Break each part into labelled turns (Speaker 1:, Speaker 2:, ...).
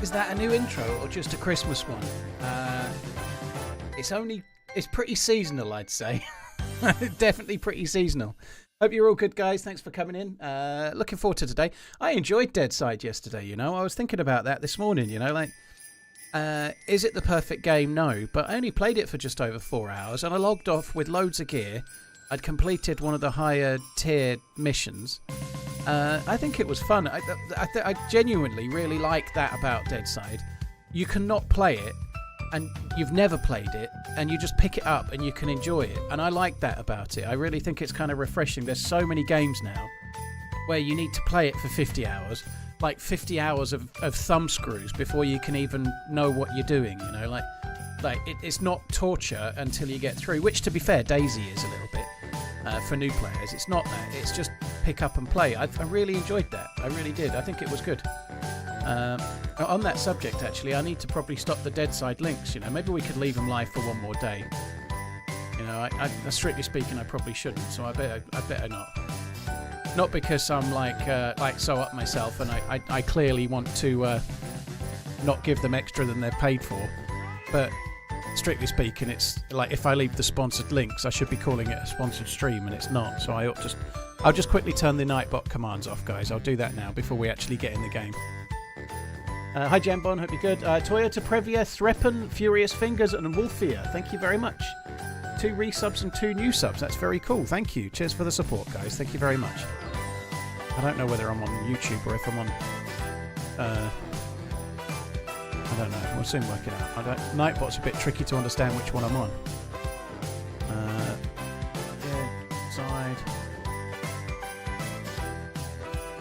Speaker 1: Is that a new intro or just a Christmas one? It's pretty seasonal, I'd say. Definitely pretty seasonal. Hope you're all good, guys. Thanks for coming in. Looking forward to today. I enjoyed Deadside yesterday, you know. I was thinking about that this morning, you know, like, is it the perfect game? No, but I only played it for just over 4 hours and I logged off with loads of gear. I'd completed one of the higher tier missions. I think it was fun. I genuinely really like that about Deadside. You cannot play it and you've never played it and you just pick it up and you can enjoy it. And I like that about it. I really think it's kind of refreshing. There's so many games now where you need to play it for 50 hours. Like 50 hours of thumb screws before you can even know what you're doing, you know, like it's not torture until you get through, which to be fair, DayZ is a little bit for new players. It's not that, it's just pick up and play. I really enjoyed that. I really did. I think it was good. On that subject, actually, I need to probably stop the Deadside links, you know, maybe we could leave them live for one more day. You know, I strictly speaking, I probably shouldn't, so I better not. Not because I'm like so up myself and I clearly want to not give them extra than they're paid for, but strictly speaking, it's like if I leave the sponsored links, I should be calling it a sponsored stream, and it's not. So I'll just quickly turn the Nightbot commands off, guys. I'll do that now before we actually get in the game. Hi Jambon, hope you're good. Toyota Previa, Threpen, Furious Fingers, and Wolfia. Thank you very much. 2 resubs and 2 new subs. That's very cool. Thank you. Cheers for the support, guys. Thank you very much. I don't know whether I'm on YouTube or if I'm on... I don't know. We'll soon work it out. Nightbot's a bit tricky to understand which one I'm on. Deadside.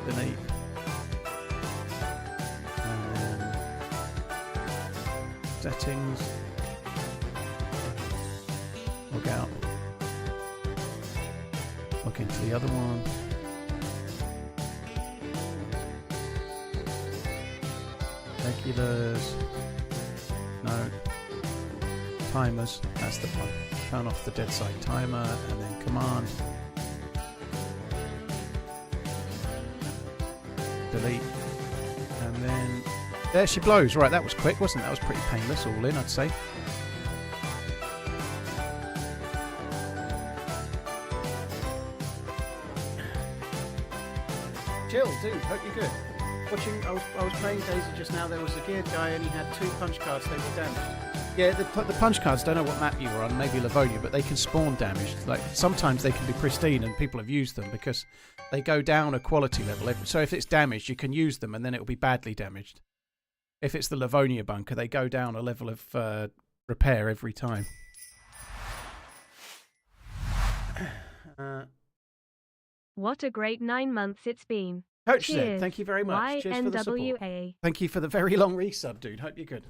Speaker 1: Delete. Settings. Log out. Log into the other one. Regulars. No. Timers. That's the one. Turn off the Deadside timer and then command. Delete. And then there she blows. Right, that was quick, wasn't it? That was pretty painless all in, I'd say. Chill, dude. Hope you're good. Watching, I was playing DayZ just now. There was a geared guy and he had 2 punch cards. They were damaged. Yeah, the punch cards, don't know what map you were on, maybe Livonia, but they can spawn damaged. Like sometimes they can be pristine and people have used them because they go down a quality level. So if it's damaged, you can use them and then it will be badly damaged. If it's the Livonia bunker, they go down a level of repair every time.
Speaker 2: What a great 9 months it's been.
Speaker 1: Coach Z, thank you very much. Cheers for the support. Thank you for the very long resub, dude. Hope you're good.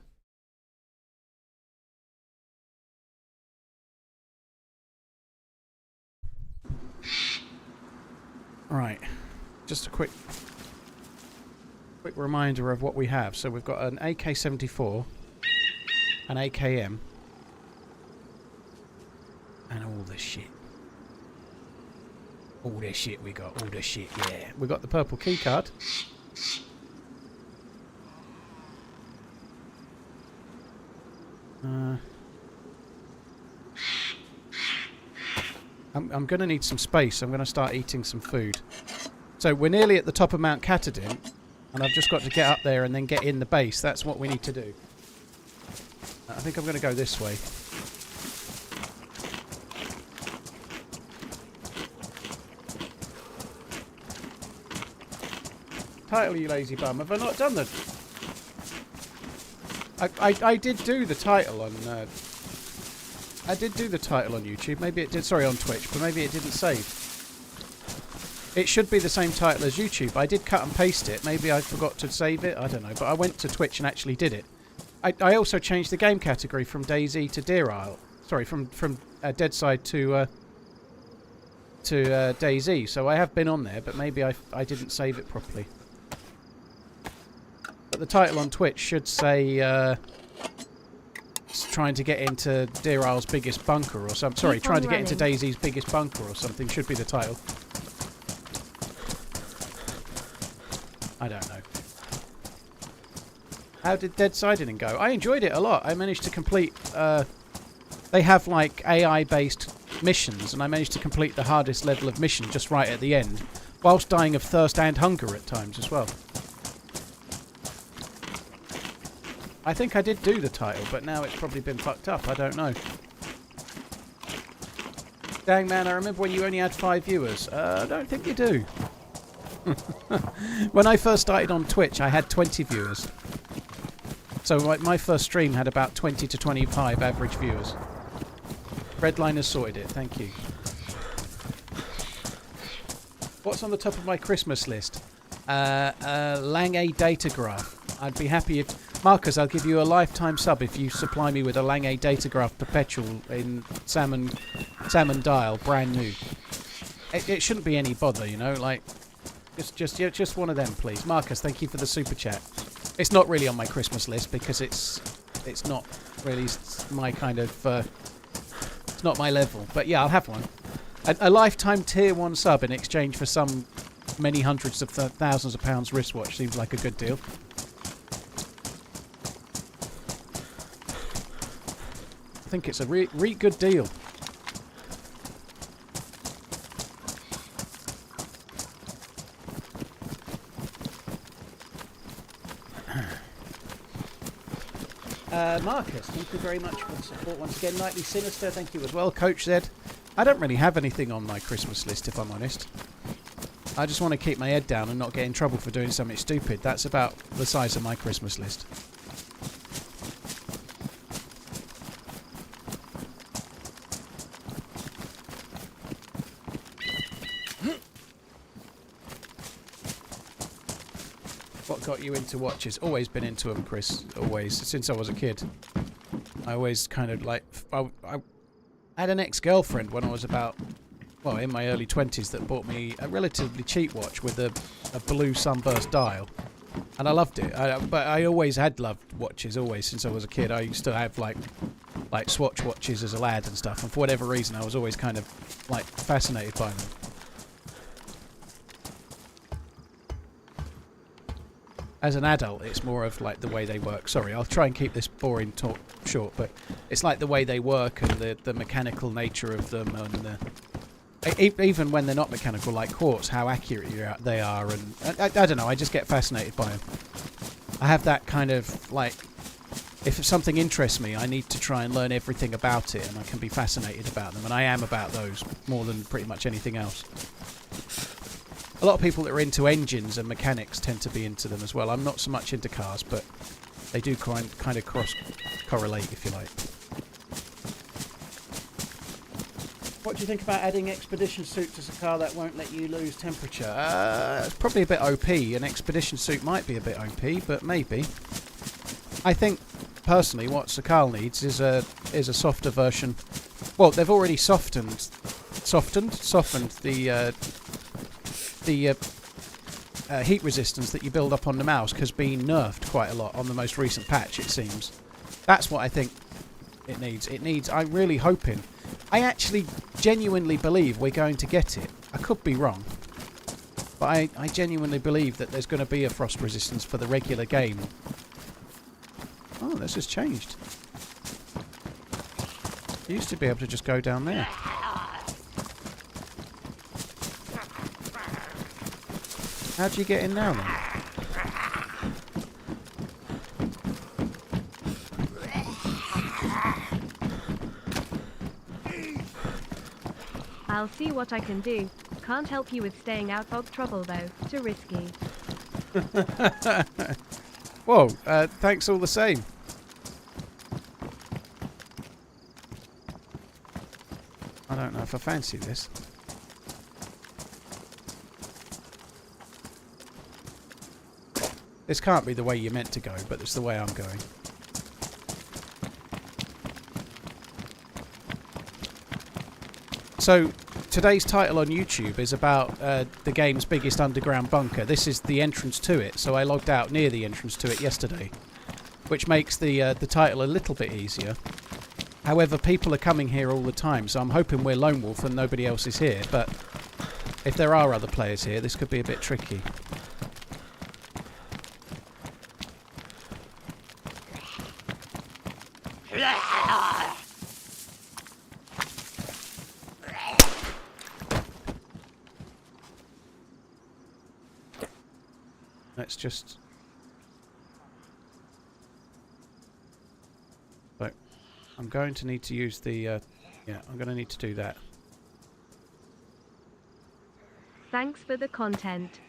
Speaker 1: Right, just a quick reminder of what we have. So we've got an AK-74, an AKM, and all this shit. All this shit we got, all this shit, yeah. We got the purple key card. I'm going to need some space. I'm going to start eating some food. So we're nearly at the top of Mount Katahdin, and I've just got to get up there and then get in the base. That's what we need to do. I think I'm going to go this way. Title, you lazy bum. Have I not done the... I did do the title on... I did do the title on YouTube. Maybe it did... Sorry, on Twitch. But maybe it didn't save. It should be the same title as YouTube. I did cut and paste it. Maybe I forgot to save it. I don't know. But I went to Twitch and actually did it. I also changed the game category from DayZ to Deerisle. Sorry, from Deadside to DayZ. So I have been on there, but maybe I didn't save it properly. But the title on Twitch should say trying to get into Deerisle's biggest bunker or something. Sorry, trying to get into DayZ's biggest bunker or something should be the title. I don't know. How did Dead Siding go? I enjoyed it a lot. I managed to complete... they have like AI-based missions, and I managed to complete the hardest level of mission just right at the end, whilst dying of thirst and hunger at times as well. I think I did do the title, but now it's probably been fucked up. I don't know. Dang man, I remember when you only had 5 viewers. I don't think you do. When I first started on Twitch, I had 20 viewers. So my first stream had about 20 to 25 average viewers. Redline has sorted it, thank you. What's on the top of my Christmas list? Lang data graph. I'd be happy if... Marcus, I'll give you a lifetime sub if you supply me with a Lang data graph perpetual in salmon dial, brand new. It shouldn't be any bother, you know, like... Just one of them, please. Marcus, thank you for the super chat. It's not really on my Christmas list because it's not really my kind of... it's not my level. But yeah, I'll have one. A lifetime tier 1 sub in exchange for some many hundreds of thousands of pounds wristwatch seems like a good deal. I think it's a really good deal. Marcus, thank you very much for the support once again. Nightly Sinister, thank you as well. Coach Z. I don't really have anything on my Christmas list, if I'm honest. I just want to keep my head down and not get in trouble for doing something stupid. That's about the size of my Christmas list. What got you into watches? Always been into them, Chris. Always. Since I was a kid. I always kind of like... I had an ex-girlfriend when I was about... Well, in my early 20s that bought me a relatively cheap watch with a blue sunburst dial. And I loved it. But I always had loved watches, always, since I was a kid. I used to have, like Swatch watches as a lad and stuff. And for whatever reason, I was always kind of, like, fascinated by them. As an adult, it's more of like the way they work. Sorry, I'll try and keep this boring talk short, but it's like the way they work and the mechanical nature of them, and even when they're not mechanical, like quartz, how accurate they are, and I don't know. I just get fascinated by them. I have that kind of like, if something interests me, I need to try and learn everything about it, and I can be fascinated about them, and I am about those more than pretty much anything else. A lot of people that are into engines and mechanics tend to be into them as well. I'm not so much into cars, but they do kind of cross-correlate, if you like. What do you think about adding expedition suit to a car that won't let you lose temperature? It's probably a bit OP. An expedition suit might be a bit OP, but maybe. I think, personally, what Sakal needs is a softer version. Well, they've already softened the heat resistance that you build up on the mouse has been nerfed quite a lot on the most recent patch, it seems. That's what I think it needs. I'm really hoping. I actually genuinely believe we're going to get it. I could be wrong. But I genuinely believe that there's going to be a frost resistance for the regular game. Oh, this has changed. You used to be able to just go down there. How do you get in now then?
Speaker 2: I'll see what I can do. Can't help you with staying out of trouble though. Too risky.
Speaker 1: Whoa, thanks all the same. I don't know if I fancy this. This can't be the way you're meant to go, but it's the way I'm going. So, today's title on YouTube is about the game's biggest underground bunker. This is the entrance to it, so I logged out near the entrance to it yesterday, which makes the title a little bit easier. However, people are coming here all the time, so I'm hoping we're lone wolf and nobody else is here, but if there are other players here, this could be a bit tricky. Let's just... So, I'm going to need to use the... yeah, I'm going to need to do that.
Speaker 2: Thanks for the content.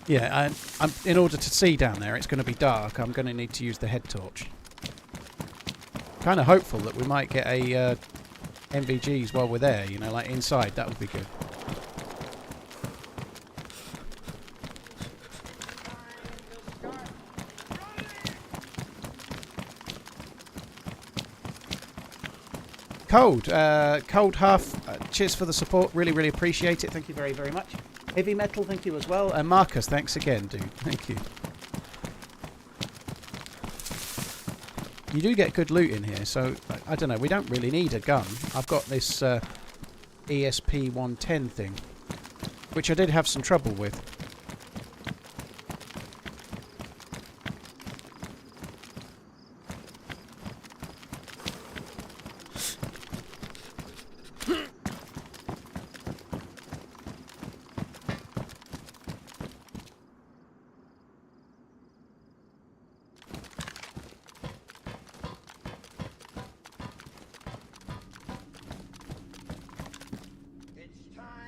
Speaker 1: Yeah, I'm in order to see down there, it's going to be dark. I'm going to need to use the head torch. Kind of hopeful that we might get a MVGs while we're there, you know, like inside. That would be good. Cold half. Cheers for the support. Really, really appreciate it. Thank you very, very much. Heavy Metal, thank you as well. And Marcus, thanks again, dude. Thank you. You do get good loot in here, so I don't know. We don't really need a gun. I've got this ESP 110 thing, which I did have some trouble with.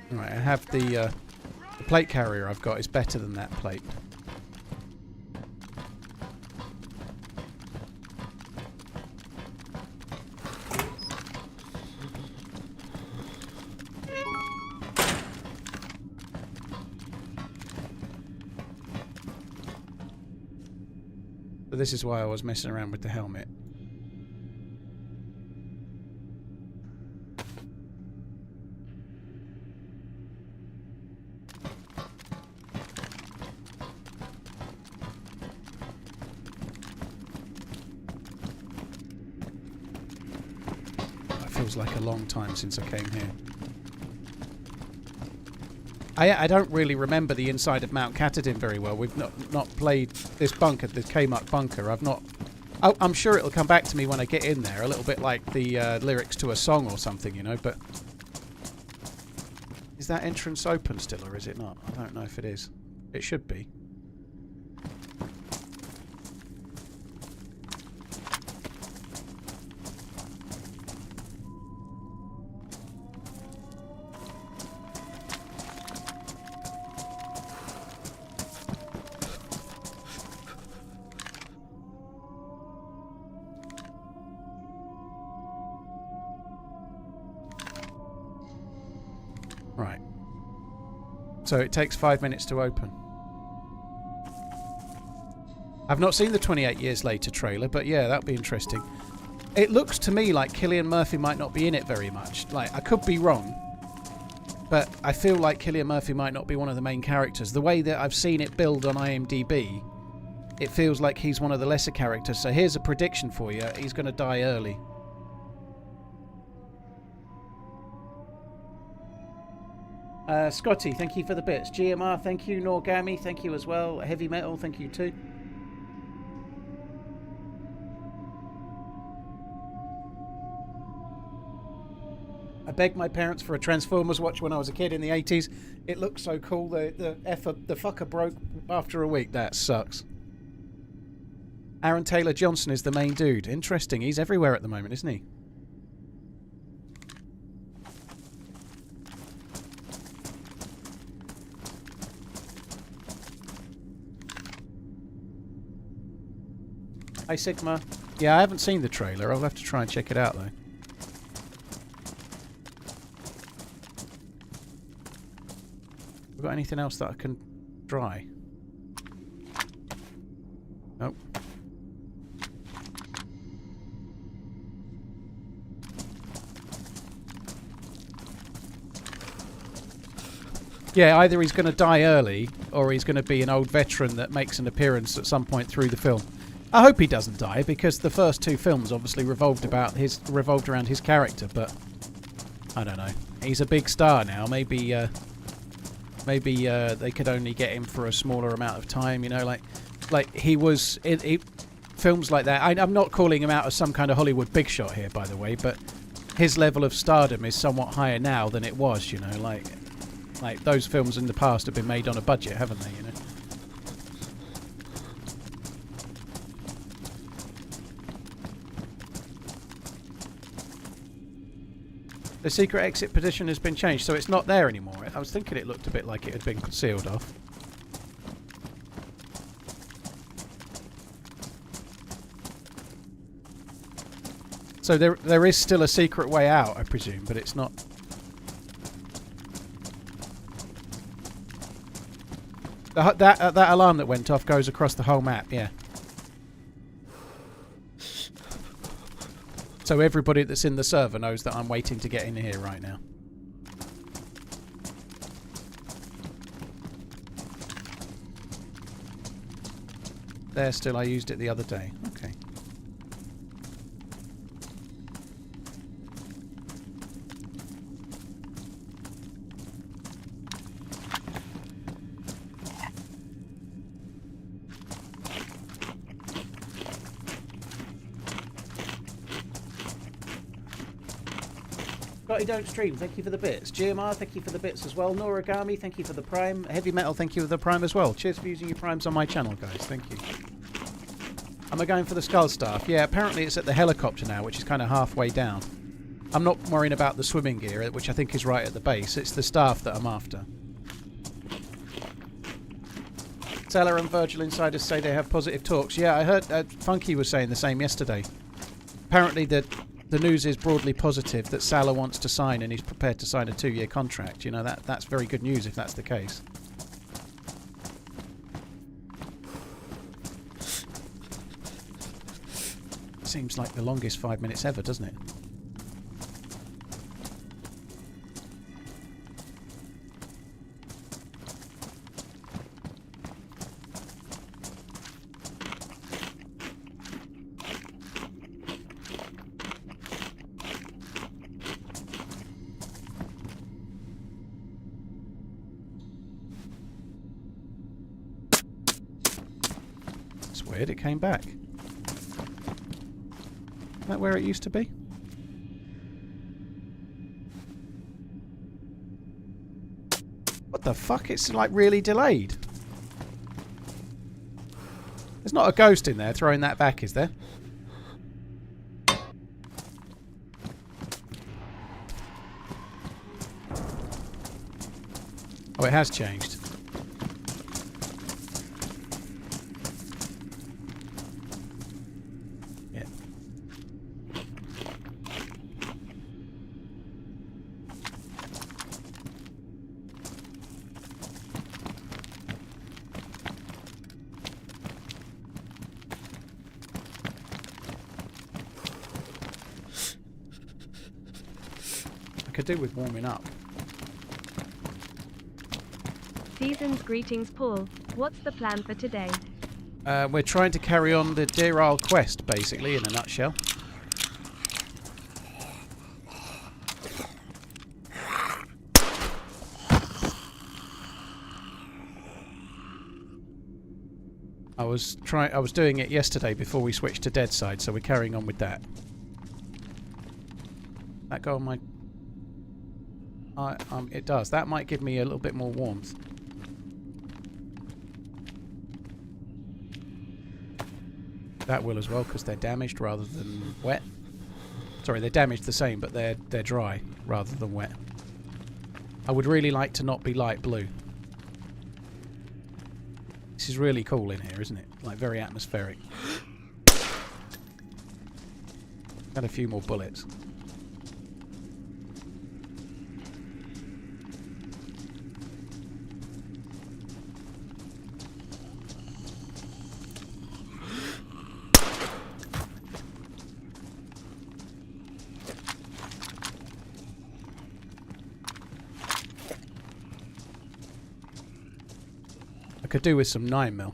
Speaker 1: Right, I have the plate carrier I've got is better than that plate. So this is why I was messing around with the helmet. Feels like a long time since I came here. I don't really remember the inside of Mount Katahdin very well. We've not played this bunker, the Kmart bunker. I've not... I'm sure it'll come back to me when I get in there, a little bit like the lyrics to a song or something, you know, but... Is that entrance open still, or is it not? I don't know if it is. It should be. Right. So it takes 5 minutes to open. I've not seen the 28 Years Later trailer, but yeah, that'll be interesting. It looks to me like Cillian Murphy might not be in it very much. Like, I could be wrong, but I feel like Cillian Murphy might not be one of the main characters. The way that I've seen it build on IMDb, it feels like he's one of the lesser characters. So here's a prediction for you. He's going to die early. Scotty, thank you for the bits. GMR, thank you. Norgami, thank you as well. Heavy Metal, thank you too. I begged my parents for a Transformers watch when I was a kid in the 80s. It looked so cool. The fucker broke after a week. That sucks. Aaron Taylor Johnson is the main dude. Interesting. He's everywhere at the moment, isn't he? Hi Sigma. Yeah, I haven't seen the trailer. I'll have to try and check it out though. Have we got anything else that I can try? Nope. Yeah, either he's going to die early or he's going to be an old veteran that makes an appearance at some point through the film. I hope he doesn't die, because the first two films obviously revolved around his character. But I don't know. He's a big star now. Maybe they could only get him for a smaller amount of time. You know, like he was in films like that. I'm not calling him out as some kind of Hollywood big shot here, by the way, but his level of stardom is somewhat higher now than it was. You know, like those films in the past have been made on a budget, haven't they? You know. The secret exit position has been changed, so it's not there anymore. I was thinking it looked a bit like it had been sealed off. So there is still a secret way out, I presume, but it's not. That alarm that went off goes across the whole map, yeah. So everybody that's in the server knows that I'm waiting to get in here right now. There still, I used it the other day. Okay. Scotty Don't Stream, thank you for the bits. GMR, thank you for the bits as well. Noragami, thank you for the prime. Heavy Metal, thank you for the prime as well. Cheers for using your primes on my channel, guys. Thank you. Am I going for the skull staff? Yeah, apparently it's at the helicopter now, which is kind of halfway down. I'm not worrying about the swimming gear, which I think is right at the base. It's the staff that I'm after. Sailor and Virgil Insiders say they have positive talks. Yeah, I heard Funky was saying the same yesterday. Apparently the news is broadly positive that Salah wants to sign, and he's prepared to sign a 2-year contract. You know, that's very good news if that's the case. Seems like the longest 5 minutes ever, doesn't it? It's weird, it came back. Is that where it used to be? What the fuck? It's like really delayed. There's not a ghost in there throwing that back, is there? Oh, it has changed. Could do with warming up.
Speaker 2: Season's greetings, Paul. What's the plan for today?
Speaker 1: We're trying to carry on the Deerisle quest, basically, in a nutshell. I was doing it yesterday before we switched to Dead Side, so we're carrying on with that. That go on my... it does. That might give me a little bit more warmth. That will as well, because they're damaged rather than wet. Sorry, they're damaged the same, but they're dry rather than wet. I would really like to not be light blue. This is really cool in here, isn't it? Like, very atmospheric. Got a few more bullets. I could do with some 9mm.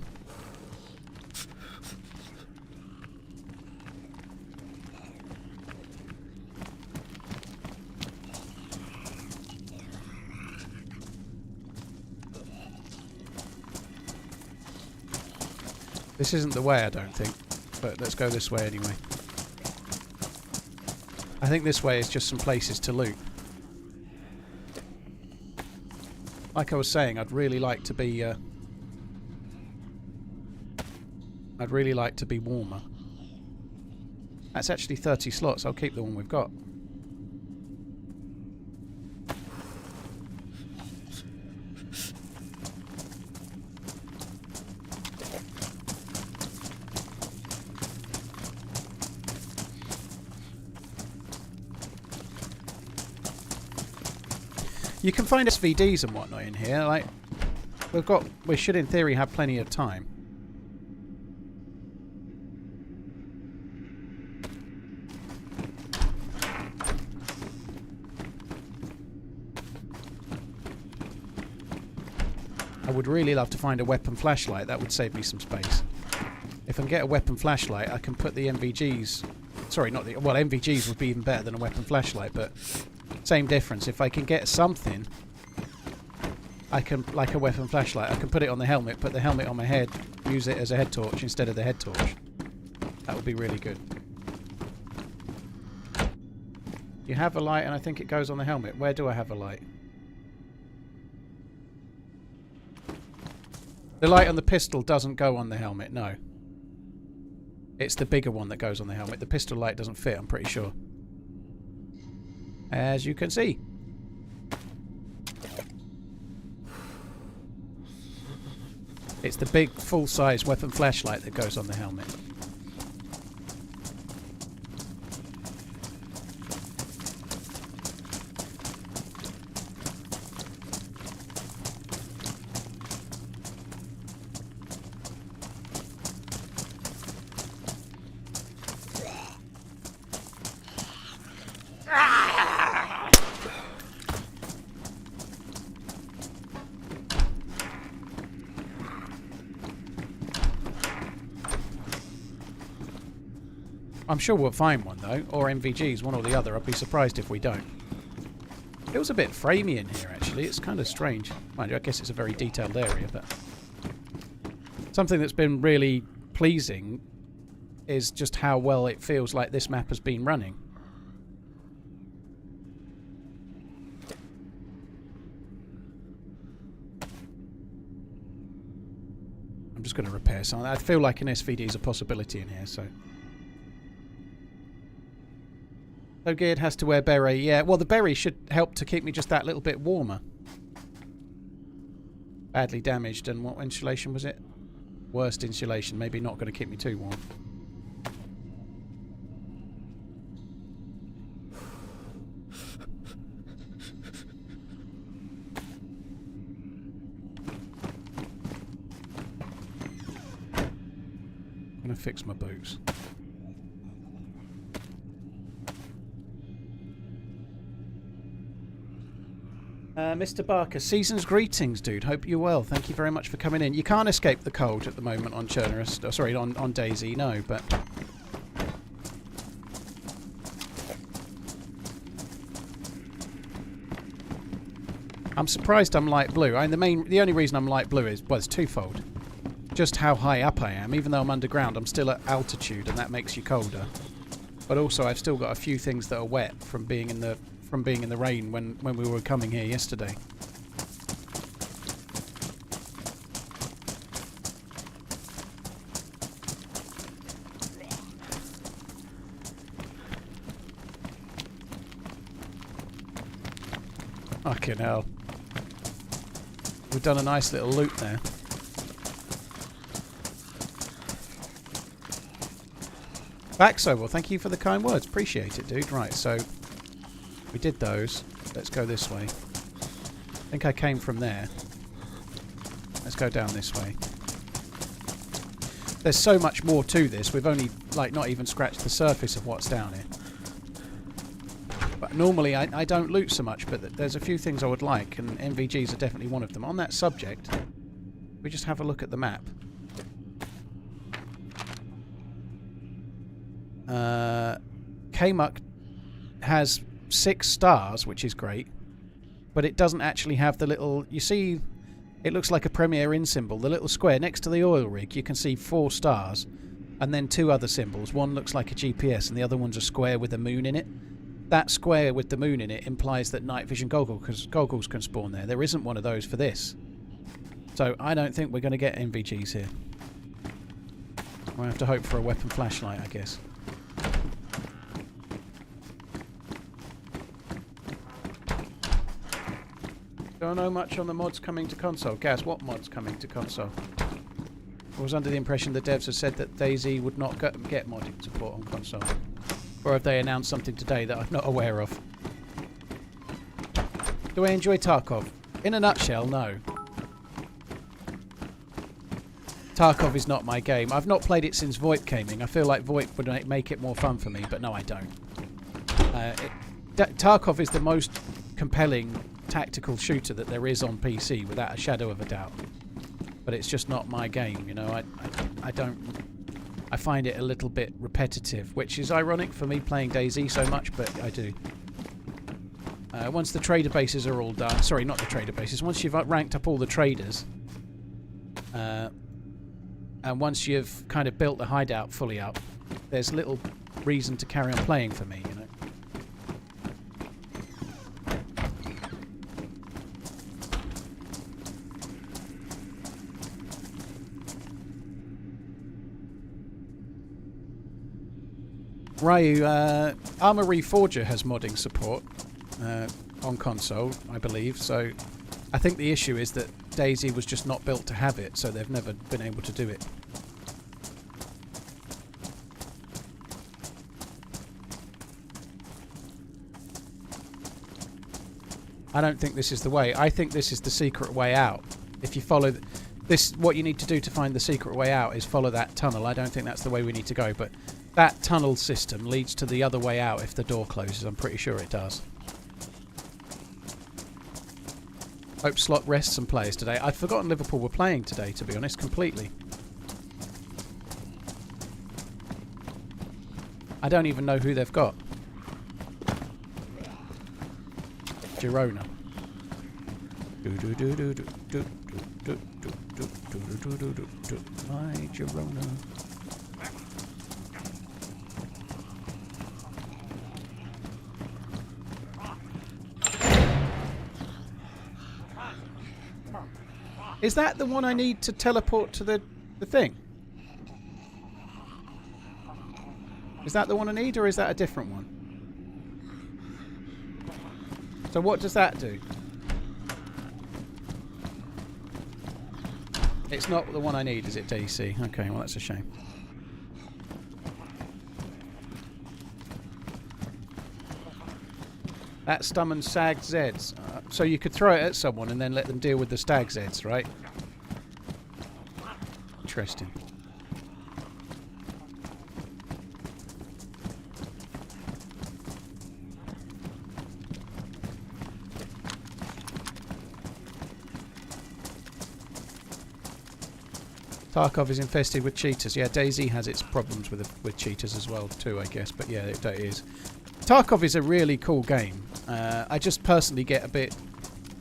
Speaker 1: This isn't the way, I don't think. But let's go this way anyway. I think this way is just some places to loot. Like I was saying, I'd really like to be... I'd really like to be warmer. That's actually 30 slots. I'll keep the one we've got. You can find SVDs and whatnot in here. Like, we should in theory have plenty of time. I would really love to find a weapon flashlight. That would save me some space. If I can get a weapon flashlight, I can put the MVGs... Sorry, not the... Well, MVGs would be even better than a weapon flashlight, but... Same difference. If I can get something, I can, like a weapon flashlight, I can put it on the helmet, put the helmet on my head, use it as a head torch instead of the head torch. That would be really good. You have a light, and I think it goes on the helmet. Where do I have a light? The light on the pistol doesn't go on the helmet, no. It's the bigger one that goes on the helmet. The pistol light doesn't fit, I'm pretty sure. As you can see. It's the big full-size weapon flashlight that goes on the helmet. I'm sure we'll find one though, or MVGs, one or the other. I'd be surprised if we don't. It feels a bit framey in here actually, it's kind of strange. Mind you, I guess it's a very detailed area, but... Something that's been really pleasing is just how well it feels like this map has been running. I'm just going to repair something. I feel like an SVD is a possibility in here, so... So geared has to wear beret. Yeah, well the beret should help to keep me just that little bit warmer. Badly damaged, and what insulation was it? Worst insulation, maybe not going to keep me too warm. I'm going to fix my boots. Mr. Barker, season's greetings, dude. Hope you're well. Thank you very much for coming in. You can't escape the cold at the moment on Chernarus. Oh, sorry, on DayZ, no, but... I'm surprised I'm light blue. I mean, the only reason I'm light blue is, well, it's twofold. Just how high up I am. Even though I'm underground, I'm still at altitude, and that makes you colder. But also, I've still got a few things that are wet from being in the rain when we were coming here yesterday. Fucking hell. We've done a nice little loop there. Baxo, well, thank you for the kind words. Appreciate it, dude. Right, so we did those. Let's go this way. I think I came from there. Let's go down this way. There's so much more to this. We've only, like, not even scratched the surface of what's down here. But normally I don't loot so much, but there's a few things I would like, and MVGs are definitely one of them. On that subject, we just have a look at the map. Kmuck has 6 stars, which is great, but it doesn't actually have the little... You see It looks like a Premier Inn symbol. The little square next to the oil rig, you can see 4 stars. And then 2 other symbols. One looks like a GPS and the other one's a square with a moon in it. That square with the moon in it implies that night vision goggles can spawn there. There isn't one of those for this. So I don't think we're going to get NVGs here. We'll have to hope for a weapon flashlight, I guess. Don't know much on the mods coming to console. Gaz, what mods coming to console? I was under the impression the devs have said that DayZ would not get modding support on console. Or have they announced something today that I'm not aware of? Do I enjoy Tarkov? In a nutshell, no. Tarkov is not my game. I've not played it since VoIP came in. I feel like VoIP would make it more fun for me, but no, I don't. Tarkov is the most compelling tactical shooter that there is on PC, without a shadow of a doubt. But it's just not my game, you know. I find it a little bit repetitive, which is ironic for me playing DayZ so much, but I do. Once the trader bases are all done, sorry, not the trader bases, once you've ranked up all the traders, and once you've kind of built the hideout fully up, there's little reason to carry on playing for me, you know. Ryu, Armory Forger has modding support on console, I believe, so I think the issue is that DayZ was just not built to have it, so they've never been able to do it. I don't think this is the way. I think this is the secret way out. If you follow this, what you need to do to find the secret way out is follow that tunnel. I don't think that's the way we need to go, but that tunnel system leads to the other way out if the door closes. I'm pretty sure it does. Hope Slot rests some players today. I'd forgotten Liverpool were playing today, to be honest, completely. I don't even know who they've got. Girona. My Girona. Is that the one I need to teleport to the thing? Is that the one I need, or is that a different one? So what does that do? It's not the one I need, is it, DC? Okay, well that's a shame. That summons Stag Zeds. So you could throw it at someone and then let them deal with the Stag Zeds, right? Interesting. Tarkov is infested with cheaters. Yeah, DayZ has its problems with cheaters as well too, I guess. But yeah, it is. Tarkov is a really cool game. I just personally get a bit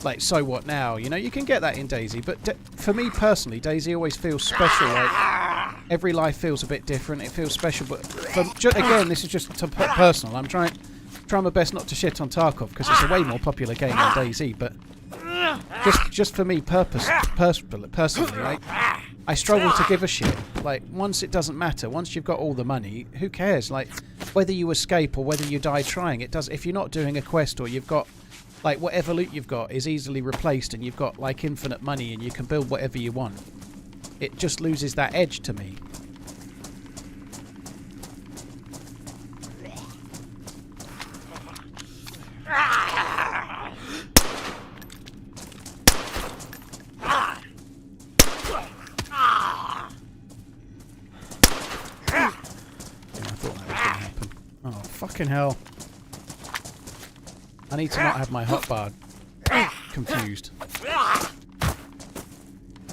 Speaker 1: like, so what now? You know, you can get that in DayZ, but for me personally, DayZ always feels special. Like, every life feels a bit different. It feels special, but again, this is just personal. I'm trying my best not to shit on Tarkov because it's a way more popular game than DayZ. But just for me, personally, like, I struggle to give a shit. Like, once it doesn't matter, once you've got all the money, who cares? Like, whether you escape or whether you die trying, it does. If you're not doing a quest or you've got, like, whatever loot you've got is easily replaced and you've got, like, infinite money and you can build whatever you want, it just loses that edge to me. Fucking hell. I need to not have my hotbar confused.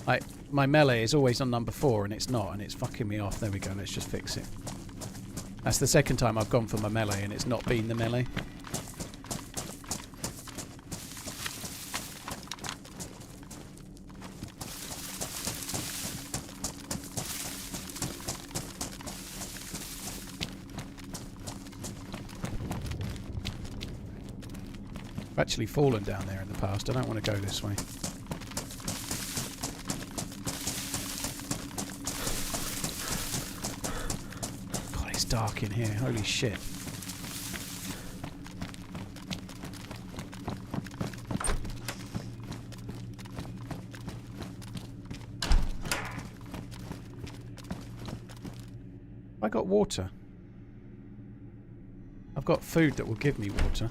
Speaker 1: Like, my melee is always on number 4 and it's not, and it's fucking me off. There we go, let's just fix it. That's the second time I've gone for my melee and it's not been the melee. I've actually fallen down there in the past. I don't want to go this way. God, it's dark in here. Holy shit. I got water. I've got food that will give me water.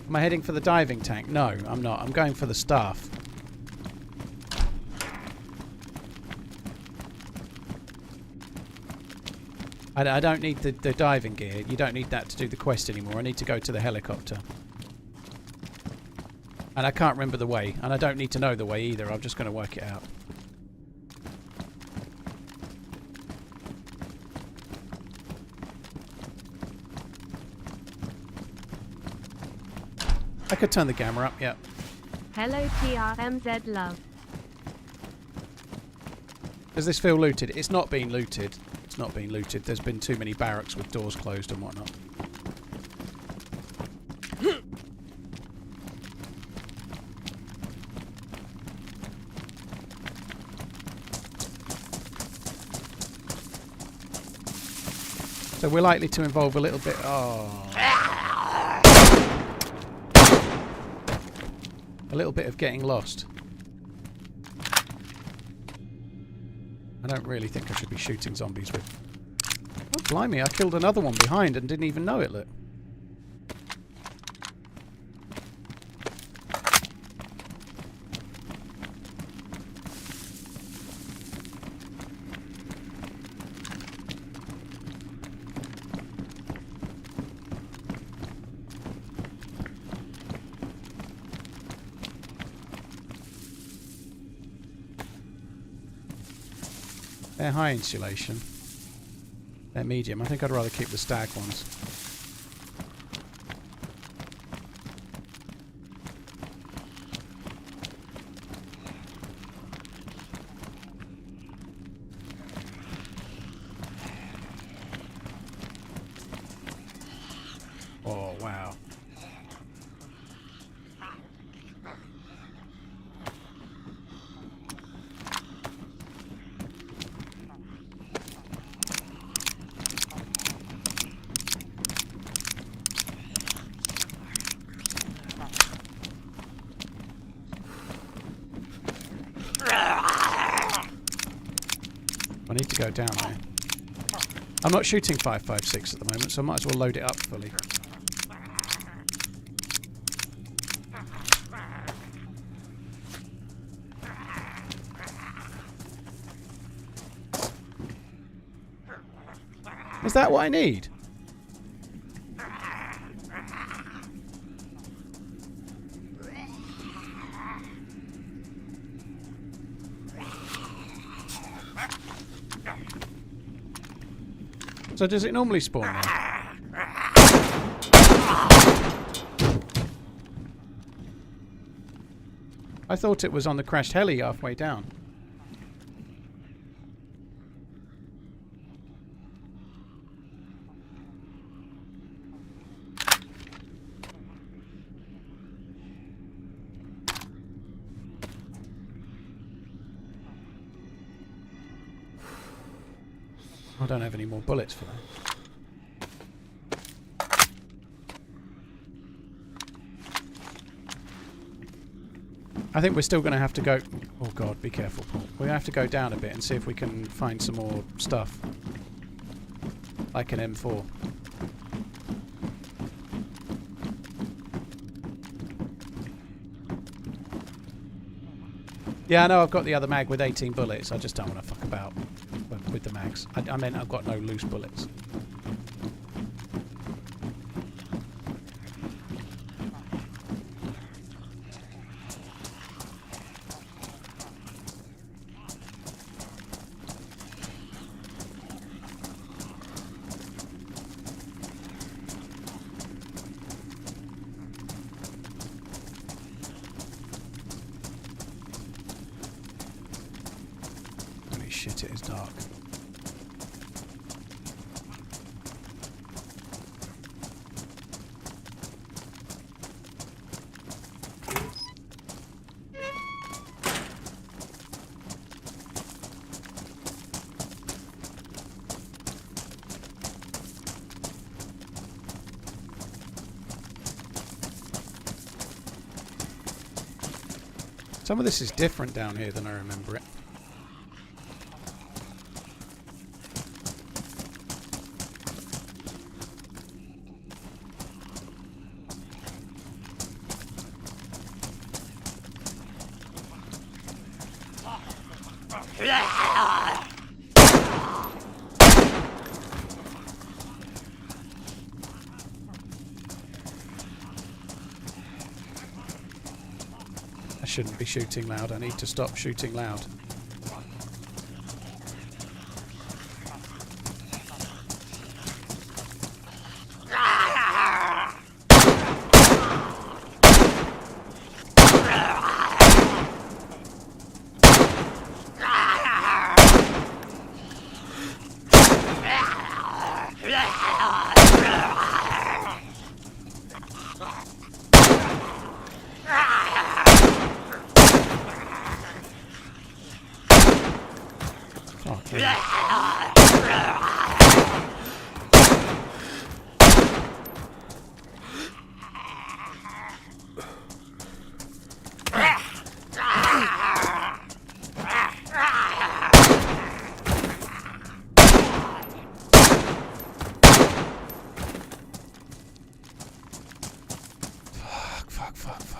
Speaker 1: Am I heading for the diving tank? No, I'm not. I'm going for the staff. I don't need the diving gear. You don't need that to do the quest anymore. I need to go to the helicopter. And I can't remember the way. And I don't need to know the way either. I'm just going to work it out. I could turn the camera up, yeah.
Speaker 2: Hello TRMZ love.
Speaker 1: Does this feel looted? It's not been looted. It's not been looted. There's been too many barracks with doors closed and whatnot. So we're likely to involve a little bit... Oh. A little bit of getting lost. I don't really think I should be shooting zombies with... Oh, blimey, I killed another one behind and didn't even know it, look. They're high insulation. They're medium. I think I'd rather keep the stag ones. Oh, wow. I need to go down there. I'm not shooting 5.56 at the moment, so I might as well load it up fully. Is that what I need? So does it normally spawn there? I thought it was on the crashed heli halfway down. I don't have any more bullets for that. I think we're still going to have to go... Oh god, be careful, Paul. We're going to have to go down a bit and see if we can find some more stuff. Like an M4. Yeah, I know I've got the other mag with 18 bullets. I just don't want to fuck about with the mags. I meant I've got no loose bullets. Holy shit, it is dark. Some of this is different down here than I remember it. I shouldn't be shooting loud. I need to stop shooting loud.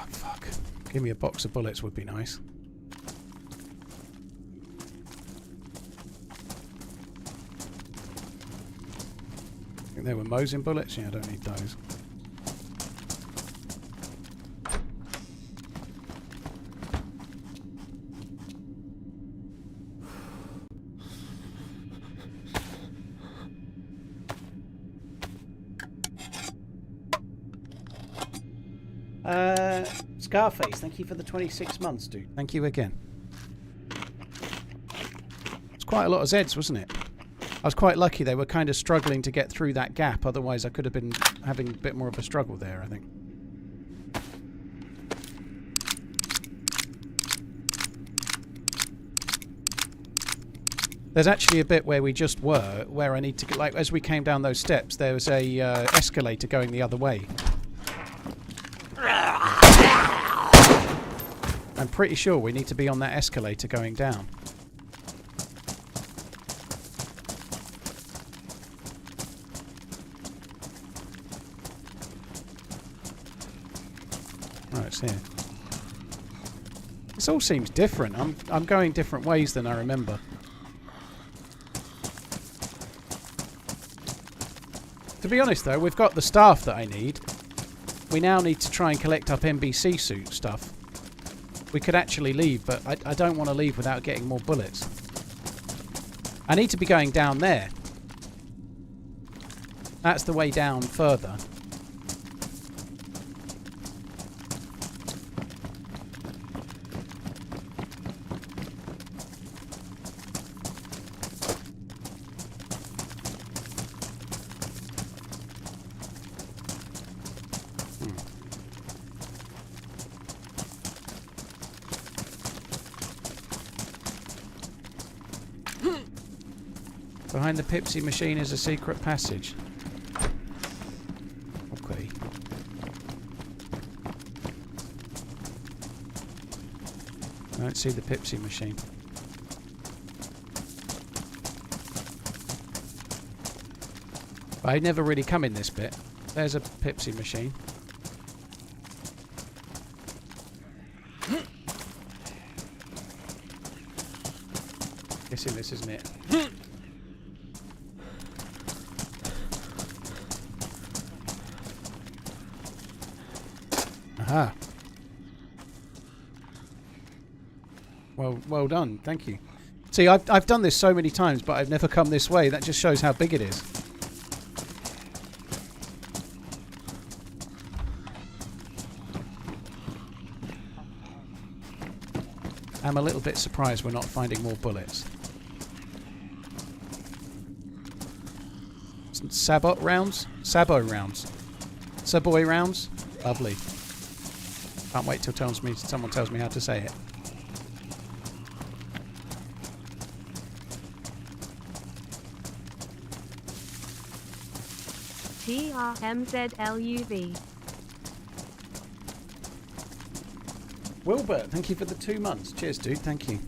Speaker 1: Fuck. Give me a box of bullets would be nice. I think there were Mosin bullets? Yeah, I don't need those. Scarface, thank you for the 26 months, dude. Thank you again. It's quite a lot of Zeds, wasn't it? I was quite lucky they were kind of struggling to get through that gap, otherwise I could have been having a bit more of a struggle there, I think. There's actually a bit where we just were, where I need to get, like, as we came down those steps, there was a escalator going the other way. I'm pretty sure we need to be on that escalator going down. Oh, it's here. This all seems different. I'm going different ways than I remember. To be honest though, we've got the staff that I need. We now need to try and collect up NBC suit stuff. We could actually leave, but I don't want to leave without getting more bullets. I need to be going down there. That's the way down further. Behind the Pepsi machine is a secret passage. Okay. I don't see the Pepsi machine. I never really come in this bit. There's a Pepsi machine. Guessing this isn't it. Aha. Well done. Thank you. See, I've done this so many times, but I've never come this way. That just shows how big it is. I'm a little bit surprised we're not finding more bullets. Sabot rounds? Sabo rounds. Saboy rounds? Lovely. Can't wait till someone tells me how to say it. TRMZ. Wilbert, thank you for the 2 months. Cheers, dude. Thank you.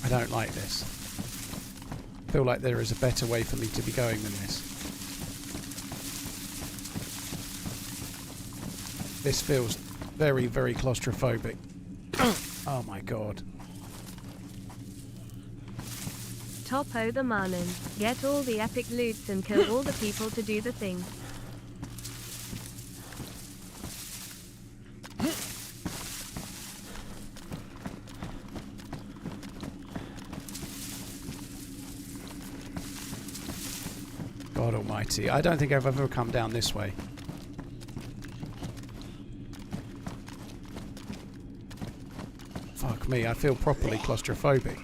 Speaker 1: I don't like this. I feel like there is a better way for me to be going than this. This feels very, very claustrophobic. Oh my god.
Speaker 2: Topo the Manon. Get all the epic loots and kill all the people to do the thing.
Speaker 1: God almighty. I don't think I've ever come down this way. Fuck me, I feel properly claustrophobic.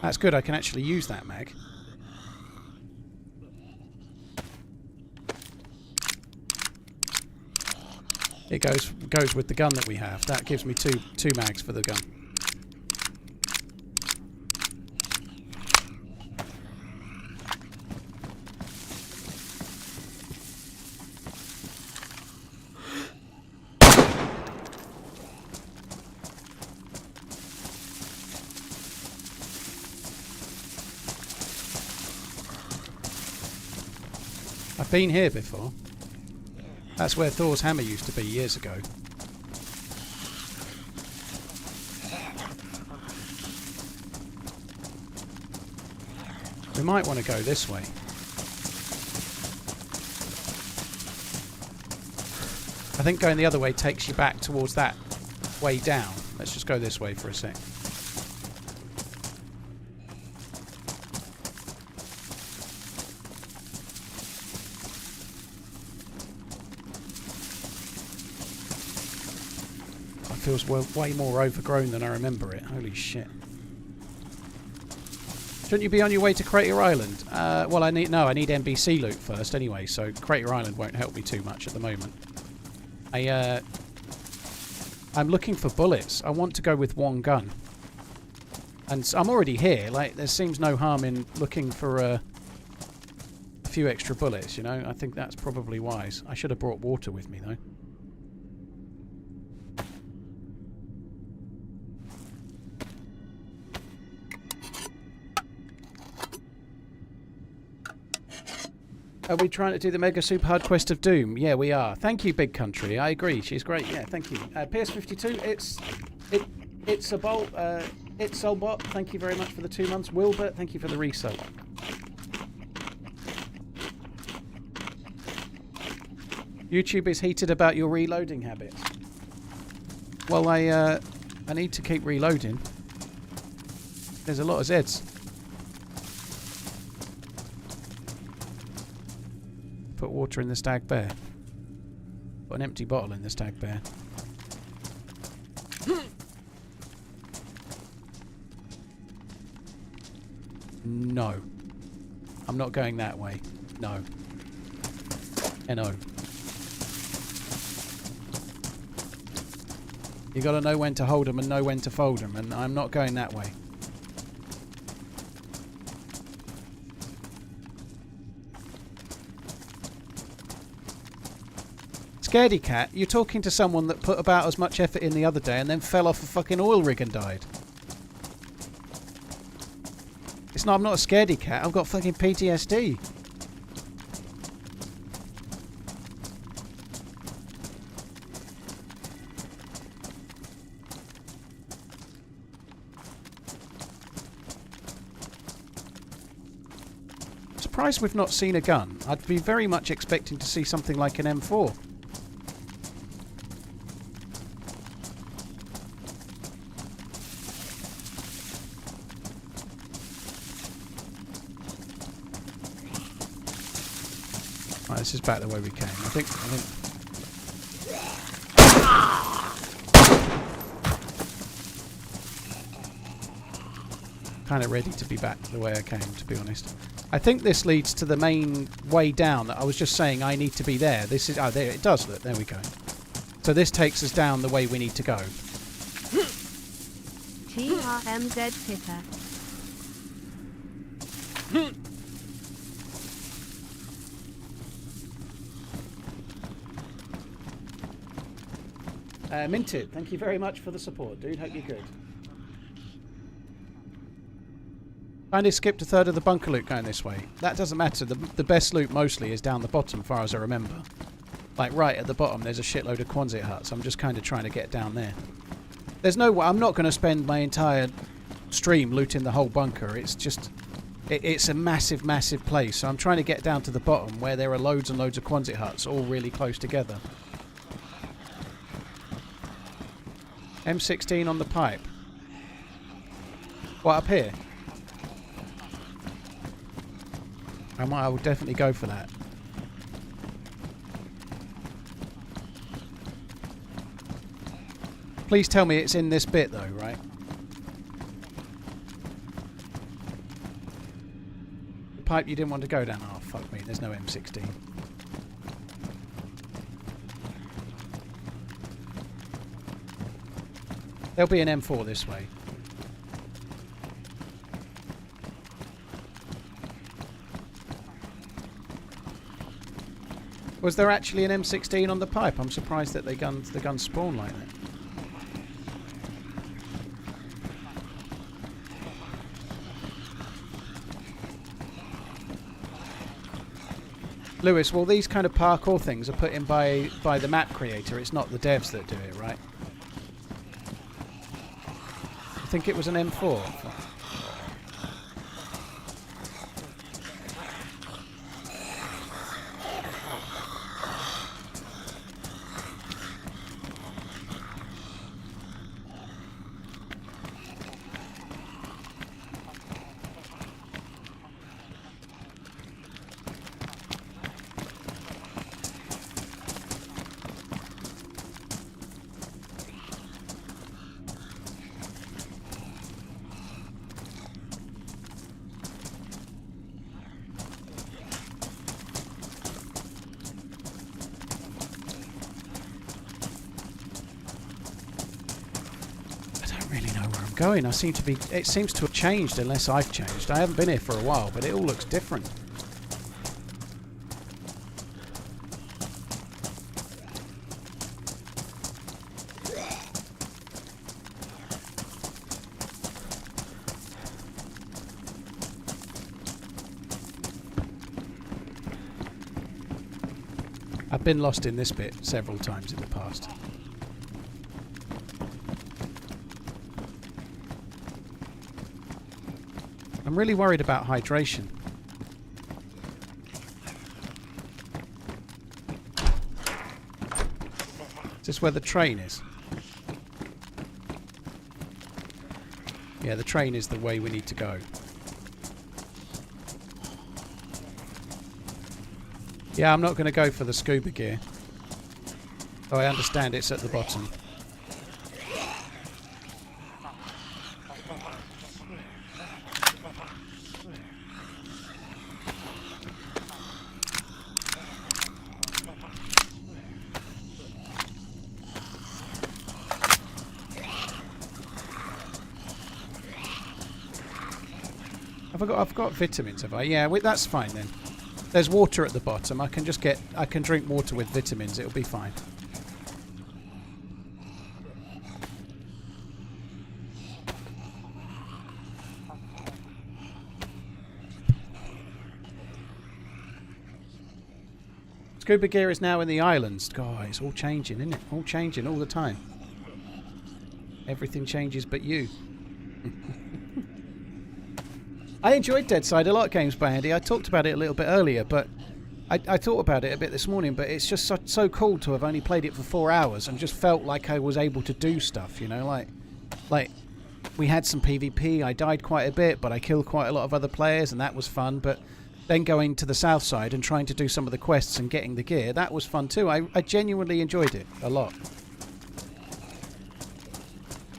Speaker 1: That's good, I can actually use that mag. It goes with the gun that we have. That gives me two mags for the gun. I've been here before. That's where Thor's hammer used to be years ago. We might want to go this way. I think going the other way takes you back towards that way down. Let's just go this way for a sec. Feels way more overgrown than I remember it. Holy shit. Shouldn't you be on your way to Crater Island? Well, I need NBC loot first anyway, so Crater Island won't help me too much at the moment. I'm looking for bullets. I want to go with one gun. And I'm already here. Like, there seems no harm in looking for a few extra bullets, you know? I think that's probably wise. I should have brought water with me, though. Are we trying to do the Mega Super Hard Quest of Doom? Yeah, we are. Thank you, Big Country. I agree. She's great. Yeah, thank you. PS52, it's a bolt. It's Solbot. Thank you very much for the 2 months. Wilbert, thank you for the resub. YouTube is heated about your reloading habits. Well, I need to keep reloading. There's a lot of Zeds. Put water in the Stag Bear. Put an empty bottle in the Stag Bear. No. I'm not going that way. No. No. You gotta know when to hold them and know when to fold them, and I'm not going that way. Scaredy Cat, you're talking to someone that put about as much effort in the other day and then fell off a fucking oil rig and died. I'm not a scaredy cat, I've got fucking PTSD. surprised we've not seen a gun. I'd be very much expecting to see something like an M4. Right, this is back the way we came. I think kind of ready to be back the way I came, to be honest. I think this leads to the main way down that I was just saying I need to be there. This is... oh, there it does. Look, there we go. So this takes us down the way we need to go.
Speaker 2: TRMZ pitter.
Speaker 1: Minted, thank you very much for the support, dude. Hope you're good. Kind of skipped a third of the bunker loot going this way. That doesn't matter. The best loot mostly is down the bottom, as far as I remember. Like right at the bottom, there's a shitload of Quonset huts. I'm just kind of trying to get down there. There's no way. I'm not going to spend my entire stream looting the whole bunker. It's just... it's a massive, massive place. So I'm trying to get down to the bottom where there are loads and loads of Quonset huts all really close together. M16 on the pipe. What, up here? I will definitely go for that. Please tell me it's in this bit though, right? The pipe you didn't want to go down. Oh, fuck me. There's no M16. There'll be an M4 this way. Was there actually an M16 on the pipe? I'm surprised that the guns spawn like that. Lewis, well, these kind of parkour things are put in by the map creator. It's not the devs that do it, right? I think it was an M4. Going. It seems to have changed unless I've changed. I haven't been here for a while, but it all looks different. I've been lost in this bit several times in the past. I'm really worried about hydration. Is this where the train is? Yeah, the train is the way we need to go. Yeah, I'm not going to go for the scuba gear. Oh, I understand it's at the bottom. I've got vitamins, have I? Yeah, that's fine then. There's water at the bottom. I can drink water with vitamins. It'll be fine. Scuba gear is now in the islands. God, it's all changing, isn't it? All changing all the time. Everything changes but you. I enjoyed Deadside a lot, Games by Andy. I talked about it a little bit earlier, but I thought about it a bit this morning, but it's just so cool to have only played it for 4 hours and just felt like I was able to do stuff, you know, like we had some PvP. I died quite a bit, but I killed quite a lot of other players, and that was fun. But then going to the south side and trying to do some of the quests and getting the gear, that was fun too. I genuinely enjoyed it a lot.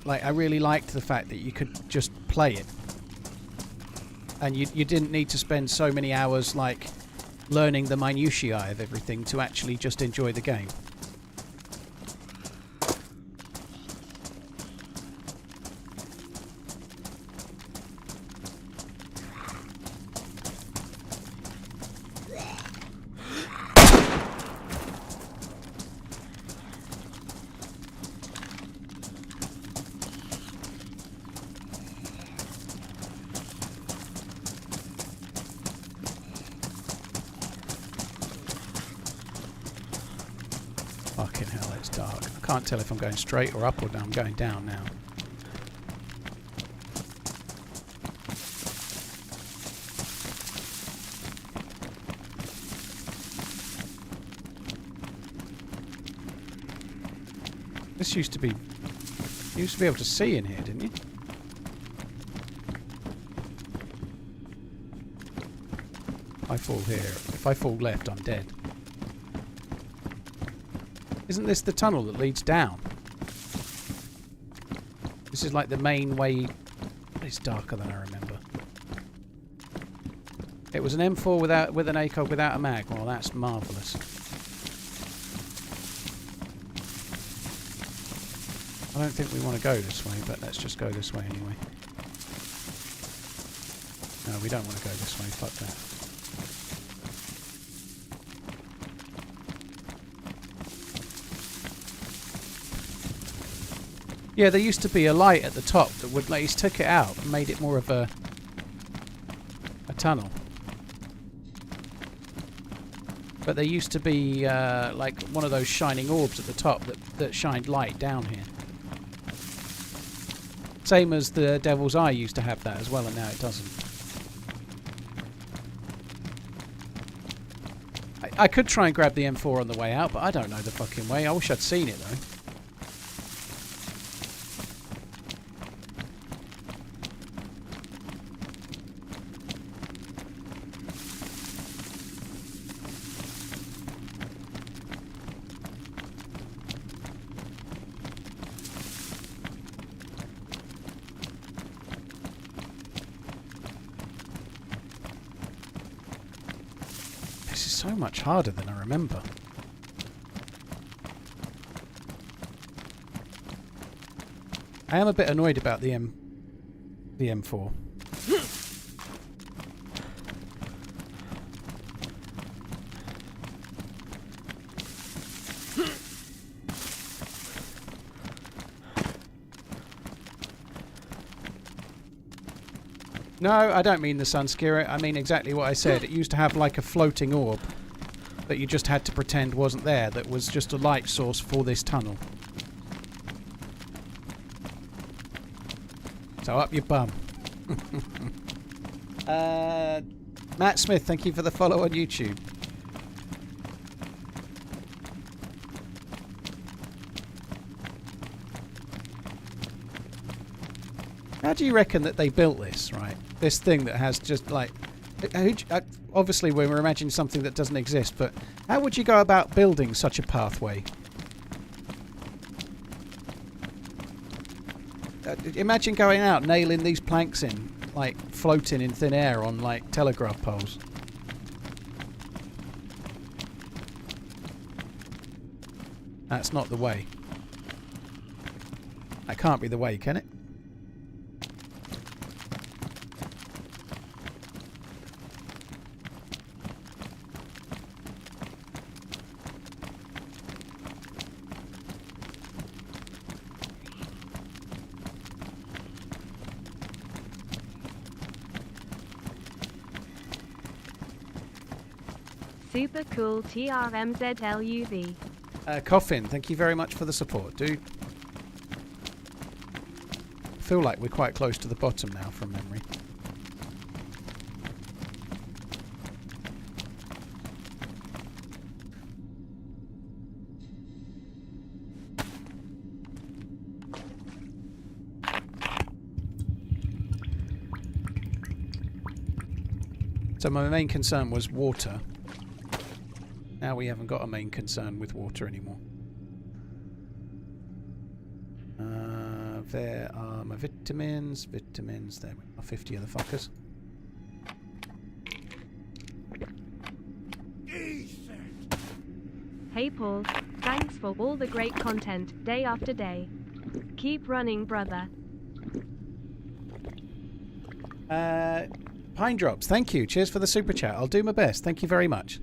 Speaker 1: Like, I really liked the fact that you could just play it. And you didn't need to spend so many hours, like, learning the minutiae of everything to actually just enjoy the game. Fucking hell, it's dark. I can't tell if I'm going straight or up or down. I'm going down now. This used to be... You used to be able to see in here, didn't you? I fall here. If I fall left, I'm dead. Isn't this the tunnel that leads down? This is like the main way. It's darker than I remember. It was an M4 with an ACOG without a mag. Well, that's marvellous. I don't think we want to go this way, but let's just go this way anyway. No, we don't want to go this way. Fuck that. Yeah, there used to be a light at the top that would, like, he's took it out and made it more of a tunnel. But there used to be like one of those shining orbs at the top that shined light down here. Same as the Devil's Eye used to have that as well, and now it doesn't. I could try and grab the M4 on the way out, but I don't know the fucking way. I wish I'd seen it though. This is so much harder than I remember. I am a bit annoyed about the M4. No, I don't mean the sun skewer. I mean exactly what I said. It used to have like a floating orb that you just had to pretend wasn't there, that was just a light source for this tunnel. So up your bum. Matt Smith, thank you for the follow on YouTube. How do you reckon that they built this, right? This thing that has just like... Obviously we're imagining something that doesn't exist, but how would you go about building such a pathway? Imagine going out, nailing these planks in, like floating in thin air on like telegraph poles. That's not the way. That can't be the way, can it?
Speaker 2: Super cool TRMZ LUV.
Speaker 1: Coffin, thank you very much for the support, dude. I feel like we're quite close to the bottom now from memory. So my main concern was water. Now we haven't got a main concern with water anymore. There are my vitamins. Vitamins, there we are, 50 of the fuckers.
Speaker 2: Hey Paul, thanks for all the great content, day after day. Keep running, brother.
Speaker 1: Pine Drops, thank you. Cheers for the super chat. I'll do my best. Thank you very much.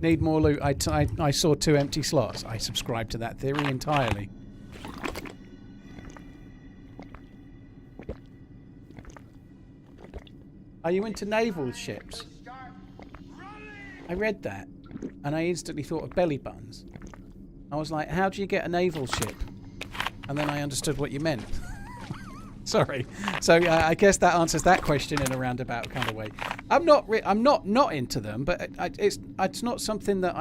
Speaker 1: Need more loot. I saw 2 empty slots. I subscribe to that theory entirely. Are you into naval ships? I read that and I instantly thought of belly buttons. I was like, how do you get a naval ship? And then I understood what you meant. Sorry. So I guess that answers that question in a roundabout kind of way. I'm not into them, but it's not something that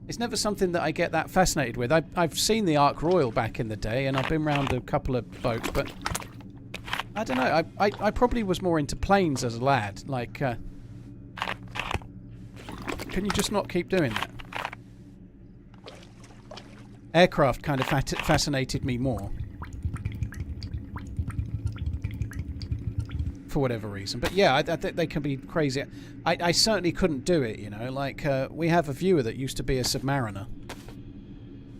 Speaker 1: it's never something that I get that fascinated with. I've seen the Ark Royal back in the day, and I've been around a couple of boats, but I don't know. I probably was more into planes as a lad. Like, can you just not keep doing that? Aircraft kind of fascinated me more. For whatever reason. But yeah, I think they can be crazy. I certainly couldn't do it, you know. Like, we have a viewer that used to be a submariner.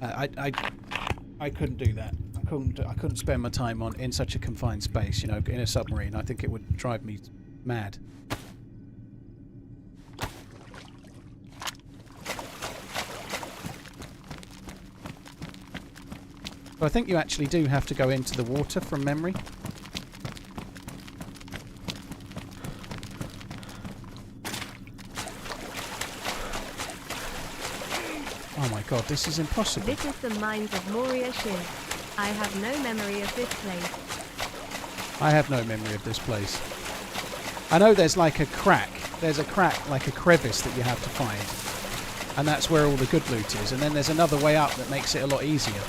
Speaker 1: I couldn't do that. I couldn't spend my time in such a confined space, you know, in a submarine. I think it would drive me mad. So I think you actually do have to go into the water from memory. Oh my god, this is impossible.
Speaker 2: This is the mines of Moria Shiv. I have no memory of this place.
Speaker 1: I have no memory of this place. I know there's like a crack. There's a crack, like a crevice that you have to find. And that's where all the good loot is. And then there's another way up that makes it a lot easier.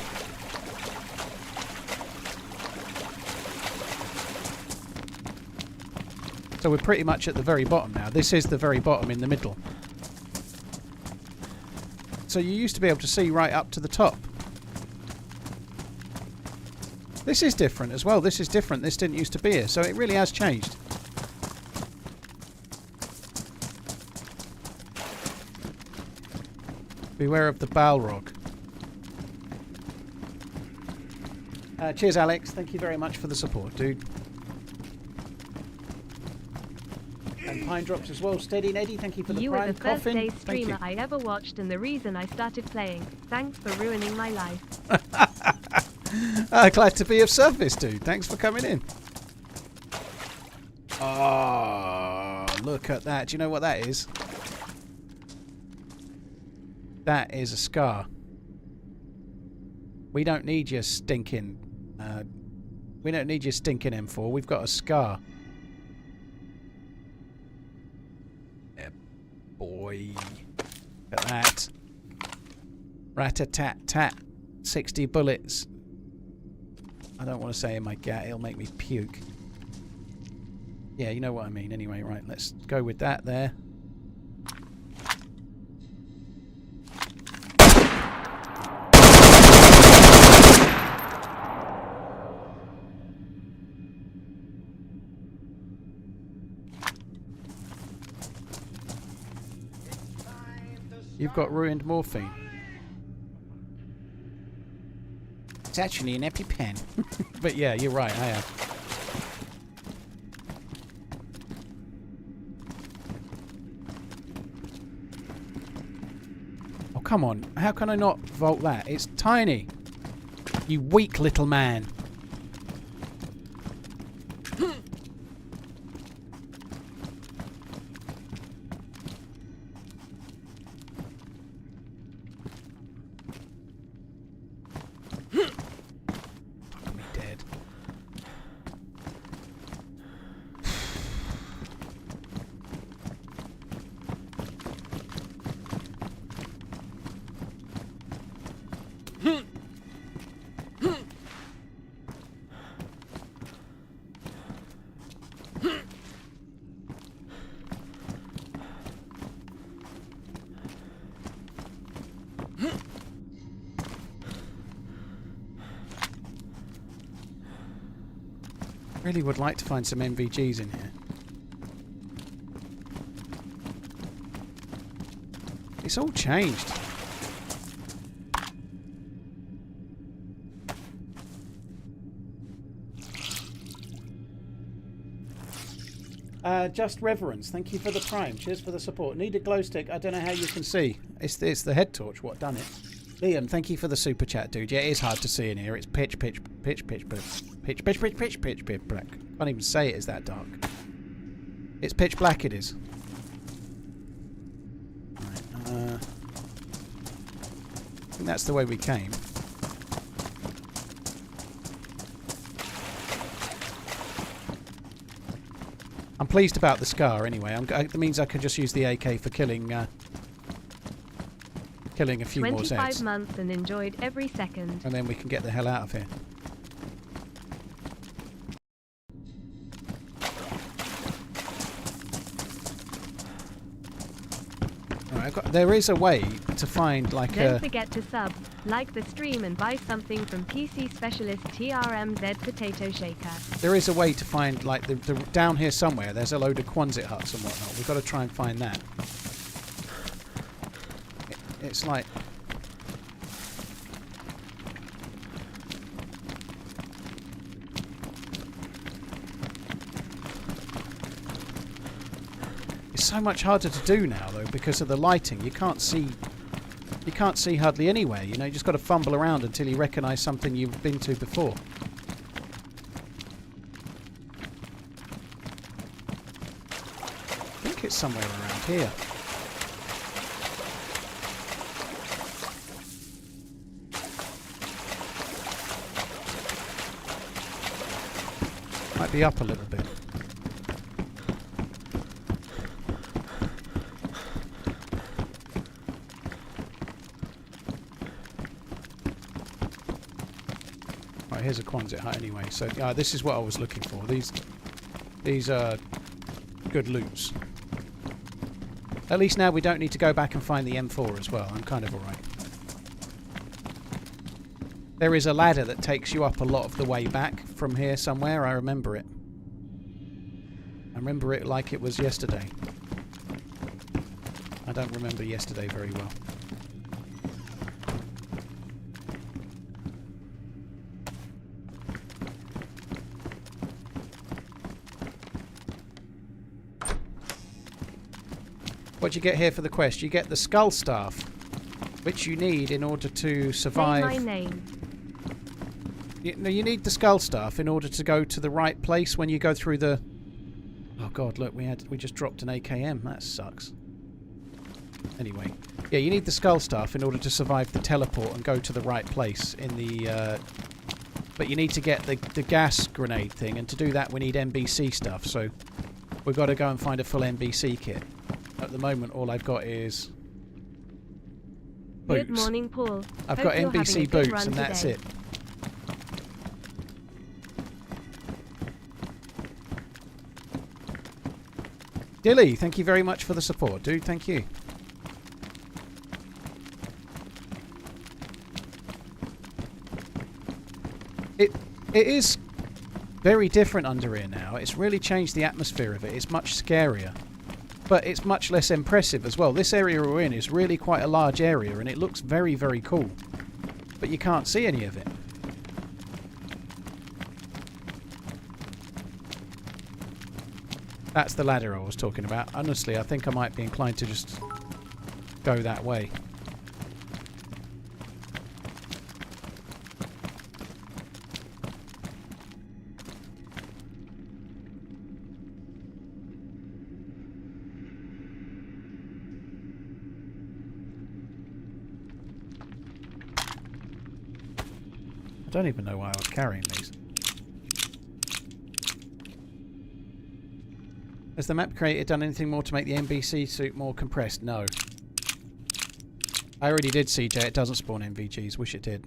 Speaker 1: So we're pretty much at the very bottom now. This is the very bottom in the middle. So you used to be able to see right up to the top. This is different as well. This is different. This didn't used to be here. So it really has changed. Beware of the Balrog. Cheers, Alex. Thank you very much for the support, dude. And Pine Drops as well. Steady Neddy, thank you for the
Speaker 2: You
Speaker 1: prime
Speaker 2: were the first
Speaker 1: coffin.
Speaker 2: day streamer I ever watched and the reason I started playing. Thanks for ruining my life.
Speaker 1: Glad to be of service, dude. Thanks for coming in. Oh, look at that. Do you know what that is? That is a scar. We don't need your stinking... we don't need your stinking M4. We've got a scar. Boy. Look at that. Rat-a-tat-tat. 60 bullets. I don't want to say in my gat. It'll make me puke. Yeah, you know what I mean. Anyway, right. Let's go with that there. You've got ruined morphine. It's actually an EpiPen. But yeah, you're right, I have. Oh, come on. How can I not vault that? It's tiny. You weak little man. Really would like to find some MVGs in here. It's all changed. Just Reverence, thank you for the prime. Cheers for the support. Need a glow stick. I don't know how you can see. It's the head torch what done it. Liam, thank you for the super chat, dude. Yeah, it is hard to see in here. It's pitch black. Can't even say it is that dark. It's pitch black. It is. Right, I think that's the way we came. I'm pleased about the scar anyway. That means I can just use the AK for killing a few more Zeds.
Speaker 2: 25 months and enjoyed every second.
Speaker 1: And then we can get the hell out of here. Alright, there is a way to find like
Speaker 2: Don't forget to sub, like the stream and buy something from PC Specialist TRMZ Potato Shaker.
Speaker 1: There is a way to find like the down here somewhere there's a load of Quonset huts and whatnot. We've got to try and find that. It's like it's so much harder to do now though because of the lighting. You can't see hardly anywhere. You know, you just got to fumble around until you recognise something you've been to before. I think it's somewhere around here. Might be up a little bit. Right, here's a Quonset hut anyway. So this is what I was looking for. These are good loots. At least now we don't need to go back and find the M4 as well. I'm kind of alright. There is a ladder that takes you up a lot of the way back from here somewhere. I remember it. I remember it like it was yesterday. I don't remember yesterday very well. What do you get here for the quest? You get the skull staff, which you need in order to survive.
Speaker 2: Say my name.
Speaker 1: You need the skull staff in order to go to the right place when you go through the... Oh god, look, we just dropped an AKM. That sucks. Anyway, yeah, you need the skull staff in order to survive the teleport and go to the right place in the... But you need to get the gas grenade thing, and to do that we need NBC stuff, so we've got to go and find a full NBC kit. At the moment, all I've got is boots.
Speaker 2: Good morning, Paul.
Speaker 1: I've got NBC boots, and that's it. Dilly, thank you very much for the support, dude. Thank you. It is very different under here now. It's really changed the atmosphere of it. It's much scarier. But it's much less impressive as well. This area we're in is really quite a large area and it looks very, very cool. But you can't see any of it. That's the ladder I was talking about. Honestly, I think I might be inclined to just go that way. I don't even know why I was carrying these. Has the map creator done anything more to make the NBC suit more compressed? No. I already did, CJ. It doesn't spawn NVGs. Wish it did.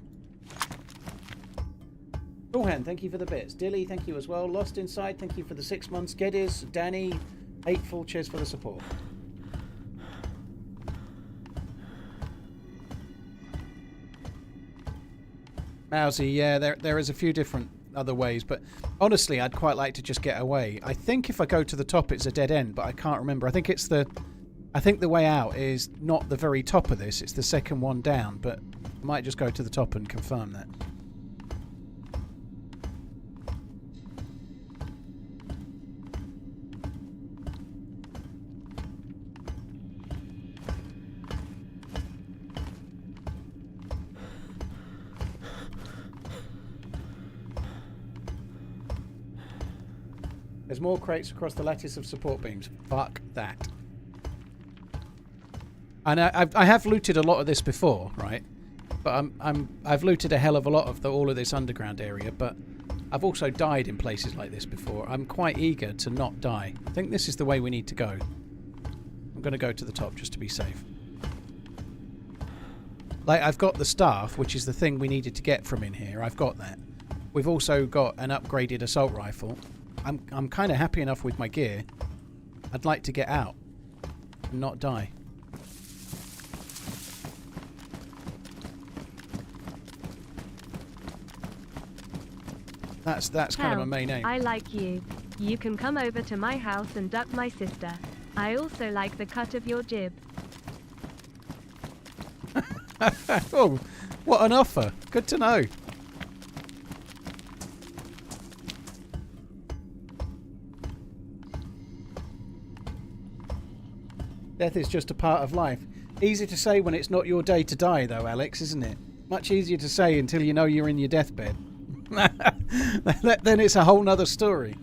Speaker 1: Coolhand, thank you for the bits. Dilly, thank you as well. Lost Inside, thank you for the 6 months. Geddes, Danny, Hateful, cheers for the support. Mousy, yeah, there is a few different other ways. But honestly, I'd quite like to just get away. I think if I go to the top, it's a dead end, but I can't remember. I think the way out is not the very top of this. It's the second one down, but I might just go to the top and confirm that. There's more crates across the lattice of support beams. Fuck that. And I have looted a lot of this before, right? But I've looted a hell of a lot of all of this underground area, but I've also died in places like this before. I'm quite eager to not die. I think this is the way we need to go. I'm going to go to the top just to be safe. Like, I've got the staff, which is the thing we needed to get from in here. I've got that. We've also got an upgraded assault rifle. I'm kind of happy enough with my gear. I'd like to get out and not die. That's kind of my main aim.
Speaker 2: I like you. You can come over to my house and duck my sister. I also like the cut of your jib.
Speaker 1: Oh, what an offer. Good to know. Death is just a part of life. Easy to say when it's not your day to die, though, Alex, isn't it? Much easier to say until you know you're in your deathbed. Then it's a whole nother story.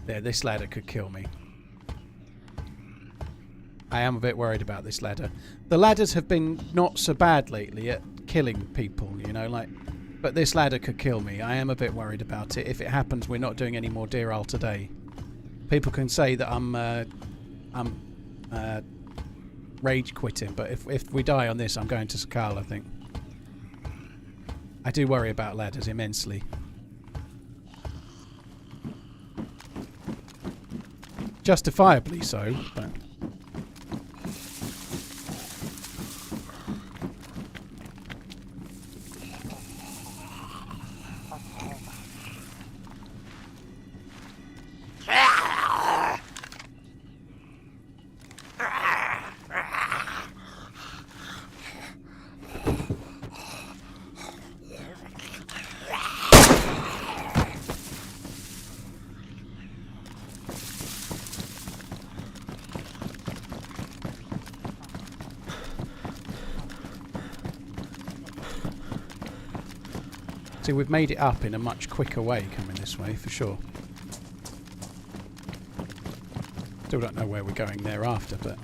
Speaker 1: Yeah, this ladder could kill me. I am a bit worried about this ladder. The ladders have been not so bad lately at killing people, you know, like... But this ladder could kill me. I am a bit worried about it. If it happens, we're not doing any more Deerisle today. People can say that I'm rage quitting, but if we die on this, I'm going to Sakal, I think. I do worry about ladders immensely. Justifiably so, but... See, we've made it up in a much quicker way coming this way, for sure. Still don't know where we're going thereafter, but...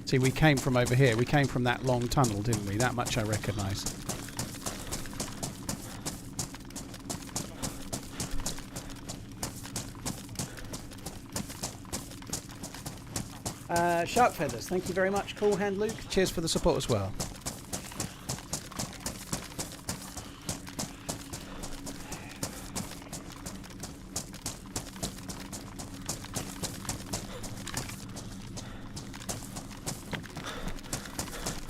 Speaker 1: See, we came from over here. We came from that long tunnel, didn't we? That much I recognise. Shark Feathers, thank you very much. Cool Hand Luke, cheers for the support as well.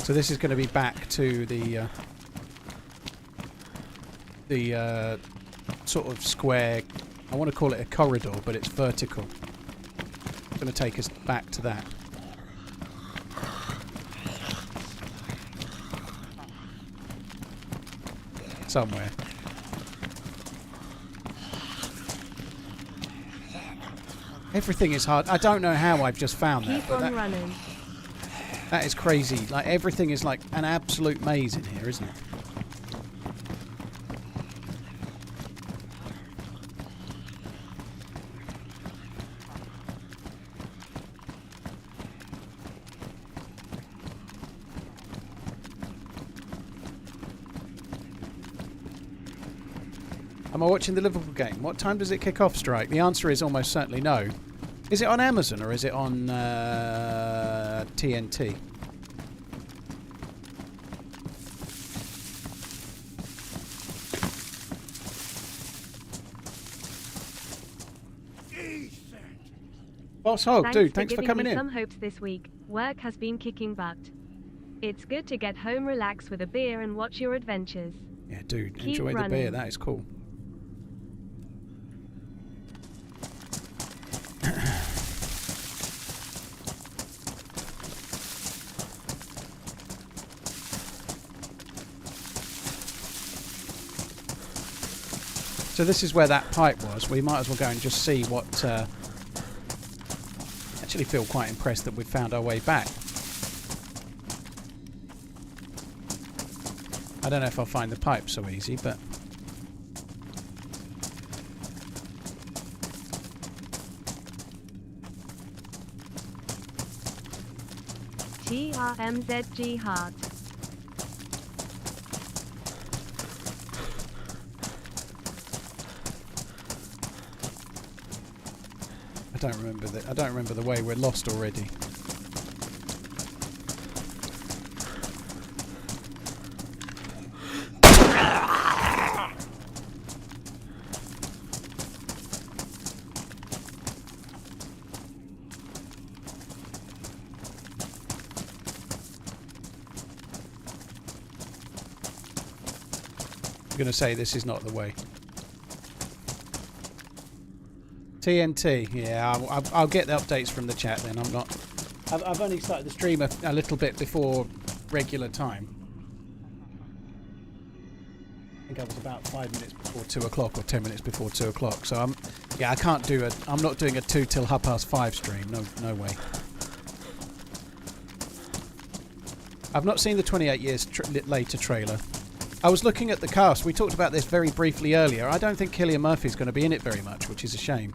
Speaker 1: So this is going to be back to the sort of square, I want to call it a corridor, but it's vertical. It's going to take us back to that. Somewhere. Everything is hard. I don't know how I've just found that.
Speaker 2: Keep on running.
Speaker 1: That is crazy. Like, everything is like an absolute maze in here, isn't it? Am I watching the Liverpool game? What time does it kick off, Strike? The answer is almost certainly no. Is it on Amazon or is it on TNT? Boss Hog, dude, thanks for coming in.
Speaker 2: Some hopes this week. Work has been kicking butt. It's good to get home, relax with a beer and watch your adventures.
Speaker 1: Yeah, dude,
Speaker 2: Keep
Speaker 1: enjoy
Speaker 2: running.
Speaker 1: the beer. That is cool. So this is where that pipe was. We might as well go and just see what... actually feel quite impressed that we've found our way back. I don't know if I'll find the pipe so easy, but...
Speaker 2: TRMZ heart.
Speaker 1: I don't remember the way. We're lost already. I'm going to say this is not the way. TNT, yeah, I'll get the updates from the chat then. I've only started the stream a little bit before regular time. I think I was about 5 minutes before 2 o'clock or 10 minutes before 2 o'clock. So I'm not doing a 2 till 5:30 stream. No way. I've not seen the 28 years later trailer. I was looking at the cast. We talked about this very briefly earlier. I don't think Cillian Murphy's going to be in it very much, which is a shame.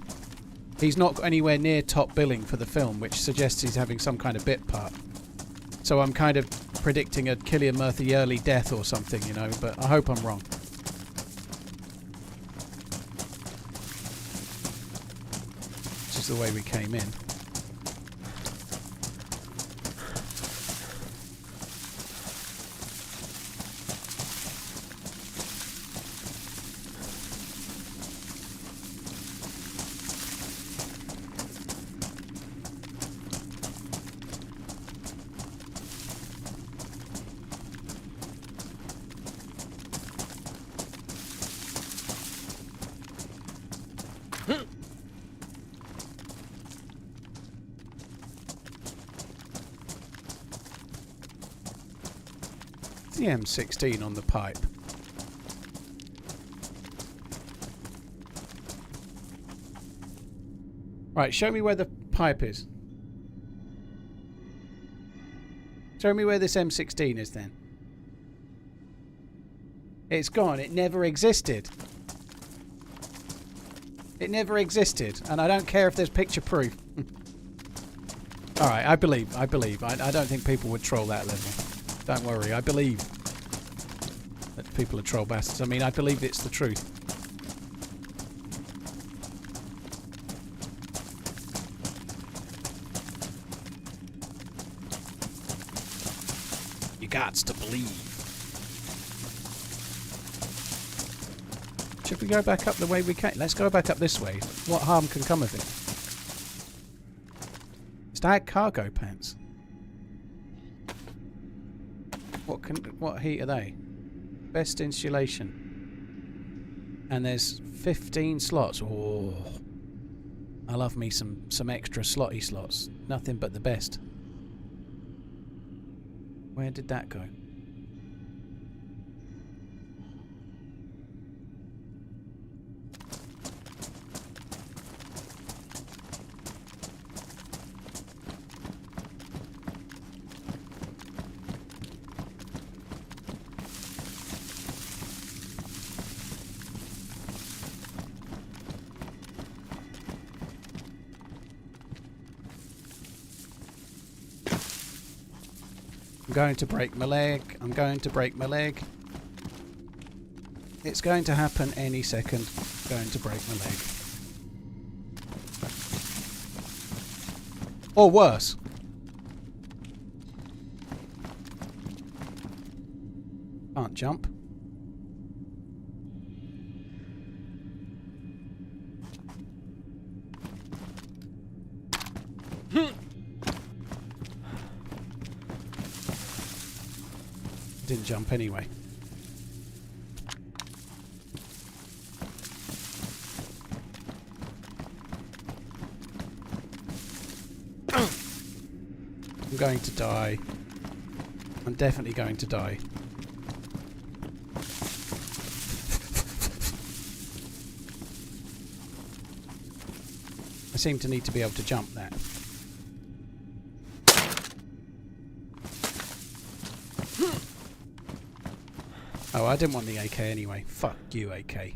Speaker 1: He's not anywhere near top billing for the film, which suggests he's having some kind of bit part. So I'm kind of predicting a Cillian Murphy early death or something, you know, but I hope I'm wrong. This is the way we came in. The M16 on the pipe. Right, show me where the pipe is. Show me where this M16 is then. It's gone. It never existed. It never existed. And I don't care if there's picture proof. Alright, I believe. I don't think people would troll that level. Don't worry, I believe that people are troll bastards. I mean, I believe it's the truth. You gots to believe. Should we go back up the way we came? Let's go back up this way. What harm can come of it? Stag cargo pants. What heat are they? Best insulation. And there's 15 slots. Oh, I love me some extra slotty slots. Nothing but the best. Where did that go? I'm going to break my leg. I'm going to break my leg. It's going to happen any second. Going to break my leg. Or worse. Can't jump. Didn't jump anyway. I'm going to die. I'm definitely going to die. I seem to need to be able to jump that. Oh, I didn't want the AK anyway. Fuck you, AK.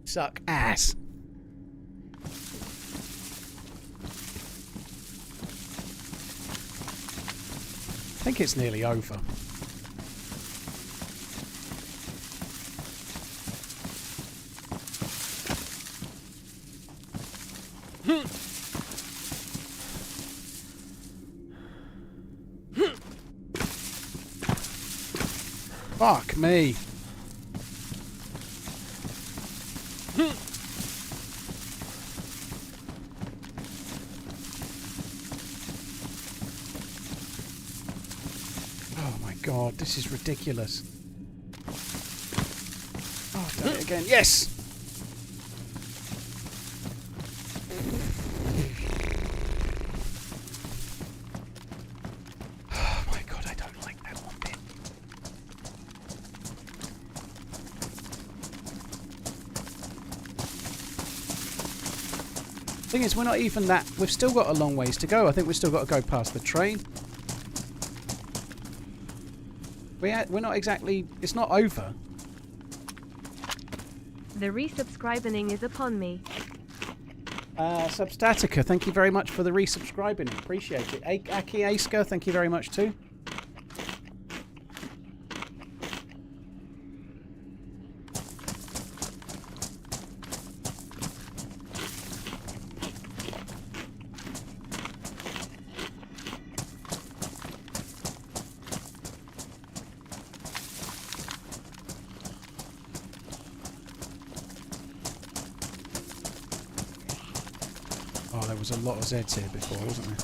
Speaker 1: Suck ass. I think it's nearly over. Fuck me. Oh my god, this is ridiculous. Oh, I've done it again. Yes! Oh my god, I don't like that one bit. Thing is, we're not even that... We've still got a long ways to go. I think we've still got to go past the train. We're not exactly... It's not over.
Speaker 2: The resubscribing is upon me.
Speaker 1: Substatica, thank you very much for the resubscribing. Appreciate it. Aki Aska, thank you very much too. Oh, there was a lot of Zeds here before, wasn't there?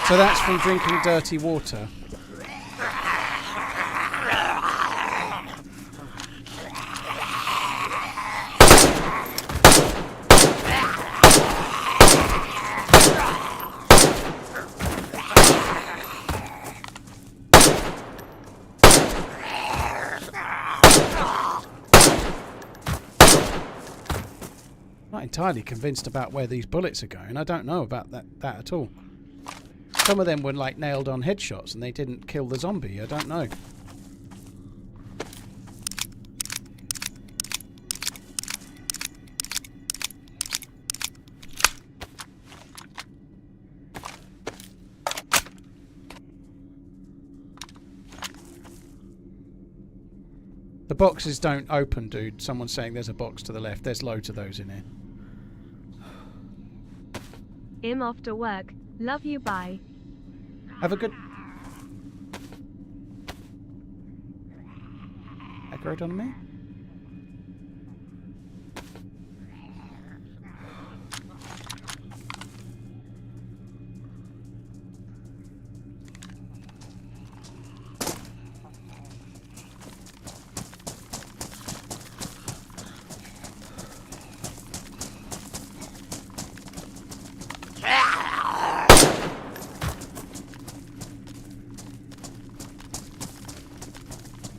Speaker 1: So that's from drinking dirty water. Not entirely convinced about where these bullets are going. I don't know about that at all. Some of them were like nailed on headshots and they didn't kill the zombie. I don't know. The boxes don't open, dude. Someone's saying there's a box to the left. There's loads of those in here.
Speaker 2: I'm off to work. Love you, bye.
Speaker 1: Have a good... Aggroed on me?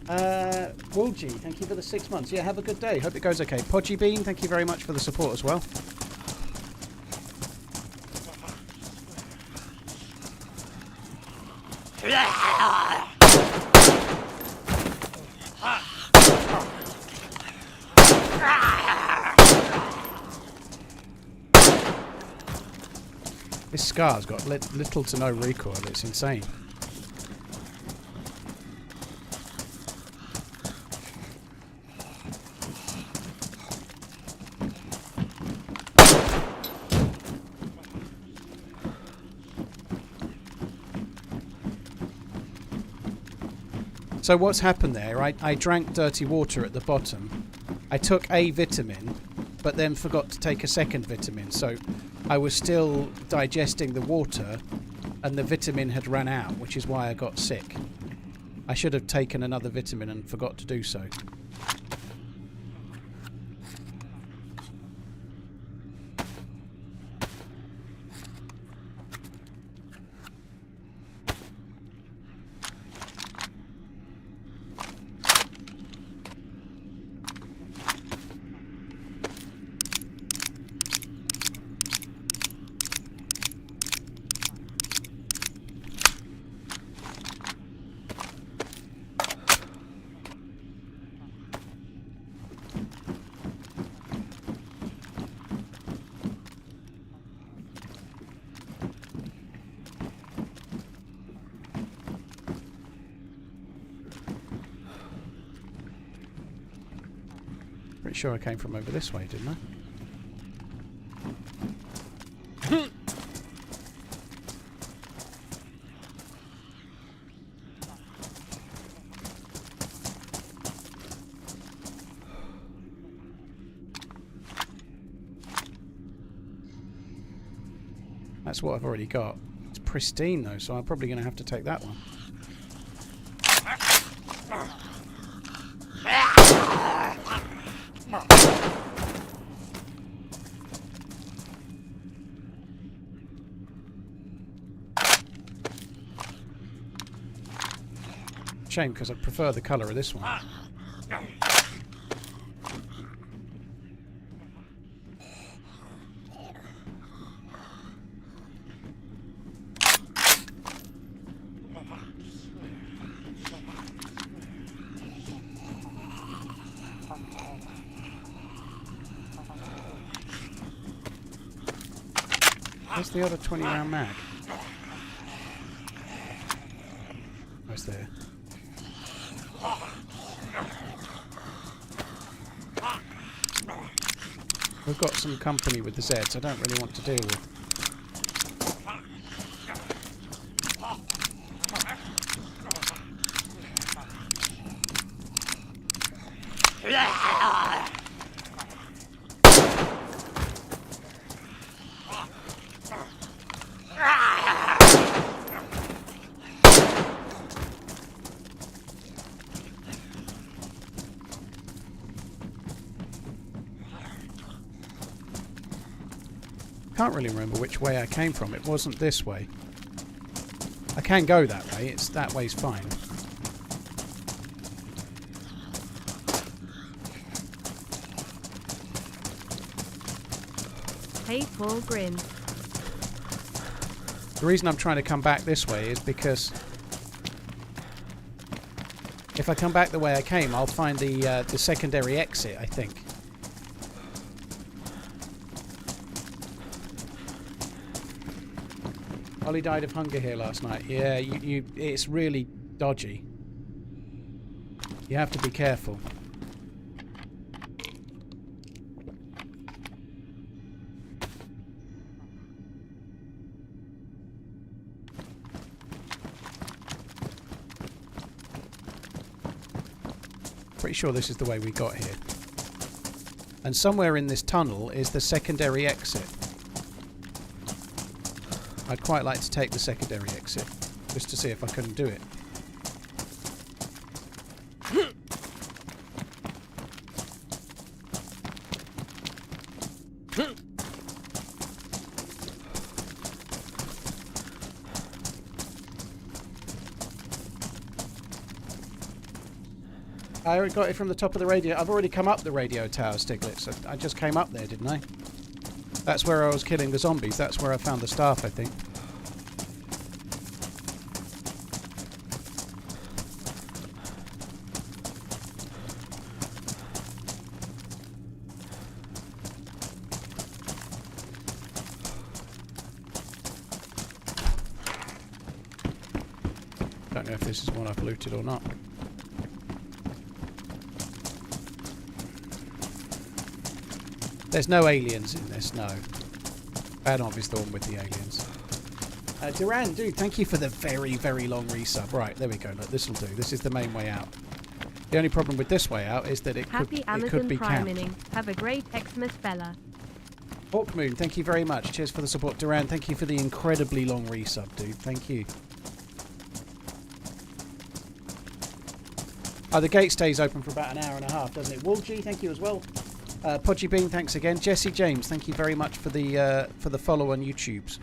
Speaker 1: Woolgy, thank you for the 6 months. Yeah, have a good day. Hope it goes okay. Podgy Bean, thank you very much for the support as well. This Scar's got little to no recoil. It's insane. So what's happened there, I drank dirty water at the bottom. I took a vitamin, but then forgot to take a second vitamin. So I was still digesting the water, and the vitamin had run out, which is why I got sick. I should have taken another vitamin and forgot to do so. Pretty sure I came from over this way, didn't I? That's what I've already got. It's pristine though, so I'm probably going to have to take that one. Shame, because I prefer the colour of this one. Where's the other 20 round mag? Where's there? We've got some company with the Zeds I don't really want to deal with. Can't really remember which way I came from. It wasn't this way. I can go that way. It's that way's fine.
Speaker 2: Hey, Paul Grin.
Speaker 1: The reason I'm trying to come back this way is because if I come back the way I came, I'll find the secondary exit, I think. Ollie died of hunger here last night. Yeah, it's really dodgy. You have to be careful. Pretty sure this is the way we got here. And somewhere in this tunnel is the secondary exit. I'd quite like to take the secondary exit, just to see if I can do it. I got it from the top of the radio. I've already come up the radio tower, Stiglitz. I just came up there, didn't I? That's where I was killing the zombies. That's where I found the staff, I think. Don't know if this is one I've looted or not. There's no aliens in this, no. Bad obvious the one with the aliens. Duran, dude, thank you for the very, very long resub. Right, there we go. Look, this will do. This is the main way out. The only problem with this way out is that it could be camped.
Speaker 2: Have a great Xmas fella.
Speaker 1: Hawkmoon, thank you very much. Cheers for the support. Duran, thank you for the incredibly long resub, dude. Thank you. Oh, the gate stays open for about an hour and a half, doesn't it? Woolgy, thank you as well. Podgy Bean, thanks again. Jesse James, thank you very much for the follow on YouTubes.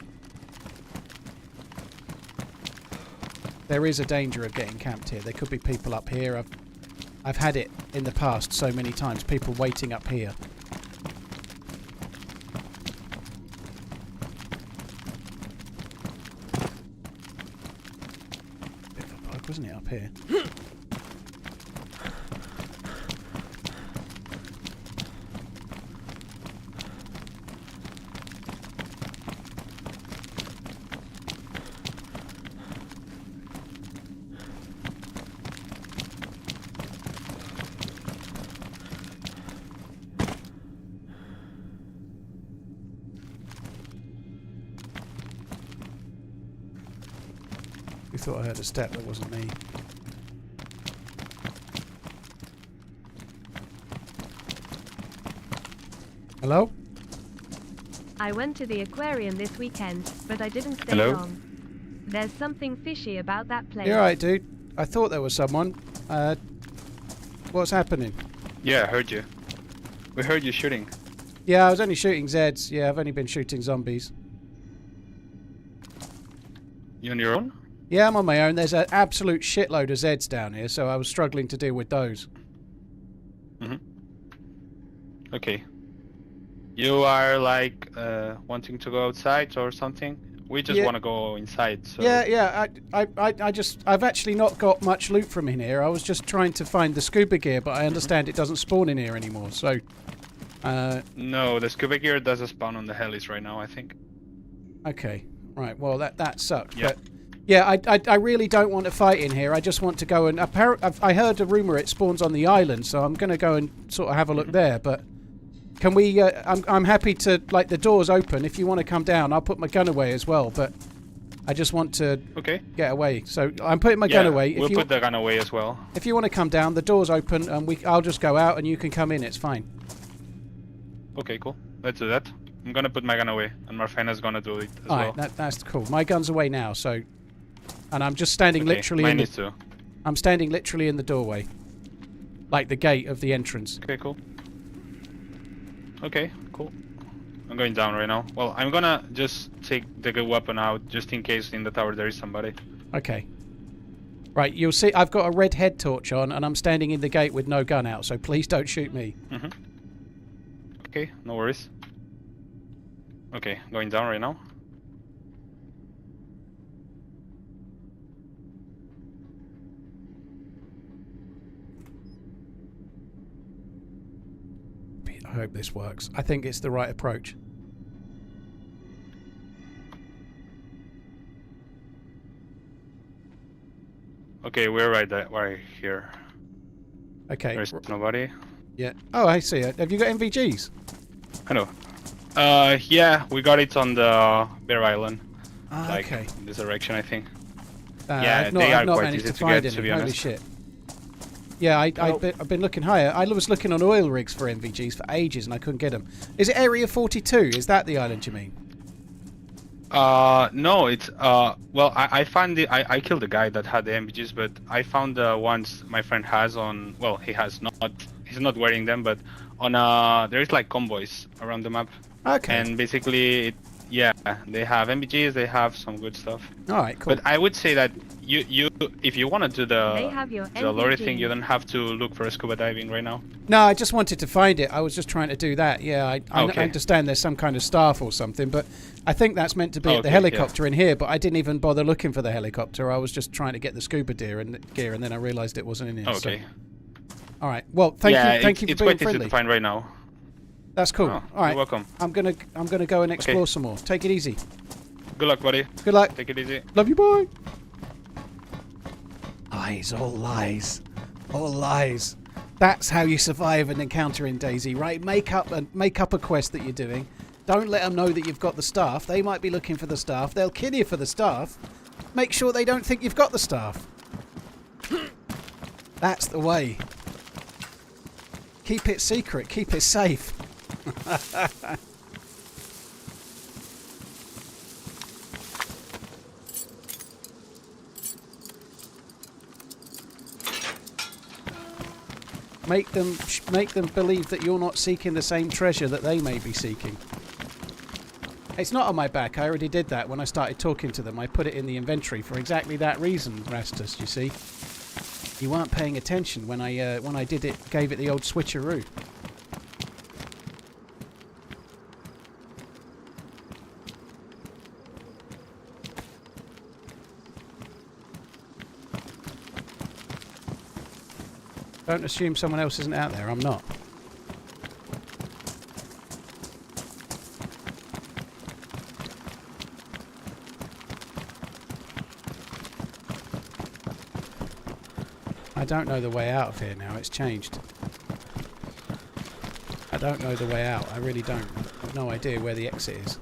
Speaker 1: There is a danger of getting camped here. There could be people up here. I've had it in the past so many times. People waiting up here. Bit of a bug, wasn't it, up here? I thought I heard a step, that wasn't me. Hello?
Speaker 2: I went to the aquarium this weekend, but I didn't stay long. There's something fishy about that place.
Speaker 1: You're right, dude. I thought there was someone. What's happening?
Speaker 3: Yeah, I heard you. We heard you shooting.
Speaker 1: Yeah, I was only shooting Zeds. Yeah, I've only been shooting zombies.
Speaker 3: You on your own?
Speaker 1: Yeah, I'm on my own. There's an absolute shitload of Zeds down here, so I was struggling to deal with those.
Speaker 3: Okay. You are like wanting to go outside or something? We just want to go inside. So.
Speaker 1: Yeah. I've actually not got much loot from in here. I was just trying to find the scuba gear, but I understand it doesn't spawn in here anymore. So.
Speaker 3: No, the scuba gear doesn't spawn on the helis right now, I think.
Speaker 1: Okay. Right. Well, that sucks.
Speaker 3: Yeah.
Speaker 1: But yeah, I really don't want to fight in here. I just want to go and I heard a rumor it spawns on the island, so I'm going to go and sort of have a look there. But can we? I'm happy to, like, the door's open. If you want to come down, I'll put my gun away as well. But I just want to get away. So I'm putting my gun away.
Speaker 3: We'll put the gun away as well.
Speaker 1: If you want to come down, the door's open, and I'll just go out and you can come in. It's fine.
Speaker 3: Okay, cool. Let's do that. I'm gonna put my gun away, and Marfena's gonna do it as well.
Speaker 1: Alright, that's cool. My gun's away now, so. And I'm just standing literally
Speaker 3: in the...
Speaker 1: I'm standing literally in the doorway. Like the gate of the entrance.
Speaker 3: Okay, cool. Okay, cool. I'm going down right now. Well, I'm gonna just take the good weapon out, just in case in the tower there is somebody.
Speaker 1: Okay. Right, you'll see I've got a red head torch on, and I'm standing in the gate with no gun out, so please don't shoot me.
Speaker 3: Okay, no worries. Okay, going down right now.
Speaker 1: I hope this works. I think it's the right approach.
Speaker 3: Okay, we're right here.
Speaker 1: Okay.
Speaker 3: There's nobody.
Speaker 1: Yeah. Oh, I see it. Have you got MVGs?
Speaker 3: I know. Yeah, we got it on the Bear Island. Like,
Speaker 1: okay.
Speaker 3: in this direction, I think.
Speaker 1: Yeah, I've not managed to find any. Holy shit. Yeah, I've been looking higher. I was looking on oil rigs for MVGs for ages and I couldn't get them. Is it Area 42? Is that the island you mean?
Speaker 3: No, it's well, I found the I killed the guy that had the MVGs, but I found the ones my friend has on. Well, he's not wearing them, but on there's like convoys around the map.
Speaker 1: Okay.
Speaker 3: And basically, they have MVGs, they have some good stuff.
Speaker 1: All right, cool.
Speaker 3: But I would say that if you want to do
Speaker 2: They have your
Speaker 3: the lorry thing,
Speaker 2: NVG.
Speaker 3: you don't have to look for scuba diving right now.
Speaker 1: No, I just wanted to find it. I was just trying to do that. Yeah, I
Speaker 3: Okay.
Speaker 1: understand there's some kind of staff or something, but I think that's meant to be at the
Speaker 3: Okay,
Speaker 1: helicopter in here, but I didn't even bother looking for the helicopter. I was just trying to get the scuba gear, and then I realised it wasn't in here.
Speaker 3: Okay.
Speaker 1: So. All right. Well, thank you for
Speaker 3: it's
Speaker 1: being
Speaker 3: quite easy
Speaker 1: friendly.
Speaker 3: to find right now.
Speaker 1: That's cool.
Speaker 3: Oh,
Speaker 1: All right.
Speaker 3: You're welcome.
Speaker 1: I'm gonna go and explore some more. Take it easy.
Speaker 3: Good luck, buddy.
Speaker 1: Good luck.
Speaker 3: Take it easy.
Speaker 1: Love you, bye. Lies, all lies, all lies. That's how you survive an encounter in DayZ, right? Make up a quest that you're doing. Don't let them know that you've got the staff. They might be looking for the staff. They'll kill you for the staff. Make sure they don't think you've got the staff. That's the way. Keep it secret. Keep it safe. Make them believe that you're not seeking the same treasure that they may be seeking. It's not on my back. I already did that when I started talking to them. I put it in the inventory for exactly that reason, Rastus, you see. You weren't paying attention when I did it, gave it the old switcheroo. Don't assume someone else isn't out there. I'm not. I don't know the way out of here now. It's changed. I don't know the way out. I really don't. I've no idea where the exit is.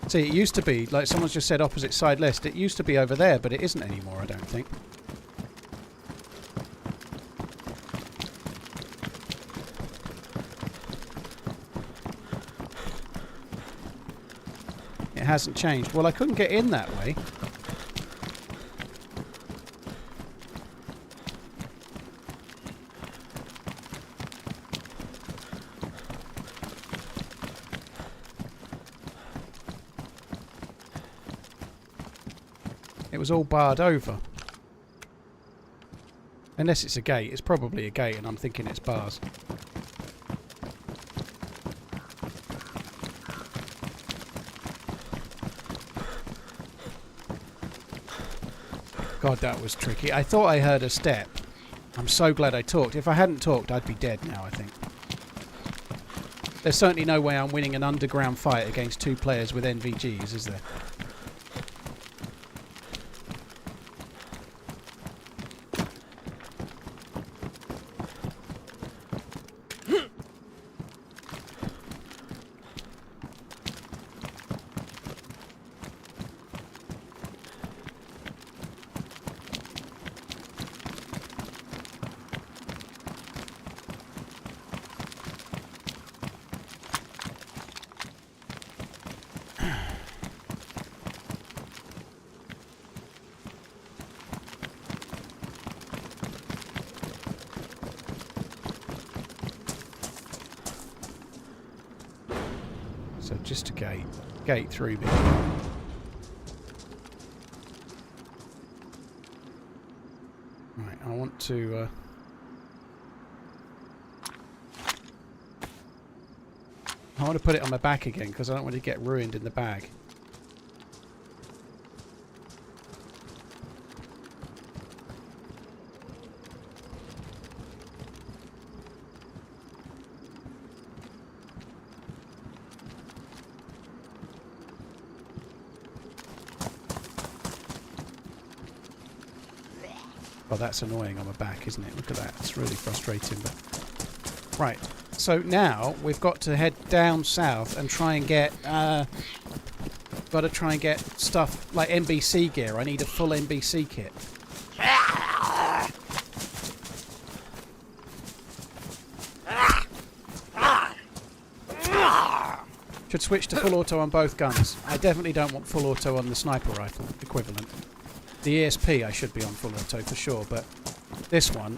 Speaker 1: See, it used to be, like someone's just said opposite side list, it used to be over there, but it isn't anymore, I don't think. It hasn't changed. Well, I couldn't get in that way. It was all barred over. Unless it's a gate. It's probably a gate and I'm thinking it's bars. God, that was tricky. I thought I heard a step. I'm so glad I talked. If I hadn't talked, I'd be dead now, I think. There's certainly no way I'm winning an underground fight against two players with NVGs, is there? So just a gate through me. Right, I want to put it on my back again because I don't want to get ruined in the bag. Well, that's annoying on my back, isn't it? Look at that. It's really frustrating. But right. So now we've got to head down south and try and get... got to try and get stuff like NBC gear. I need a full NBC kit. Should switch to full auto on both guns. I definitely don't want full auto on the sniper rifle equivalent. The ESP I should be on full auto for sure, but this one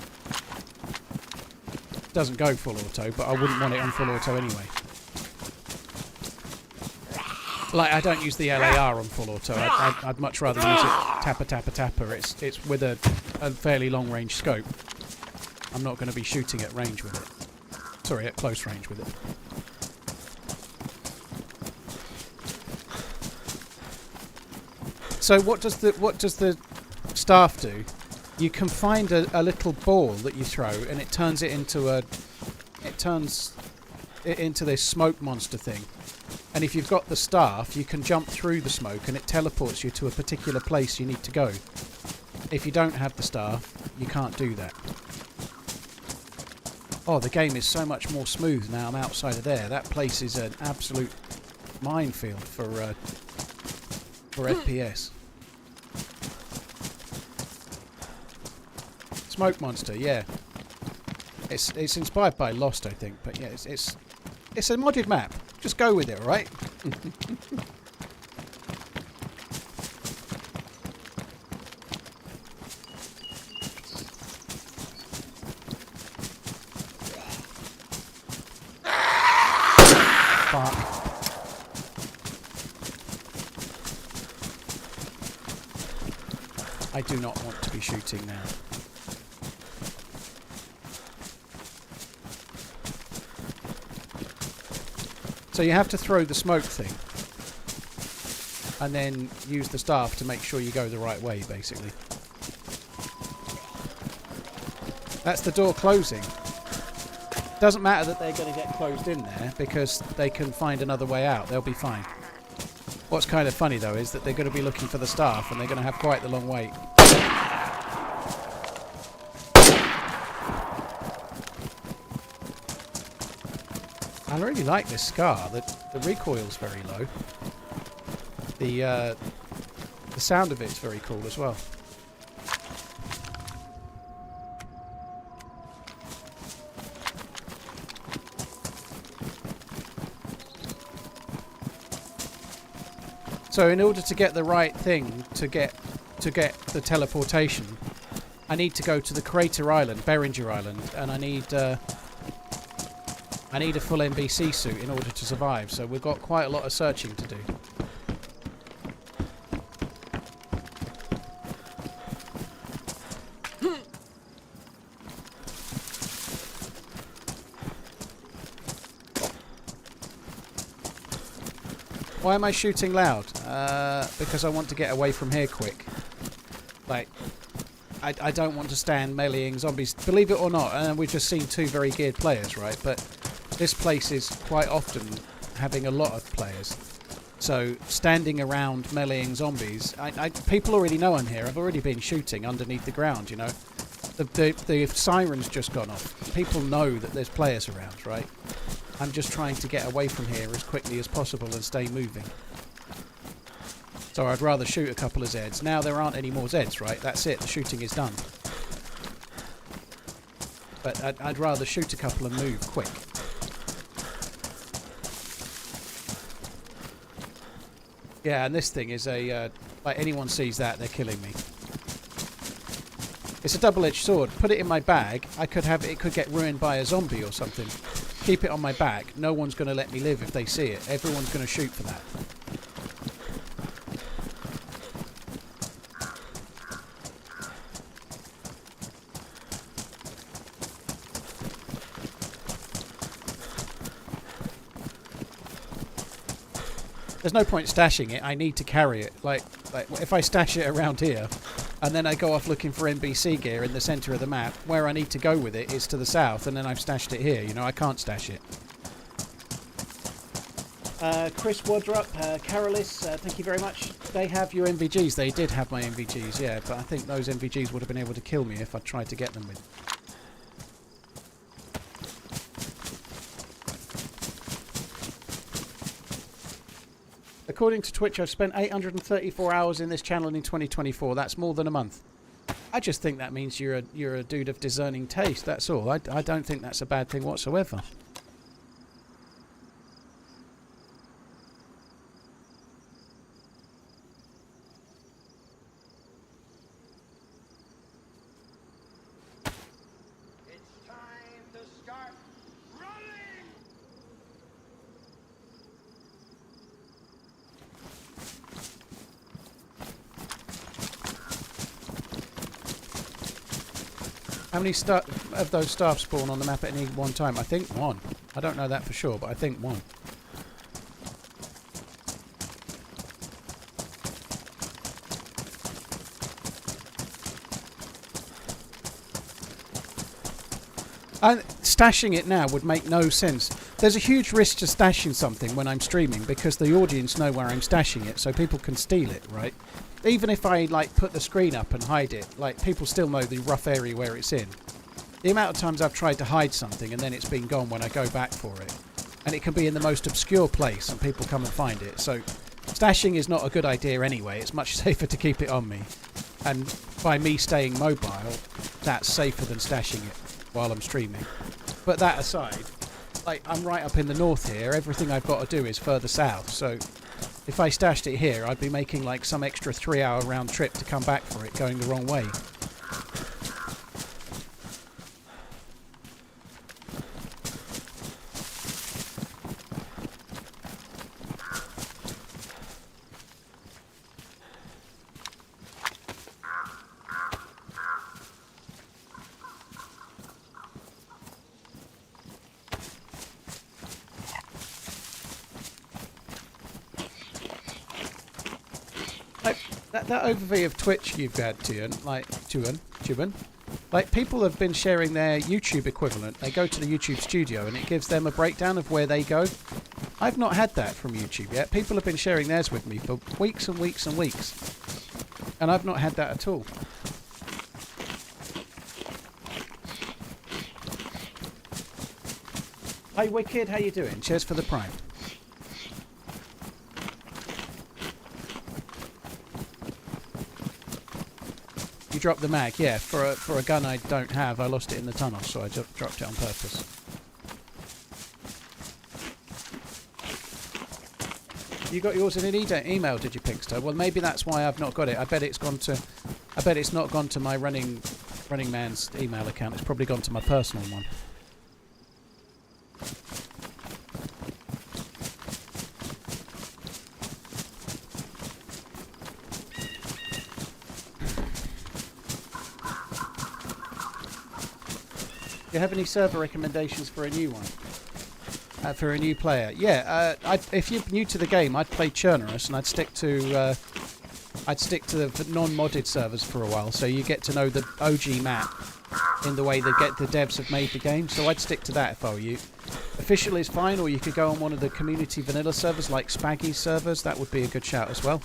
Speaker 1: doesn't go full auto, but I wouldn't want it on full auto anyway. Like, I don't use the LAR on full auto. I'd much rather use it tapper, tapper, tapper. It's with a fairly long range scope. I'm not going to be shooting at range with it. Sorry, at close range with it. So what does the staff do? You can find a little ball that you throw, and it turns it into this smoke monster thing. And if you've got the staff, you can jump through the smoke, and it teleports you to a particular place you need to go. If you don't have the staff, you can't do that. Oh, the game is so much more smooth now I'm outside of there. That place is an absolute minefield for FPS. Smoke monster, yeah. It's inspired by Lost, I think, but yeah, it's a modded map. Just go with it, alright? Fuck. I do not want to be shooting now. So you have to throw the smoke thing and then use the staff to make sure you go the right way, basically. That's the door closing. Doesn't matter that they're going to get closed in there because they can find another way out. They'll be fine. What's kind of funny though is that they're going to be looking for the staff and they're going to have quite the long wait. I really like this Scar. The recoil's very low. The sound of it's very cool as well. So in order to get the right thing to get the teleportation, I need to go to the Crater Island, Beringer Island, and I need a full NBC suit in order to survive, so we've got quite a lot of searching to do. Why am I shooting loud? Because I want to get away from here quick. Like, I don't want to stand meleeing zombies. Believe it or not, and we've just seen two very geared players, right? But this place is quite often having a lot of players. So standing around meleeing zombies, people already know I'm here. I've already been shooting underneath the ground, you know. The siren's just gone off. People know that there's players around, right? I'm just trying to get away from here as quickly as possible and stay moving. So I'd rather shoot a couple of Zeds. Now there aren't any more Zeds, right? That's it. The shooting is done. But I'd rather shoot a couple and move quick. Yeah, and this thing is a... like, anyone sees that, they're killing me. It's a double-edged sword. Put it in my bag. It could get ruined by a zombie or something. Keep it on my back. No one's going to let me live if they see it. Everyone's going to shoot for that. There's no point stashing it. I need to carry it. Like if I stash it around here, and then I go off looking for NBC gear in the centre of the map, where I need to go with it is to the south, and then I've stashed it here. You know, I can't stash it. Chris Wadrup, Carolis, thank you very much. They have your NVGs. They did have my NVGs, yeah, but I think those NVGs would have been able to kill me if I tried to get them with. According to Twitch, I've spent 834 hours in this channel in 2024. That's more than a month. I just think that means you're a dude of discerning taste. That's all. I don't think that's a bad thing whatsoever. How many of those staff spawn on the map at any one time? I think one. I don't know that for sure, but I think one. And stashing it now would make no sense. There's a huge risk to stashing something when I'm streaming because the audience know where I'm stashing it, so people can steal it, right? Even if I like put the screen up and hide it, like people still know the rough area where it's in. The amount of times I've tried to hide something and then it's been gone when I go back for it, and it can be in the most obscure place and people come and find it. So stashing is not a good idea anyway. It's much safer to keep it on me, and by me staying mobile, that's safer than stashing it while I'm streaming. But that aside, like I'm right up in the north here, everything I've got to do is further south, so if I stashed it here I'd be making like some extra 3-hour round trip to come back for it going the wrong way. That overview of Twitch you've had, Tuan, like people have been sharing their YouTube equivalent. They go to the YouTube studio and it gives them a breakdown of where they go. I've not had that from YouTube yet. People have been sharing theirs with me for weeks and weeks and weeks, and I've not had that at all. Hi Wicked, how you doing? Cheers for the Prime. You dropped the mag, yeah, for a gun I don't have. I lost it in the tunnel, so I just dropped it on purpose. You got yours in an email, did you, Pinkster? Well, maybe that's why I've not got it. I bet it's not gone to my RunningManZ email account. It's probably gone to my personal one. Do you have any server recommendations for a new one? For a new player? Yeah, if you're new to the game, I'd play Churnerous and I'd stick to the non-modded servers for a while, so you get to know the OG map in the way the devs have made the game. So I'd stick to that if I were you. Official is fine, or you could go on one of the community vanilla servers like Spaggy's servers. That would be a good shout as well.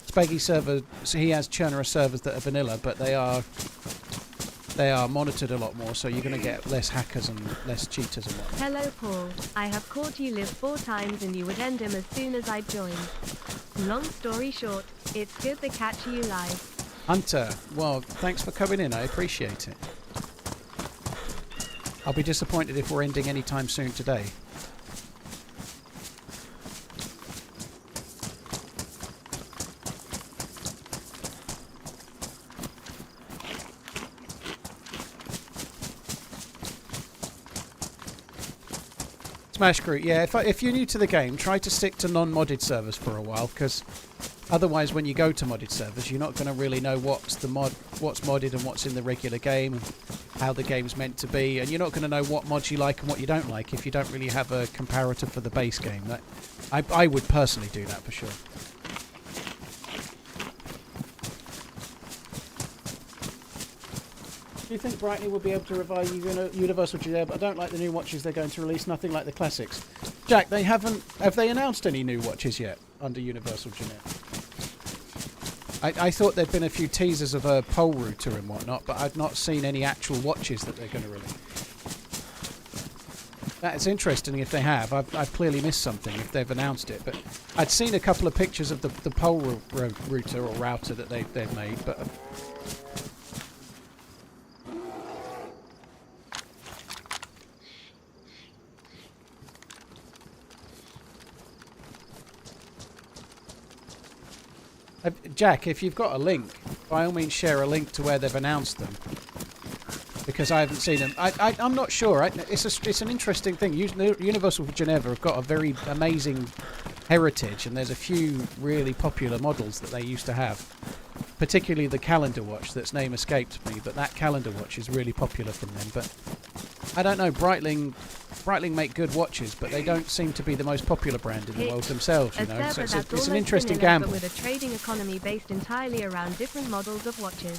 Speaker 1: Spaggy's server, so he has Churnerous servers that are vanilla, but they are monitored a lot more, so you're going to get less hackers and less cheaters and whatnot.
Speaker 2: Hello Paul, I have caught you live 4 times and you would end him as soon as I joined. Long story short, it's good to catch you live.
Speaker 1: Hunter, well, thanks for coming in, I appreciate it. I'll be disappointed if we're ending anytime soon today. Smash Group, yeah, if you're new to the game, try to stick to non-modded servers for a while, because otherwise when you go to modded servers, you're not going to really know what's modded and what's in the regular game, and how the game's meant to be, and you're not going to know what mods you like and what you don't like if you don't really have a comparator for the base game. I would personally do that for sure. Do you think Brightly will be able to revive Universal Geneva? I don't like the new watches they're going to release, nothing like the classics. Jack, have they announced any new watches yet under Universal Geneva? I thought there'd been a few teasers of a pole router and whatnot, but I've not seen any actual watches that they're going to release. That's interesting if they have. I've clearly missed something if they've announced it, but I'd seen a couple of pictures of the pole router or router that they've made, but... Jack, if you've got a link, by all means share a link to where they've announced them, because I haven't seen them. I'm not sure. It's an interesting thing. Universal Geneva have got a very amazing heritage, and there's a few really popular models that they used to have. particularly the calendar watch that's name escaped me, but that calendar watch is really popular from them. But I don't know, Breitling make good watches, but they don't seem to be the most popular brand in the world themselves, you know. So it's an interesting gamble.
Speaker 2: But with a trading economy based entirely around different models of watches.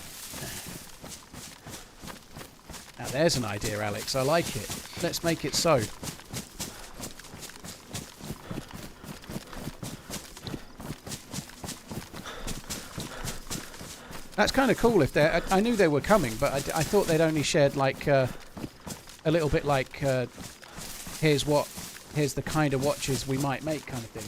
Speaker 1: Now there's an idea, Alex. I like it. Let's make it so. That's kind of cool. If they're, I knew they were coming, but I thought they'd only shared like a little bit like here's the kind of watches we might make kind of thing.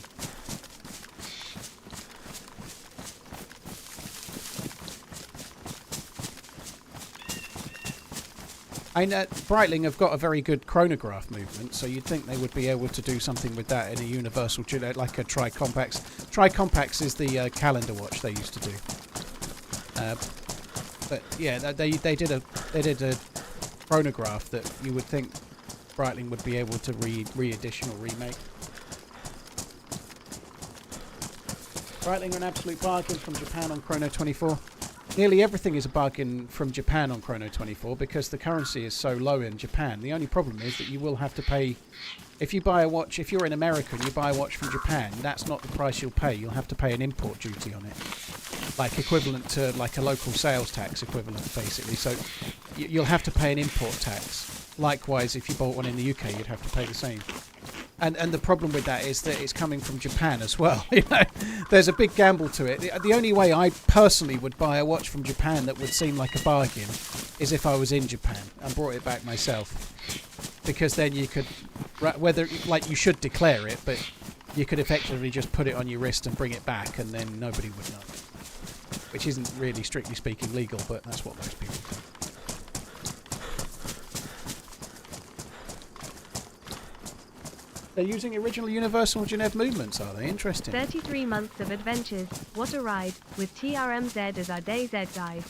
Speaker 1: I know Breitling have got a very good chronograph movement, so you'd think they would be able to do something with that in a universal, like a Tricompax. Tricompax is the calendar watch they used to do. But yeah, they did a chronograph that you would think Breitling would be able to re-edition or remake. Breitling are an absolute bargain from Japan on Chrono 24. Nearly everything is a bargain from Japan on Chrono 24 because the currency is so low in Japan. The only problem is that you will have to pay... If you buy a watch, if you're in America and you buy a watch from Japan, that's not the price you'll pay. You'll have to pay an import duty on it. Like equivalent to like a local sales tax equivalent, basically. So you'll have to pay an import tax. Likewise, if you bought one in the UK, you'd have to pay the same. And the problem with that is that it's coming from Japan as well. You know, there's a big gamble to it. The only way I personally would buy a watch from Japan that would seem like a bargain is if I was in Japan and brought it back myself, because then you could, whether like you should declare it, but you could effectively just put it on your wrist and bring it back, and then nobody would know. Which isn't really, strictly speaking, legal, but that's what most people do. They're using original Universal Genève movements, are they? Interesting.
Speaker 2: 33 months of adventures. What a ride. With TRMZ as our DayZ guide.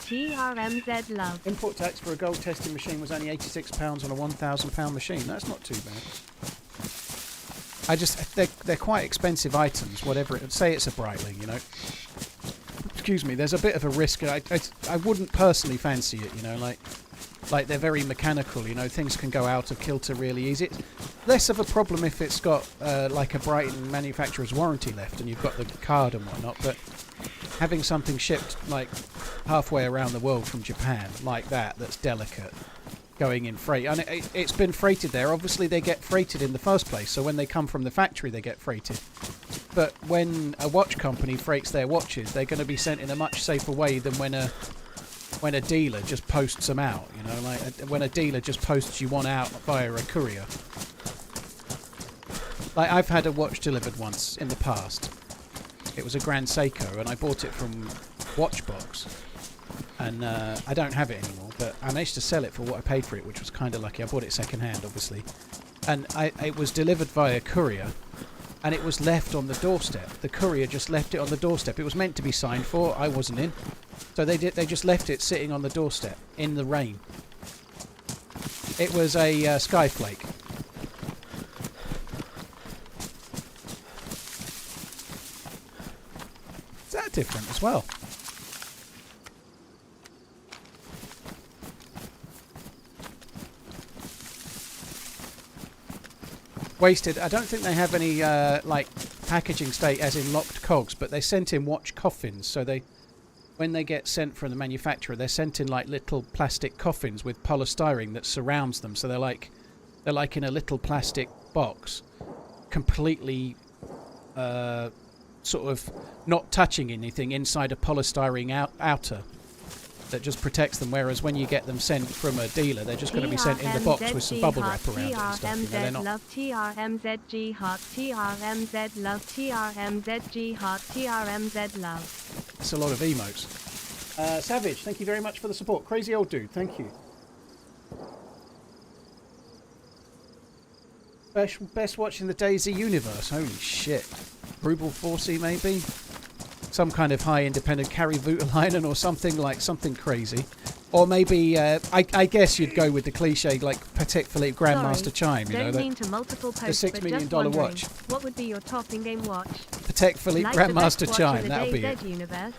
Speaker 2: TRMZ love.
Speaker 1: Import tax for a gold testing machine was only £86 on a £1,000 machine. That's not too bad. They're quite expensive items, whatever it... Say it's a Breitling, you know. Excuse me, there's a bit of a risk. I wouldn't personally fancy it, you know, like they're very mechanical, you know, things can go out of kilter really easy. It's less of a problem if it's got like a Brighton manufacturer's warranty left and you've got the card and whatnot, but having something shipped like halfway around the world from Japan like that's delicate, going in freight, and it's been freighted there. Obviously they get freighted in the first place, so when they come from the factory they get freighted. But when a watch company freights their watches, they're going to be sent in a much safer way than when a dealer just posts them out, you know, like when a dealer just posts you one out via a courier. Like I've had a watch delivered once in the past. It was a Grand Seiko and I bought it from Watchbox. And I don't have it anymore, but I managed to sell it for what I paid for it, which was kind of lucky. I bought it second hand, obviously. And it was delivered via courier. And it was left on the doorstep. The courier just left it on the doorstep. It was meant to be signed for. I wasn't in. So they just left it sitting on the doorstep in the rain. It was a Skyflake. Is that different as well? Wasted. I don't think they have any like packaging state as in locked cogs, but they sent in watch coffins. So when they get sent from the manufacturer, they're sent in like little plastic coffins with polystyrene that surrounds them. So they're like in a little plastic box, completely sort of not touching anything inside a polystyrene outer that just protects them, whereas when you get them sent from a dealer, they're just going to be sent in the box with some bubble wrap around it and stuff. You know, they're not...
Speaker 2: love TRMZG heart, TRMZ love, TRMZG heart, TRMZ love.
Speaker 1: That's a lot of emotes. Savage, thank you very much for the support. Crazy old dude, thank you. Best watch in the DayZ universe. Holy shit. Ruble 4C maybe? Some kind of high independent carry Voutilainen or something crazy. Or maybe, I guess you'd go with the cliche, like Patek Philippe Grandmaster Chime, you know, the $6 million watch.
Speaker 2: What would be your top in-game watch?
Speaker 1: Patek Philippe
Speaker 2: like
Speaker 1: Grandmaster Chime, that would be it.
Speaker 2: Universe?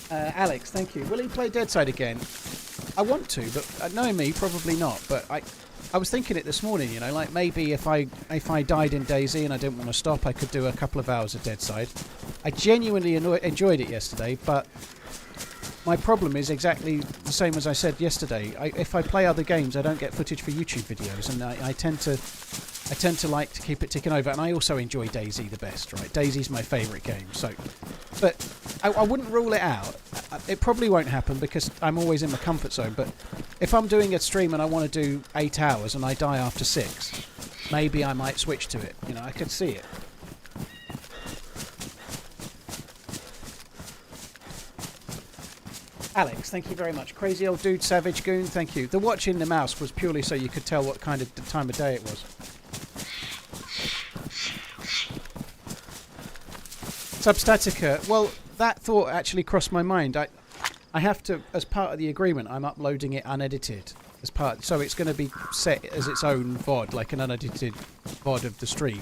Speaker 1: Alex, thank you. Will he play Deadside again? I want to, but knowing me, probably not. But I was thinking it this morning, you know, like maybe if I died in DayZ and I didn't want to stop, I could do a couple of hours of Deadside. I genuinely enjoyed it yesterday, but my problem is exactly the same as I said yesterday. If I play other games, I don't get footage for YouTube videos, and I tend to like to keep it ticking over. And I also enjoy DayZ the best, right? DayZ's my favourite game. So, but I wouldn't rule it out. It probably won't happen because I'm always in my comfort zone. But if I'm doing a stream and I want to do 8 hours and I die after 6, maybe I might switch to it. You know, I could see it. Alex, thank you very much. Crazy old dude, Savage Goon, thank you. The watch in the mouse was purely so you could tell what kind of time of day it was. Substatica, well, that thought actually crossed my mind. I have to, as part of the agreement, I'm uploading it unedited. So it's going to be set as its own VOD, like an unedited VOD of the stream,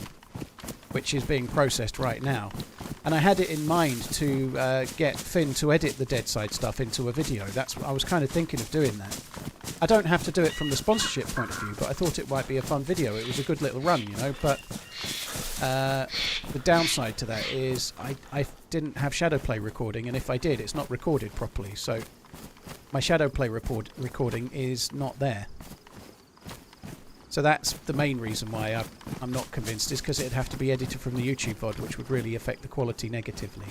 Speaker 1: which is being processed right now. And I had it in mind to get Finn to edit the Deadside stuff into a video. I was kind of thinking of doing that. I don't have to do it from the sponsorship point of view, but I thought it might be a fun video. It was a good little run, you know, but the downside to that is I didn't have Shadowplay recording, and if I did, it's not recorded properly. So my Shadowplay recording is not there. So that's the main reason why I'm not convinced, is because it'd have to be edited from the YouTube VOD, which would really affect the quality negatively.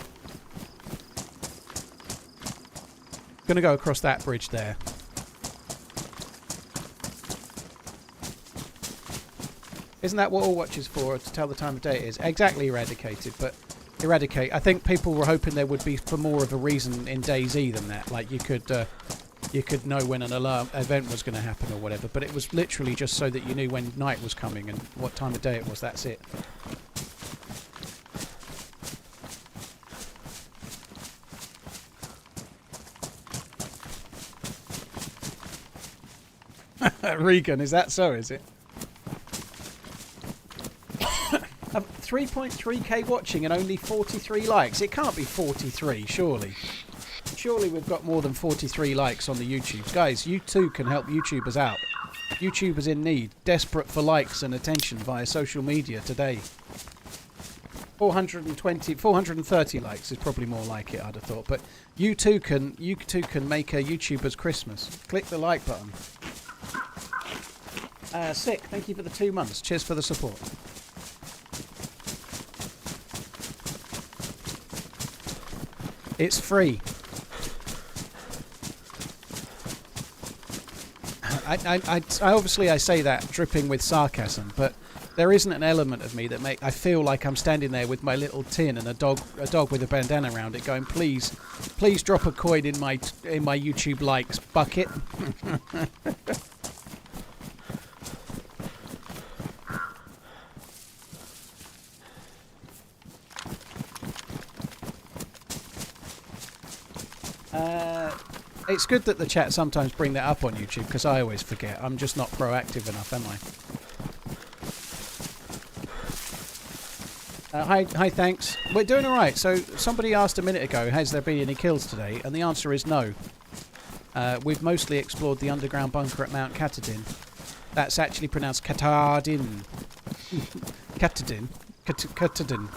Speaker 1: Gonna go across that bridge there. Isn't that what All Watch is for, to tell the time of day it is? Exactly, Eradicated, but Eradicate, I think people were hoping there would be for more of a reason in DayZ than that. Like you could know when an event was going to happen or whatever, but it was literally just so that you knew when night was coming and what time of day it was. That's it. Regan, is that so, is it? 3.3k watching and only 43 likes. It can't be 43, surely. Surely we've got more than 43 likes on the YouTubes. Guys, you too can help YouTubers out. YouTubers in need, desperate for likes and attention via social media today. 430 likes is probably more like it, I'd have thought. But you too can make a YouTuber's Christmas. Click the like button. Sick, thank you for the 2 months. Cheers for the support. It's free. I obviously I say that dripping with sarcasm, but there isn't an element of me that I feel like I'm standing there with my little tin and a dog with a bandana around it, going, please drop a coin in my YouTube likes bucket. It's good that the chat sometimes bring that up on YouTube, because I always forget. I'm just not proactive enough, am I? Hi, thanks. We're doing all right. So somebody asked a minute ago, has there been any kills today? And the answer is no. We've mostly explored the underground bunker at Mount Katadin. That's actually pronounced Katardin. Katadin. Katardin.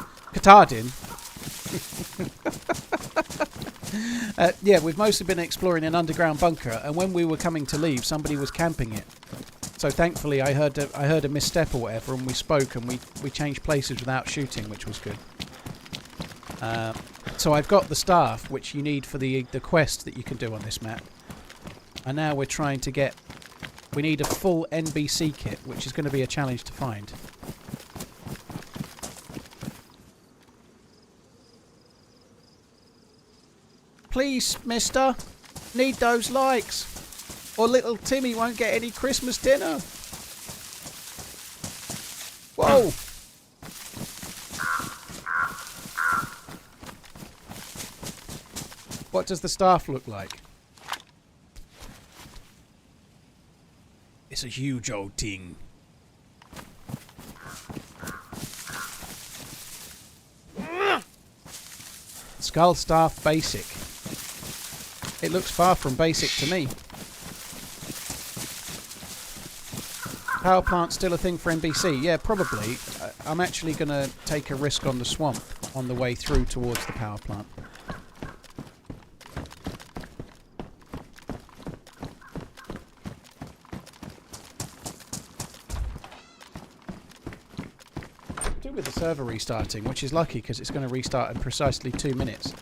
Speaker 1: Yeah, we've mostly been exploring an underground bunker, and when we were coming to leave, somebody was camping it. So thankfully, I heard a misstep or whatever, and we spoke, and we changed places without shooting, which was good. So I've got the staff, which you need for the quest that you can do on this map. And now we're trying to get... We need a full NBC kit, which is going to be a challenge to find. Please, mister, need those likes, or little Timmy won't get any Christmas dinner. Whoa! What does the staff look like? It's a huge old thing. Skull Staff Basic. It looks far from basic to me. Power plant still a thing for NBC? Yeah, probably. I'm actually going to take a risk on the swamp on the way through towards the power plant. Do with the server restarting, which is lucky because it's going to restart in precisely 2 minutes.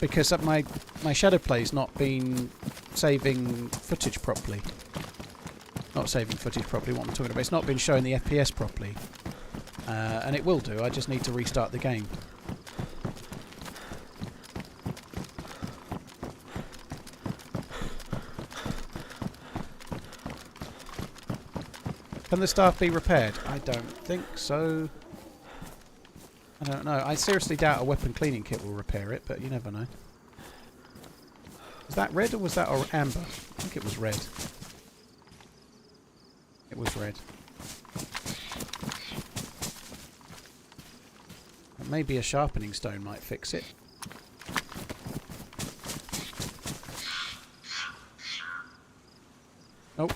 Speaker 1: Because my shadow play's not been saving footage properly. Not saving footage properly, what I'm talking about. It's not been showing the FPS properly. And it will do, I just need to restart the game. Can the staff be repaired? I don't think so. I don't know. I seriously doubt a weapon cleaning kit will repair it, but you never know. Was that red or was that amber? I think it was red. It was red. And maybe a sharpening stone might fix it. Oh.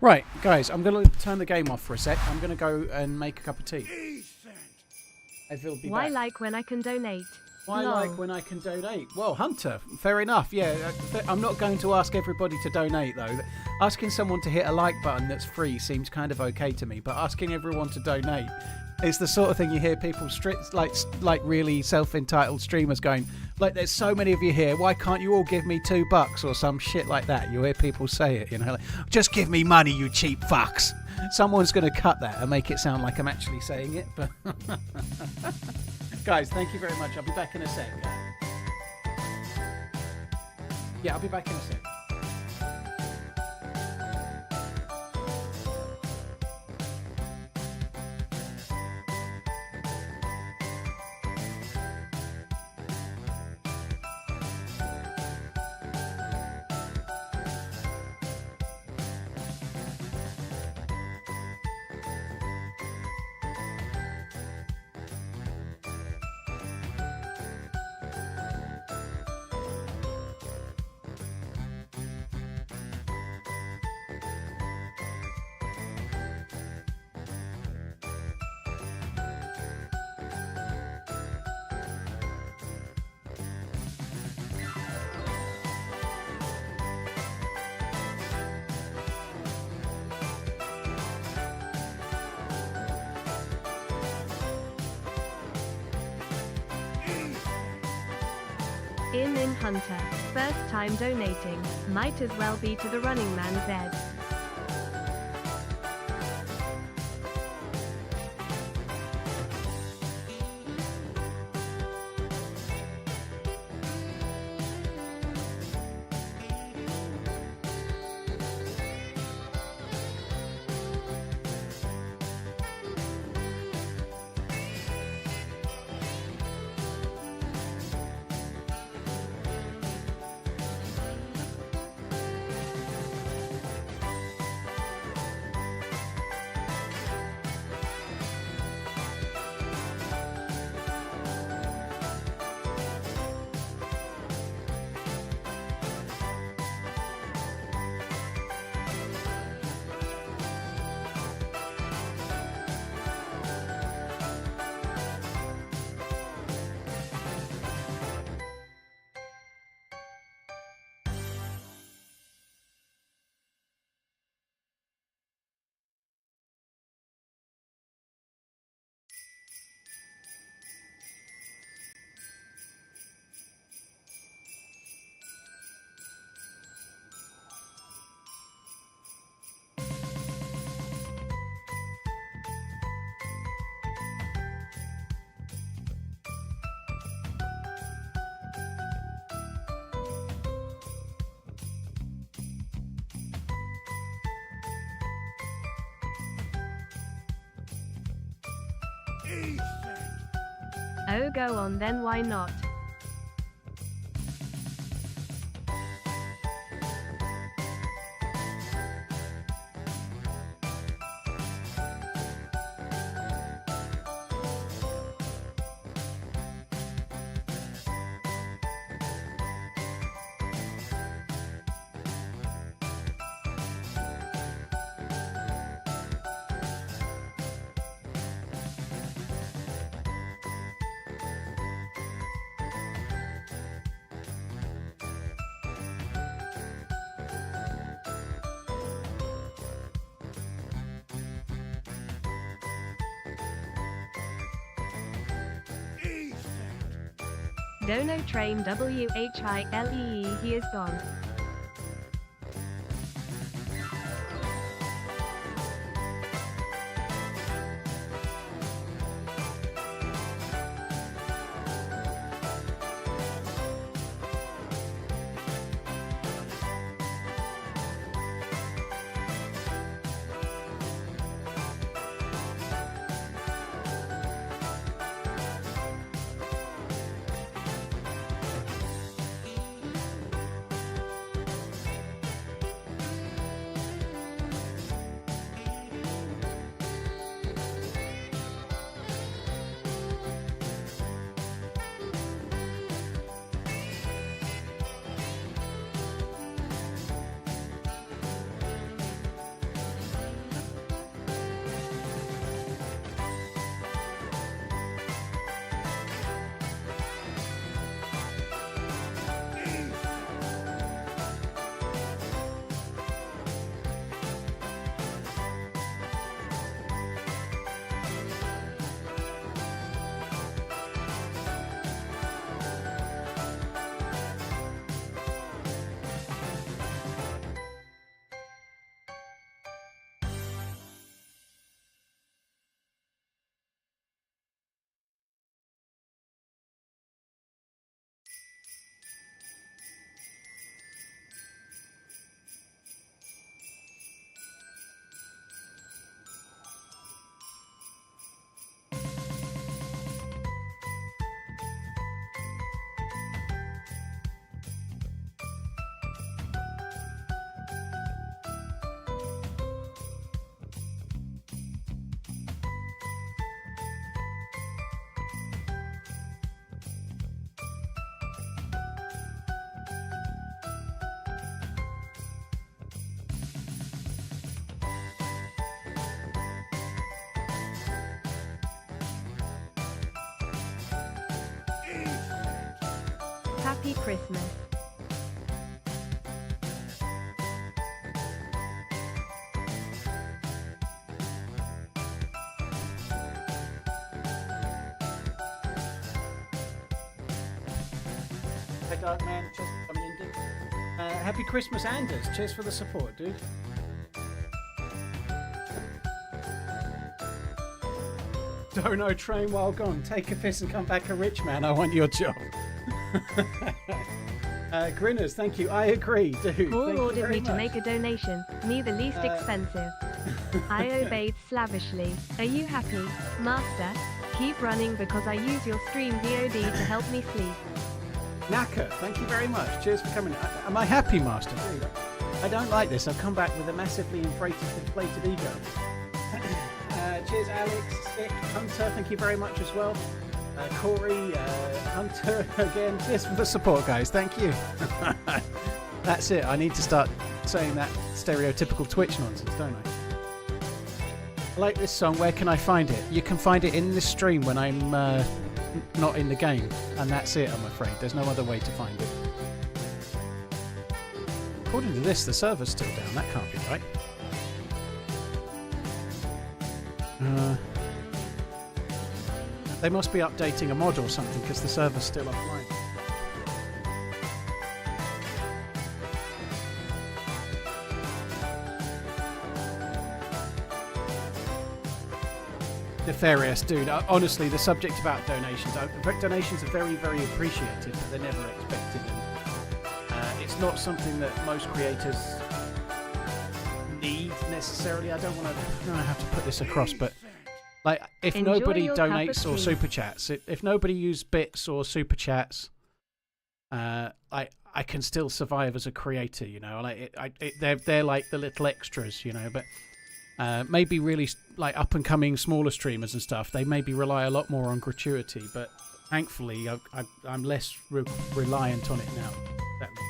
Speaker 1: Right, guys, I'm going to turn the game off for a sec. I'm going to go and make a cup of tea. Will be
Speaker 2: Why
Speaker 1: back.
Speaker 2: like when I can donate?
Speaker 1: Why
Speaker 2: Lol.
Speaker 1: like when I can donate? Well, Hunter, fair enough. Yeah, I'm not going to ask everybody to donate, though. Asking someone to hit a like button that's free seems kind of okay to me, but asking everyone to donate is the sort of thing you hear people, like really self-entitled streamers going, like, there's so many of you here, why can't you all give me $2 or some shit like that? You hear people say it, you know, like, just give me money, you cheap fucks. Someone's going to cut that and make it sound like I'm actually saying it, but... Guys, thank you very much. I'll be back in a sec. Yeah, I'll be back in a sec.
Speaker 2: In Hunter. First time donating. Might as well be to TheRunningManZ. Oh, go on then, why not? Dono Train WHILEE, he is gone. Happy Christmas.
Speaker 1: Hey Darkman, cheers for coming in, dude. Happy Christmas, Anders. Cheers for the support, dude. Dono Train while gone. Take a piss and come back a rich man. I want your job. Grinners, thank you. I agree, dude.
Speaker 2: Paul ordered me to make a donation. Me the least expensive. I obeyed slavishly. Are you happy, Master? Keep running because I use your stream VOD to help me sleep.
Speaker 1: Naka, thank you very much. Cheers for coming. Am I happy, Master? Dude, I don't like this. I've come back with a massively inflated ego. Cheers, Alex. Sick. Hunter, thank you very much as well. Corey, Hunter again. Cheers for the support, guys. Thank you. That's it. I need to start saying that stereotypical Twitch nonsense, don't I? I like this song. Where can I find it? You can find it in this stream when I'm not in the game, and that's it. I'm afraid there's no other way to find it. According to this, the server's still down. That can't be right. They must be updating a mod or something because the server's still offline. Nefarious, dude. Honestly, the subject about donations. Donations are very, very appreciated, but they're never expected. And, it's not something that most creators need necessarily. I don't know how to put this across, but like, if
Speaker 2: Enjoy
Speaker 1: nobody
Speaker 2: your cup
Speaker 1: donates
Speaker 2: of
Speaker 1: or
Speaker 2: tea.
Speaker 1: super chats, if nobody uses bits or super chats, I can still survive as a creator. You know, like they're like the little extras. You know, but maybe really like up and coming smaller streamers and stuff, they maybe rely a lot more on gratuity. But thankfully, I'm less reliant on it now. That makes.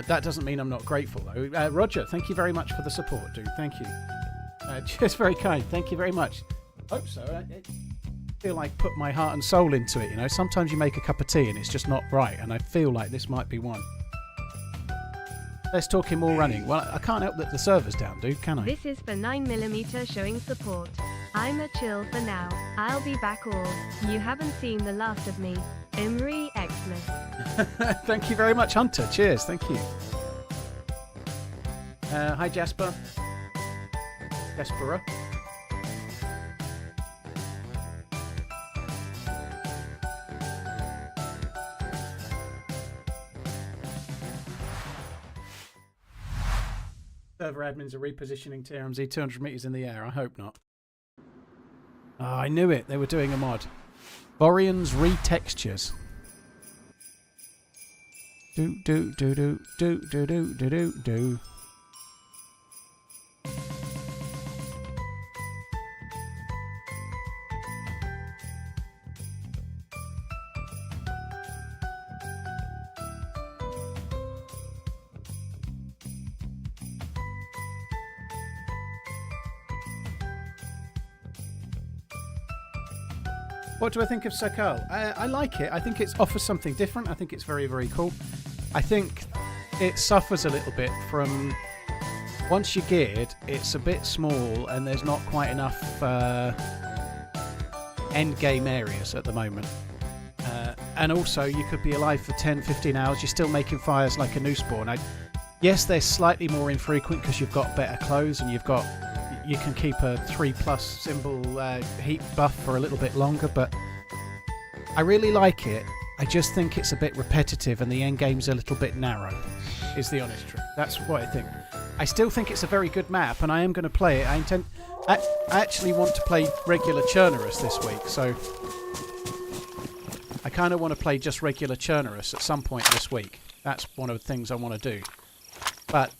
Speaker 1: That doesn't mean I'm not grateful though. Roger, thank you very much for the support, dude. Thank you. Just very kind. Thank you very much. Hope so. I feel like put my heart and soul into it. You know, sometimes you make a cup of tea and it's just not right, and I feel like this might be one. Let's talk in more running. Well, I can't help that the server's down, dude, can I?
Speaker 2: This is for 9mm showing support. I'm a chill for now. I'll be back all. You haven't seen the last of me. Imri Xmas.
Speaker 1: Thank you very much, Hunter. Cheers. Thank you. Hi, Jasper. Jaspera. Server admins are repositioning TRMZ 200 meters in the air. I hope not. Oh, I knew it. They were doing a mod. Vorian's retextures. Do do do do do do do do do do. What do I think of Sakal? I like it. I think it offers something different. I think it's very, very cool. I think it suffers a little bit from... Once you're geared, it's a bit small and there's not quite enough end game areas at the moment. And also, you could be alive for 10, 15 hours. You're still making fires like a new spawn. Yes, they're slightly more infrequent because you've got better clothes and you can keep a 3+ symbol heat buff for a little bit longer, but I really like it. I just think it's a bit repetitive and the end game's a little bit narrow, is the honest truth. That's what I think. I still think it's a very good map and I am going to play it. I actually want to play regular Churnerus this week, so I kind of want to play just regular Churnerus at some point this week. That's one of the things I want to do. But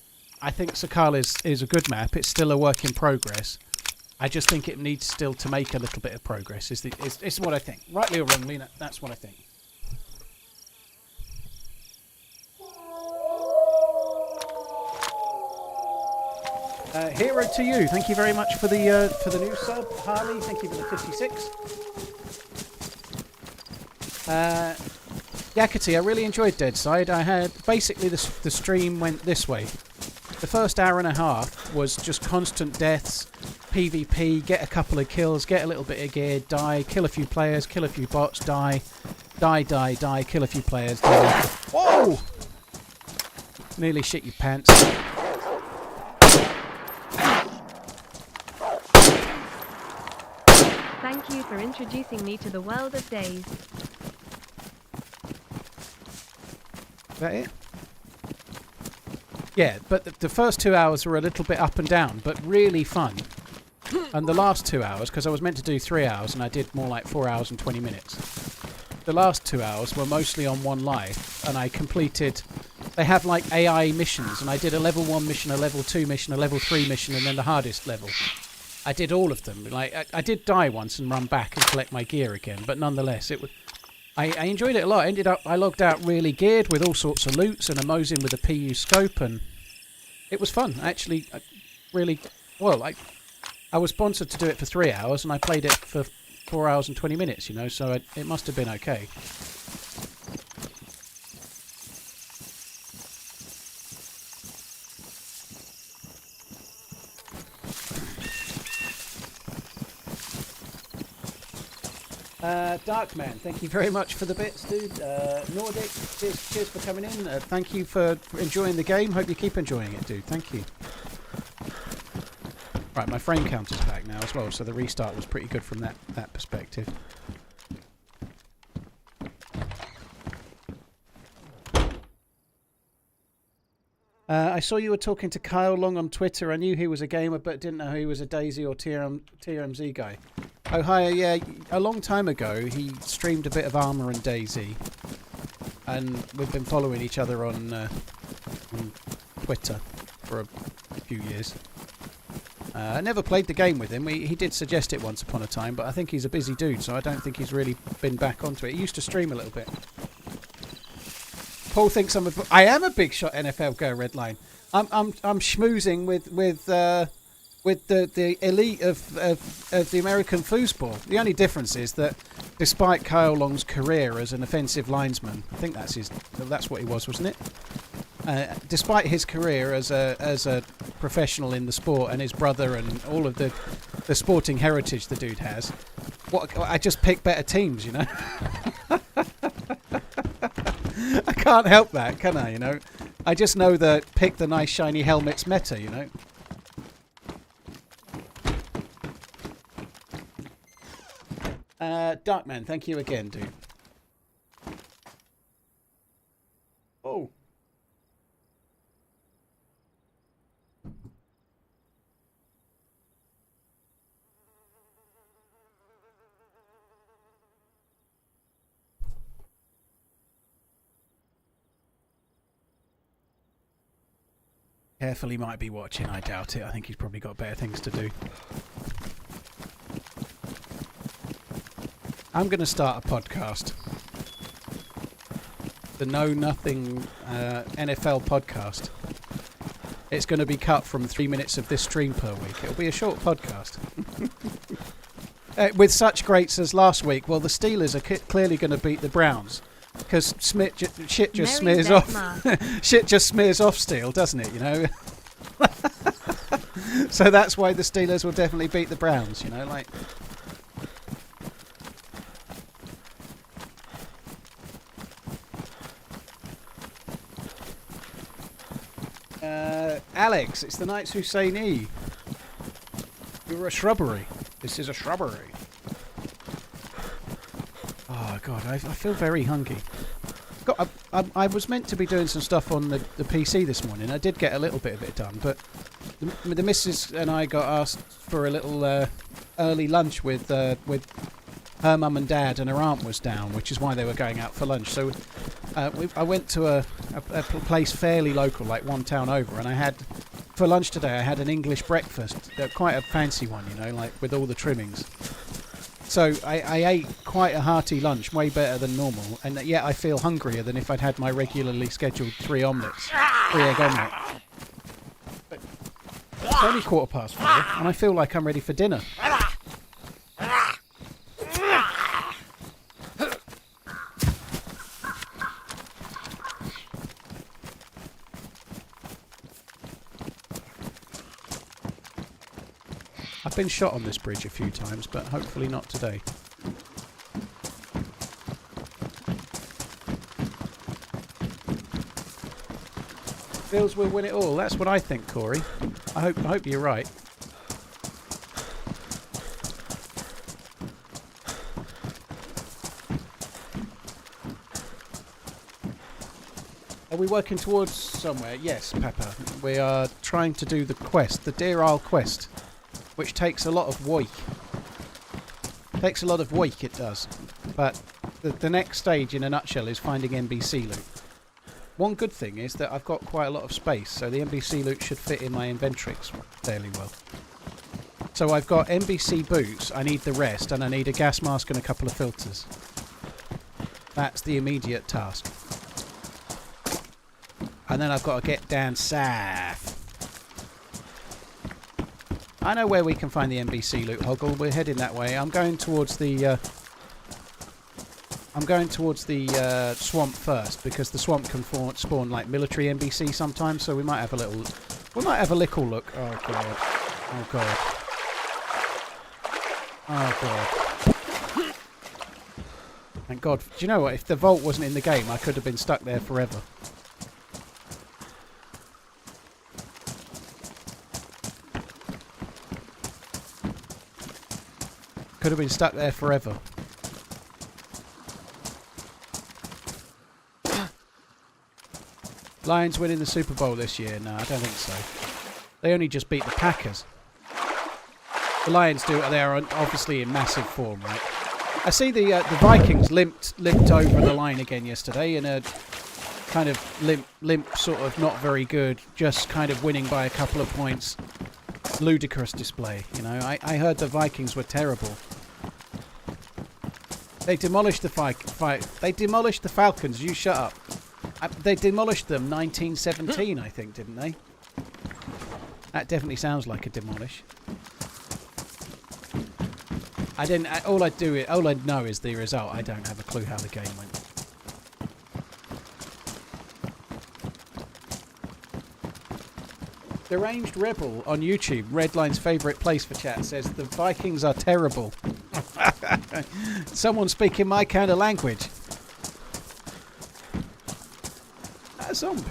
Speaker 1: I think Sakal is a good map. It's still a work in progress. I just think it needs still to make a little bit of progress. Is what I think. Rightly or wrongly, that's what I think. Hero to you. Thank you very much for the new sub. Harley, thank you for the 56. Yakety, I really enjoyed Deadside. I had basically the stream went this way. The first hour and a half was just constant deaths, PvP, get a couple of kills, get a little bit of gear, die, kill a few players, kill a few bots, die, kill a few players, die. Whoa! Nearly shit your pants.
Speaker 2: Thank you for introducing me to the world of Days.
Speaker 1: Is that it? Yeah, but the first 2 hours were a little bit up and down, but really fun. And the last 2 hours, because I was meant to do 3 hours and I did more like 4 hours and 20 minutes. The last 2 hours were mostly on one life, and I completed... They have like AI missions, and I did a level 1 mission, a level 2 mission, a level 3 mission, and then the hardest level. I did all of them. Like I did die once and run back and collect my gear again, but nonetheless, it was... I enjoyed it a lot. I logged out really geared with all sorts of loots and a Mosin with a PU scope, and it was fun. Actually, really, well, I was sponsored to do it for 3 hours, and I played it for 4 hours and 20 minutes, you know, so it must have been okay. Darkman, thank you very much for the bits, dude. Nordic, cheers for coming in. Thank you for enjoying the game. Hope you keep enjoying it, dude. Thank you. Right, my frame counter's back now as well, so the restart was pretty good from that perspective. I saw you were talking to Kyle Long on Twitter. I knew he was a gamer, but didn't know he was a DayZ or TRMZ guy. Oh, hi, yeah, a long time ago he streamed a bit of Armour and DayZ, and we've been following each other on Twitter for a few years. I never played the game with him. He did suggest it once upon a time, but I think he's a busy dude, so I don't think he's really been back onto it. He used to stream a little bit. Paul thinks I am a big shot NFL Go Redline. I'm schmoozing with the elite of the American foosball. The only difference is that despite Kyle Long's career as an offensive linesman, I think that's what he was, wasn't it? Despite his career as a professional in the sport, and his brother and all of the the sporting heritage the dude has. I just pick better teams, you know. I can't help that, can I? You know, I just know that pick the nice shiny helmets meta, you know. Darkman, thank you again, dude. Oh. Careful, he might be watching. I doubt it. I think he's probably got better things to do. I'm going to start a podcast. The Know Nothing NFL podcast. It's going to be cut from 3 minutes of this stream per week. It'll be a short podcast. With such greats as last week, well, the Steelers are clearly going to beat the Browns. Because shit just smears off. Shit just smears off steel, doesn't it? You know. So that's why the Steelers will definitely beat the Browns. You know, like. Alex, it's the Knights Husseini. You're a shrubbery. This is a shrubbery. Oh God, I feel very hungry. I was meant to be doing some stuff on the PC this morning. I did get a little bit of it done, but the missus and I got asked for a little early lunch with her mum and dad, and her aunt was down, which is why they were going out for lunch. So I went to a place fairly local, like one town over, and I had, for lunch today, I had an English breakfast, quite a fancy one, you know, like with all the trimmings. So I ate quite a hearty lunch, way better than normal, and yet I feel hungrier than if I'd had my regularly scheduled 3 egg omelette. But it's only 4:15, and I feel like I'm ready for dinner. I've been shot on this bridge a few times, but hopefully not today. Feels we'll win it all. That's what I think, Corey. I hope you're right. Are we working towards somewhere? Yes, Pepper. We are trying to do the quest, the Deerisle quest, which takes a lot of work. Takes a lot of work, it does. But the next stage, in a nutshell, is finding NBC loot. One good thing is that I've got quite a lot of space, so the NBC loot should fit in my inventory fairly well. So I've got NBC boots, I need the rest, and I need a gas mask and a couple of filters. That's the immediate task. And then I've got to get down south. I know where we can find the NBC loot, Hoggle. We're heading that way. I'm going towards the swamp first, because the swamp can spawn like military NBC sometimes. So we might have a little look. Oh god. Oh god. Oh god. Thank God. Do you know what? If the vault wasn't in the game, I could have been stuck there forever. Could have been stuck there forever. Lions winning the Super Bowl this year? No, I don't think so. They only just beat the Packers. The Lions they are obviously in massive form, right? I see the Vikings limped over the line again yesterday in a kind of limp, sort of not very good, just kind of winning by a couple of points. Ludicrous display, you know. I heard the Vikings were terrible. They demolished they demolished the Falcons. You shut up. They demolished them 1917, I think, didn't they? That definitely sounds like a demolish. All I know is the result. I don't have a clue how the game went. Deranged Rebel on YouTube, Redline's favourite place for chat, says the Vikings are terrible. Someone speaking my kind of language. A zombie.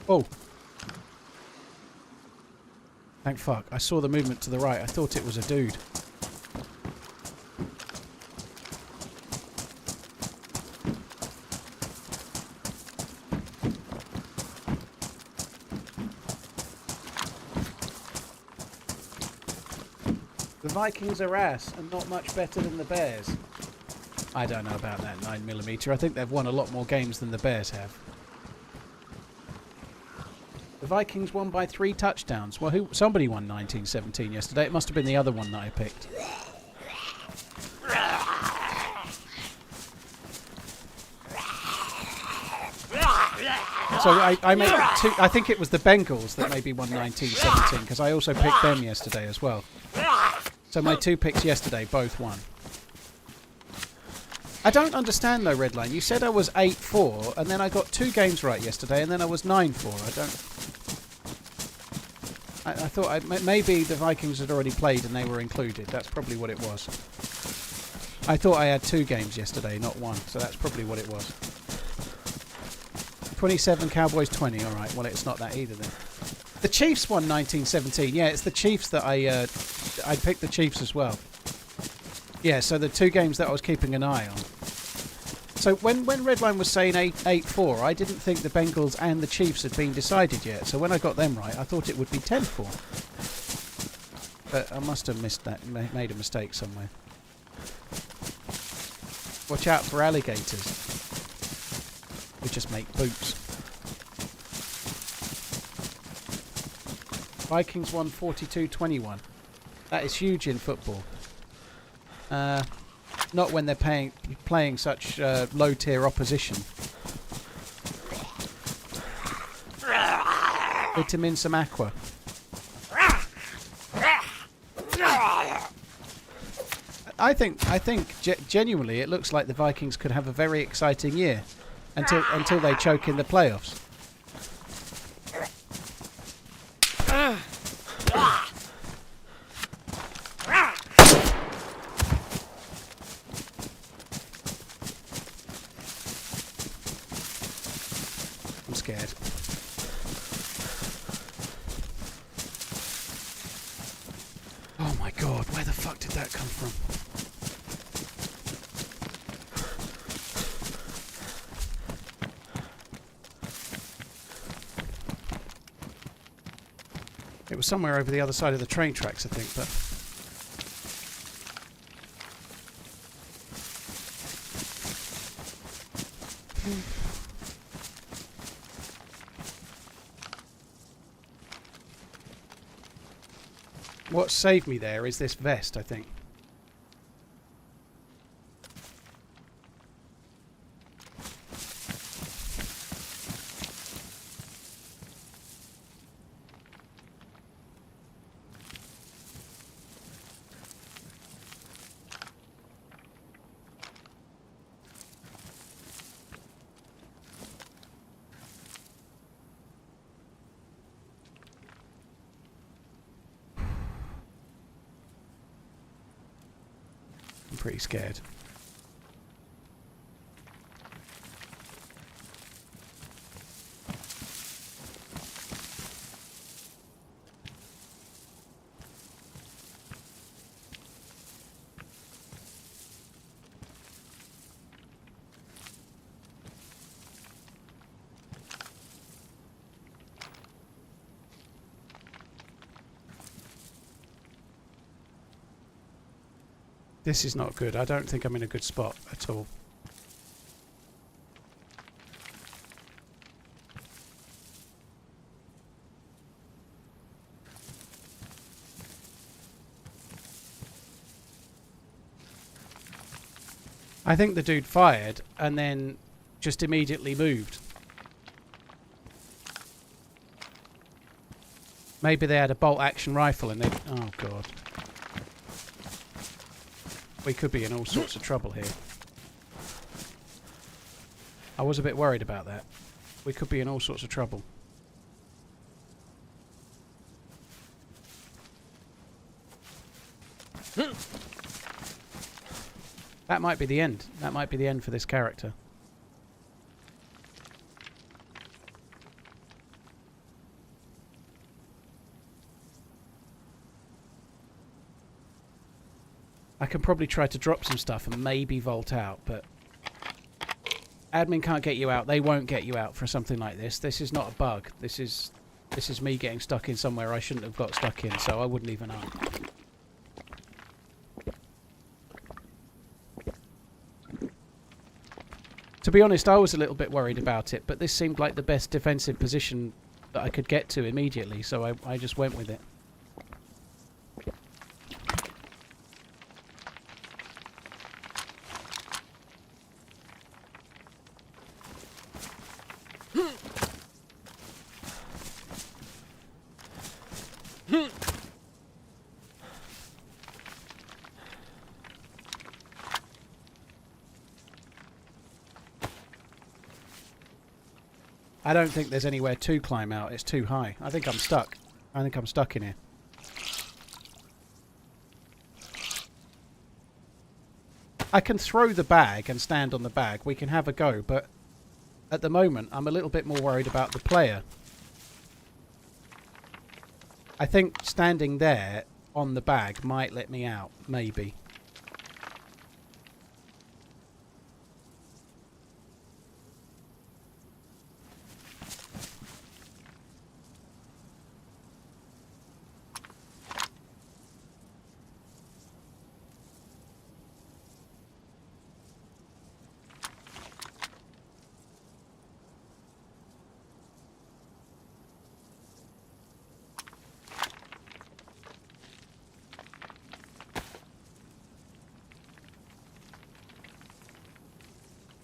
Speaker 1: Oh. Thank fuck. I saw the movement to the right. I thought it was a dude. The Vikings are ass and not much better than the Bears. I don't know about that 9mm. I think they've won a lot more games than the Bears have. The Vikings won by 3 touchdowns. Well, somebody won 1917 yesterday. It must have been the other one that I picked. So I made 2. I think it was the Bengals that maybe won 1917 because I also picked them yesterday as well. So my 2 picks yesterday both won. I don't understand though, Redline. You said I was 8-4, and then I got 2 games right yesterday, and then I was 9-4. I thought maybe the Vikings had already played and they were included. That's probably what it was. I thought I had 2 games yesterday, not 1. So that's probably what it was. 27, Cowboys 20. All right. Well, it's not that either then. The Chiefs won 1917. Yeah, it's the Chiefs that I picked the Chiefs as well. Yeah, so the 2 games that I was keeping an eye on. So when Redline was saying 8-4, I didn't think the Bengals and the Chiefs had been decided yet. So when I got them right, I thought it would be 10-4. But I must have missed that, made a mistake somewhere. Watch out for alligators. We just make boots. Vikings won 42-21. That is huge in football. Not when they're playing such low-tier opposition. Vitamin some aqua. I think genuinely it looks like the Vikings could have a very exciting year until they choke in the playoffs. I'm scared. Oh my god, where the fuck did that come from? It was somewhere over the other side of the train tracks, I think, but... What saved me there is this vest, I think. I'm pretty scared. This is not good. I don't think I'm in a good spot at all. I think the dude fired and then just immediately moved. Maybe they had a bolt action rifle and they... Oh god. We could be in all sorts of trouble here. I was a bit worried about that. we could be in all sorts of trouble. That might be the end. That might be the end for this character. I can probably try to drop some stuff and maybe vault out, but admin can't get you out. They won't get you out for something like this. This is not a bug. This is me getting stuck in somewhere I shouldn't have got stuck in, so I wouldn't even ask. To be honest, I was a little bit worried about it, but this seemed like the best defensive position that I could get to immediately, so I just went with it. I don't think there's anywhere to climb out. It's too high. I think I'm stuck. I think I'm stuck in here. I can throw the bag and stand on the bag. We can have a go, but at the moment I'm a little bit more worried about the player. I think standing there on the bag might let me out. Maybe.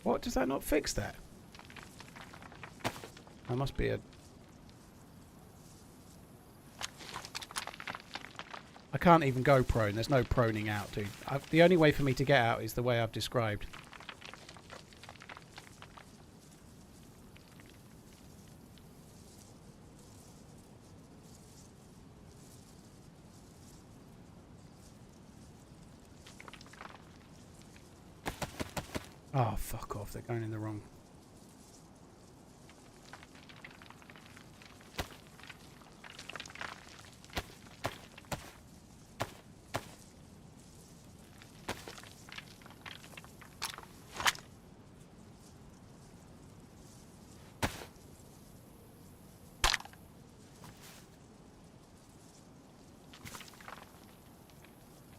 Speaker 1: What? Does that not fix that? That must be a... I can't even go prone. There's no proning out, dude. The only way for me to get out is the way I've described. Oh, fuck off. They're going in the wrong...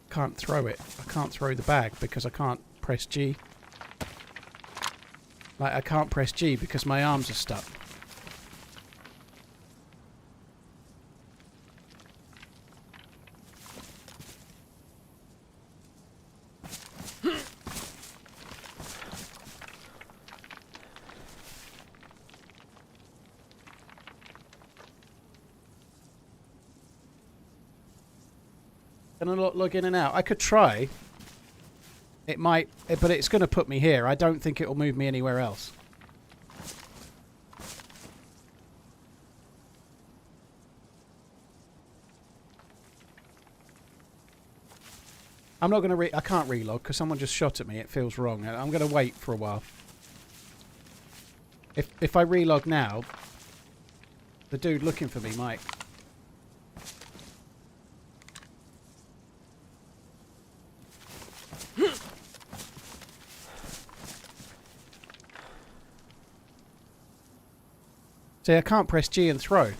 Speaker 1: Can't throw it. I can't throw the bag because I can't press G. Like, I can't press G because my arms are stuck. Can I not log in and out? I could try. It might, but it's going to put me here. I don't think it will move me anywhere else. I'm not going to I can't relog because someone just shot at me. It feels wrong. I'm going to wait for a while. If I relog now, the dude looking for me might... See, I can't press G and throw.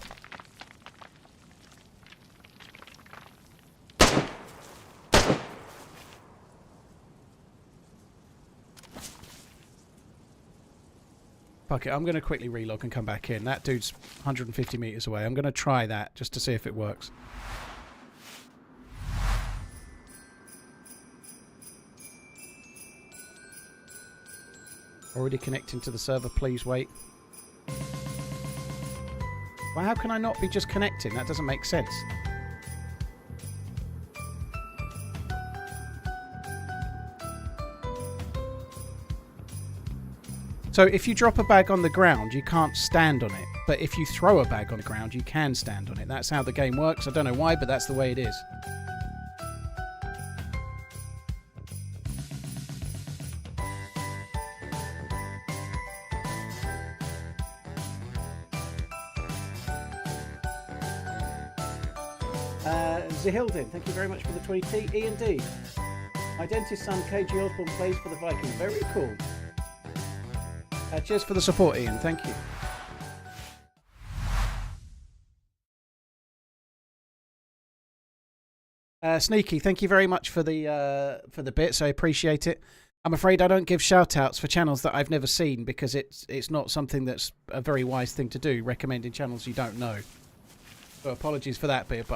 Speaker 1: Fuck it, I'm going to quickly relog and come back in. That dude's 150 meters away. I'm going to try that just to see if it works. Already connecting to the server, please wait. Well, how can I not be just connecting? That doesn't make sense. So if you drop a bag on the ground, you can't stand on it. But if you throw a bag on the ground, you can stand on it. That's how the game works. I don't know why, but that's the way it is. Zahildin, thank you very much for the 20T. Ian D. My dentist son KG Osborne plays for the Vikings. Very cool. Cheers for the support, Ian. Thank you. Sneaky, thank you very much for the bits. I appreciate it. I'm afraid I don't give shout-outs for channels that I've never seen because it's not something that's a very wise thing to do, recommending channels you don't know. So apologies for that bit, but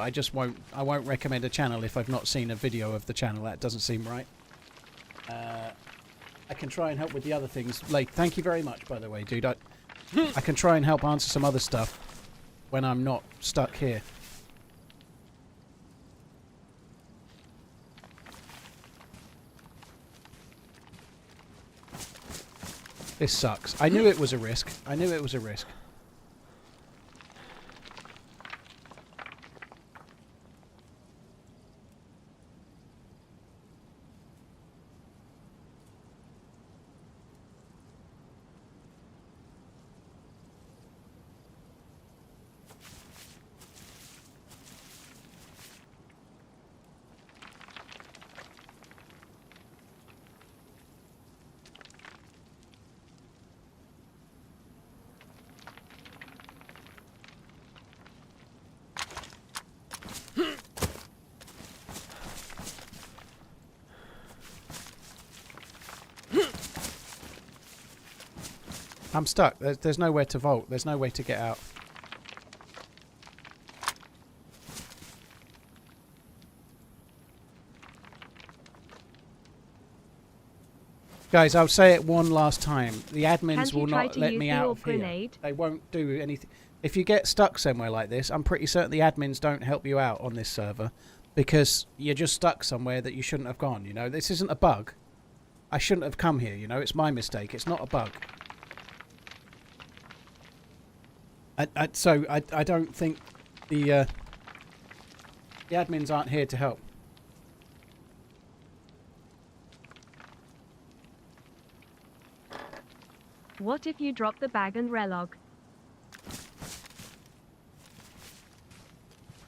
Speaker 1: I won't recommend a channel if I've not seen a video of the channel. That doesn't seem right. I can try and help with the other things later. Thank you very much, by the way, dude. I can try and help answer some other stuff when I'm not stuck here. This sucks. I knew it was a risk. I knew it was a risk. I'm stuck. There's nowhere to vault. There's no way to get out. Guys, I'll say it one last time. The admins will not let me out of here. They won't do anything. If you get stuck somewhere like this, I'm pretty certain the admins don't help you out on this server because you're just stuck somewhere that you shouldn't have gone, you know? This isn't a bug. I shouldn't have come here, you know? It's my mistake. It's not a bug. So I don't think the admins aren't here to help.
Speaker 2: What if you drop the bag and relog?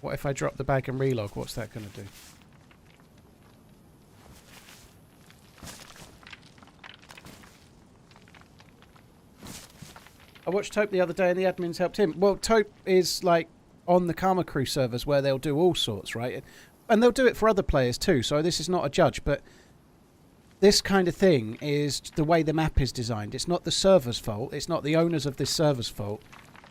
Speaker 1: What if I drop the bag and relog? What's that going to do? I watched Taupe the other day and the admins helped him. Well, Taupe is like on the Karma Crew servers where they'll do all sorts, right? And they'll do it for other players too, so this is not a judge, but this kind of thing is the way the map is designed. It's not the server's fault. It's not the owners of this server's fault.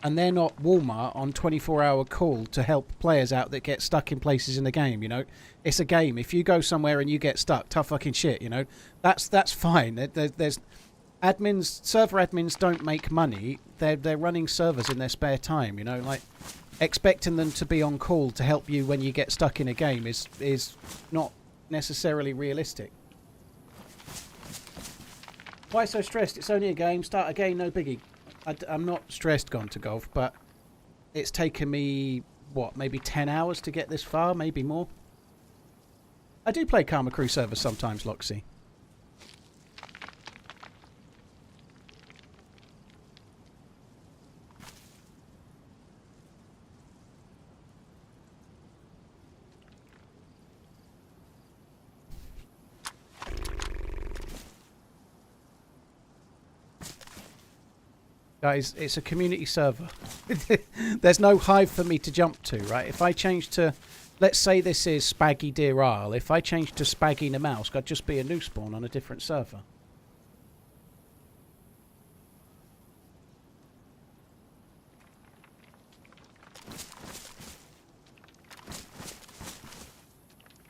Speaker 1: And they're not Walmart on 24-hour call to help players out that get stuck in places in the game, you know? It's a game. If you go somewhere and you get stuck, tough fucking shit, you know? That's fine. There's admins, server admins don't make money. They're running servers in their spare time, you know? Like, expecting them to be on call to help you when you get stuck in a game is not necessarily realistic. Why so stressed? It's only a game. Start again, no biggie. I'm not stressed gone to golf, but it's taken me, what, maybe 10 hours to get this far, maybe more. I do play Karma Crew servers sometimes, Loxy. Guys, it's a community server. There's no hive for me to jump to, right? If I change to, let's say this is Spaggy Deerisle. If I change to Spaggy Namausk, I'd just be a new spawn on a different server.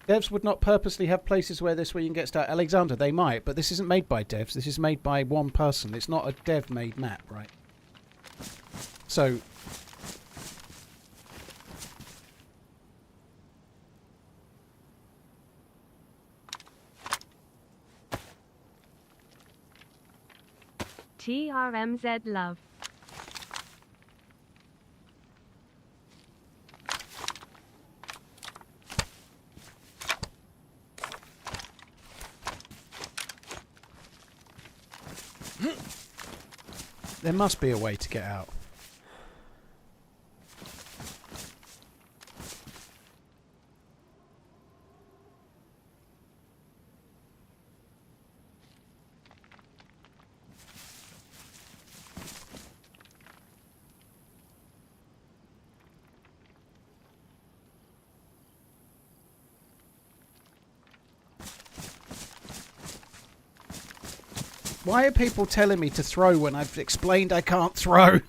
Speaker 1: Devs would not purposely have places where you can get started. Alexander, they might, but this isn't made by devs. This is made by one person. It's not a dev-made map, right? So,
Speaker 2: TRMZ love.
Speaker 1: There must be a way to get out. Why are people telling me to throw when I've explained I can't throw?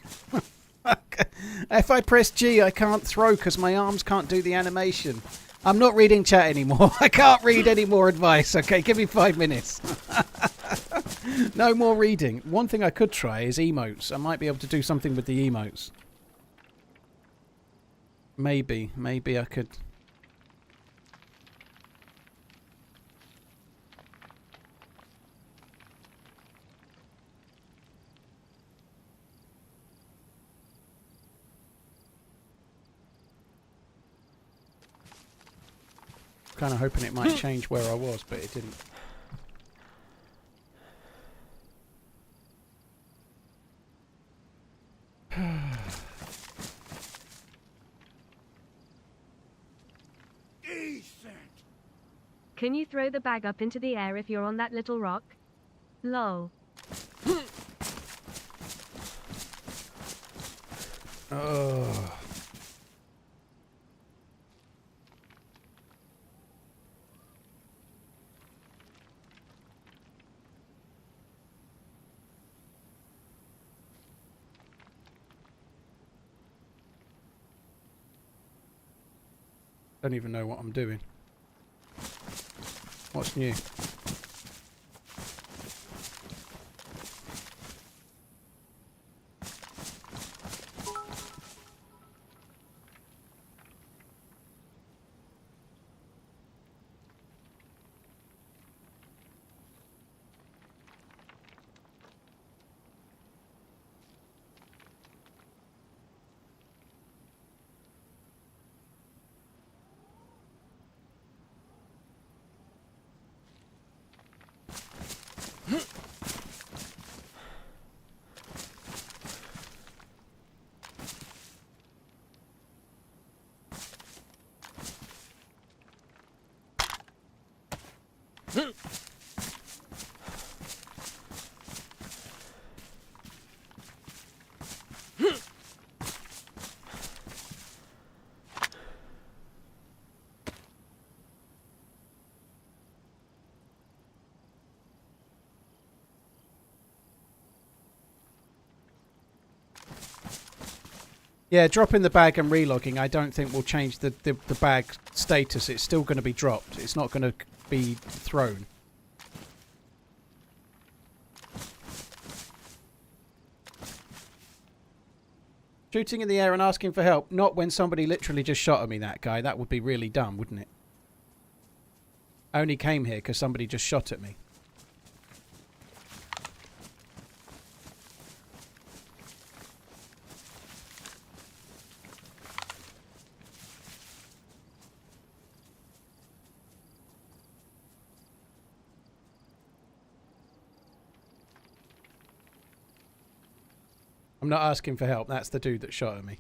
Speaker 1: If I press G, I can't throw because my arms can't do the animation. I'm not reading chat anymore. I can't read any more advice. Okay, give me 5 minutes. No more reading. One thing I could try is emotes. I might be able to do something with the emotes. Maybe I could... Kind of hoping it might change where I was, but it didn't.
Speaker 2: Can you throw the bag up into the air if you're on that little rock? Lol.
Speaker 1: Oh. Don't even know what I'm doing. What's new? Yeah, dropping the bag and relogging I don't think will change the bag status. It's still going to be dropped. It's not going to be thrown. Shooting in the air and asking for help. Not when somebody literally just shot at me, that guy. That would be really dumb, wouldn't it? I only came here because somebody just shot at me. I'm not asking for help. That's the dude that shot at me.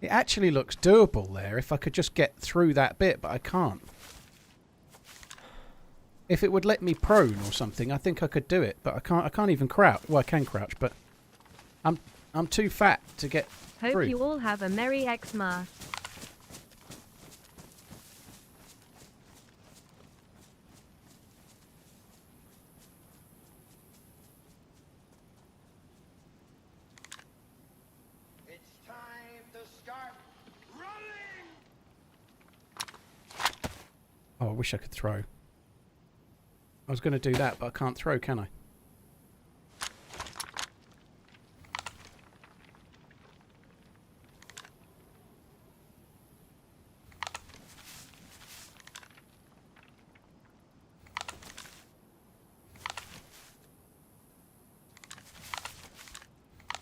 Speaker 1: It actually looks doable there if I could just get through that bit, but I can't. If it would let me prone or something, I think I could do it, but I can't. I can't even crouch. Well, I can crouch, but I'm too fat to get
Speaker 2: Hope
Speaker 1: through.
Speaker 2: you all have a Merry Xmas.
Speaker 1: Oh, I wish I could throw. I was going to do that, but I can't throw, can I?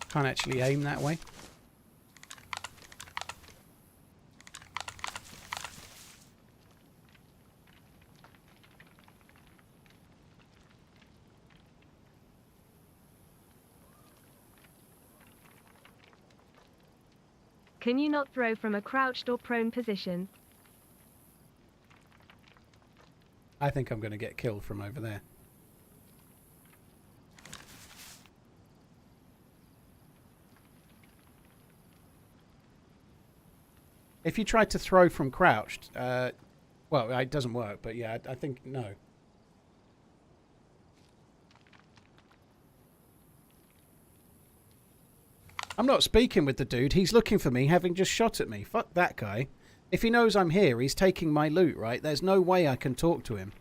Speaker 1: Can't actually aim that way.
Speaker 2: Can you not throw from a crouched or prone position?
Speaker 1: I think I'm going to get killed from over there. If you try to throw from crouched, well, it doesn't work, but yeah, I think no. I'm not speaking with the dude. He's looking for me, having just shot at me. Fuck that guy. If he knows I'm here, he's taking my loot, right? There's no way I can talk to him.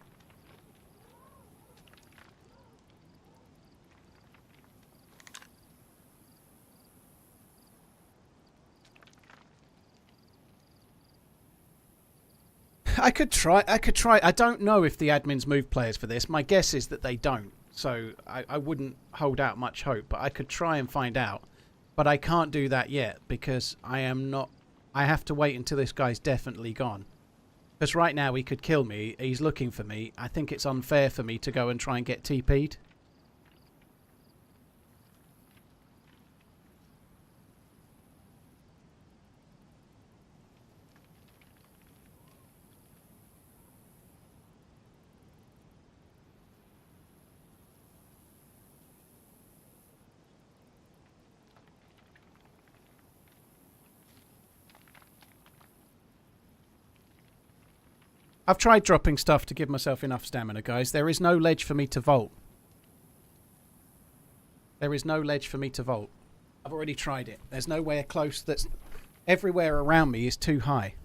Speaker 1: I could try. I don't know if the admins move players for this. My guess is that they don't. So I wouldn't hold out much hope, but I could try and find out. But I can't do that yet because I am not... I have to wait until this guy's definitely gone. Because right now he could kill me. He's looking for me. I think it's unfair for me to go and try and get TP'd. I've tried dropping stuff to give myself enough stamina, guys. There is no ledge for me to vault. There is no ledge for me to vault. I've already tried it. There's nowhere close that's... Everywhere around me is too high.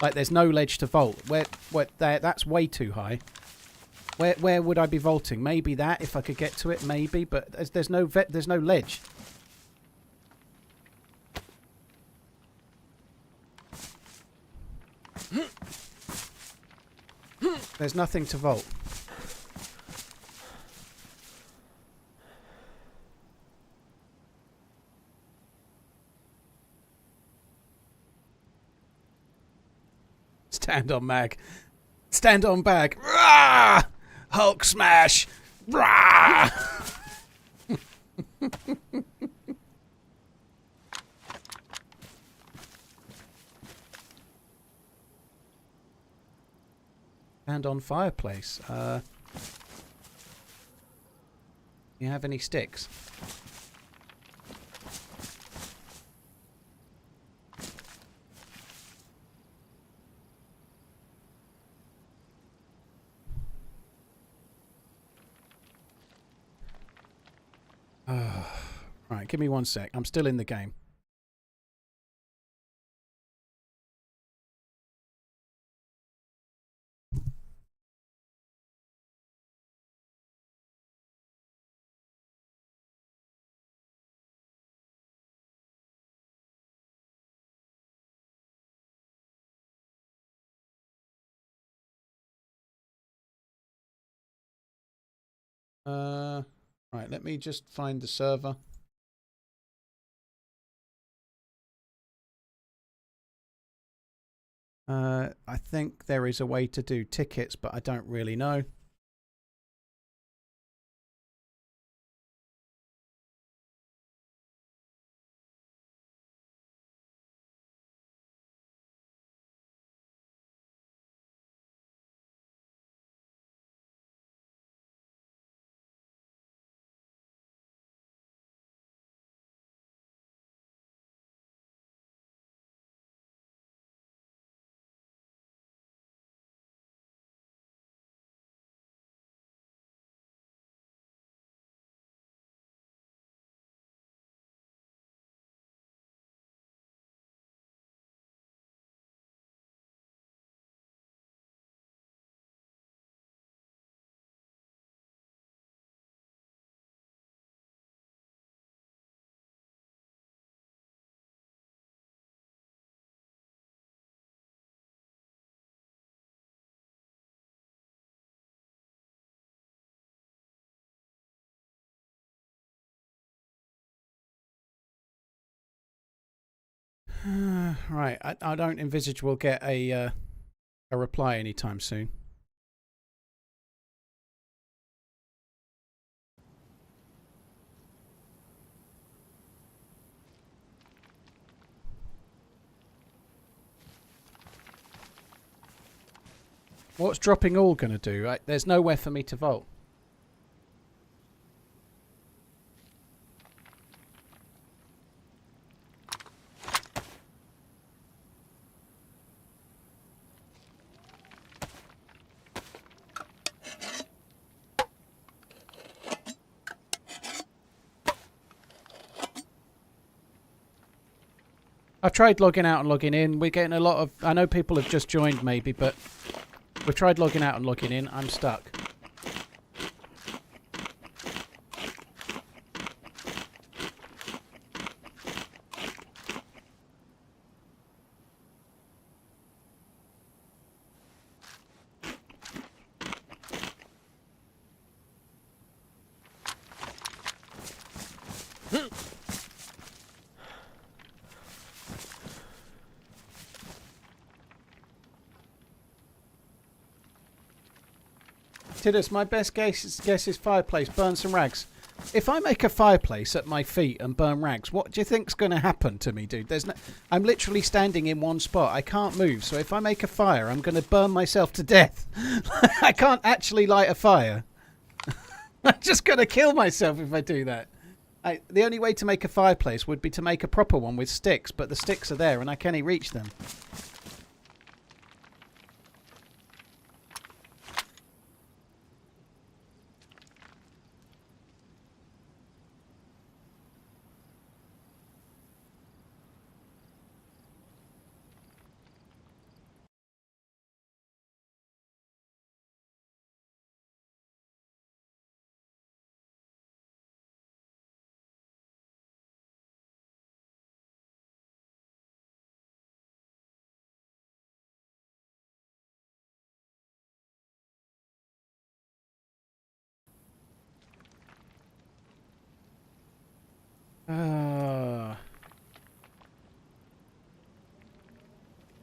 Speaker 1: Like, there's no ledge to vault. That's way too high. Where would I be vaulting? Maybe that, if I could get to it, maybe. But there's no ledge. There's nothing to vault. Stand on mag. Stand on bag. Rah! Hulk smash. Rah! Stand on fireplace. You have any sticks? Right, give me 1 sec. I'm still in the game. Right, let me just find the server. I think there is a way to do tickets, but I don't really know. Right, I don't envisage we'll get a reply anytime soon. What's dropping all going to do? There's nowhere for me to vault. I've tried logging out and logging in. We're getting a lot of... I know people have just joined maybe, but we've tried logging out and logging in. I'm stuck. Tidus, my best guess is fireplace. Burn some rags. If I make a fireplace at my feet and burn rags, what do you think's going to happen to me, dude? I'm literally standing in one spot. I can't move. So if I make a fire, I'm going to burn myself to death. I can't actually light a fire. I'm just going to kill myself if I do that. The only way to make a fireplace would be to make a proper one with sticks, but the sticks are there and I can't reach them.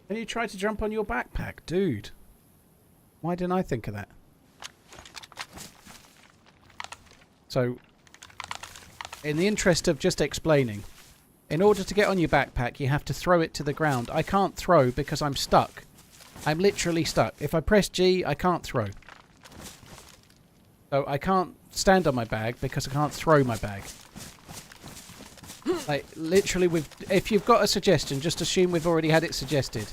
Speaker 1: Can you try to jump on your backpack? Dude. Why didn't I think of that? So, in the interest of just explaining, in order to get on your backpack, you have to throw it to the ground. I can't throw because I'm stuck. I'm literally stuck. If I press G, I can't throw. So I can't stand on my bag because I can't throw my bag. Like, literally, if you've got a suggestion, just assume we've already had it suggested.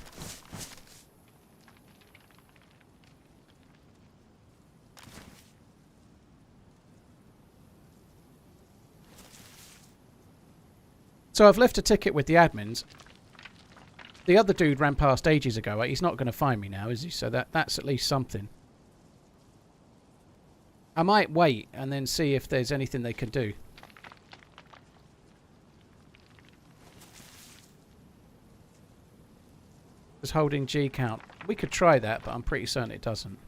Speaker 1: So I've left a ticket with the admins. The other dude ran past ages ago. He's not going to find me now, is he? So that's at least something. I might wait and then see if there's anything they can do. Just holding G count. We could try that, but I'm pretty certain it doesn't.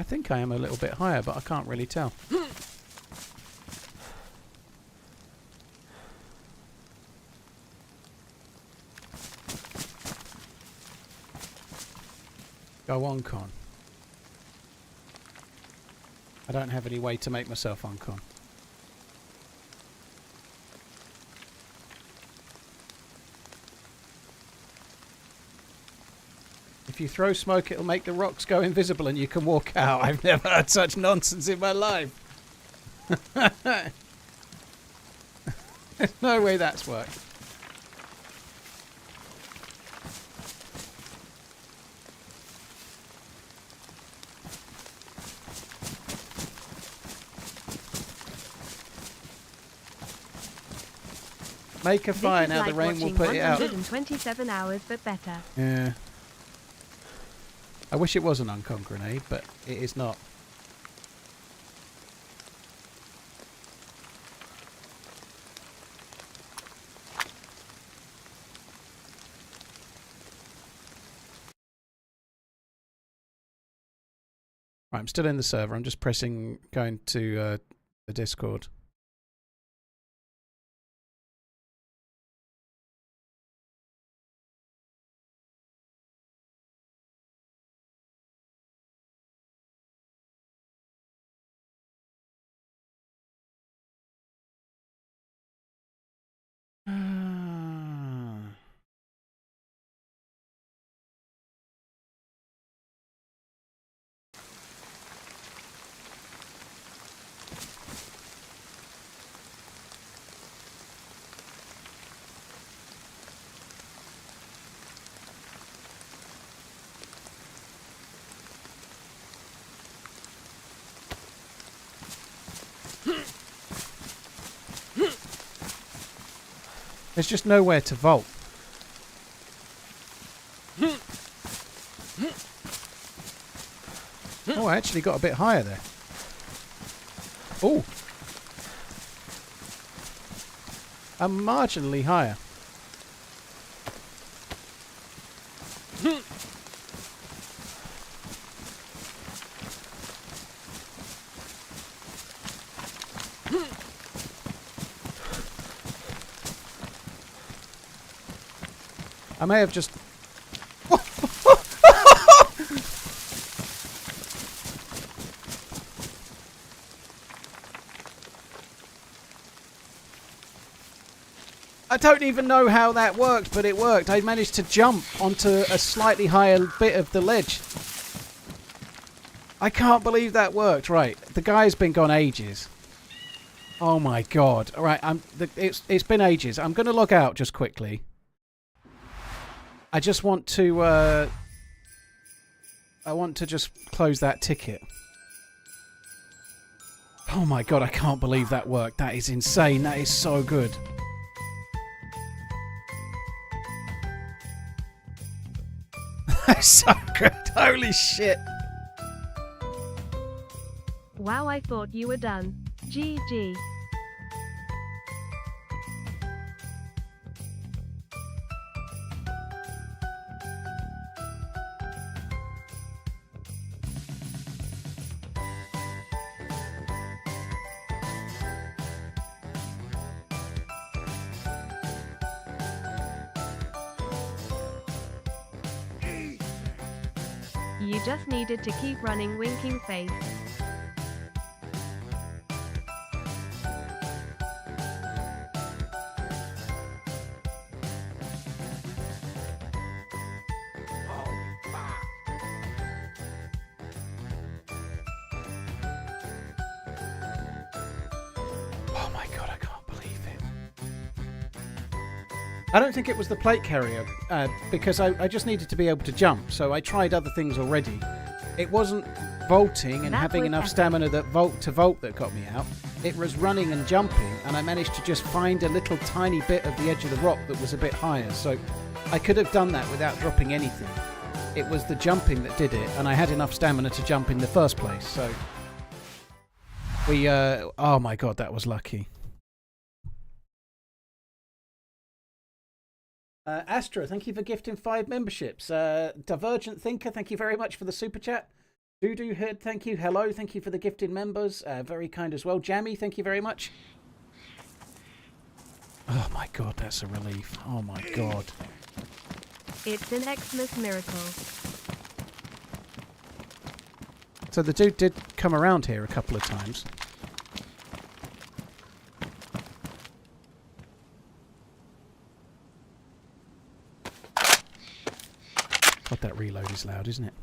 Speaker 1: I think I am a little bit higher, but I can't really tell. Go on, Con. I don't have any way to make myself on Con. If you throw smoke, it'll make the rocks go invisible and you can walk out. I've never heard such nonsense in my life. There's no way that's worked. Make a fire now, the rain will put it out.
Speaker 2: 127 hours, but better.
Speaker 1: Yeah. I wish it was an uncon grenade, but it is not. Right, I'm still in the server. I'm just going to the Discord. There's just nowhere to vault. Oh, I actually got a bit higher there. Oh. I'm marginally higher. I may have just... I don't even know how that worked, but it worked. I managed to jump onto a slightly higher bit of the ledge. I can't believe that worked. Right, the guy's been gone ages. Oh my god. All right, it's been ages. I'm going to log out just quickly. I just want to just close that ticket. Oh my god, I can't believe that worked. That is insane. That is so good. That's so good. Holy shit.
Speaker 2: Wow, I thought you were done. GG. You just needed to keep running, winking face.
Speaker 1: Oh my god, I can't believe it. I don't think it was the plate carrier, because I just needed to be able to jump, so I tried other things already. It wasn't vaulting and having enough stamina that vault that got me out. It was running and jumping, and I managed to just find a little tiny bit of the edge of the rock that was a bit higher, so I could have done that without dropping anything. It was the jumping that did it, and I had enough stamina to jump in the first place, so... oh my god, that was lucky. Astra, thank you for gifting 5 memberships. Divergent Thinker, thank you very much for the super chat. Doodoo Head, thank you. Hello, thank you for the gifted members. Very kind as well. Jammy, thank you very much. Oh my god, that's a relief. Oh my god.
Speaker 2: It's an Xmas miracle.
Speaker 1: So the dude did come around here a couple of times. God, that reload is loud, isn't it?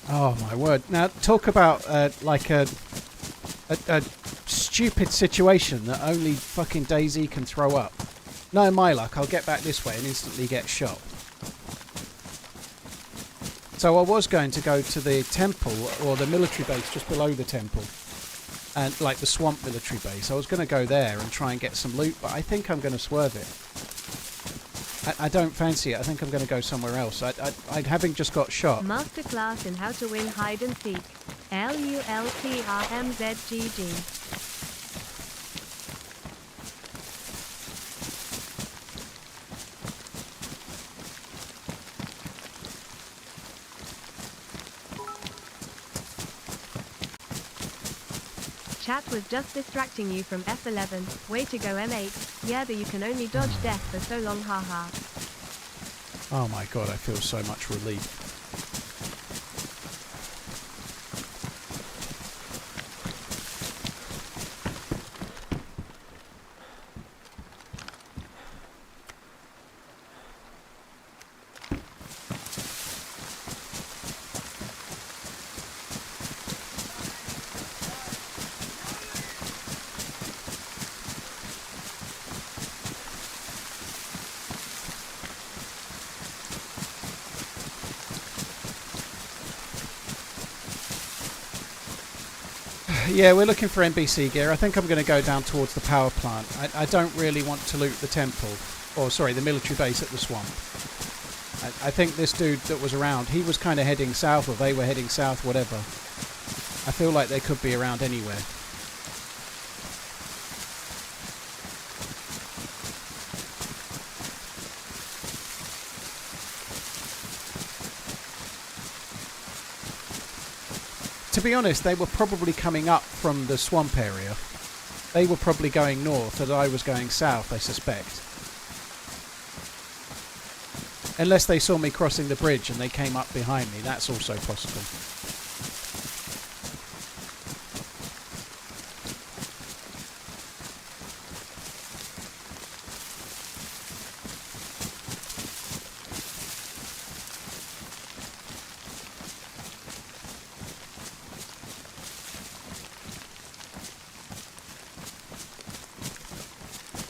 Speaker 1: Oh my word. Now talk about like a stupid situation that only fucking DayZ can throw up. No, my luck, I'll get back this way and instantly get shot. So I was going to go to the temple, or the military base just below the temple, and like the swamp military base. I was going to go there and try and get some loot, but I think I'm going to swerve it. I don't fancy it. I think I'm going to go somewhere else. I having just got shot.
Speaker 2: Masterclass in how to win hide and seek. LULTRMZGG. Chat was just distracting you from F11. Way to go, M8. Yeah, but you can only dodge death for so long, haha.
Speaker 1: Oh my god, I feel so much relief. Yeah, we're looking for NBC gear. I think I'm going to go down towards the power plant. I don't really want to loot the temple. Or, sorry, the military base at the swamp. I think this dude that was around, he was kind of heading south, or they were heading south, whatever. I feel like they could be around anywhere. To be honest, they were probably coming up from the swamp area. They were probably going north, and I was going south, I suspect. Unless they saw me crossing the bridge and they came up behind me, that's also possible.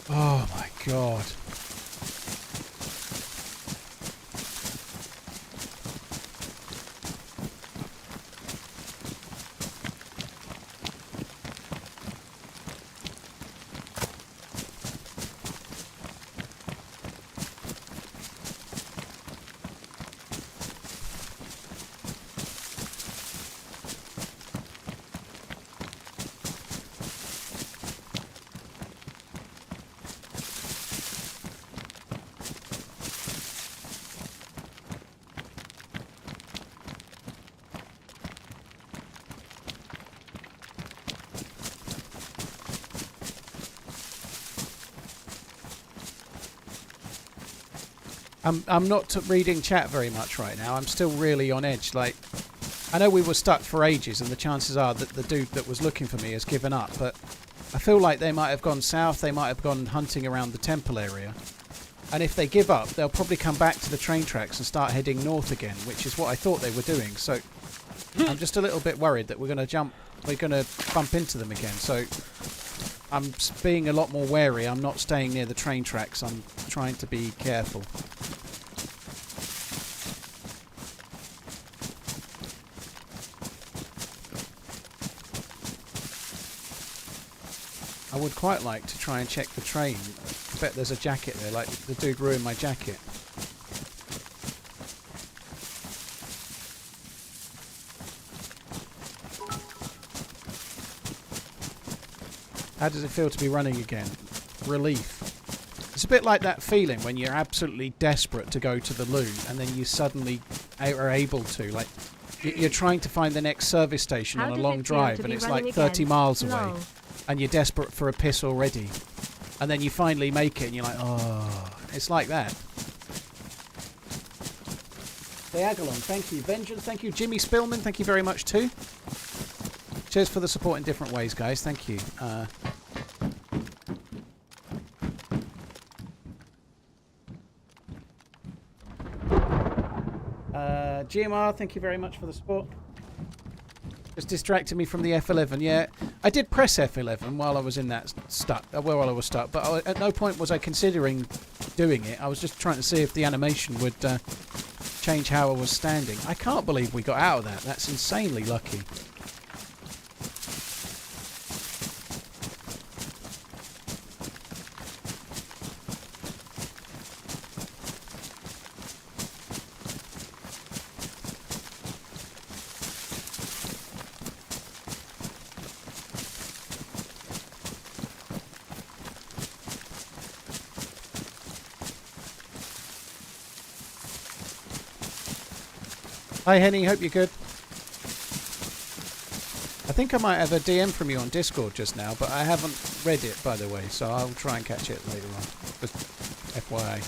Speaker 1: Oh my god. I'm not reading chat very much right now. I'm still really on edge. Like, I know we were stuck for ages, and the chances are that the dude that was looking for me has given up, but I feel like they might have gone south, they might have gone hunting around the temple area. And if they give up, they'll probably come back to the train tracks and start heading north again, which is what I thought they were doing. So I'm just a little bit worried that we're going to bump into them again. So I'm being a lot more wary. I'm not staying near the train tracks. I'm trying to be careful. I would quite like to try and check the train. I bet there's a jacket there, like the dude ruined my jacket. How does it feel to be running again? Relief. It's a bit like that feeling when you're absolutely desperate to go to the loo and then you suddenly are able to. Like, you're trying to find the next service station on a long drive and it's like 30 miles away. And you're desperate for a piss already. And then you finally make it and you're like, oh, it's like that. Diagolon, thank you. Vengeance, thank you. Jimmy Spillman, thank you very much too. Cheers for the support in different ways, guys. Thank you. GMR, thank you very much for the support. Just distracted me from the F11. Yeah, I did press F11 while I was in that while I was stuck, but at no point was I considering doing it. I was just trying to see if the animation would change how I was standing. I can't believe we got out of that. That's insanely lucky. Hi, Henny. Hope you're good. I think I might have a DM from you on Discord just now, but I haven't read it, by the way, so I'll try and catch it later on. Just FYI.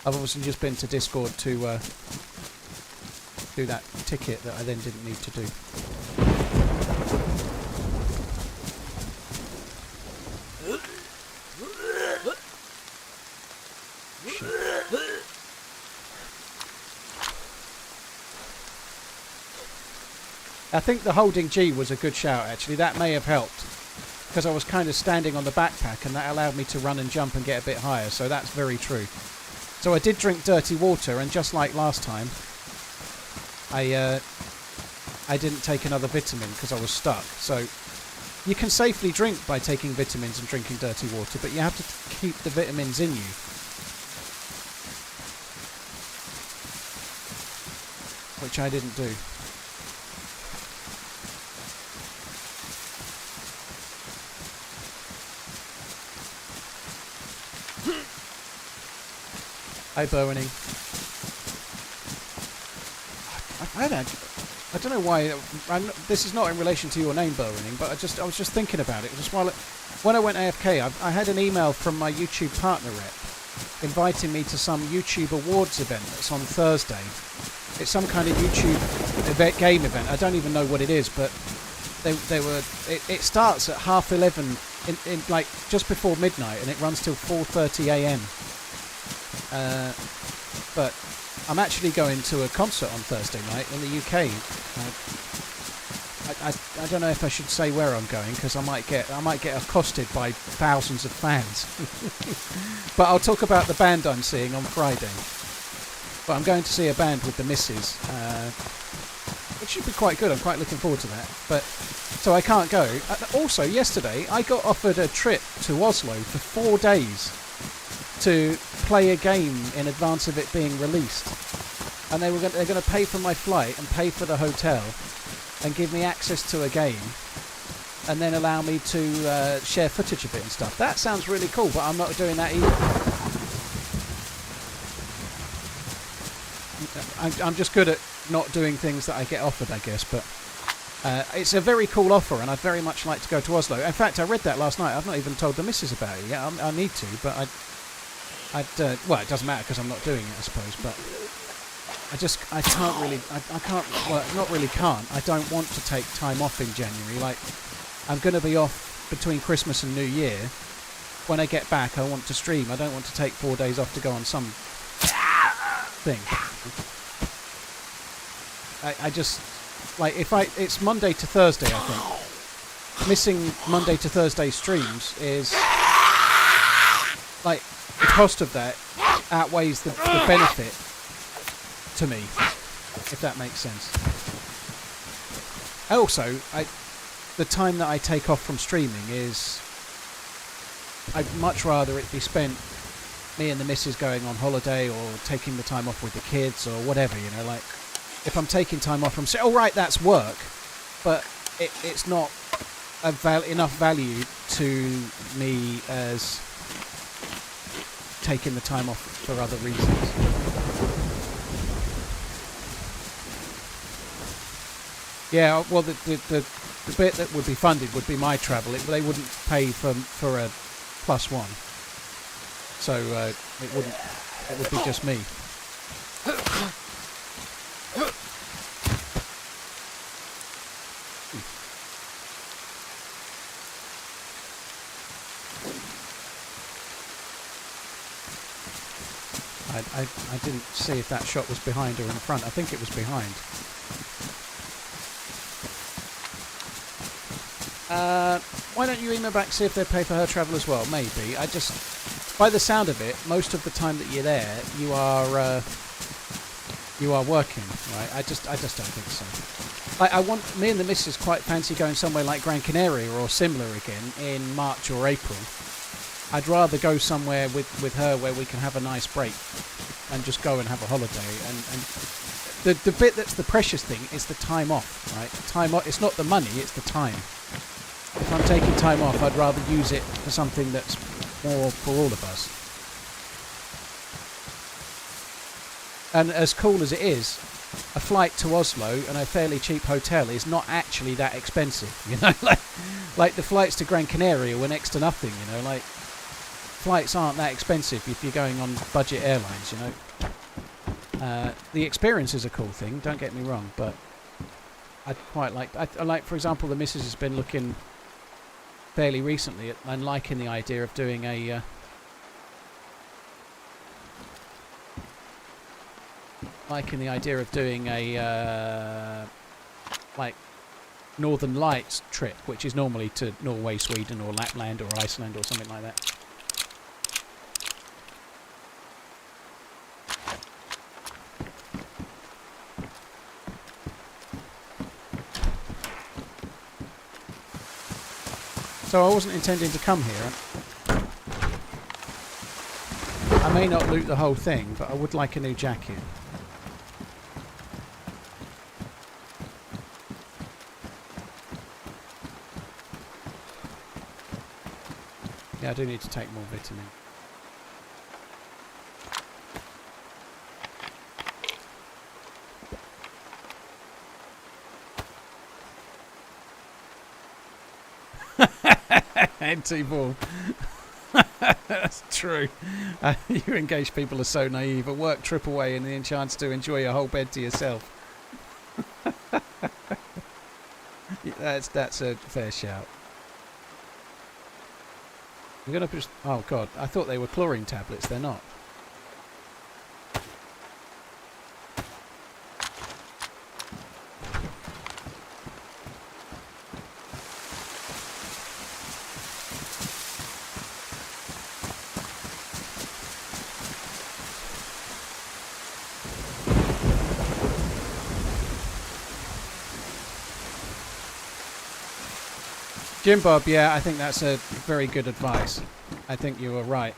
Speaker 1: I've obviously just been to Discord to do that ticket that I then didn't need to do. I think the holding G was a good shout, actually. That may have helped, because I was kind of standing on the backpack, and that allowed me to run and jump and get a bit higher, so that's very true. So I did drink dirty water, and just like last time, I didn't take another vitamin because I was stuck. So you can safely drink by taking vitamins and drinking dirty water, but you have to keep the vitamins in you. Which I didn't do. Hi, Bowening. I don't know why. This is not in relation to your name, Bowening, but I was just thinking about it. Just when I went AFK, I had an email from my YouTube partner rep inviting me to some YouTube Awards event that's on Thursday. It's some kind of YouTube game event. I don't even know what it is, but they were. It starts at 11:30 in like just before midnight, and it runs till 4:30 a.m. But I'm actually going to a concert on Thursday night in the UK. I don't know if I should say where I'm going, because I might get accosted by thousands of fans. But I'll talk about the band I'm seeing on Friday. But I'm going to see a band with the missus, which should be quite good. I'm quite looking forward to that. But so I can't go. Also, yesterday I got offered a trip to Oslo for 4 days to play a game in advance of it being released, and they're going to pay for my flight and pay for the hotel and give me access to a game, and then allow me to share footage of it and stuff. That sounds really cool, but I'm not doing that either. I'm just good at not doing things that I get offered, I guess, but it's a very cool offer, and I'd very much like to go to Oslo. In fact, I read that last night. I've not even told the missus about it yet. I need to, but well, it doesn't matter because I'm not doing it, I suppose, but I can't really, I don't want to take time off in January. Like, I'm going to be off between Christmas and New Year. When I get back, I want to stream. I don't want to take 4 days off to go on some thing. I just, like, it's Monday to Thursday, I think. Missing Monday to Thursday streams is, like, the cost of that outweighs the benefit to me, if that makes sense. Also, the time that I take off from streaming is, I'd much rather it be spent me and the missus going on holiday or taking the time off with the kids or whatever, you know, like, if I'm taking time off from, oh right, that's work, but it's not enough value to me as taking the time off for other reasons. Yeah, well, the bit that would be funded would be my travel. They wouldn't pay for a +1, so it would be just me. I didn't see if that shot was behind or in front. I think it was behind. Why don't you email back, see if they pay for her travel as well? Maybe. By the sound of it, most of the time that you're there, you are working, right? I just don't think so. Me and the missus quite fancy going somewhere like Gran Canaria or similar again in March or April. I'd rather go somewhere with her where we can have a nice break and just go and have a holiday. And the bit that's the precious thing is the time off, right? Time off. It's not the money, it's the time. If I'm taking time off, I'd rather use it for something that's more for all of us. And as cool as it is, a flight to Oslo and a fairly cheap hotel is not actually that expensive, you know. Like the flights to Gran Canaria were next to nothing, you know. Like flights aren't that expensive if you're going on budget airlines, you know. The experience is a cool thing, don't get me wrong, but I quite like. I like, for example, the missus has been looking fairly recently at, and liking the idea of doing a. Liking the idea of doing a like Northern Lights trip, which is normally to Norway, Sweden, or Lapland, or Iceland, or something like that. So I wasn't intending to come here. I may not loot the whole thing, but I would like a new jacket. Yeah, I do need to take more vitamin. Anti-ball. That's true. You engaged people are so naive. At work, trip away and the chance to enjoy your whole bed to yourself. That's a fair shout. I'm gonna just. Oh god! I thought they were chlorine tablets. They're not. Jim Bob, yeah, I think that's a very good advice. I think you were right.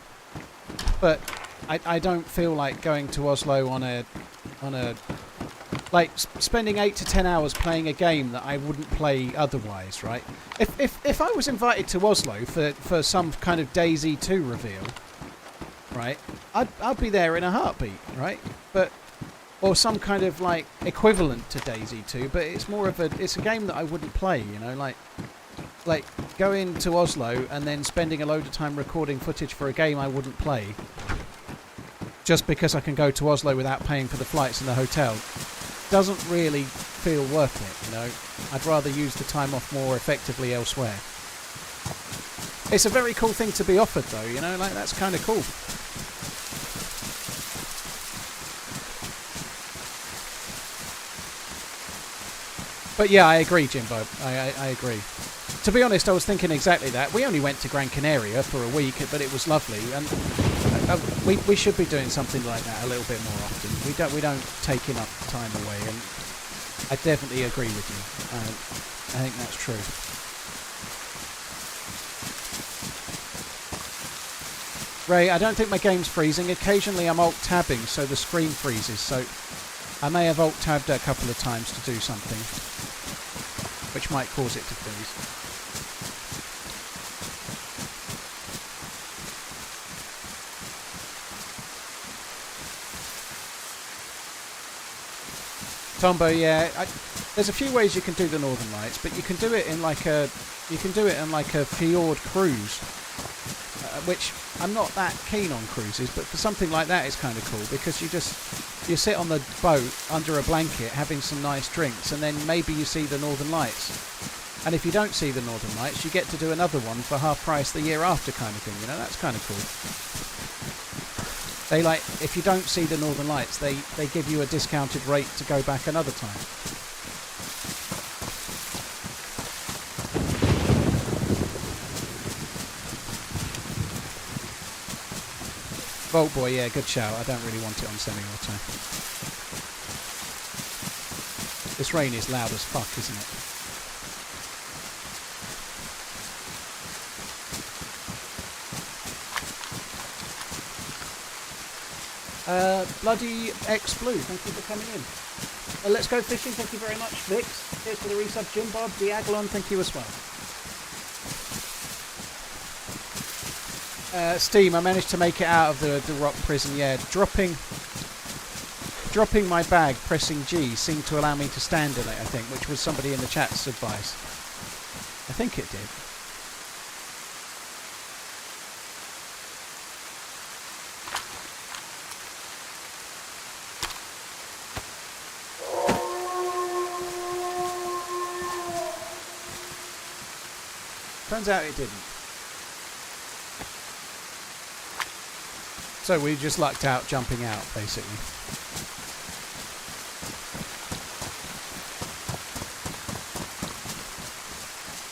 Speaker 1: But I don't feel like going to Oslo on a like spending 8 to 10 hours playing a game that I wouldn't play otherwise, right? If I was invited to Oslo for some kind of DayZ 2 reveal, right? I'd be there in a heartbeat, right? But or some kind of like equivalent to DayZ 2, but it's more of it's a game that I wouldn't play, you know, like going to Oslo and then spending a load of time recording footage for a game I wouldn't play just because I can go to Oslo without paying for the flights and the hotel doesn't really feel worth it, you know. I'd rather use the time off more effectively elsewhere. It's a very cool thing to be offered though, you know, like that's kind of cool. But yeah, I agree, Jimbo. I agree. To be honest, I was thinking exactly that. We only went to Gran Canaria for a week, but it was lovely, and we should be doing something like that a little bit more often. We don't take enough time away, and I definitely agree with you. I think that's true. Ray, I don't think my game's freezing. Occasionally I'm alt-tabbing, so the screen freezes. So I may have alt-tabbed a couple of times to do something, which might cause it to freeze. Tombo, yeah. There's a few ways you can do the Northern Lights, but you can do it in like a fjord cruise, which I'm not that keen on cruises, but for something like that it's kind of cool because you sit on the boat under a blanket having some nice drinks, and then maybe you see the Northern Lights. And if you don't see the Northern Lights, you get to do another one for half price the year after, kind of thing. You know, that's kind of cool. They if you don't see the Northern Lights, they give you a discounted rate to go back another time. Vault Boy, yeah, good shout. I don't really want it on semi-auto. This rain is loud as fuck, isn't it? Bloody X Blue, thank you for coming in. Let's Go Fishing, thank you very much. Vix, here's for the resub. Jim Bob, Diaglon, thank you as well. Steam, I managed to make it out of the rock prison, yeah. Dropping dropping my bag, pressing G, seemed to allow me to stand in it, I think, which was somebody in the chat's advice. I think it did. Turns out it didn't. So we just lucked out jumping out, basically.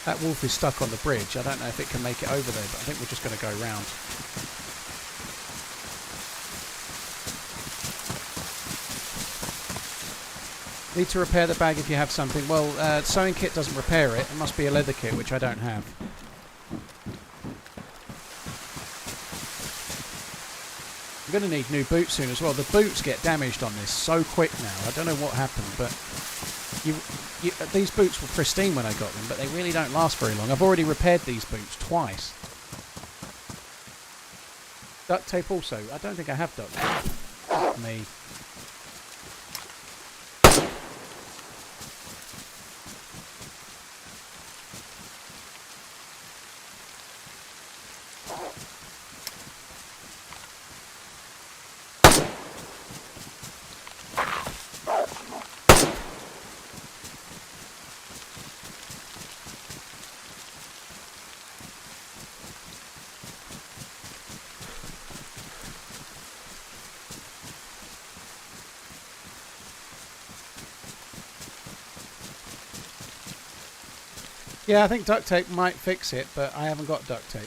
Speaker 1: That wolf is stuck on the bridge. I don't know if it can make it over there, but I think we're just going to go round. Need to repair the bag if you have something. Well, sewing kit doesn't repair it. It must be a leather kit, which I don't have. I'm going to need new boots soon as well. The boots get damaged on this so quick now. I don't know what happened, but these boots were pristine when I got them, but they really don't last very long. I've already repaired these boots twice. Duct tape also. I don't think I have duct tape. Fuck me. Yeah, I think duct tape might fix it, but I haven't got duct tape.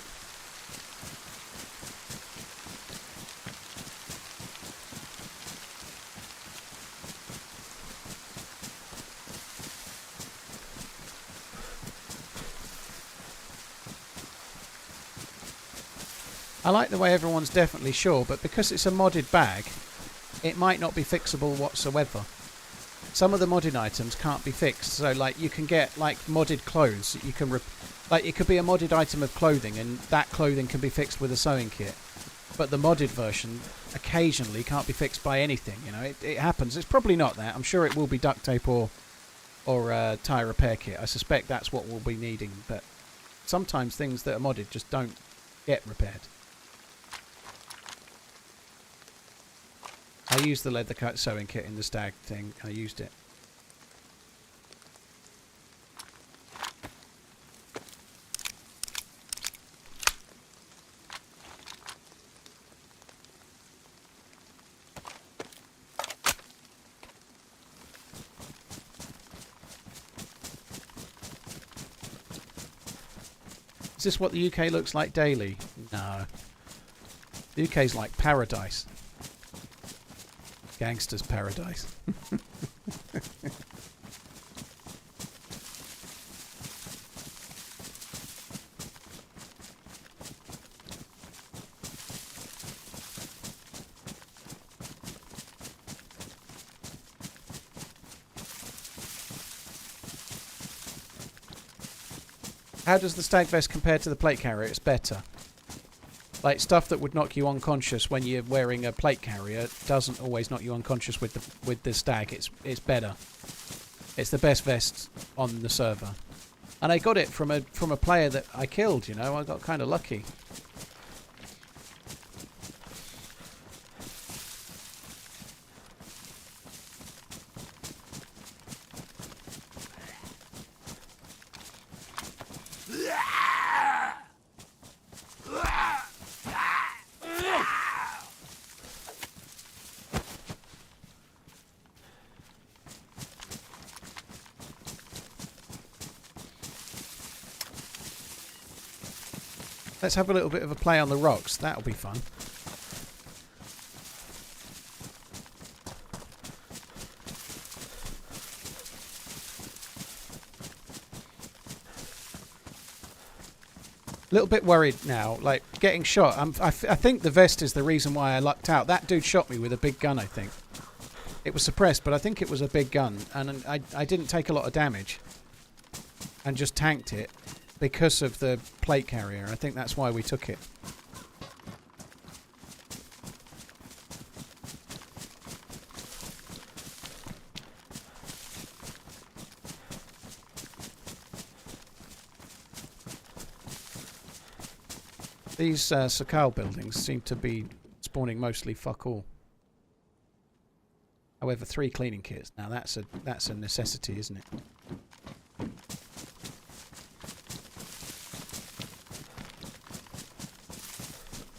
Speaker 1: I like the way everyone's definitely sure, but because it's a modded bag, it might not be fixable whatsoever. Some of the modded items can't be fixed, so like you can get like modded clothes. You can like it could be a modded item of clothing, and that clothing can be fixed with a sewing kit. But the modded version occasionally can't be fixed by anything. You know, it happens. It's probably not that. I'm sure it will be duct tape or tyre repair kit. I suspect that's what we'll be needing. But sometimes things that are modded just don't get repaired. I used the leather cut sewing kit in the stag thing. I used it. Is this what the UK looks like daily? No. The UK's like paradise. Gangster's paradise. How does the stag vest compare to the plate carrier? It's better. Like stuff that would knock you unconscious when you're wearing a plate carrier doesn't always knock you unconscious with the stag. It's better. It's the best vest on the server, and I got it from a player that I killed. You know, I got kind of lucky. Let's have a little bit of a play on the rocks. That'll be fun. A little bit worried now, like getting shot. I think the vest is the reason why I lucked out. That dude shot me with a big gun, I think. It was suppressed, but I think it was a big gun. And I didn't take a lot of damage. And just tanked it. Because of the plate carrier. I think that's why we took it. These Sakal buildings seem to be spawning mostly fuck all. However, 3 cleaning kits. Now that's a necessity, isn't it?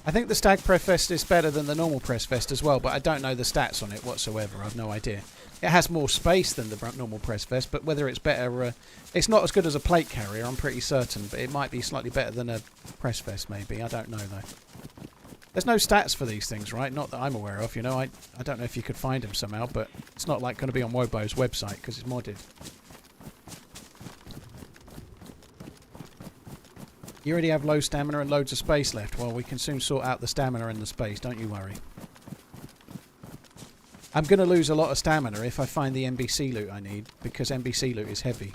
Speaker 1: I think the Stag Press Vest is better than the normal Press Vest as well, but I don't know the stats on it whatsoever. I've no idea. It has more space than the normal Press Vest, but whether it's better... it's not as good as a plate carrier, I'm pretty certain, but it might be slightly better than a Press Vest, maybe. I don't know, though. There's no stats for these things, right? Not that I'm aware of, you know. I don't know if you could find them somehow, but it's not like going to be on Wobo's website, because it's modded. You already have low stamina and loads of space left. Well, we can soon sort out the stamina and the space, don't you worry. I'm going to lose a lot of stamina if I find the NBC loot I need, because NBC loot is heavy.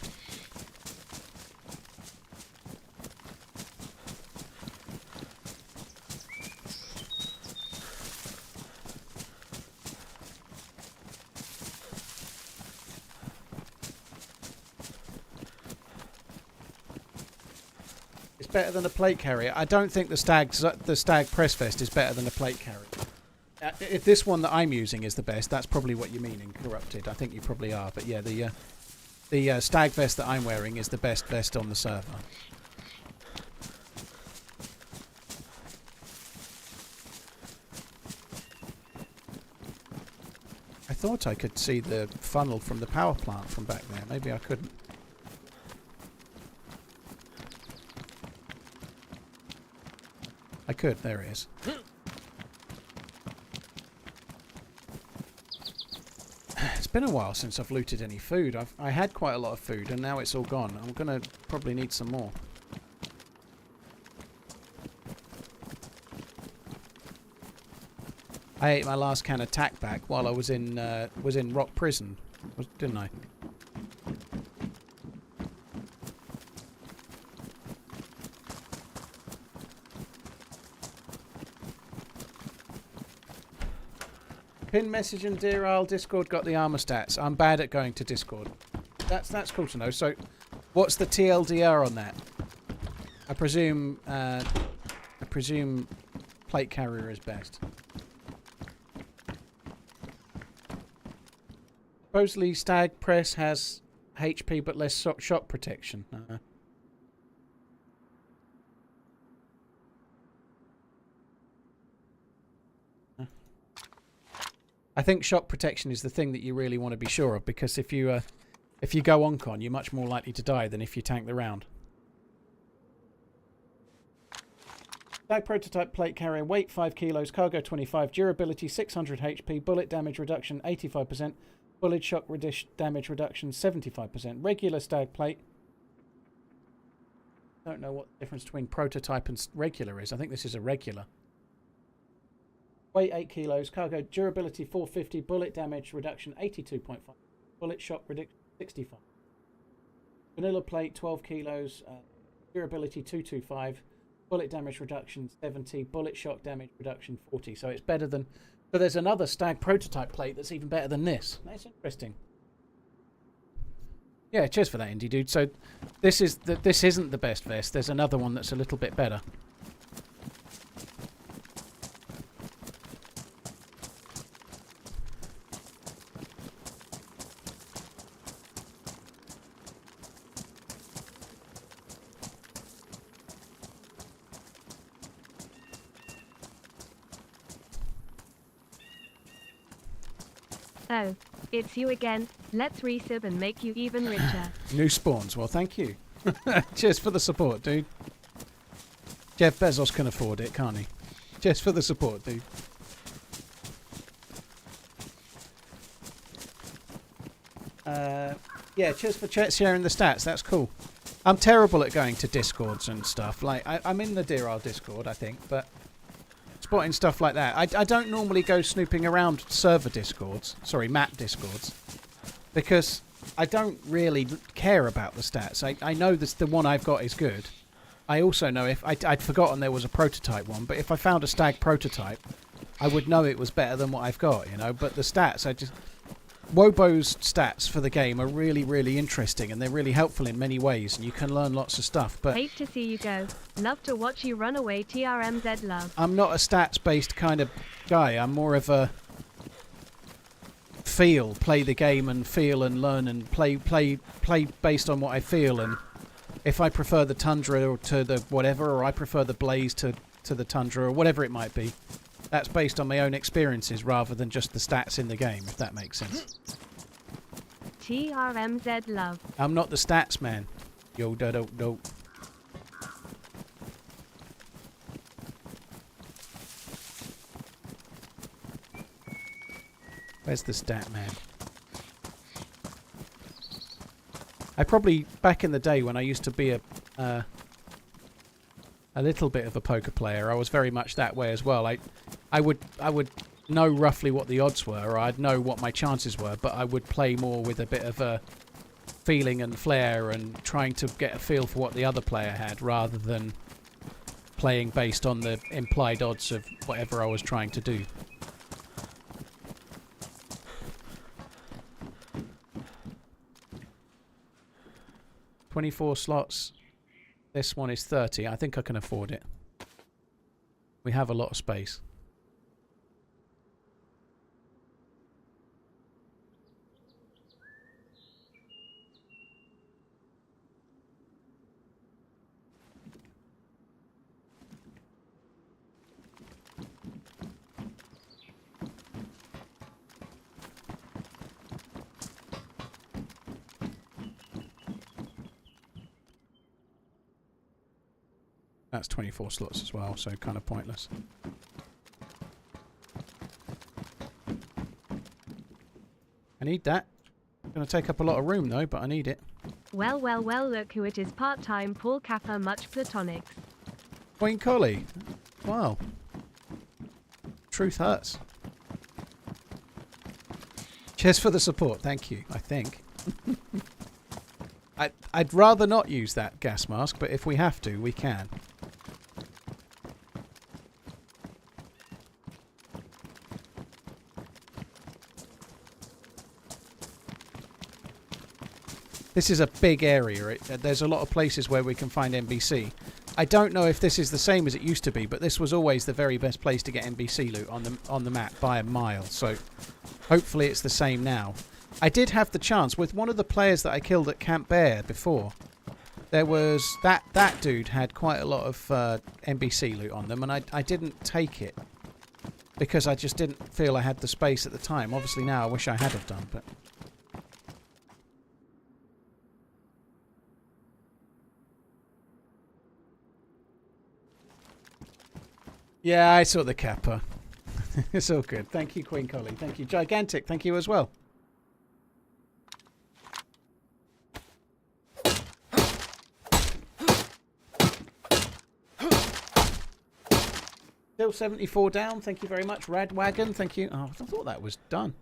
Speaker 1: Better than a plate carrier. I don't think the Stag Press Vest is better than a plate carrier. If this one that I'm using is the best, that's probably what you mean in Corrupted. I think you probably are. But yeah, the Stag Vest that I'm wearing is the best vest on the server. I thought I could see the funnel from the power plant from back there. Maybe I couldn't. I could, there it is. It's been a while since I've looted any food. I had quite a lot of food and now it's all gone. I'm going to probably need some more. I ate my last can of tack back while I was in Rock Prison, didn't I? Pin message in Deerisle, Discord got the armor stats. I'm bad at going to Discord. That's cool to know. So, what's the TLDR on that? I presume plate carrier is best. Supposedly Stag Press has HP but less shock protection. I think shock protection is the thing that you really want to be sure of, because if you go on con, you're much more likely to die than if you tank the round. Stag prototype plate carrier, weight 5 kilos, cargo 25, durability 600 HP, bullet damage reduction 85%, bullet shock damage reduction 75%. Regular Stag plate. Don't know what the difference between prototype and regular is. I think this is a regular. Weight 8 kilos, cargo durability 450, bullet damage reduction 82.5, bullet shock reduction 65. Vanilla plate 12 kilos, durability 225, bullet damage reduction 70, bullet shock damage reduction 40. So it's better than... So there's another Stag prototype plate that's even better than this. That's interesting. Yeah, cheers for that, Indie Dude. So this isn't the best vest. There's another one that's a little bit better.
Speaker 2: Oh, it's you again. Let's resub and make you even richer.
Speaker 1: New spawns. Well, thank you. Cheers for the support, dude. Jeff Bezos can afford it, can't he? Cheers for the support, dude. Yeah, cheers for sharing the stats. That's cool. I'm terrible at going to Discords and stuff. Like, I'm in the Deerisle Discord, I think, but... spotting stuff like that. I don't normally go snooping around server Discords, sorry, map Discords, because I don't really care about the stats. I know that the one I've got is good. I also know if I'd forgotten there was a prototype one, but if I found a Stag prototype, I would know it was better than what I've got, you know. But the stats, Wobo's stats for the game are really, really interesting, and they're really helpful in many ways, and you can learn lots of stuff. But
Speaker 2: Hate to see you go. Love to watch you run away. TRMZ love.
Speaker 1: I'm not a stats-based kind of guy. I'm more of a play the game and feel and learn and play based on what I feel. And if I prefer the Tundra to the whatever, or I prefer the Blaze to the Tundra, or whatever it might be, that's based on my own experiences rather than just the stats in the game, if that makes sense.
Speaker 2: TRMZ love.
Speaker 1: I'm not the stats man. Yo, do. Where's the stat man? I probably, back in the day when I used to be a little bit of a poker player, I was very much that way as well. I would know roughly what the odds were, or I'd know what my chances were, but I would play more with a bit of a feeling and flair and trying to get a feel for what the other player had, rather than playing based on the implied odds of whatever I was trying to do. $24 slots. This one is 30. I think I can afford it. We have a lot of space. That's 24 slots as well, so kind of pointless. I need that. Going to take up a lot of room though, but I need it.
Speaker 2: Well, look who it is. Part-time Paul Kappa, much platonics.
Speaker 1: Queen Collie. Wow. Truth hurts. Cheers for the support. Thank you, I think. I'd rather not use that gas mask, but if we have to, we can. This is a big area. There's a lot of places where we can find NBC. I don't know if this is the same as it used to be, but this was always the very best place to get NBC loot on the map by a mile. So hopefully it's the same now. I did have the chance with one of the players that I killed at Camp Bear before. There was that dude had quite a lot of NBC loot on them, and I didn't take it because I just didn't feel I had the space at the time. Obviously now I wish I had have done, but. Yeah, I saw the Kappa. It's all good. Thank you, Queen Collie. Thank you, Gigantic. Thank you as well. Still 74 down. Thank you very much, Radwagon. Thank you. Oh, I thought that was done.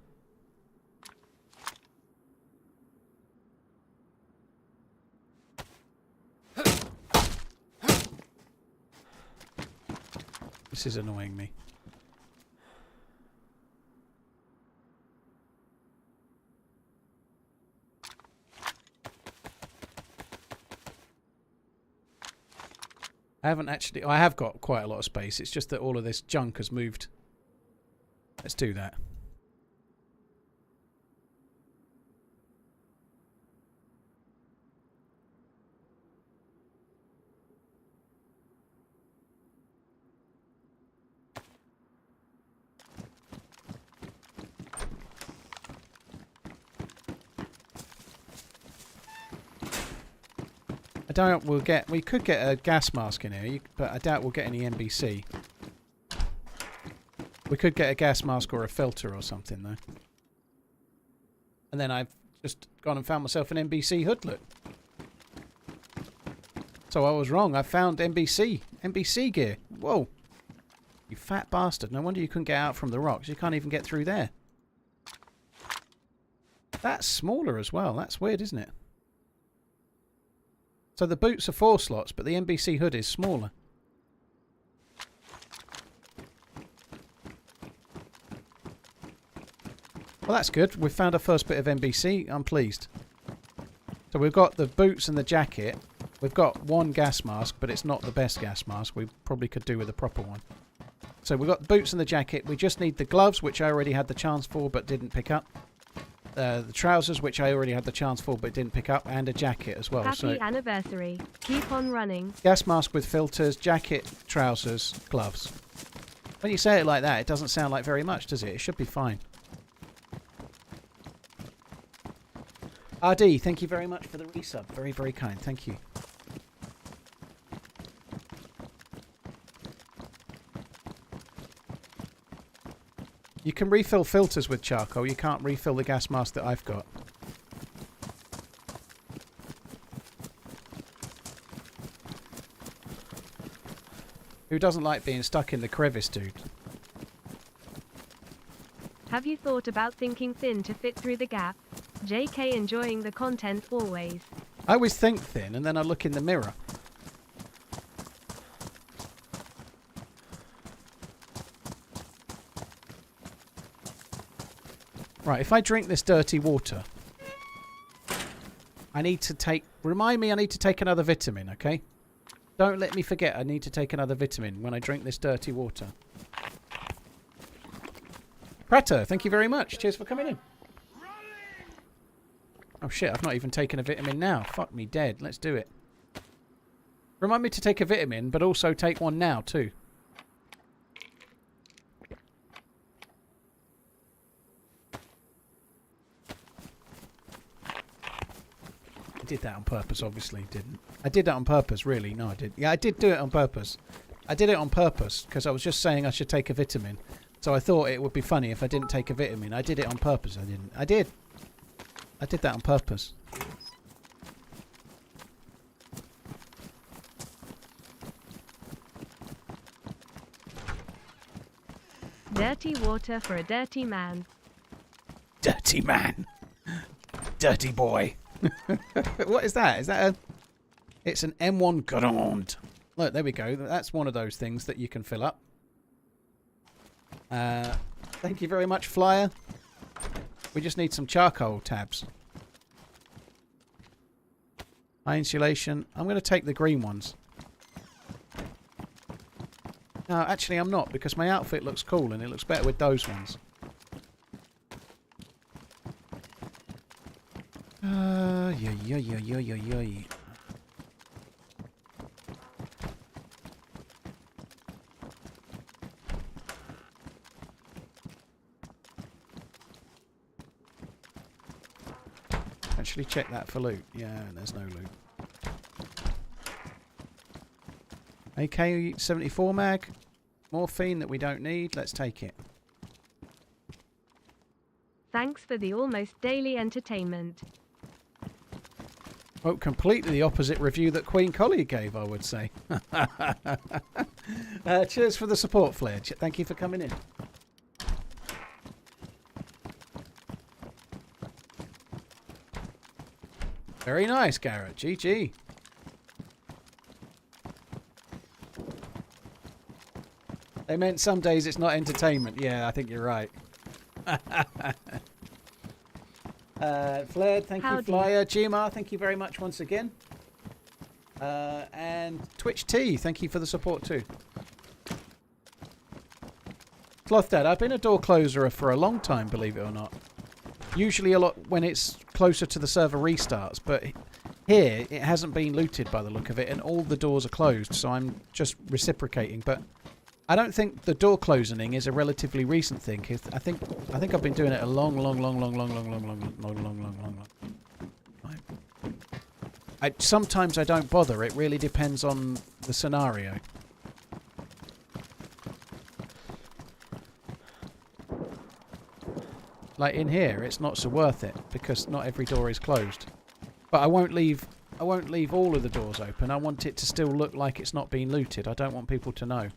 Speaker 1: This is annoying me. I have got quite a lot of space. It's just that all of this junk has moved. Let's do that. We could get a gas mask in here, but I doubt we'll get any NBC. We could get a gas mask or a filter or something though. And then I've just gone and found myself an NBC hoodlet. So I was wrong. I found NBC gear. Whoa. You fat bastard. No wonder you couldn't get out from the rocks. You can't even get through there. That's smaller as well. That's weird, isn't it? So the boots are 4 slots, but the NBC hood is smaller. Well, that's good. We've found our first bit of NBC. I'm pleased. So we've got the boots and the jacket. We've got one gas mask, but it's not the best gas mask. We probably could do with a proper one. So we've got the boots and the jacket. We just need the gloves, which I already had the chance for but didn't pick up. The trousers, which I already had the chance for but didn't pick up. And a jacket as well.
Speaker 2: Happy anniversary. Keep on running.
Speaker 1: Gas mask with filters, jacket, trousers, gloves. When you say it like that, it doesn't sound like very much, does it? It should be fine. RD, thank you very much for the resub. Very, very kind. Thank you. You can refill filters with charcoal. You can't refill the gas mask that I've got. Who doesn't like being stuck in the crevice, dude?
Speaker 2: Have you thought about thinking thin to fit through the gap? JK enjoying the content always.
Speaker 1: I always think thin and then I look in the mirror. Right, if I drink this dirty water, I need to take... Remind me I need to take another vitamin, okay? Don't let me forget I need to take another vitamin when I drink this dirty water. Prater, thank you very much. Cheers for coming in. Oh shit, I've not even taken a vitamin now. Fuck me dead. Let's do it. Remind me to take a vitamin, but also take one now too. I did that on purpose, obviously didn't. I did that on purpose, really. No, I did. Yeah, I did do it on purpose. I did it on purpose because I was just saying I should take a vitamin. So I thought it would be funny if I didn't take a vitamin. I did it on purpose. I didn't. I did. I did that on purpose.
Speaker 2: Dirty water for a dirty man.
Speaker 1: Dirty man. Dirty boy. What is that? Is that a... It's an M1 Grande. Look, there we go. That's one of those things that you can fill up. Thank you very much, Flyer. We just need some charcoal tabs. High insulation. I'm going to take the green ones. No, actually I'm not, because my outfit looks cool and it looks better with those ones. Yeah. Actually check that for loot. Yeah, there's no loot. AK-74 mag. Morphine that we don't need. Let's take it.
Speaker 2: Thanks for the almost daily entertainment.
Speaker 1: Oh, completely the opposite review that Queen Collie gave, I would say. Cheers for the support, Flair. Thank you for coming in. Very nice, Garrett. GG. They meant some days it's not entertainment. Yeah, I think you're right. Flair, thank you. Flyer. Gmar, thank you very much once again. And Twitch T, thank you for the support too. Cloth Dad, I've been a door closer for a long time, believe it or not. Usually a lot when it's closer to the server restarts, but here it hasn't been looted by the look of it, and all the doors are closed, so I'm just reciprocating. But I don't think the door closing is a relatively recent thing. I think I've been doing it a long time. Sometimes I don't bother. It really depends on the scenario. Like in here, it's not so worth it because not every door is closed. But I won't leave all of the doors open. I want it to still look like it's not being looted. I don't want people to know.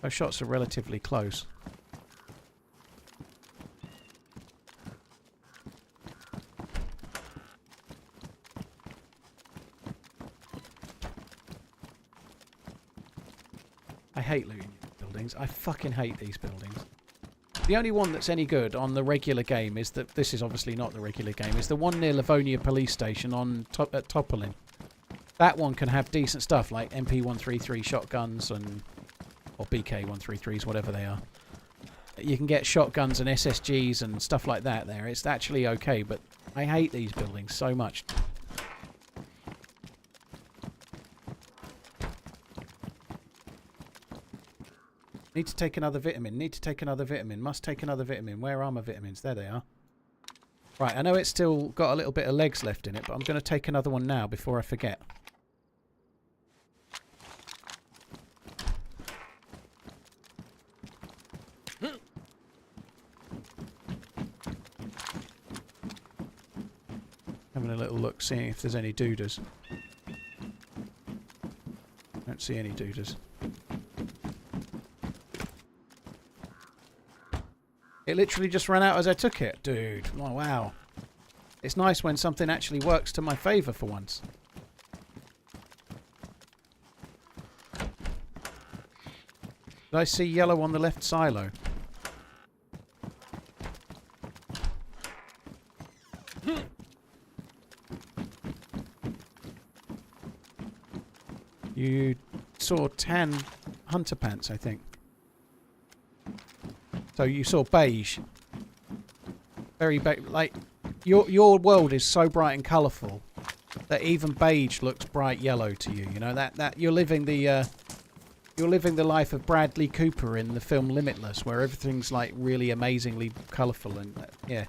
Speaker 1: Those shots are relatively close. I hate looting buildings. I fucking hate these buildings. The only one that's any good on the regular game is that this is obviously not the regular game. Is the one near Livonia Police Station on at Topolin. That one can have decent stuff like MP133 shotguns and or BK133s, whatever they are. You can get shotguns and SSGs and stuff like that there. It's actually okay, but I hate these buildings so much. Need to take another vitamin. Need to take another vitamin. Must take another vitamin. Where are my vitamins? There they are. Right, I know it's still got a little bit of legs left in it, but I'm going to take another one now before I forget. Having a little look, seeing if there's any dooders. Don't see any dooders. It literally just ran out as I took it. Dude, oh, wow. It's nice when something actually works to my favour for once. Did I see yellow on the left silo? You saw tan hunter pants, I think. So you saw beige. Very like your world is so bright and colourful that even beige looks bright yellow to you. You know that you're living the life of Bradley Cooper in the film Limitless, where everything's like really amazingly colourful and yeah.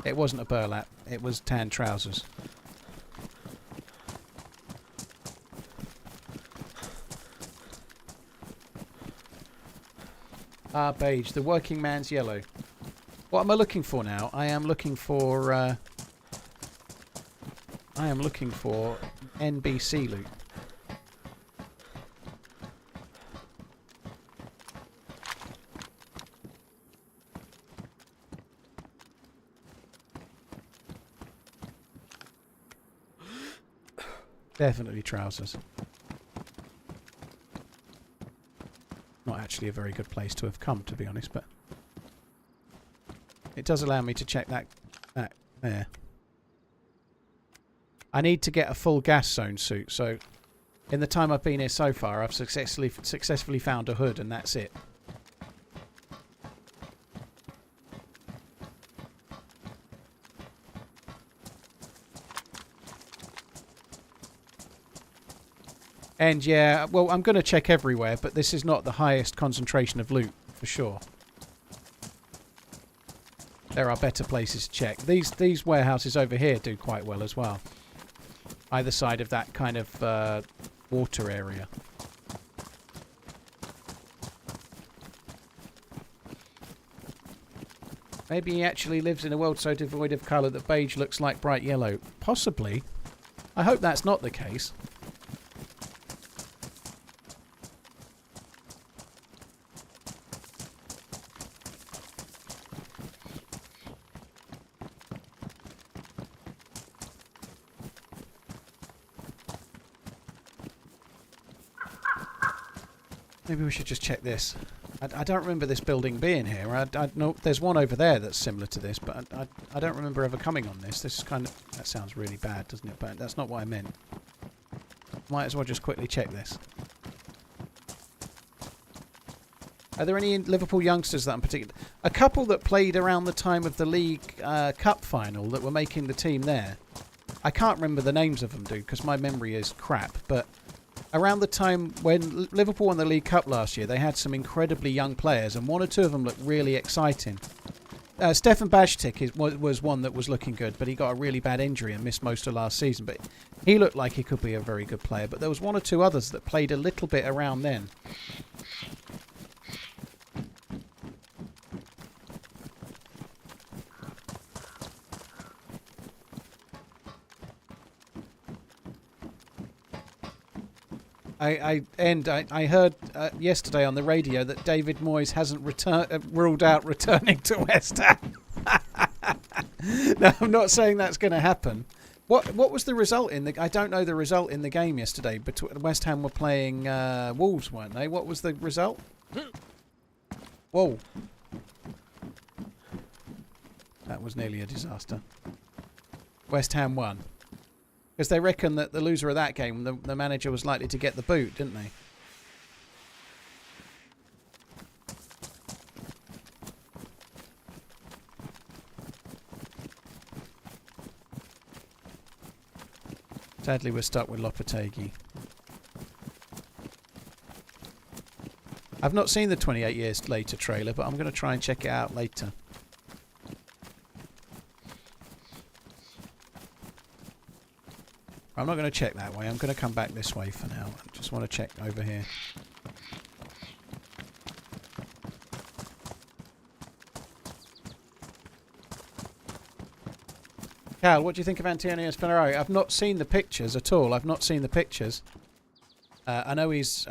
Speaker 1: It wasn't a burlap. It was tan trousers. Ah, beige. The working man's yellow. What am I looking for now? I am looking for NBC loot. Definitely trousers. Not actually a very good place to have come, to be honest, but it does allow me to check that there. I need to get a full gas zone suit, so in the time I've been here so far, I've successfully found a hood, and that's it. And yeah, well, I'm going to check everywhere, but this is not the highest concentration of loot, for sure. There are better places to check. These warehouses over here do quite well as well. Either side of that kind of water area. Maybe he actually lives in a world so devoid of colour that beige looks like bright yellow. Possibly. I hope that's not the case. Maybe we should just check this. I don't remember this building being here. I know there's one over there that's similar to this, but I don't remember ever coming on this. This is kind of... That sounds really bad, doesn't it? But that's not what I meant. Might as well just quickly check this. Are there any Liverpool youngsters that I'm particular... A couple that played around the time of the League Cup final that were making the team there. I can't remember the names of them, dude, because my memory is crap, but... Around the time when Liverpool won the League Cup last year, they had some incredibly young players, and one or two of them looked really exciting. Stefan Bajtic was one that was looking good, but he got a really bad injury and missed most of last season. But he looked like he could be a very good player. But there was one or two others that played a little bit around then. I heard yesterday on the radio that David Moyes hasn't ruled out returning to West Ham. No, I'm not saying that's going to happen. What was the result in the... I don't know the result in the game yesterday. But West Ham were playing Wolves, weren't they? What was the result? Whoa. That was nearly a disaster. West Ham won. Because they reckon that the loser of that game, the manager was likely to get the boot, didn't they? Sadly, we're stuck with Lopetegui. I've not seen the 28 Years Later trailer, but I'm going to try and check it out later. I'm not going to check that way. I'm going to come back this way for now. I just want to check over here. Cal, what do you think of Antonio Ferrari? I've not seen the pictures at all. I've not seen the pictures. I know he's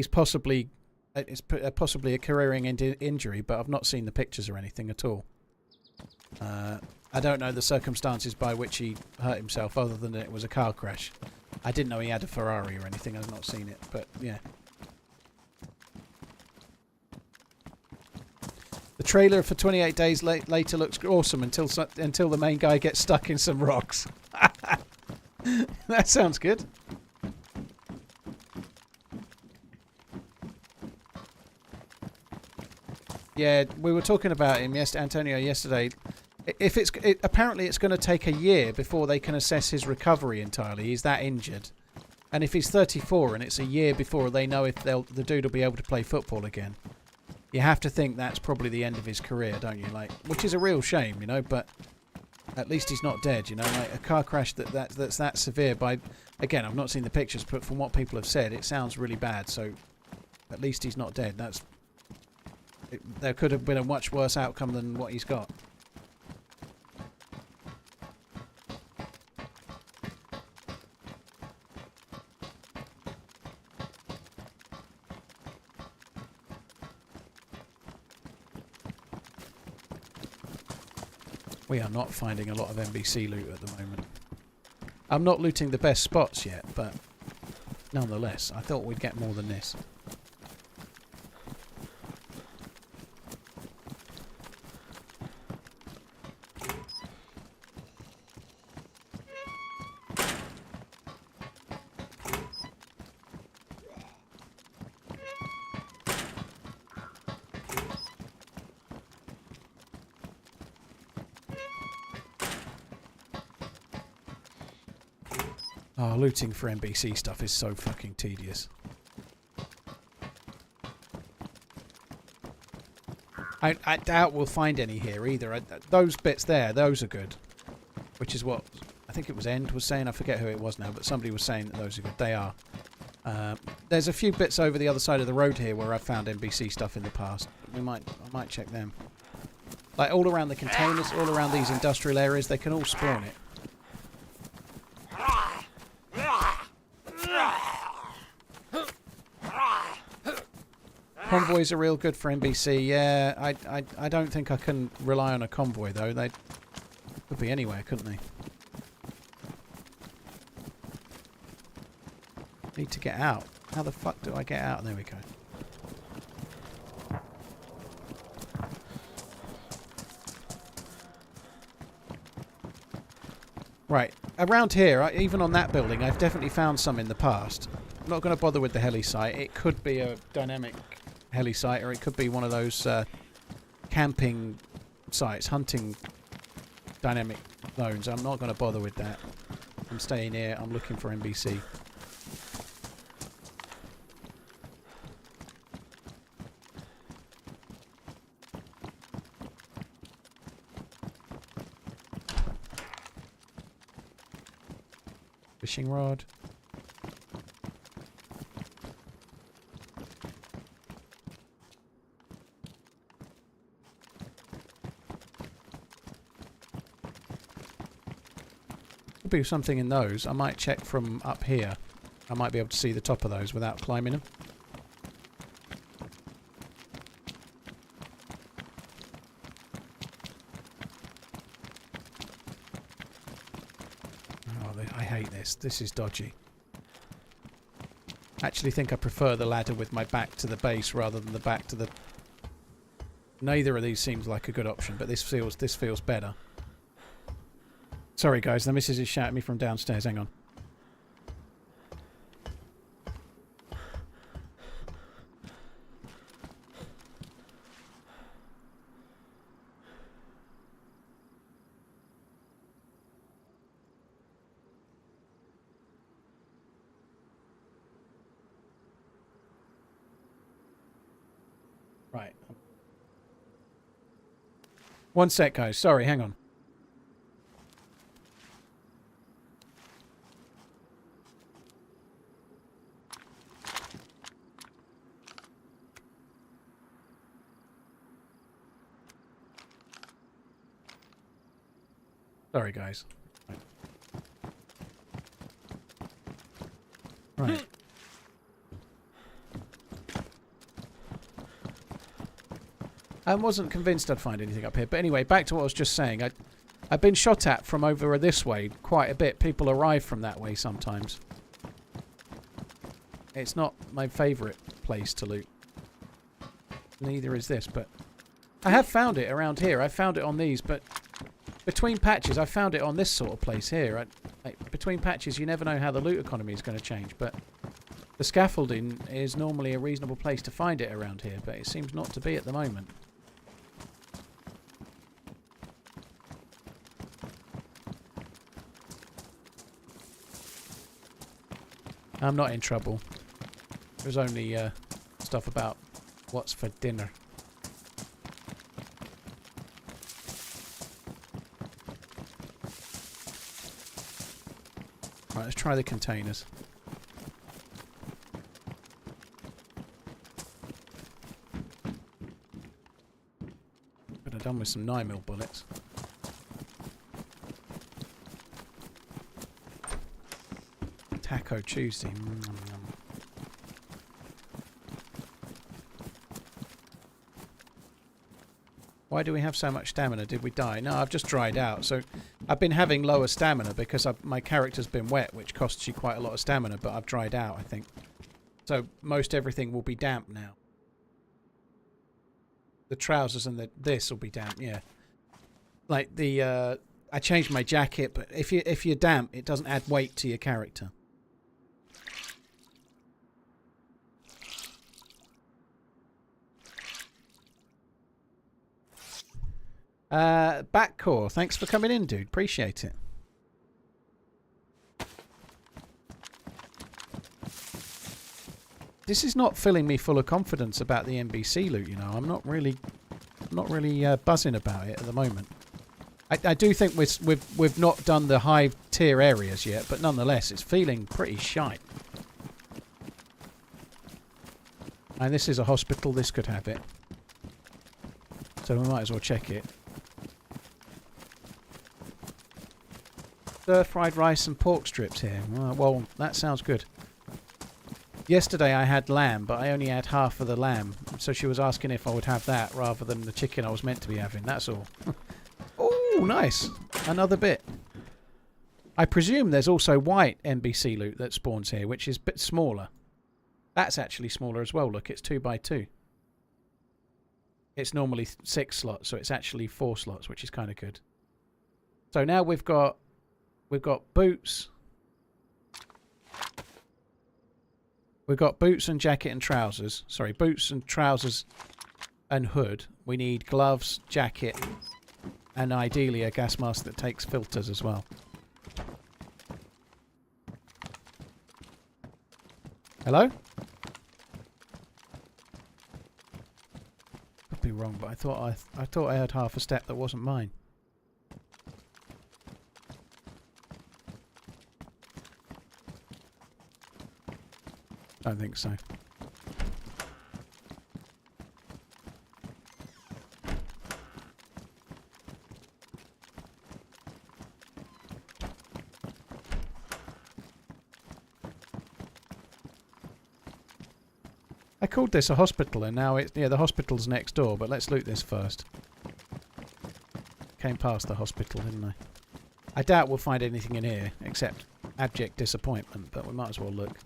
Speaker 1: possibly possibly a careering injury, but I've not seen the pictures or anything at all. I don't know the circumstances by which he hurt himself, other than it was a car crash. I didn't know he had a Ferrari or anything. I've not seen it, but yeah. The trailer for 28 Days Later looks awesome until the main guy gets stuck in some rocks. That sounds good. Yeah, we were talking about him, Antonio, yesterday. If apparently it's going to take a year before they can assess his recovery entirely. He's that injured, and if he's 34 and it's a year before they know if the dude will be able to play football again, you have to think that's probably the end of his career, don't you? Like, which is a real shame, you know. But at least he's not dead, you know. Like a car crash that's that severe. Again, I've not seen the pictures, but from what people have said, it sounds really bad. So at least he's not dead. There could have been a much worse outcome than what he's got. We are not finding a lot of NBC loot at the moment. I'm not looting the best spots yet, but nonetheless, I thought we'd get more than this. Oh, looting for NBC stuff is so fucking tedious. I doubt we'll find any here either. Those bits there, those are good. Which is what I think it was End was saying. I forget who it was now, but somebody was saying that those are good. They are. There's a few bits over the other side of the road here where I've found NBC stuff in the past. I might check them. Like all around the containers, all around these industrial areas, they can all spawn it. Convoys are real good for NBC. Yeah, I don't think I can rely on a convoy though. They could be anywhere, couldn't they? Need to get out. How the fuck do I get out? There we go. Right, around here, even on that building, I've definitely found some in the past. I'm not going to bother with the heli site. It could be a dynamic heli site, or it could be one of those camping sites, hunting dynamic zones. I'm not going to bother with that. I'm staying here. I'm looking for NBC. Fishing rod. Could be something in those. I might check from up here. I might be able to see the top of those without climbing them. I hate this. This is dodgy. I actually think I prefer the ladder with my back to the base rather than the back to the Neither of these seems like a good option, but this feels better. Sorry guys, the missus is shouting at me from downstairs. Hang on. Right. One sec, guys. Sorry, hang on. Sorry, guys. Right. I wasn't convinced I'd find anything up here. But anyway, back to what I was just saying. I've been shot at from over this way quite a bit. People arrive from that way sometimes. It's not my favourite place to loot. Neither is this, but... I have found it around here. I found it on these, but... Between patches, I found it on this sort of place here. Between patches, you never know how the loot economy is going to change, but... The scaffolding is normally a reasonable place to find it around here, but it seems not to be at the moment. I'm not in trouble. There's only stuff about what's for dinner. Right, let's try the containers. Could have done with some 9mm bullets. Taco Tuesday. Why do we have so much stamina? Did we die? No, I've just dried out. So I've been having lower stamina because my character's been wet, which costs you quite a lot of stamina, but I've dried out, I think. So most everything will be damp now. The trousers and this will be damp, yeah. Like the I changed my jacket, but if you're damp, it doesn't add weight to your character. Backcore, thanks for coming in, dude. Appreciate it. This is not filling me full of confidence about the NBC loot, you know. I'm not really buzzing about it at the moment. I do think we've not done the high tier areas yet, but nonetheless, it's feeling pretty shite. And this is a hospital. This could have it. So we might as well check it. Stir-fried rice and pork strips here. Well, that sounds good. Yesterday I had lamb, but I only had half of the lamb. So she was asking if I would have that rather than the chicken I was meant to be having. That's all. Oh, nice. Another bit. I presume there's also white NBC loot that spawns here, which is a bit smaller. That's actually smaller as well. Look, it's 2x2. It's normally 6 slots, so it's actually 4 slots, which is kind of good. So now we've got boots. We've got boots and jacket and trousers. Sorry, boots and trousers and hood. We need gloves, jacket, and ideally a gas mask that takes filters as well. Hello? Could be wrong, but I thought I heard half a step that wasn't mine. Don't think so. I called this a hospital and now it's... Yeah, the hospital's next door, but let's loot this first. Came past the hospital, didn't I? I doubt we'll find anything in here, except abject disappointment, but we might as well look.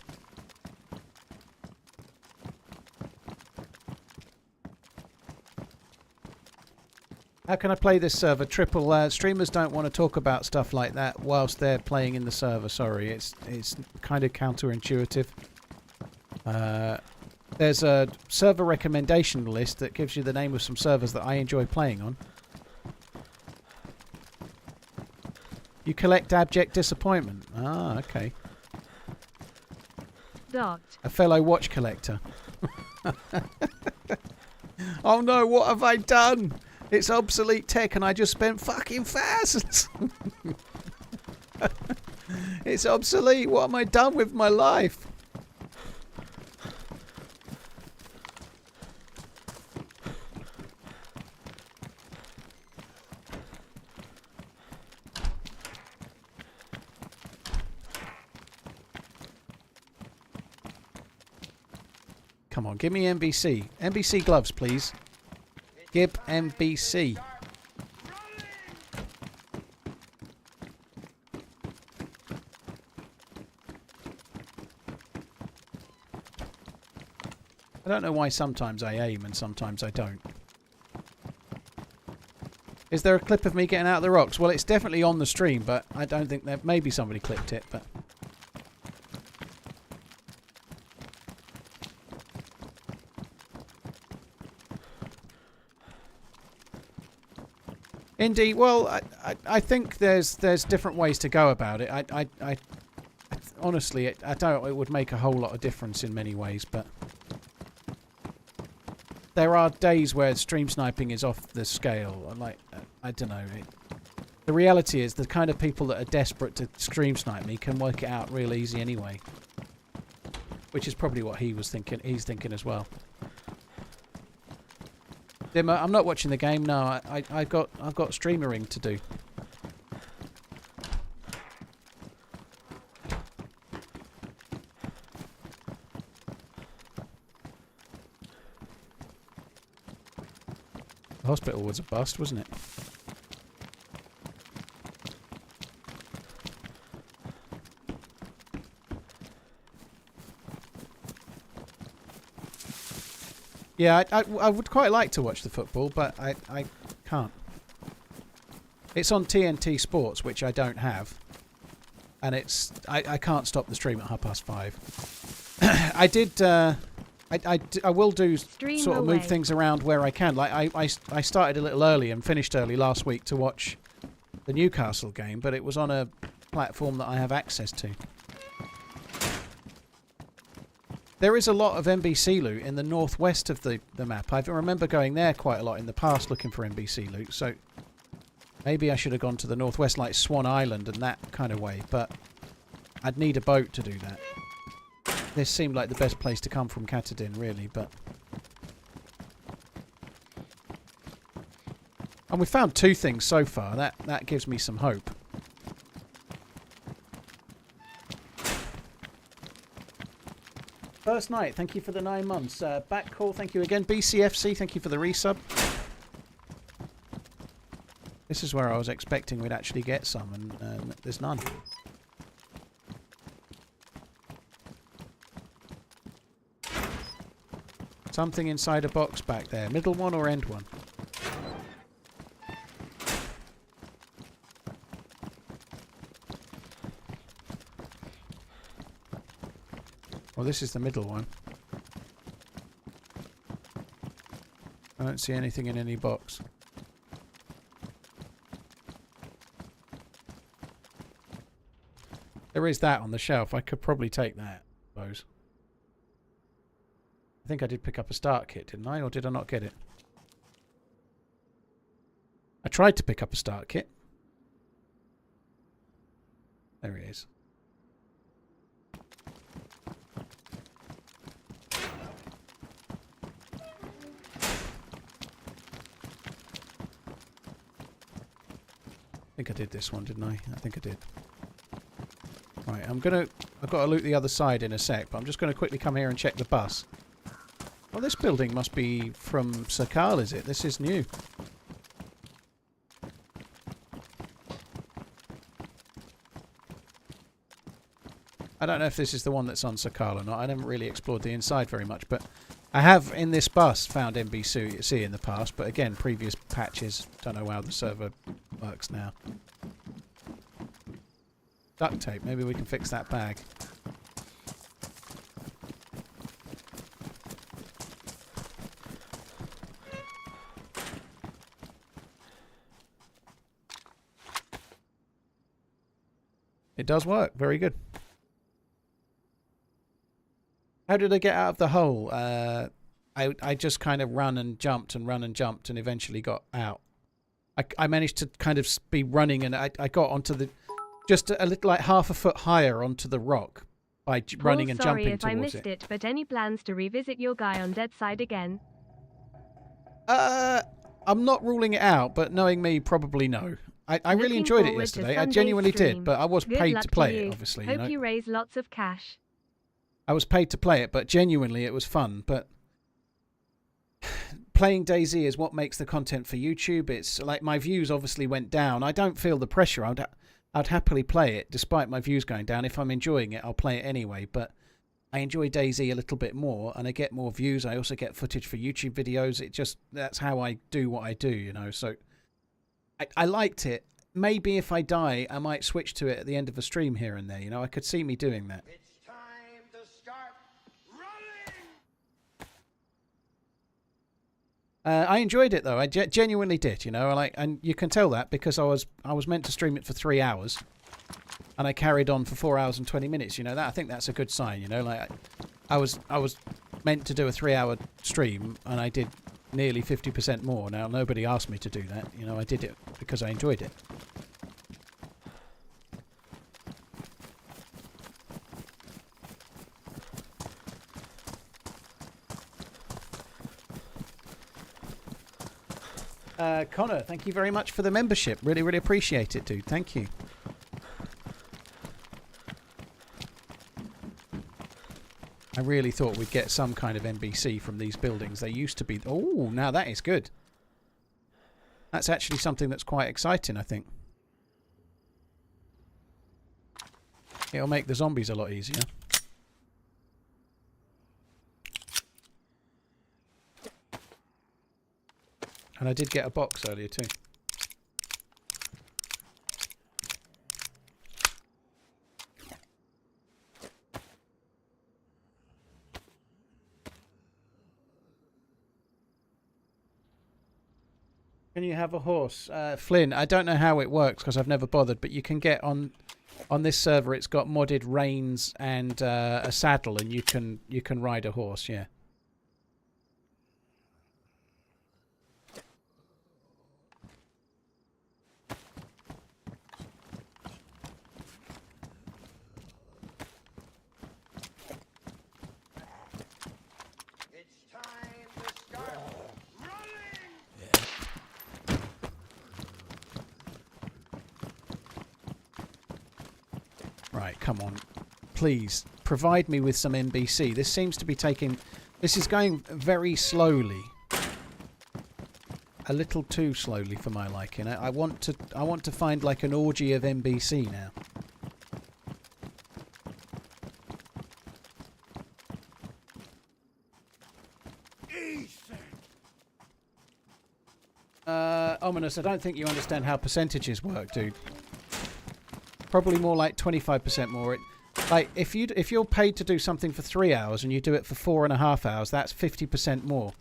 Speaker 1: How can I play this server? Triple streamers don't want to talk about stuff like that whilst they're playing in the server. Sorry, it's kind of counterintuitive. There's a server recommendation list that gives you the name of some servers that I enjoy playing on. You collect abject disappointment. Ah, okay. A fellow watch collector. Oh no, what have I done? It's obsolete tech and I just spent fucking thousands. It's obsolete. What am I done with my life? Come on, give me NBC. NBC gloves, please. Gib NBC. I don't know why sometimes I aim and sometimes I don't. Is there a clip of me getting out of the rocks? Well, it's definitely on the stream, but I don't think that... Maybe somebody clipped it, but... Indeed, well, I think there's different ways to go about it. I honestly, I doubt it would make a whole lot of difference in many ways, but there are days where stream sniping is off the scale. Like, I don't know. The reality is the kind of people that are desperate to stream snipe me can work it out real easy anyway, which is probably what he was thinking. He's thinking as well. Dimmer, I'm not watching the game. No, I've got streamering to do. The hospital was a bust, wasn't it? Yeah, I would quite like to watch the football, but I can't. It's on TNT Sports, which I don't have. And it's... I can't stop the stream at 5:30. I will do sort of move things around where I can. Like, I started a little early and finished early last week to watch the Newcastle game, but it was on a platform that I have access to. There is a lot of NBC loot in the northwest of the map. I remember going there quite a lot in the past looking for NBC loot, so maybe I should have gone to the northwest like Swan Island and that kind of way, but I'd need a boat to do that. This seemed like the best place to come from Katadin, really, but... And we found 2 things so far. That gives me some hope. First Night, thank you for the 9 months. Back call, thank you again. BCFC, thank you for the resub. This is where I was expecting we'd actually get some, and there's none. Something inside a box back there. Middle one or end one? Well, this is the middle one. I don't see anything in any box. There is that on the shelf. I could probably take that, I suppose. I think I did pick up a start kit, didn't I? Or did I not get it? I tried to pick up a start kit. There it is. I think I did this one, didn't I? I think I did. Right, I've got to loot the other side in a sec, but I'm just going to quickly come here and check the bus. Well, this building must be from Sir Carl, is it? This is new. I don't know if this is the one that's on Sir Carl or not. I haven't really explored the inside very much, but I have in this bus found NBC in the past, but again, previous patches. Don't know how the server works now. Duct tape. Maybe we can fix that bag. It does work. Very good. How did I get out of the hole? I just kind of run and jumped and eventually got out. I managed to kind of be running and I got onto the... Just a little like half a foot higher onto the rock by running and jumping towards it.
Speaker 2: Sorry if I missed it, but any plans to revisit your guy on Dead Side again?
Speaker 1: I'm not ruling it out, but knowing me, probably no. I really enjoyed it yesterday. I genuinely did, but I was paid to play it, obviously.
Speaker 2: Hope you raise lots of cash.
Speaker 1: I was paid to play it, but genuinely it was fun. But playing DayZ is what makes the content for YouTube. It's like my views obviously went down. I don't feel the pressure. I'd happily play it despite my views going down. If I'm enjoying it, I'll play it anyway. But I enjoy DayZ a little bit more, and I get more views. I also get footage for YouTube videos. That's how I do what I do, you know. So I liked it. Maybe if I die, I might switch to it at the end of a stream here and there. You know, I could see me doing that.
Speaker 4: It's time to start running.
Speaker 1: I enjoyed it though. I genuinely did. You know, and you can tell that because I was meant to stream it for 3 hours, and I carried on for 4 hours and 20 minutes. You know, I think that's a good sign. You know, like I was meant to do a 3-hour stream, and I did nearly 50% more. Now nobody asked me to do that. You know, I did it because I enjoyed it. Connor, thank you very much for the membership. Really, really appreciate it, dude. Thank you. I really thought we'd get some kind of NBC from these buildings. They used to be... Oh, now that is good. That's actually something that's quite exciting, I think. It'll make the zombies a lot easier. And I did get a box earlier too. Can you have a horse? Flynn, I don't know how it works because I've never bothered, but you can get on this server. It's got modded reins and a saddle, and you can ride a horse. Yeah. Right, come on. Please, provide me with some NBC. This seems to be taking... This is going very slowly. A little too slowly for my liking. I want to find like an orgy of NBC now. Ominous, I don't think you understand how percentages work, dude. Probably more like 25% more. Like if you're paid to do something for 3 hours and you do it for 4.5 hours, that's 50% more.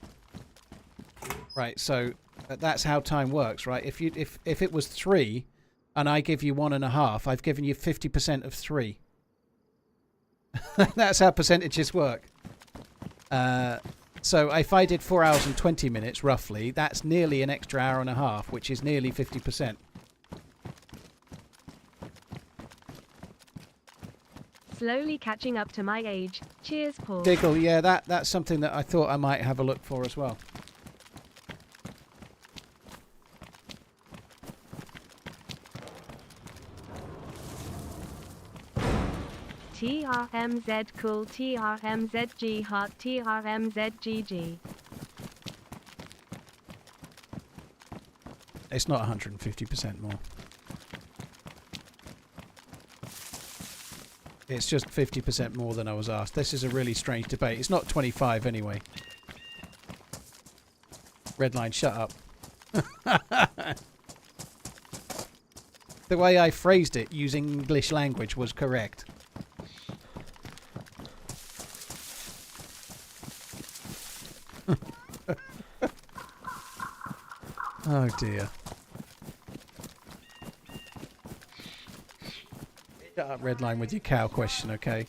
Speaker 1: Right, so that's how time works, right? If it was 3 and I give you 1.5, I've given you 50% of 3. That's how percentages work. So if I did 4 hours and 20 minutes roughly, that's nearly an extra hour and a half, which is nearly 50%.
Speaker 2: Slowly catching up to my age. Cheers, Paul.
Speaker 1: Diggle, yeah, that's something that I thought I might have a look for as well.
Speaker 2: TRMZ cool, TRMZG heart, TRMZGG.
Speaker 1: It's not 150% more. It's just 50% more than I was asked. This is a really strange debate. It's not 25 anyway. Redline, shut up. The way I phrased it using English language was correct. Oh dear. Shut up, Redline, with your cow question, okay?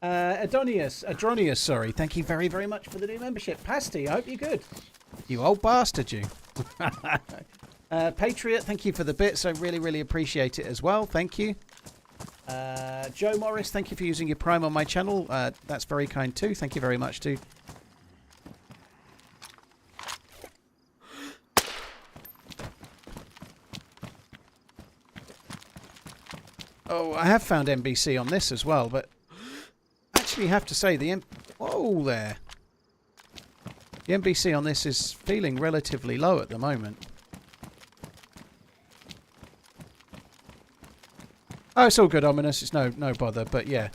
Speaker 1: Adronius, sorry. Thank you very, very much for the new membership. Pasty, I hope you're good. You old bastard, you. Patriot, thank you for the bits. I really, really appreciate it as well. Thank you. Joe Morris, thank you for using your Prime on my channel. That's very kind too. Thank you very much too. Oh, I have found NBC on this as well, but actually have to say the whoa there. The NBC on this is feeling relatively low at the moment. Oh, it's all good, Ominous. It's no bother, but yeah.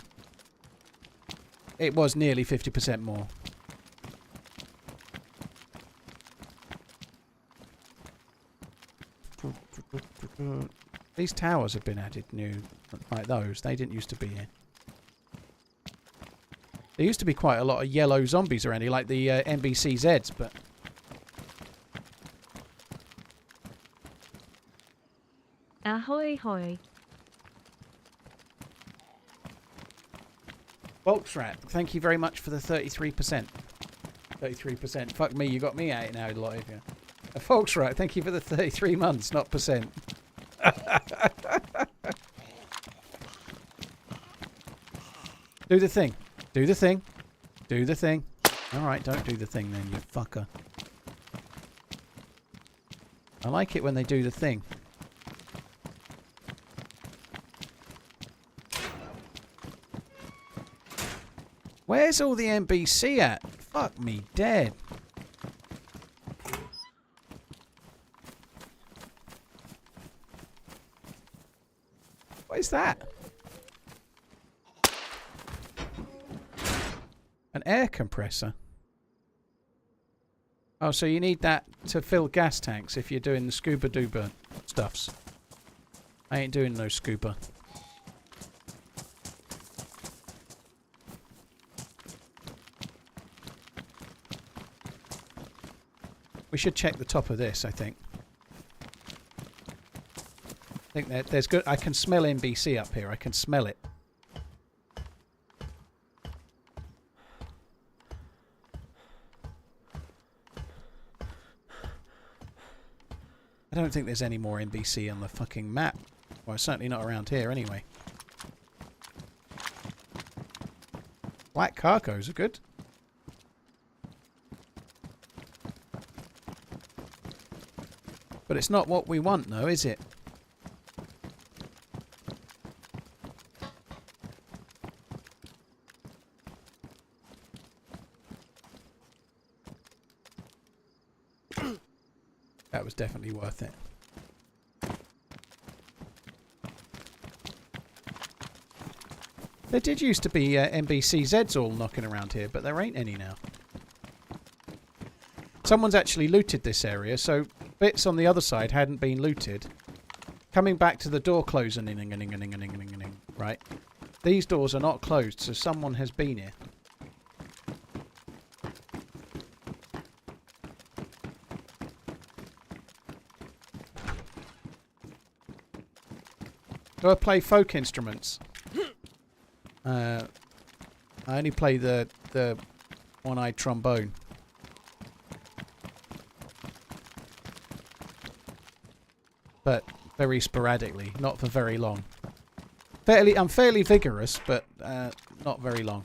Speaker 1: It was nearly 50% more. These towers have been added new, like those. They didn't used to be here. There used to be quite a lot of yellow zombies around here, like the NBC Zs, but...
Speaker 2: Ahoy hoy.
Speaker 1: Volksrat, thank you very much for the 33%. 33%. Fuck me, you got me out now, a lot of you. Volksrat, thank you for the 33 months, not percent. Do the thing. Do the thing. Do the thing. Alright, don't do the thing then, you fucker. I like it when they do the thing. Where's all the NBC at? Fuck me dead. What is that? An air compressor. Oh, so you need that to fill gas tanks if you're doing the scuba dooba stuffs. I ain't doing no scuba. We should check the top of this, I think. I think that there's good. I can smell NBC up here. I can smell it. I don't think there's any more NBC on the fucking map. Well, certainly not around here anyway. Black cargoes are good. But it's not what we want, though, is it? That was definitely worth it. There did used to be NBCZs all knocking around here, but there ain't any now. Someone's actually looted this area, so bits on the other side hadn't been looted. Coming back to the door closing, right? These doors are not closed, so someone has been here. Do I play folk instruments? I only play the one-eyed trombone. But very sporadically, not for very long. I'm fairly vigorous, but not very long.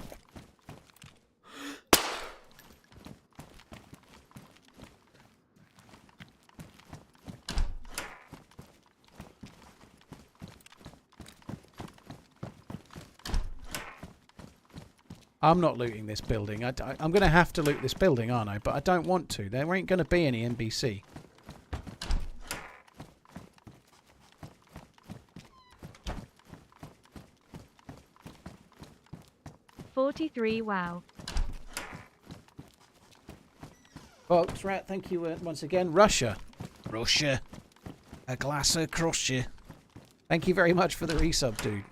Speaker 1: I'm not looting this building. I'm going to have to loot this building, aren't I? But I don't want to. There ain't going to be any NBC.
Speaker 2: $43. Wow.
Speaker 1: Folks, Rat, thank you once again. Russia. A glass of Russia. Thank you very much for the resub, dude.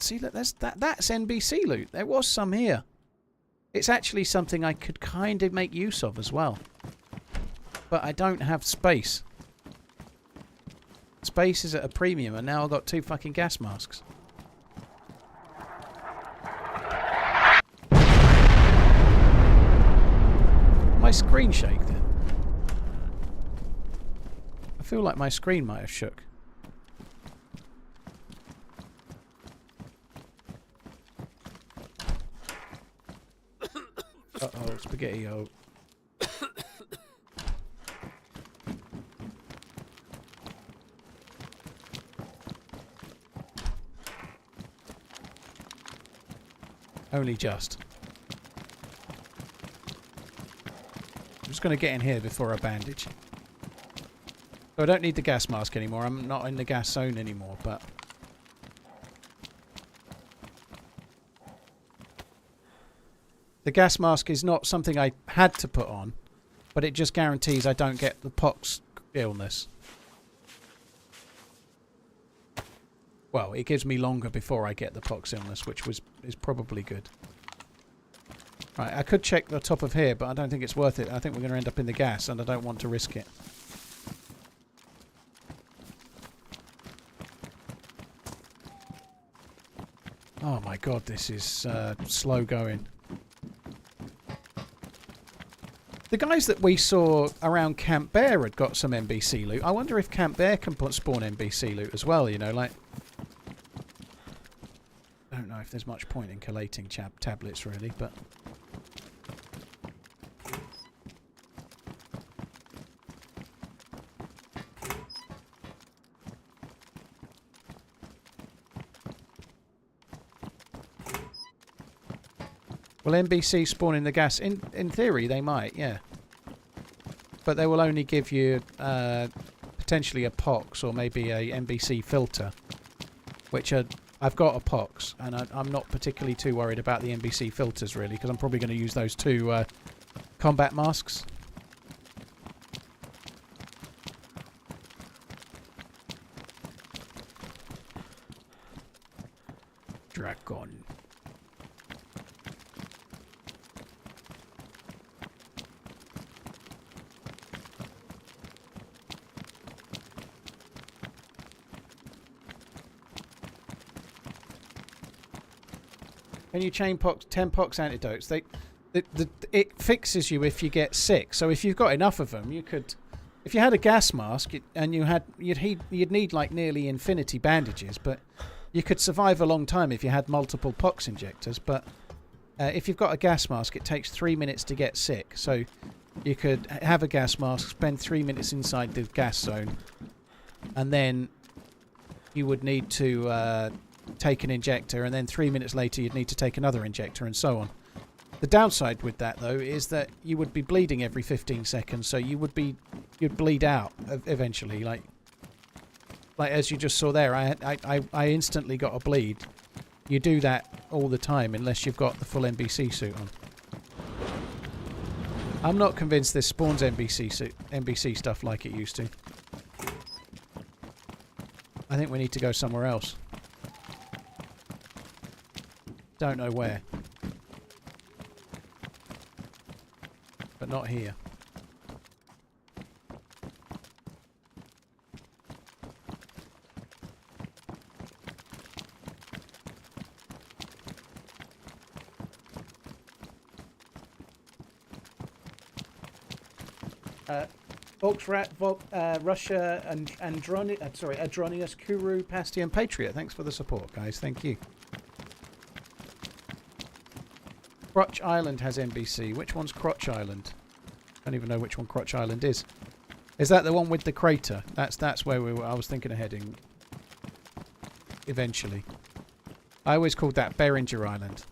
Speaker 1: See, look, that's NBC loot. There was some here. It's actually something I could kind of make use of as well. But I don't have space. Space is at a premium, and now I've got 2 fucking gas masks. My screen shake then? I feel like my screen might have shook. Uh-oh, spaghetti-o. Only just. I'm just going to get in here before I bandage. So I don't need the gas mask anymore. I'm not in the gas zone anymore, but... The gas mask is not something I had to put on, but it just guarantees I don't get the pox illness. Well, it gives me longer before I get the pox illness, which is probably good. Right, I could check the top of here, but I don't think it's worth it. I think we're going to end up in the gas, and I don't want to risk it. Oh my god, this is slow going. The guys that we saw around Camp Bear had got some NBC loot. I wonder if Camp Bear can spawn NBC loot as well, you know, like... I don't know if there's much point in collating tablets, really, but... Will NBC spawn in the gas? In theory, they might, yeah. But they will only give you potentially a pox or maybe a NBC filter, which are... I've got a pox, and I'm not particularly too worried about the NBC filters, really, because I'm probably going to use those 2 combat masks. Dragon. Can you chain pox 10 pox antidotes? It fixes you if you get sick. So if you've got enough of them, you could. If you had a gas mask and you'd need like nearly infinity bandages, but you could survive a long time if you had multiple pox injectors. But if you've got a gas mask, it takes 3 minutes to get sick. So you could have a gas mask, spend 3 minutes inside the gas zone, and then you would need to take an injector, and then 3 minutes later you'd need to take another injector, and so on. The downside with that, though, is that you would be bleeding every 15 seconds, so you'd bleed out eventually. Like as you just saw there, I instantly got a bleed. You do that all the time unless you've got the full NBC suit on. I'm not convinced this spawns NBC stuff like it used to. I think we need to go somewhere else. Don't know where. But not here. Volksrat, Russia, and Adronius, Kuru, Pasty, and Patriot. Thanks for the support, guys. Thank you. Crotch Island has NBC. Which one's Crotch Island? I don't even know which one Crotch Island is. Is that the one with the crater? That's where I was thinking of heading. Eventually. I always called that Beringer Island.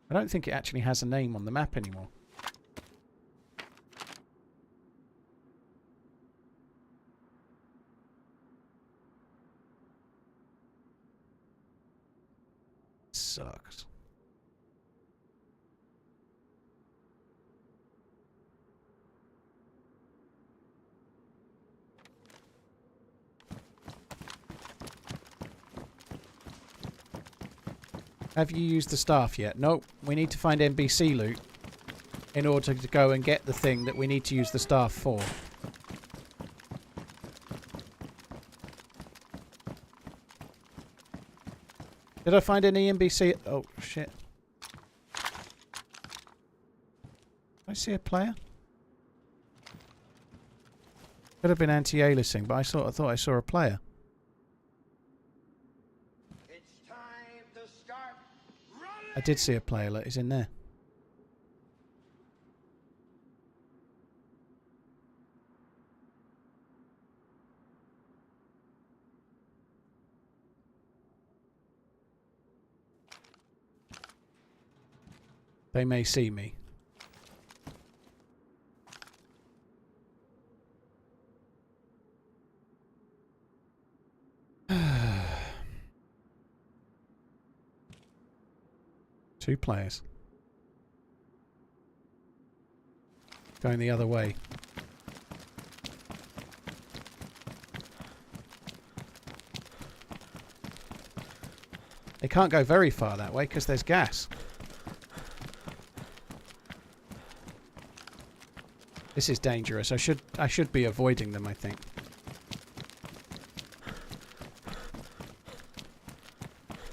Speaker 1: I don't think it actually has a name on the map anymore. sucks. Have you used the staff yet? Nope. We need to find NBC loot in order to go and get the thing that we need to use the staff for. Did I find any NBC? Oh, shit. Did I see a player? Could have been anti-aliasing, but I thought I saw a player.
Speaker 4: It's time to start running.
Speaker 1: I did see a player. Look, he's in there. They may see me. Two players. Going the other way. They can't go very far that way because there's gas. This is dangerous. I should be avoiding them, I think.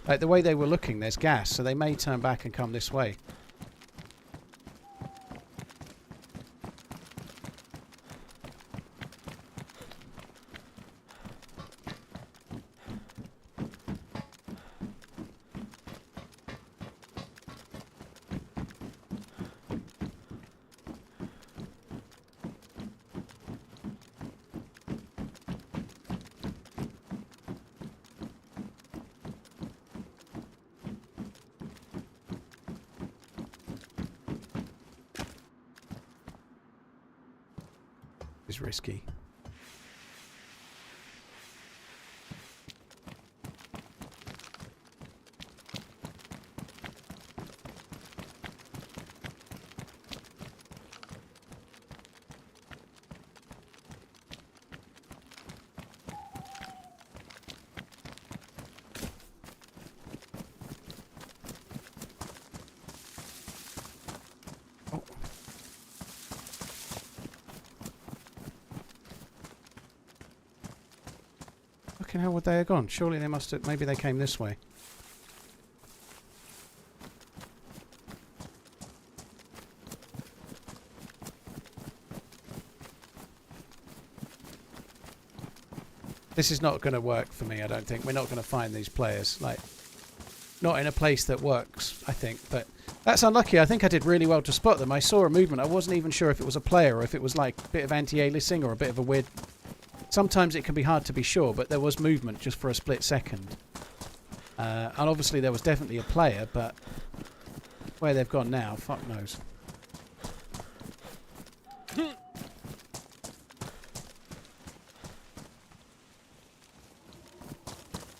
Speaker 1: Like the way they were looking, there's gas, so they may turn back and come this way. Is risky. How would they have gone? Surely they must have... Maybe they came this way. This is not going to work for me, I don't think. We're not going to find these players. Like, not in a place that works, I think. But that's unlucky. I think I did really well to spot them. I saw a movement. I wasn't even sure if it was a player or if it was like a bit of anti-aliasing or a bit of a weird... Sometimes it can be hard to be sure, but there was movement just for a split second. And obviously there was definitely a player, but where they've gone now, fuck knows.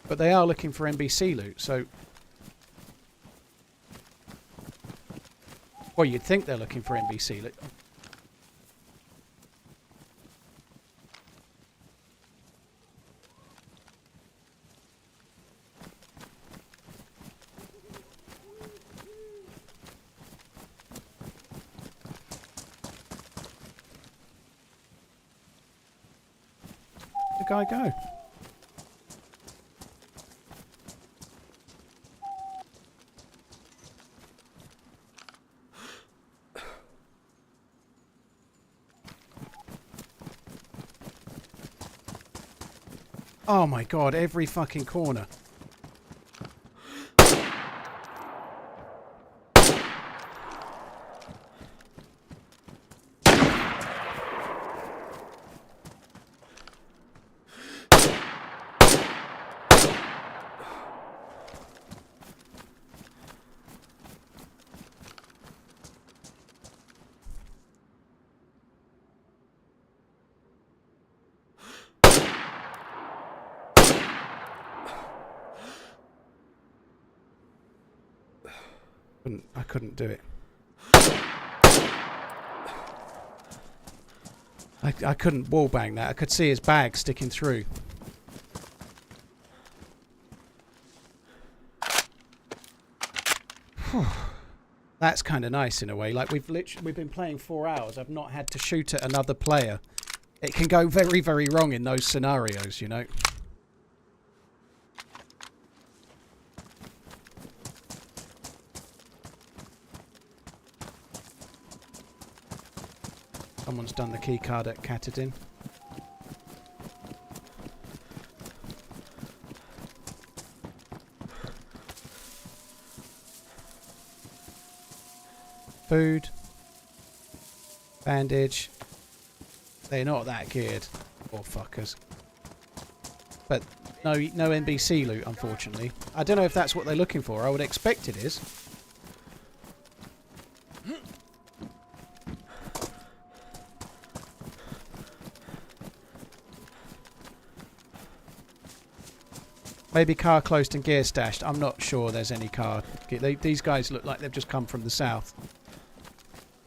Speaker 1: But they are looking for NBC loot, so... Well, you'd think they're looking for NBC loot. Guy go? Oh my god, every fucking corner. I couldn't do it. I couldn't wallbang that. I could see his bag sticking through. That's kind of nice in a way. Like we've been playing 4 hours. I've not had to shoot at another player. It can go very, very wrong in those scenarios, you know. Someone's done the key card at Katadin. Food. Bandage. They're not that geared. Poor fuckers. But no NBC loot, unfortunately. I don't know if that's what they're looking for. I would expect it is. Maybe car closed and gear stashed. I'm not sure there's any car. These guys look like they've just come from the south.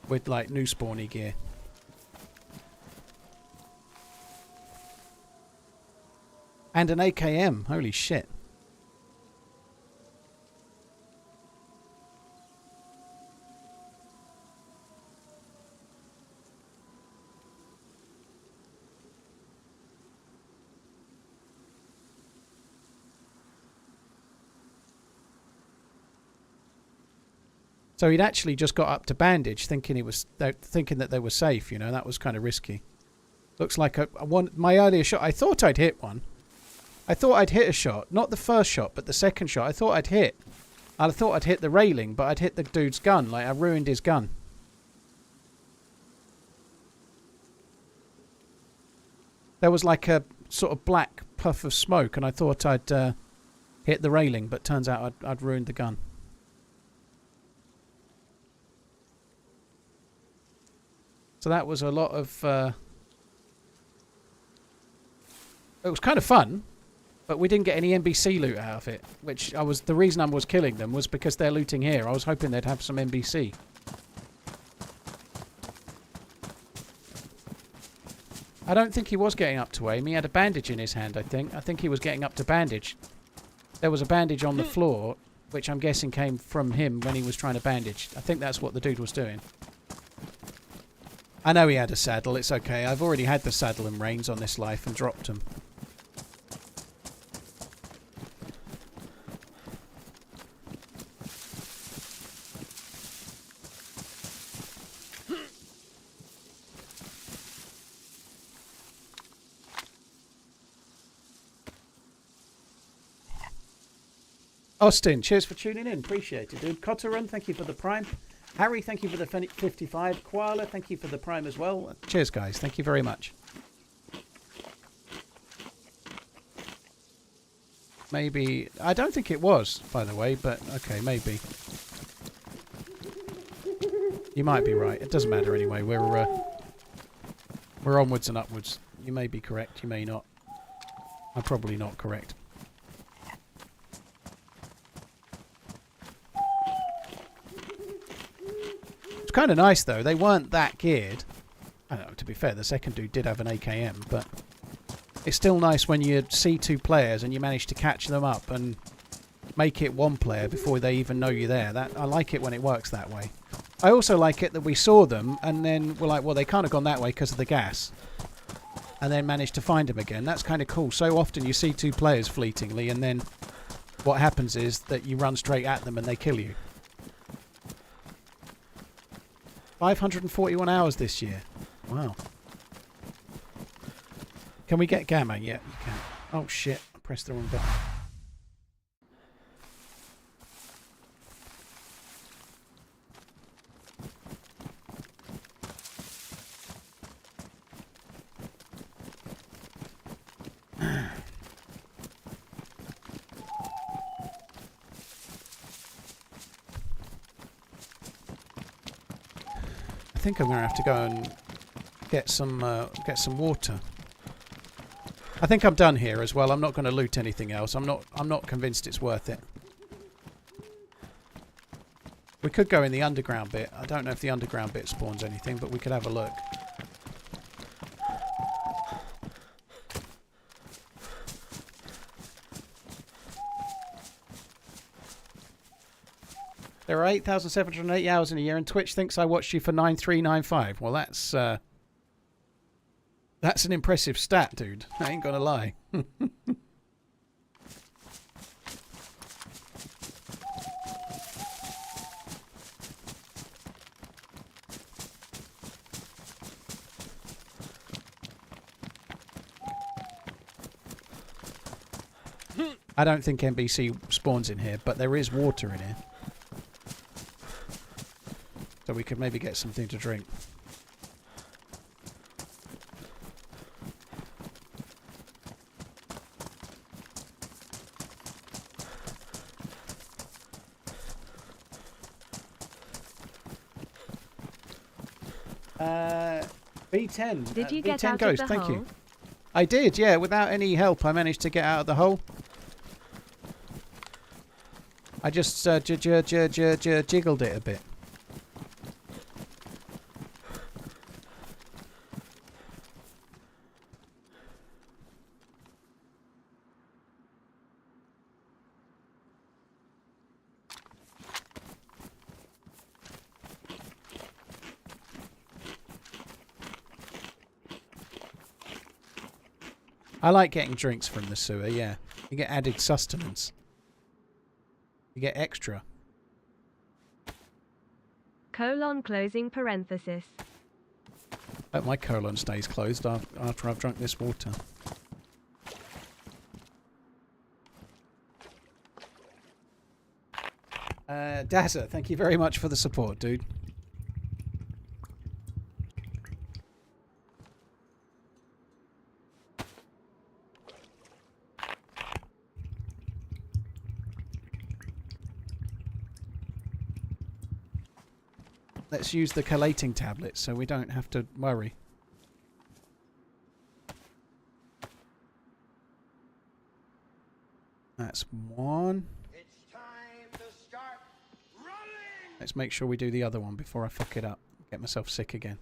Speaker 1: With like new spawny gear. And an AKM. Holy shit. So he'd actually just got up to bandage, thinking that they were safe. You know, that was kind of risky. Looks like my earlier shot. I thought I'd hit one. I thought I'd hit a shot, not the first shot, but the second shot. I thought I'd hit. I thought I'd hit the railing, but I'd hit the dude's gun. Like I ruined his gun. There was like a sort of black puff of smoke, and I thought I'd hit the railing, but turns out I'd ruined the gun. So that was a lot of... it was kind of fun, but we didn't get any NBC loot out of it. Which the reason I was killing them was because they're looting here. I was hoping they'd have some NBC. I don't think he was getting up to aim. He had a bandage in his hand, I think. I think he was getting up to bandage. There was a bandage on the floor, which I'm guessing came from him when he was trying to bandage. I think that's what the dude was doing. I know he had a saddle. It's okay. I've already had the saddle and reins on this life and dropped them. Austin, cheers for tuning in. Appreciate it, dude. Cotterun, thank you for the prime. Harry, thank you for the 55. Koala, thank you for the prime as well. Cheers, guys. Thank you very much. Maybe... I don't think it was, by the way, but okay, maybe. You might be right. It doesn't matter anyway. We're onwards and upwards. You may be correct. You may not. I'm probably not correct. Kind of nice though. They weren't that geared. I don't know, to be fair, the second dude did have an AKM, but it's still nice when you see two players and you manage to catch them up and make it one player before they even know you're there. I like it when it works that way. I also like it that we saw them and then we're like, well, they can't have gone that way because of the gas, and then managed to find them again. That's kind of cool. So often you see two players fleetingly and then what happens is that you run straight at them and they kill you. 541 hours this year. Wow. Can we get gamma? Yeah, you can. Oh shit, I pressed the wrong button. I think I'm going to have to go and get some water. I think I'm done here as well. I'm not going to loot anything else. I'm not convinced it's worth it. We could go in the underground bit. I don't know if the underground bit spawns anything, but we could have a look. There are 8,780 hours in a year, and Twitch thinks I watched you for 9,395. Well, that's an impressive stat, dude. I ain't gonna lie. I don't think NBC spawns in here, but there is water in here. So we could maybe get something to drink. B10.
Speaker 2: Did you get
Speaker 1: B10
Speaker 2: out
Speaker 1: Ghost,
Speaker 2: of the
Speaker 1: thank
Speaker 2: hole?
Speaker 1: you. I did, yeah. Without any help, I managed to get out of the hole. I just jiggled it a bit. I like getting drinks from the sewer, yeah. You get added sustenance. You get extra.
Speaker 2: Colon closing parenthesis.
Speaker 1: Hope my colon stays closed after I've drunk this water. Dazza, thank you very much for the support, dude. Let's use the collating tablet so we don't have to worry. That's one.
Speaker 4: It's time to start running.
Speaker 1: Let's make sure we do the other one before I fuck it up. Get myself sick again.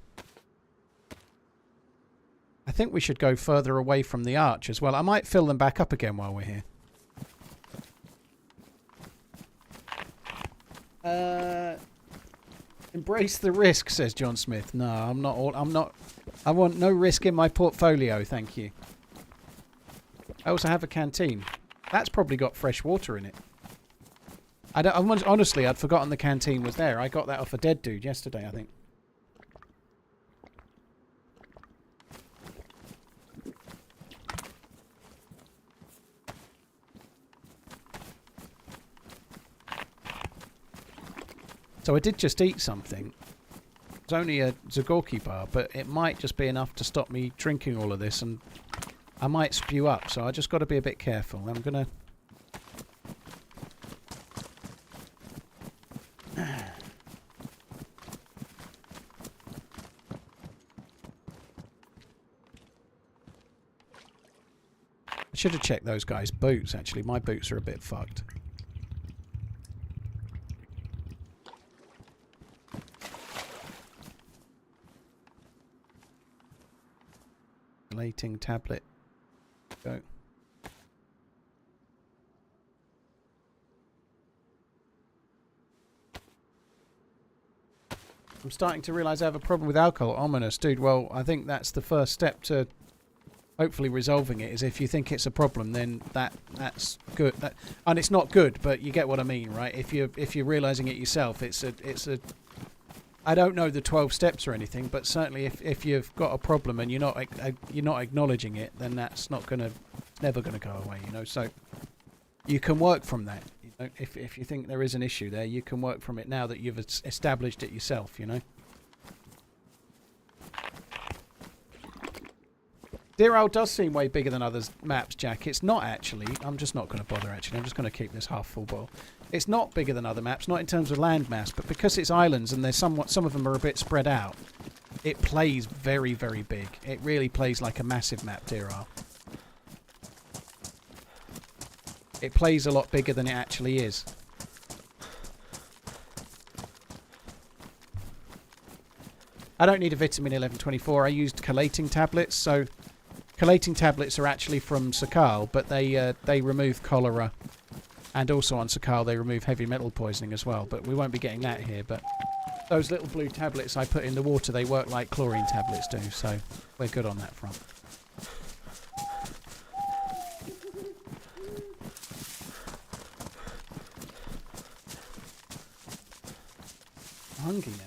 Speaker 1: I think we should go further away from the arch as well. I might fill them back up again while we're here. Embrace the risk, says John Smith. No, I'm not. I want no risk in my portfolio, thank you. I also have a canteen. That's probably got fresh water in it. Honestly, I'd forgotten the canteen was there. I got that off a dead dude yesterday, I think. So I did just eat something. It's only a Zagorki bar, but it might just be enough to stop me drinking all of this, and I might spew up, so I just got to be a bit careful. I'm going to... I should have checked those guys' boots, actually. My boots are a bit fucked. Collating tablet. Go. I'm starting to realise I have a problem with alcohol. Ominous. Dude, well, I think that's the first step to hopefully resolving it, is if you think it's a problem, then that's good. And it's not good, but you get what I mean, right? If you're realising it yourself, it's a I don't know the 12 steps or anything, but certainly if you've got a problem and you're not acknowledging it, then that's never gonna go away, you know. So you can work from that. You know, if you think there is an issue there, you can work from it now that you've established it yourself, you know. Deerisle does seem way bigger than others maps, Jack. It's not actually. I'm just not going to bother actually. I'm just going to keep this half full bottle. It's not bigger than other maps, not in terms of land mass, but because it's islands and there's some of them are a bit spread out, it plays very, very big. It really plays like a massive map, Deerisle. It plays a lot bigger than it actually is. I don't need a vitamin 1124. I used chelating tablets. So chelating tablets are actually from Sakal, but they remove cholera. And also on Sakal, they remove heavy metal poisoning as well. But we won't be getting that here. But those little blue tablets I put in the water, they work like chlorine tablets do. So we're good on that front. I'm hungry now.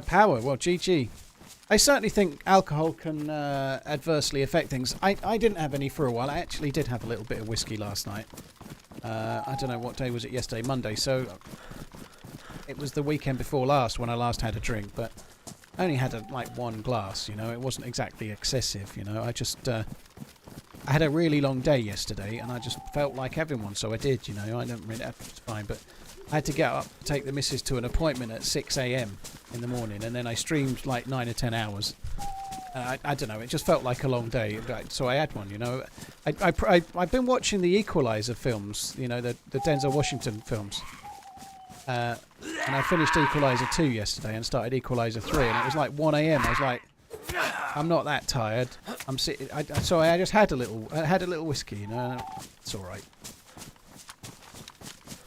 Speaker 1: Power, well, GG. I certainly think alcohol can adversely affect things. I didn't have any for a while. I actually did have a little bit of whiskey last night. I don't know what day was it yesterday, Monday, so it was the weekend before last when I last had a drink, but I only had like one glass, you know. It wasn't exactly excessive, you know. I just I had a really long day yesterday and I just felt like having one, so I did, you know. I don't really, it's fine, but I had to get up, take the missus to an appointment at 6 a.m. in the morning, and then I streamed like 9 or 10 hours. I don't know, it just felt like a long day, so I had one, you know. I've been watching the Equalizer films, you know, the Denzel Washington films. And I finished Equalizer 2 yesterday and started Equalizer 3, and it was like 1 a.m. I was like, I'm not that tired. I'm sitting. So I just had a little whiskey, you know. It's all right.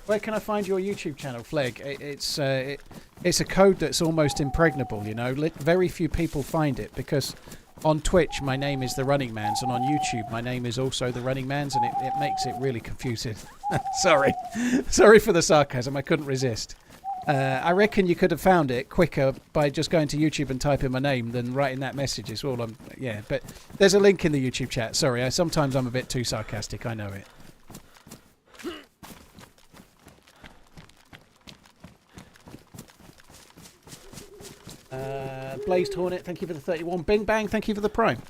Speaker 1: Where can I find your YouTube channel, Fleg? It's a code that's almost impregnable, you know. Very few people find it because on Twitch my name is TheRunningManZ, and on YouTube my name is also TheRunningManZ, and it makes it really confusing. Sorry for the sarcasm. I couldn't resist. I reckon you could have found it quicker by just going to YouTube and typing my name than writing that message. Is all I'm. Yeah, but there's a link in the YouTube chat. Sorry, sometimes I'm a bit too sarcastic. I know it. Blazed Hornet, thank you for the 31. Bing Bang, thank you for the Prime.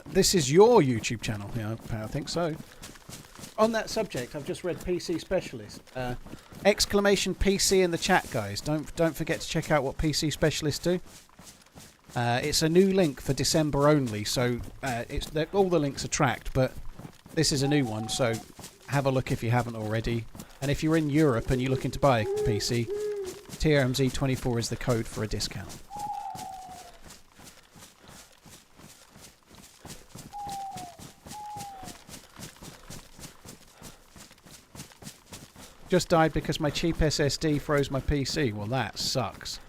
Speaker 1: This is your YouTube channel. Yeah, I think so. On that subject, I've just read PC Specialist. Exclamation PC in the chat, guys. Don't forget to check out what PC Specialists do. It's a new link for December only, so all the links are tracked, but this is a new one, so have a look if you haven't already. And if you're in Europe and you're looking to buy a PC, TRMZ24 is the code for a discount. Just died because my cheap SSD froze my PC. Well, that sucks.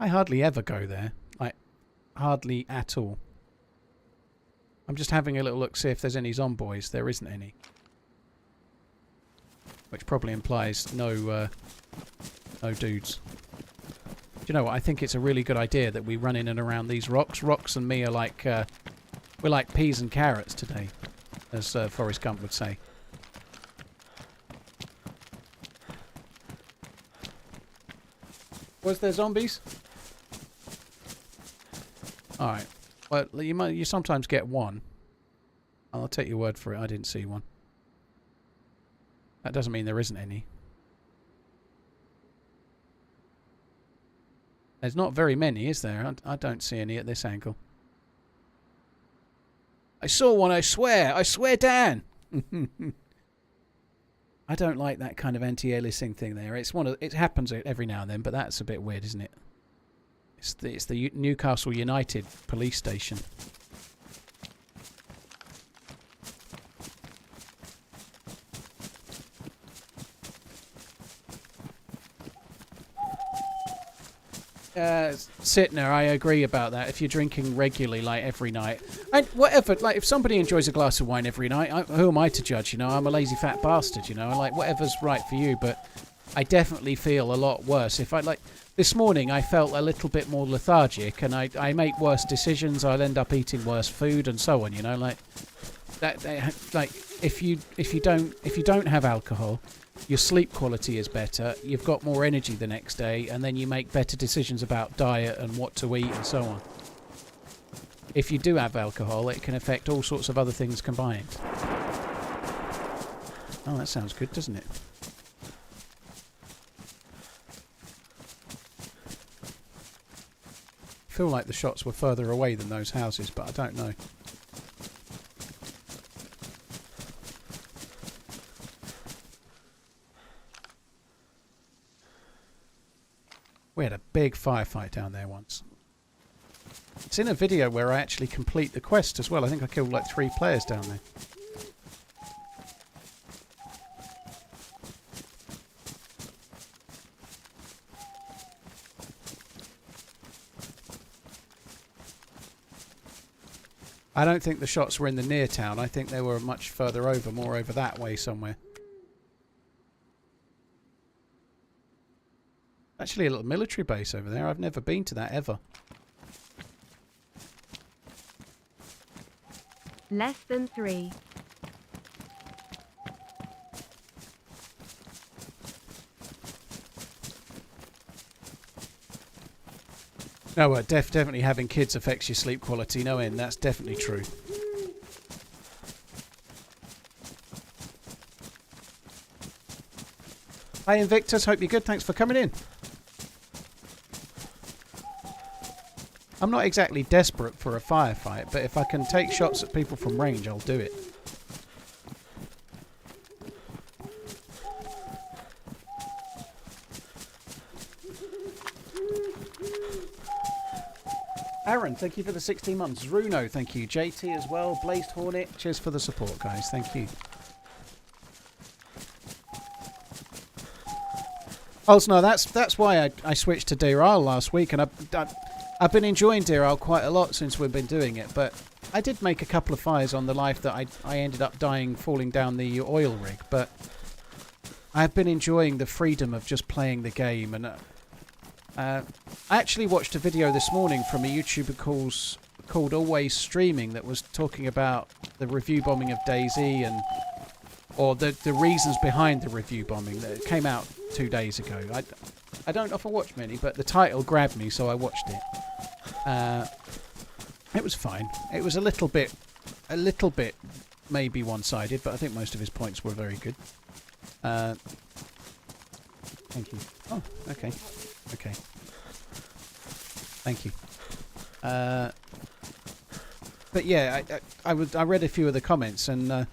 Speaker 1: I hardly ever go there. Like, hardly at all. I'm just having a little look, see if there's any zomboys. There isn't any. Which probably implies no dudes. Do you know what? I think it's a really good idea that we run in and around these rocks. Rocks and me are like, we're like peas and carrots today, as Forrest Gump would say. Was there zombies? Alright. Well, you sometimes get one. I'll take your word for it. I didn't see one. That doesn't mean there isn't any. There's not very many, is there? I don't see any at this angle. I saw one, I swear! I swear, Dan! I don't like that kind of anti-aliasing thing there. It happens every now and then, but that's a bit weird, isn't it? It's the Newcastle United police station. Sitner, I agree about that. If you're drinking regularly, like every night, and whatever, like if somebody enjoys a glass of wine every night, who am I to judge? You know, I'm a lazy fat bastard. You know, I like whatever's right for you. But I definitely feel a lot worse if I this morning. I felt a little bit more lethargic, and I make worse decisions. I'll end up eating worse food, and so on. You know, like that. Like if you don't have alcohol, your sleep quality is better. You've got more energy the next day, and then you make better decisions about diet and what to eat and so on. If you do have alcohol, it can affect all sorts of other things combined. Oh, that sounds good, doesn't it? I feel like the shots were further away than those houses, but I don't know. We had a big firefight down there once. It's in a video where I actually complete the quest as well. I think I killed like 3 players down there. I don't think the shots were in the near town. I think they were much further over, more over that way somewhere. Actually a little military base over there. I've never been to that ever.
Speaker 2: Less than 3.
Speaker 1: No, definitely having kids affects your sleep quality. No end. That's definitely true. Hi Invictus, hope you're good. Thanks for coming in. I'm not exactly desperate for a firefight, but if I can take shots at people from range, I'll do it. Aaron, thank you for the 16 months. Runo, thank you. JT as well. Blazed Hornet, cheers for the support, guys. Thank you. Also, no, that's why I switched to Deerisle last week, and I've been enjoying Deerisle quite a lot since we've been doing it, but I did make a couple of fires on the life that I ended up dying falling down the oil rig, but I've been enjoying the freedom of just playing the game, and I actually watched a video this morning from a YouTuber called Always Streaming that was talking about the review bombing of DayZ or the reasons behind the review bombing that came out 2 days ago. I don't often watch many, but the title grabbed me, so I watched it. It was fine. It was a little bit maybe one-sided, but I think most of his points were very good. Thank you. Oh, okay. Okay. Thank you. But yeah, I read a few of the comments, and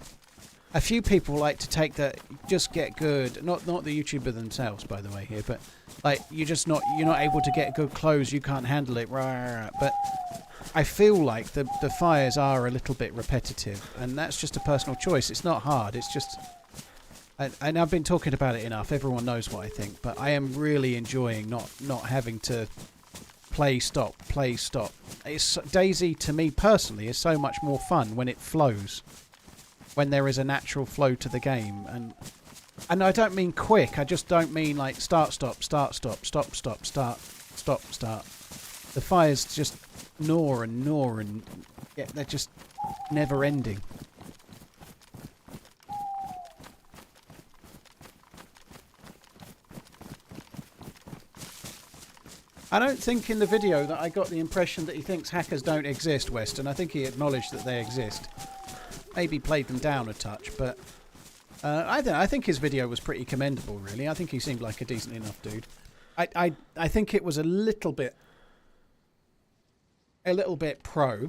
Speaker 1: a few people like to take that just get good. Not the YouTuber themselves, by the way, here, but like you're not able to get good clothes. You can't handle it. Rah, rah, rah. But I feel like the fires are a little bit repetitive, and that's just a personal choice. It's not hard. It's just. And I've been talking about it enough. Everyone knows what I think, but I am really enjoying not having to play stop. It's DayZ to me personally is so much more fun when it flows, when there is a natural flow to the game, and I don't mean quick. I just don't mean like start stop start stop stop stop start stop start. The fires just gnaw and yeah, they're just never ending. I don't think in the video that I got the impression that he thinks hackers don't exist, Weston. I think he acknowledged that they exist. Maybe played them down a touch, but I think his video was pretty commendable, really. I think he seemed like a decent enough dude. I think it was a little bit pro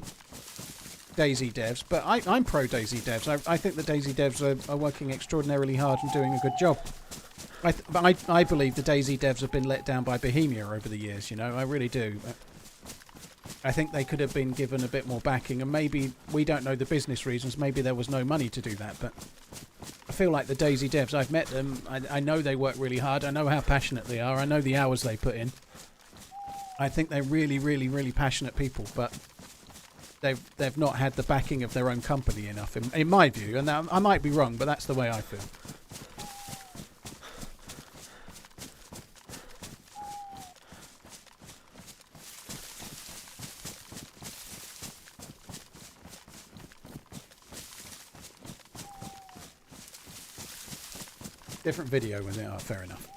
Speaker 1: DayZ devs, but I'm pro DayZ devs. I think the DayZ devs are working extraordinarily hard and doing a good job. I believe the DayZ devs have been let down by Bohemia over the years, you know, I really do. I think they could have been given a bit more backing, and maybe, we don't know the business reasons, maybe there was no money to do that, but I feel like the DayZ devs, I've met them, I know they work really hard, I know how passionate they are, I know the hours they put in. I think they're really, really, really passionate people, but they've not had the backing of their own company enough, in my view, and I might be wrong, but that's the way I feel. Different video, was it? Oh, fair enough.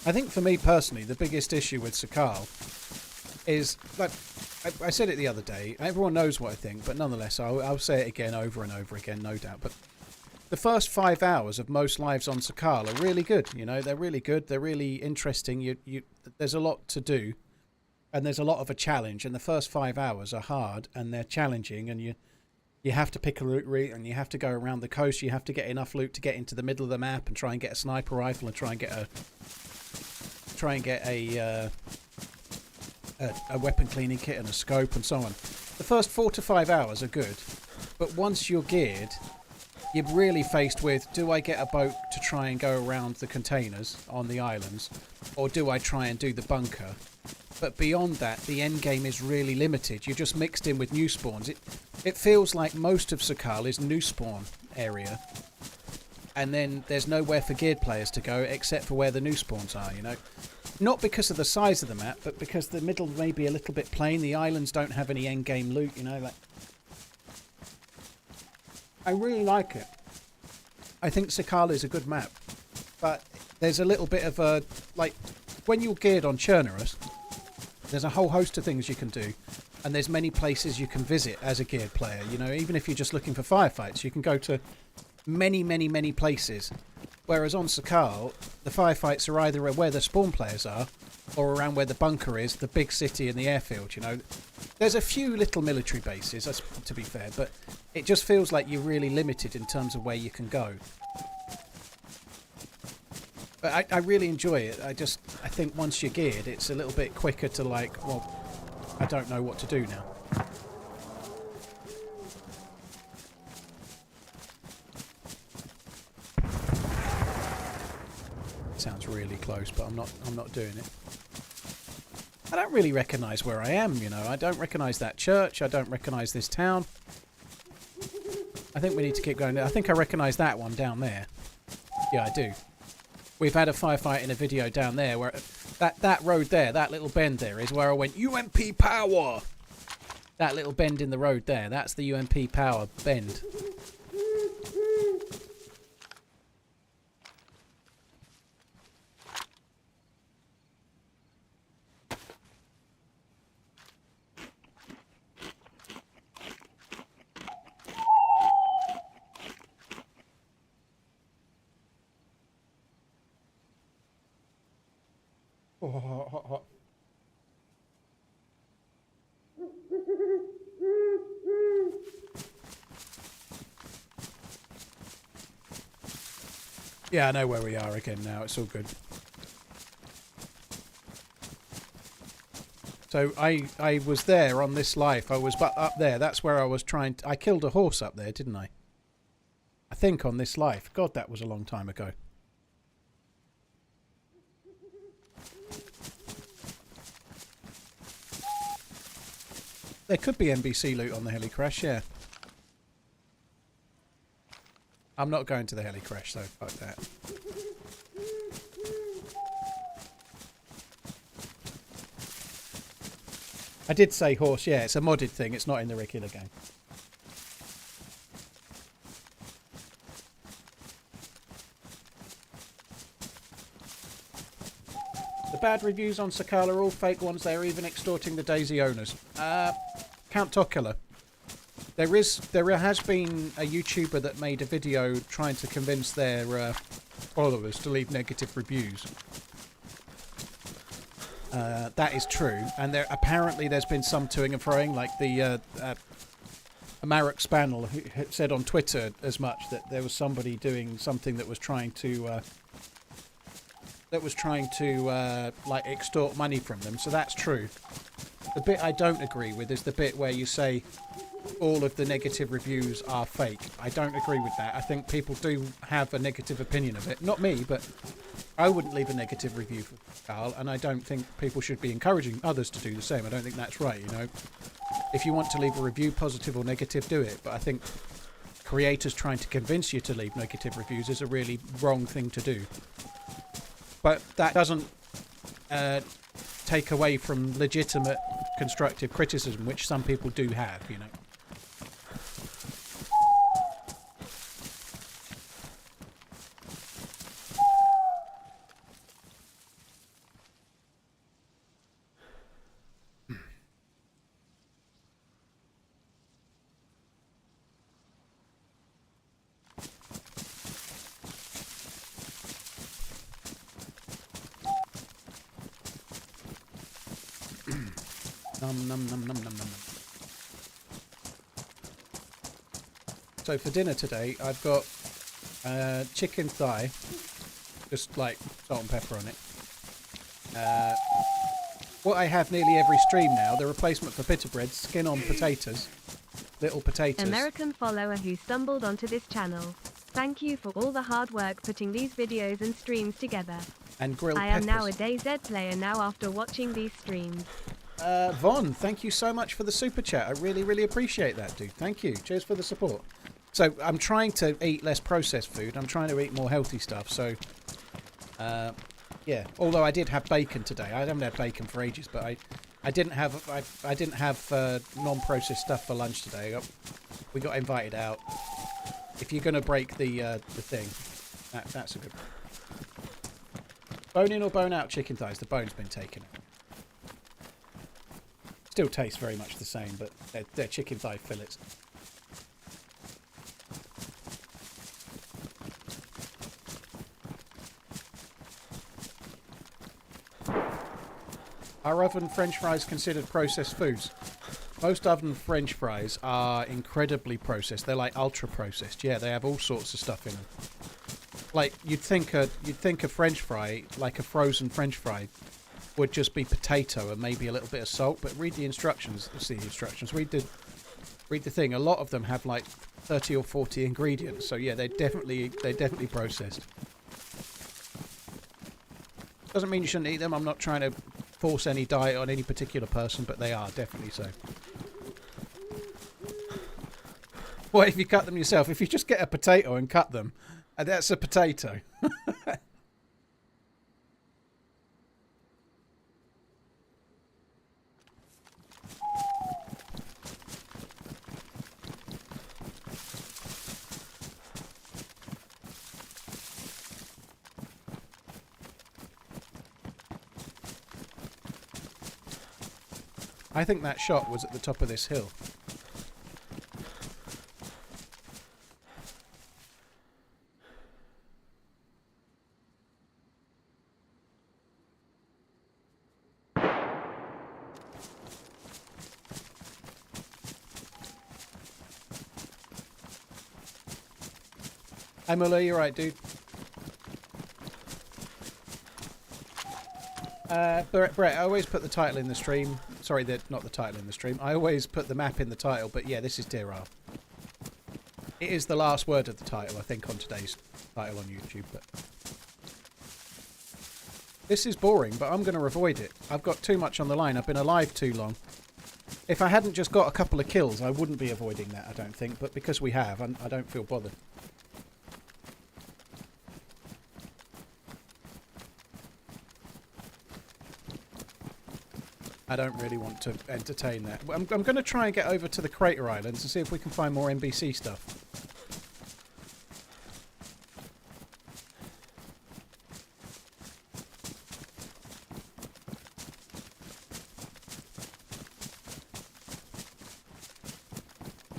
Speaker 1: I think for me personally, the biggest issue with Sakal is, like I said it the other day, everyone knows what I think, but nonetheless, I'll say it again over and over again, no doubt. But the first 5 hours of most lives on Sakal are really good. You know, they're really good. They're really interesting. There's a lot to do, and there's a lot of a challenge. And the first 5 hours are hard, and they're challenging, and you have to pick a loot route, and you have to go around the coast. You have to get enough loot to get into the middle of the map and try and get a sniper rifle and try and get a weapon cleaning kit and a scope and so on. The first 4 to 5 hours are good, but once you're geared, you're really faced with, do I get a boat to try and go around the containers on the islands, or do I try and do the bunker? But beyond that, the end game is really limited. You're just mixed in with new spawns. It feels like most of Sakal is new spawn area, and then there's nowhere for geared players to go except for where the new spawns are, you know. Not because of the size of the map, but because the middle may be a little bit plain. The islands don't have any end game loot, you know. Like, I really like it. I think Sakal is a good map, but there's a little bit of a, like, when you're geared on Chernarus, there's a whole host of things you can do, and there's many places you can visit as a geared player. You know, even if you're just looking for firefights, you can go to many places. Whereas on Sakal, the firefights are either where the spawn players are, or around where the bunker is, the big city and the airfield, you know. There's a few little military bases, that's, to be fair, but it just feels like you're really limited in terms of where you can go. But I really enjoy it. I think once you're geared, it's a little bit quicker to, like, well, I don't know what to do now. Sounds really close, but I'm not doing it. I don't really recognise where I am, you know. I don't recognise that church. I don't recognise this town. I think we need to keep going. I think I recognise that one down there. Yeah, I do. We've had a firefight in a video down there where that road there, that little bend there, is where I went UMP power. That little bend in the road there, that's the UMP power bend. Oh, hot. Yeah, I know where we are again now. It's all good. So I was there on this life. I was up there. That's where I was trying to... I killed a horse up there, didn't I? I think on this life. God, that was a long time ago. There could be NBC loot on the heli crash, yeah. I'm not going to the heli crash, though. Fuck that. I did say horse, yeah. It's a modded thing. It's not in the regular game. The bad reviews on Sakal are all fake ones. They're even extorting the DayZ owners. Count Tokula. There has been a YouTuber that made a video trying to convince their followers to leave negative reviews. That is true, and apparently there's been some toing and froing, like the Amarok Spannel who said on Twitter as much, that there was somebody doing something that was trying to like extort money from them. So that's true. The bit I don't agree with is the bit where you say all of the negative reviews are fake. I don't agree with that. I think people do have a negative opinion of it. Not me, but I wouldn't leave a negative review for Carl, and I don't think people should be encouraging others to do the same. I don't think that's right, you know. If you want to leave a review, positive or negative, do it. But I think creators trying to convince you to leave negative reviews is a really wrong thing to do. But that doesn't take away from legitimate constructive criticism, which some people do have, you know. Num, num, num, num, num, num. So for dinner today, I've got chicken thigh, just like salt and pepper on it. What I have nearly every stream now, the replacement for pita bread, skin on potatoes, little potatoes.
Speaker 2: American follower who stumbled onto this channel. Thank you for all the hard work putting these videos and streams together.
Speaker 1: And grilled
Speaker 2: I
Speaker 1: peppers.
Speaker 2: am now a DayZ player now after watching these streams.
Speaker 1: Von, thank you so much for the super chat. I really, really appreciate that, dude. Thank you. Cheers for the support. So I'm trying to eat less processed food. I'm trying to eat more healthy stuff. So, yeah. Although I did have bacon today. I haven't had bacon for ages, but I didn't have non-processed stuff for lunch today. We got invited out. If you're gonna break the thing, that's a good one. Bone in or bone out chicken thighs. The bone's been taken out. Still tastes very much the same, but they're chicken thigh fillets. Are oven French fries considered processed foods? Most oven French fries are incredibly processed. They're like ultra processed. Yeah, they have all sorts of stuff in them. Like you'd think a French fry, like a frozen French fry, would just be potato and maybe a little bit of salt. But read the instructions. See the instructions. Read the thing. A lot of them have like 30 or 40 ingredients. So yeah, they're definitely processed. Doesn't mean you shouldn't eat them. I'm not trying to force any diet on any particular person, but they are definitely so. What if you cut them yourself? If you just get a potato and cut them, that's a potato. I think that shot was at the top of this hill. Hey Muller, you're right, dude. Brett, I always put the title in the stream. Sorry, not the title in the stream. I always put the map in the title, but yeah, this is Deerisle. It is the last word of the title, I think, on today's title on YouTube. But this is boring, but I'm going to avoid it. I've got too much on the line. I've been alive too long. If I hadn't just got a couple of kills, I wouldn't be avoiding that, I don't think. But because we have, I don't feel bothered. I don't really want to entertain that. I'm going to try and get over to the Crater Islands and see if we can find more NBC stuff.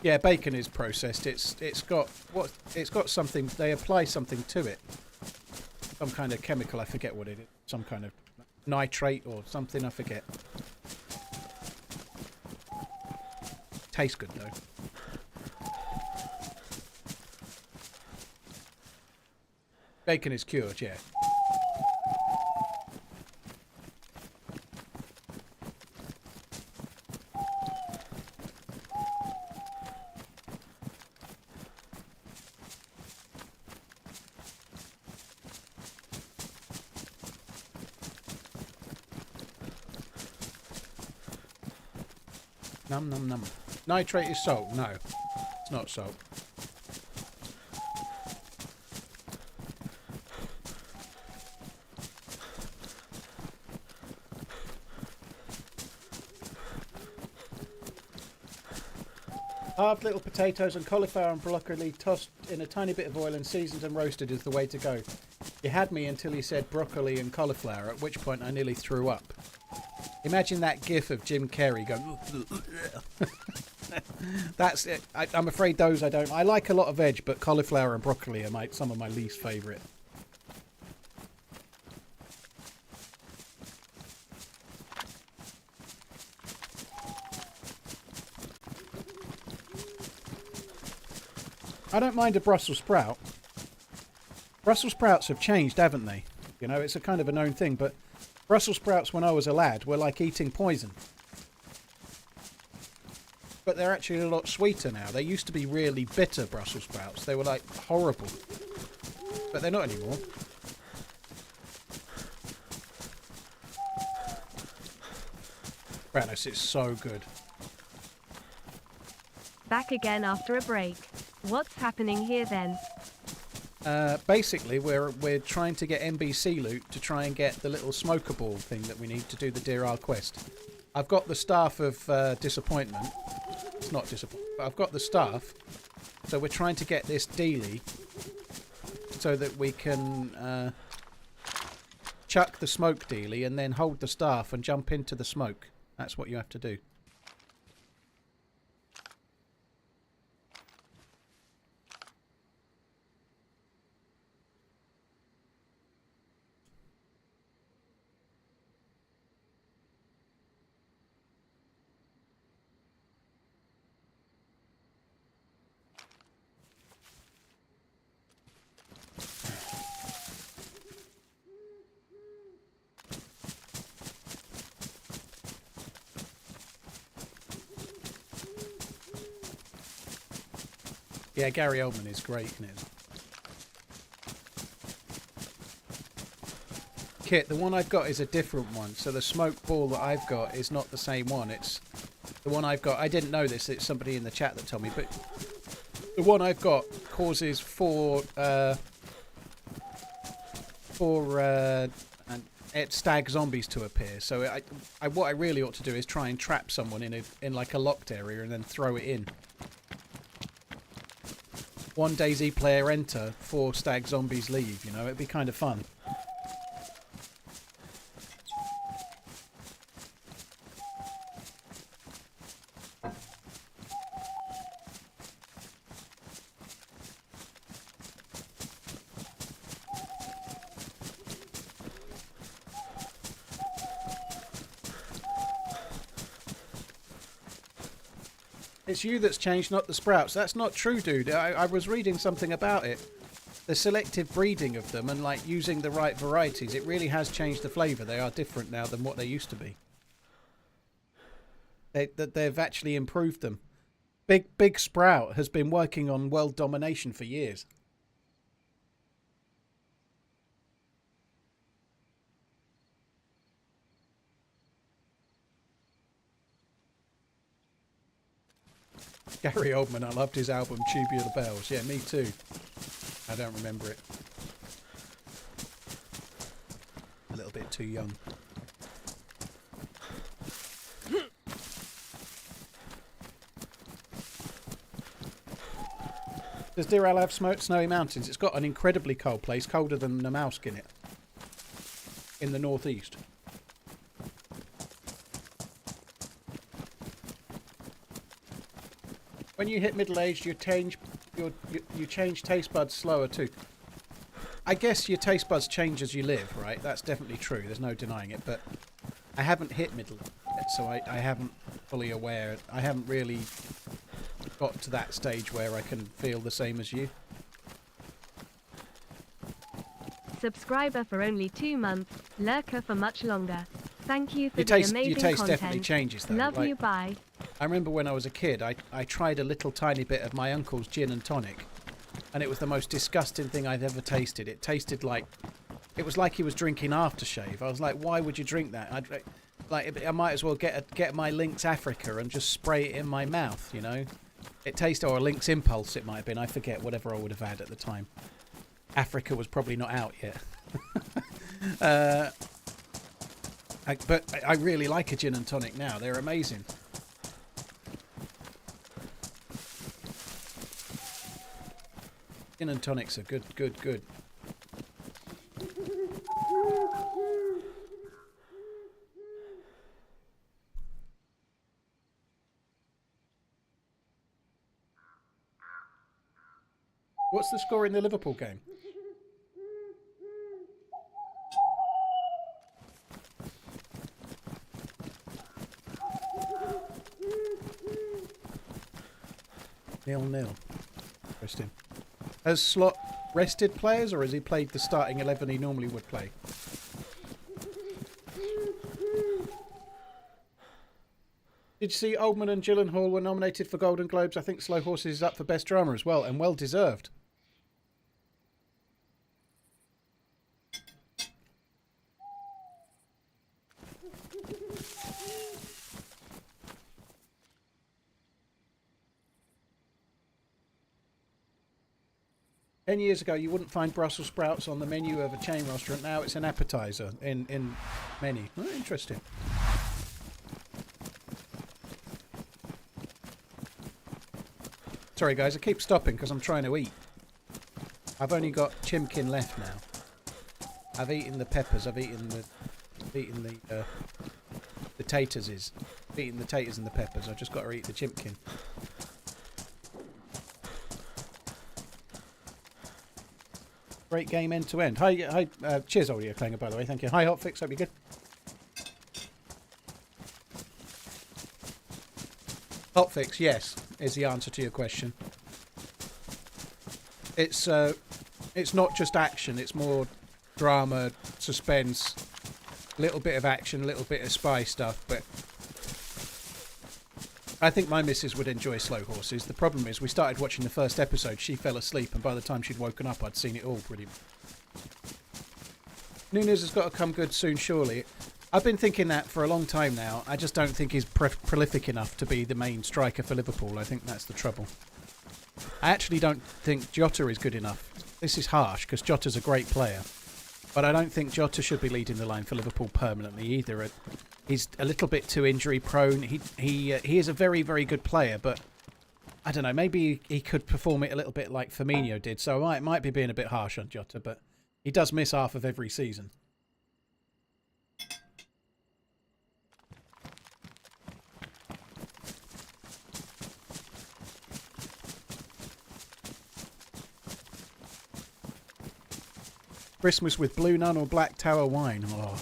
Speaker 1: Yeah, bacon is processed. It's got something. They apply something to it. Some kind of chemical. I forget what it is. Some kind of nitrate or something. I forget. Tastes good though. Bacon is cured, yeah. Num num num. Nitrate is salt. No, it's not salt. Halved little potatoes and cauliflower and broccoli tossed in a tiny bit of oil and seasoned and roasted is the way to go. You had me until you said broccoli and cauliflower, at which point I nearly threw up. Imagine that gif of Jim Carrey going... That's it. I'm afraid those I don't... I like a lot of veg, but cauliflower and broccoli are some of my least favourite. I don't mind a Brussels sprout. Brussels sprouts have changed, haven't they? You know, it's a kind of a known thing, but Brussels sprouts when I was a lad were like eating poison. But they're actually a lot sweeter now. They used to be really bitter Brussels sprouts. They were like horrible. But they're not anymore. Kratos, it's so good.
Speaker 2: Back again after a break. What's happening here then?
Speaker 1: Basically, we're trying to get NBC loot to try and get the little smoker ball thing that we need to do the Deerisle quest. I've got the staff of disappointment. It's not disappointment, but I've got the staff. So we're trying to get this dealie so that we can chuck the smoke dealie and then hold the staff and jump into the smoke. That's what you have to do. Yeah, Gary Oldman is great in it. Kit, the one I've got is a different one. So the smoke ball that I've got is not the same one. It's the one I've got. I didn't know this. It's somebody in the chat that told me. But the one I've got causes four stag zombies to appear. So what I really ought to do is try and trap someone in like a locked area and then throw it in. One DayZ player enter, 4 stag zombies leave, you know, it'd be kind of fun. It's you that's changed, not the sprouts. That's not true, dude. I was reading something about it. The selective breeding of them and like using the right varieties, it really has changed the flavour. They are different now than what they used to be. They've actually improved them. Big Sprout has been working on world domination for years. Gary Oldman, I loved his album Tubular Bells. Yeah, me too. I don't remember it. A little bit too young. Does Deerisle have snowy mountains? It's got an incredibly cold place, colder than Namausk in it. In the northeast. When you hit middle age, you change taste buds slower too. I guess your taste buds change as you live, right? That's definitely true. There's no denying it. But I haven't hit middle yet, so I haven't fully aware. I haven't really got to that stage where I can feel the same as you.
Speaker 2: Subscriber for only 2 months, lurker for much longer. Thank you for the amazing
Speaker 1: your taste
Speaker 2: content.
Speaker 1: definitely changes though.
Speaker 2: Love
Speaker 1: like,
Speaker 2: you, bye.
Speaker 1: I remember when I was a kid, I tried a little tiny bit of my uncle's gin and tonic, and it was the most disgusting thing I'd ever tasted. It tasted like, it was like he was drinking aftershave. I was like, why would you drink that? I might as well get my Lynx Africa and just spray it in my mouth, you know. It tasted, or a Lynx Impulse it might have been. I forget, whatever I would have had at the time. Africa was probably not out yet. But I really like a gin and tonic now. They're amazing. Gin and tonics are good, good, good. What's the score in the Liverpool game? Nil-nil. Interesting. Has Slot rested players, or has he played the starting 11 he normally would play? Did you see Oldman and Gyllenhaal were nominated for Golden Globes? I think Slow Horses is up for Best Drama as well, and well deserved. 10 years ago, you wouldn't find Brussels sprouts on the menu of a chain restaurant. Now it's an appetizer in many. Oh, interesting. Sorry, guys, I keep stopping because I'm trying to eat. I've only got chimkin left now. I've eaten the peppers. I've eaten the taters. I've eaten the taters and the peppers. I've just got to eat the chimkin. Great game end to end. Hi, cheers, Audio Clanger, by the way. Thank you. Hi, Hotfix. Hope you're good. Hotfix, yes, is the answer to your question. It's not just action. It's more drama, suspense, a little bit of action, a little bit of spy stuff. But I think my missus would enjoy Slow Horses. The problem is we started watching the first episode, she fell asleep, and by the time she'd woken up, I'd seen it all pretty much. Nunes has got to come good soon, surely. I've been thinking that for a long time now. I just don't think he's prolific enough to be the main striker for Liverpool. I think that's the trouble. I actually don't think Jota is good enough. This is harsh, because Jota's a great player. But I don't think Jota should be leading the line for Liverpool permanently either. He's a little bit too injury prone. He is a very, very good player, but I don't know, maybe he could perform it a little bit like Firmino did. So I might be being a bit harsh on Jota, but he does miss half of every season. Christmas with Blue Nun or Black Tower wine. Oh.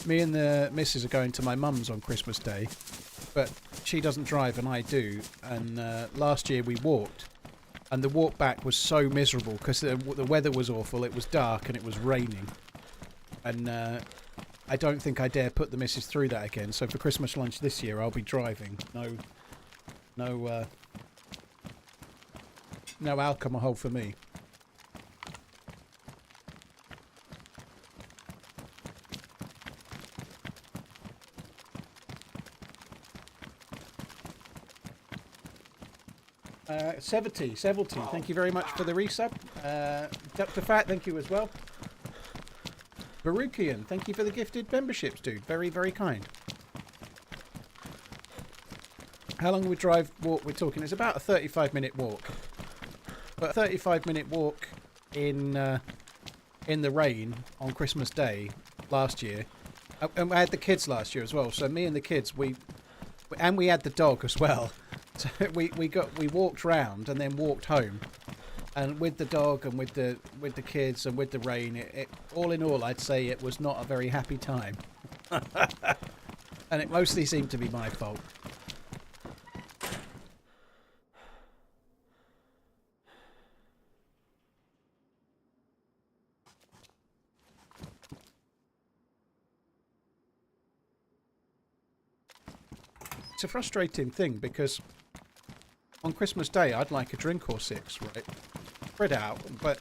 Speaker 1: Me and the missus are going to my mum's on Christmas Day, but she doesn't drive and I do. And last year we walked, and the walk back was so miserable because the weather was awful. It was dark and it was raining, and I don't think I dare put the missus through that again. So for Christmas lunch this year, I'll be driving. No alcohol for me. Seventy, thank you very much for the resub. Dr. Fat, thank you as well. Baruchian, thank you for the gifted memberships, dude. Very, very kind. How long we walk we're talking? It's about a 35-minute walk. But a 35-minute walk in the rain on Christmas Day last year. And I had the kids last year as well. So me and the kids, we had the dog as well. So we walked round and then walked home, and with the dog and with the kids and with the rain, it all in all, I'd say it was not a very happy time, and it mostly seemed to be my fault. It's a frustrating thing because on Christmas Day, I'd like a drink or six, right? Spread out, but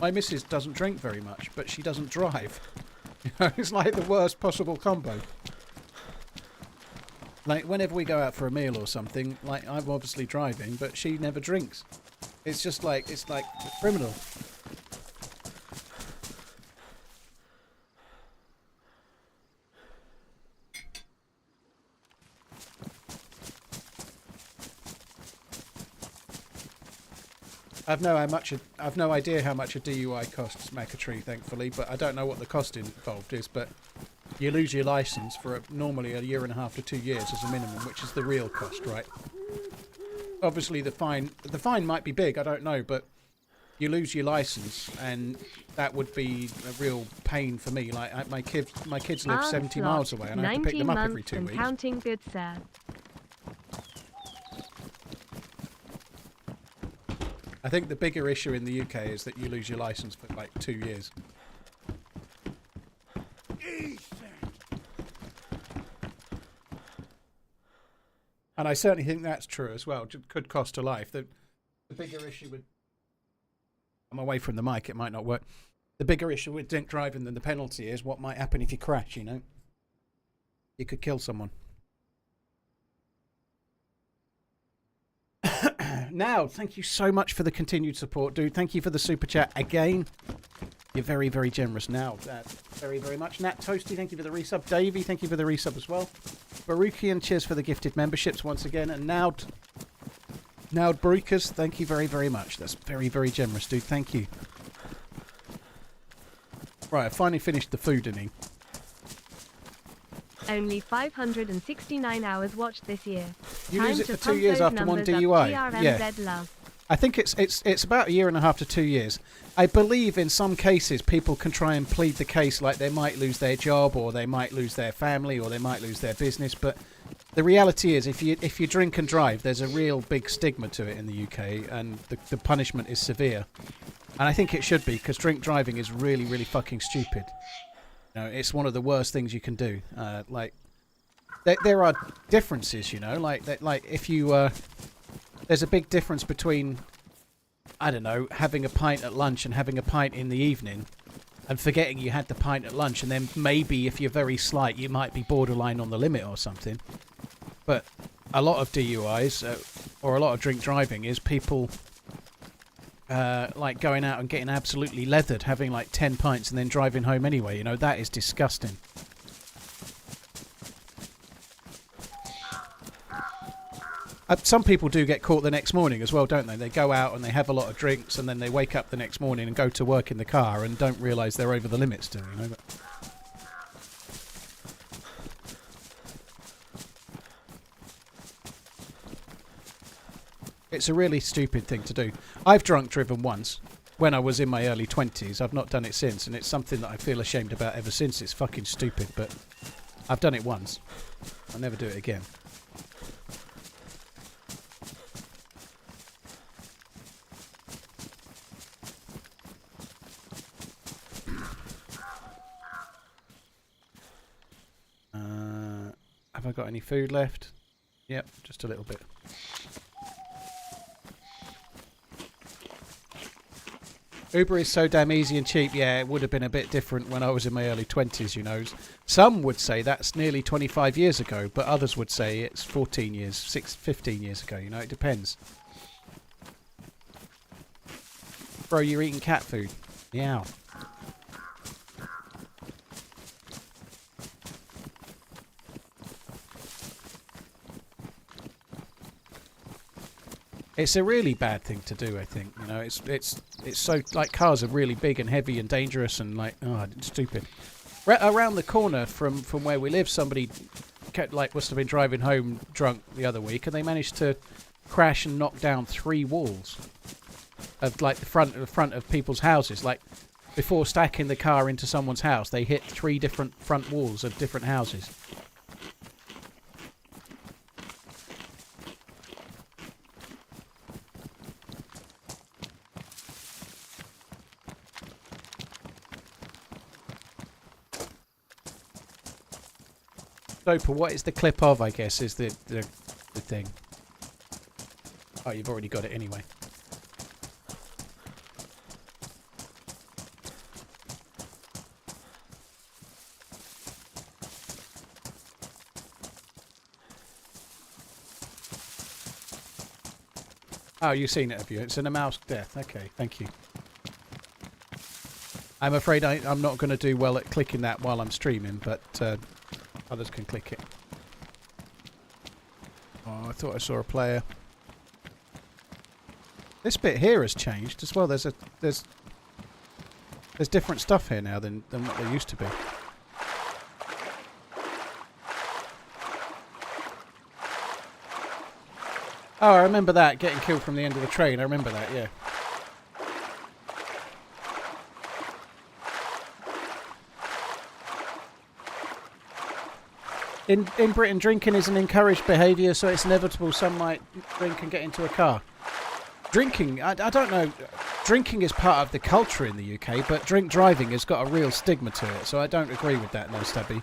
Speaker 1: my missus doesn't drink very much, but she doesn't drive. You know, it's like the worst possible combo. Like, whenever we go out for a meal or something, like, I'm obviously driving, but she never drinks. It's just like, it's like criminal. I've no idea how much a DUI costs, Macatree, thankfully, but I don't know what the cost involved is. But you lose your license for normally a year and a half to 2 years as a minimum, which is the real cost, right? Obviously, the fine might be big, I don't know, but you lose your license, and that would be a real pain for me. Like my kids live 70 miles away, and I have to pick them up every 2 weeks.
Speaker 2: Counting, good sir.
Speaker 1: I think the bigger issue in the UK is that you lose your license for like 2 years. And I certainly think that's true as well. It could cost a life. The bigger issue with... I'm away from the mic, it might not work. The bigger issue with drink driving than the penalty is what might happen if you crash, you know? You could kill someone. Now, thank you so much for the continued support, dude. Thank you for the super chat again. You're very, very generous now. Very, very much. Nat Toasty, thank you for the resub. Davey, thank you for the resub as well. Baruchian, cheers for the gifted memberships once again. And Naud Bruikers, thank you very, very much. That's very, very generous, dude. Thank you. Right, I finally finished the food, didn't he?
Speaker 2: Only 569 hours watched this year.
Speaker 1: You
Speaker 2: Time
Speaker 1: lose it
Speaker 2: to
Speaker 1: for 2
Speaker 2: pump
Speaker 1: years
Speaker 2: those
Speaker 1: after one
Speaker 2: numbers up,
Speaker 1: DUI.
Speaker 2: TRMZ
Speaker 1: Yeah.
Speaker 2: love.
Speaker 1: I think it's about a year and a half to 2 years. I believe in some cases people can try and plead the case like they might lose their job, or they might lose their family, or they might lose their business. But the reality is, if you drink and drive, there's a real big stigma to it in the UK, and the punishment is severe. And I think it should be, because drink driving is really, really fucking stupid. You know, it's one of the worst things you can do. Like there are differences, you know, like if you there's a big difference between, I don't know, having a pint at lunch and having a pint in the evening, and forgetting you had the pint at lunch, and then maybe if you're very slight, you might be borderline on the limit or something. But a lot of DUIs or a lot of drink driving is people like going out and getting absolutely leathered, having like 10 pints and then driving home anyway. You know, that is disgusting. Some people do get caught the next morning as well, don't they? They go out and they have a lot of drinks, and then they wake up the next morning and go to work in the car and don't realise they're over the limit still, you know. But it's a really stupid thing to do. I've drunk driven once when I was in my early 20s. I've not done it since, and it's something that I feel ashamed about ever since. It's fucking stupid, but I've done it once. I'll never do it again. Have I got any food left? Yep, just a little bit. Uber is so damn easy and cheap. Yeah, it would have been a bit different when I was in my early 20s, you know. Some would say that's nearly 25 years ago, but others would say it's 14 years, 15 years ago, you know. It depends. Bro, you're eating cat food. Meow. It's a really bad thing to do, I think. You know, it's so, like, cars are really big and heavy and dangerous and, like, oh, it's stupid. Around the corner from where we live, somebody must have been driving home drunk the other week, and they managed to crash and knock down 3 walls of, like, the front of people's houses. Like, before stacking the car into someone's house, they hit 3 different front walls of different houses. Doper, what is the clip of, I guess, is the thing. Oh, you've already got it anyway. Oh, you've seen it, have you? It's an mouse death. Okay, thank you. I'm afraid I'm not going to do well at clicking that while I'm streaming, but others can click it. Oh, I thought I saw a player. This bit here has changed as well. There's different stuff here now than what there used to be. Oh, I remember that, getting killed from the end of the train. I remember that, yeah. In Britain, drinking is an encouraged behaviour, so it's inevitable some might drink and get into a car. Drinking, I don't know. Drinking is part of the culture in the UK, but drink driving has got a real stigma to it, so I don't agree with that, no, Stubby.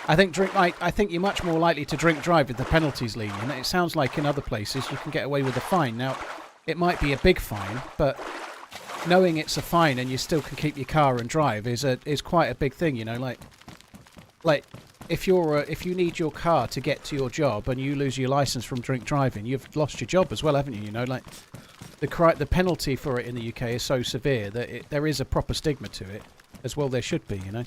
Speaker 1: I think you're much more likely to drink drive if the penalty's lenient. It sounds like in other places you can get away with a fine. Now, it might be a big fine, but knowing it's a fine and you still can keep your car and drive is quite a big thing, you know. Like if you need your car to get to your job and you lose your license from drink driving, you've lost your job as well, haven't you? You know, like the penalty for it in the UK is so severe that there is a proper stigma to it, as well there should be, you know.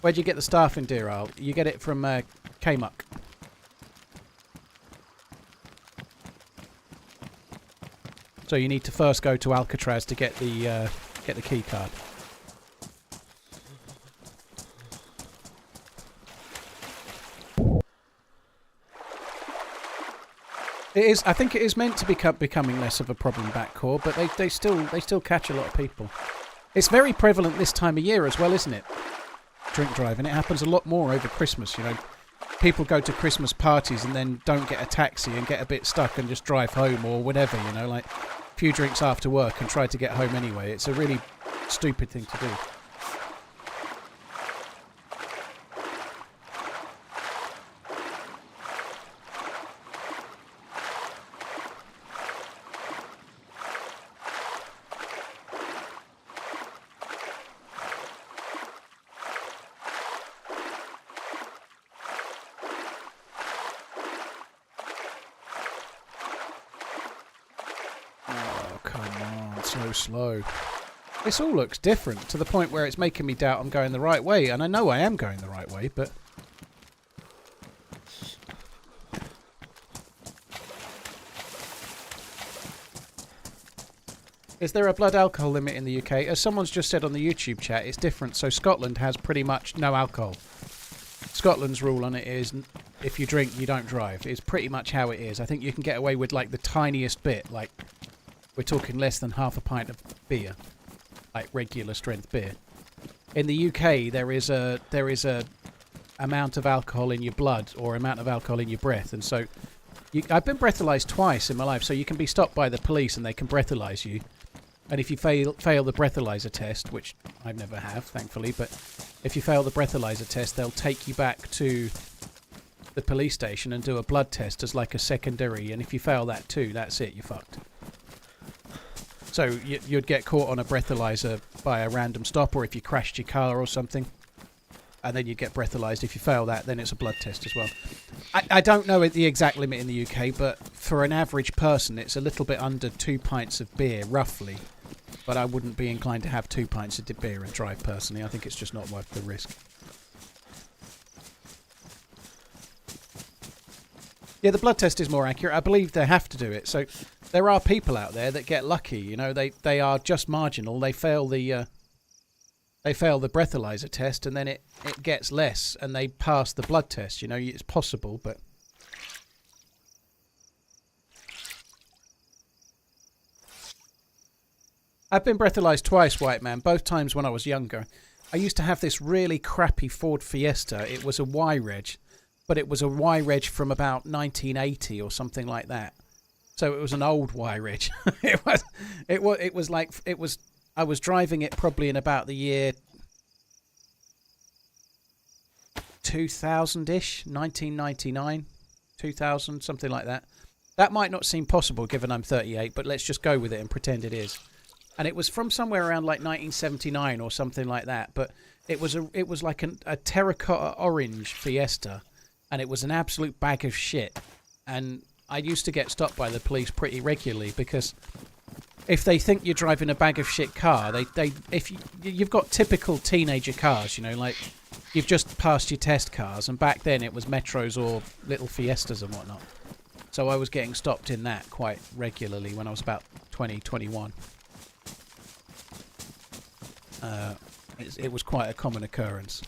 Speaker 1: Where'd you get the staff in Deerisle? You get it from K-Muck. So you need to first go to Alcatraz to get the key card. It is. I think it is meant to becoming less of a problem backcore, but they still catch a lot of people. It's very prevalent this time of year as well, isn't it? Drink driving. It happens a lot more over Christmas, you know. People go to Christmas parties and then don't get a taxi and get a bit stuck and just drive home or whatever, you know, like a few drinks after work and try to get home anyway. It's a really stupid thing to do. So slow. This all looks different to the point where it's making me doubt I'm going the right way, and I know I am going the right way, but is there a blood alcohol limit in the UK? As someone's just said on the YouTube chat, it's different. So Scotland has pretty much no alcohol. Scotland's rule on it is if you drink, you don't drive. It's pretty much how it is. I think you can get away with like the tiniest bit, like we're talking less than half a pint of beer, like regular strength beer. In the UK, there is a amount of alcohol in your blood or amount of alcohol in your breath, and so I've been breathalyzed twice in my life. So you can be stopped by the police and they can breathalyze you, and if you fail the breathalyzer test, which I never have, thankfully, but if you fail the breathalyzer test, they'll take you back to the police station and do a blood test as like a secondary, and if you fail that too, that's it, you're fucked. So you'd get caught on a breathalyzer by a random stop, or if you crashed your car or something, and then you'd get breathalyzed. If you fail that, then it's a blood test as well. I don't know the exact limit in the UK, but for an average person, it's a little bit under 2 pints of beer, roughly. But I wouldn't be inclined to have 2 pints of beer and drive, personally. I think it's just not worth the risk. Yeah, the blood test is more accurate. I believe they have to do it. So there are people out there that get lucky. You know, they are just marginal. They fail the breathalyzer test, and then it gets less, and they pass the blood test. You know, it's possible, but I've been breathalyzed twice, White Man. Both times when I was younger. I used to have this really crappy Ford Fiesta. It was a Y-Reg. But it was a Y-Reg from about 1980 or something like that. So it was an old Y-Reg. I was driving it probably in about the year 2000-ish, 1999, 2000, something like that. That might not seem possible given I'm 38, but let's just go with it and pretend it is. And it was from somewhere around like 1979 or something like that. But it was like a terracotta orange Fiesta. And it was an absolute bag of shit. And I used to get stopped by the police pretty regularly because if they think you're driving a bag of shit car, if you've got typical teenager cars, you know, like you've just passed your test cars, and back then it was Metros or little Fiestas and whatnot. So I was getting stopped in that quite regularly when I was about 20, 21. It was quite a common occurrence.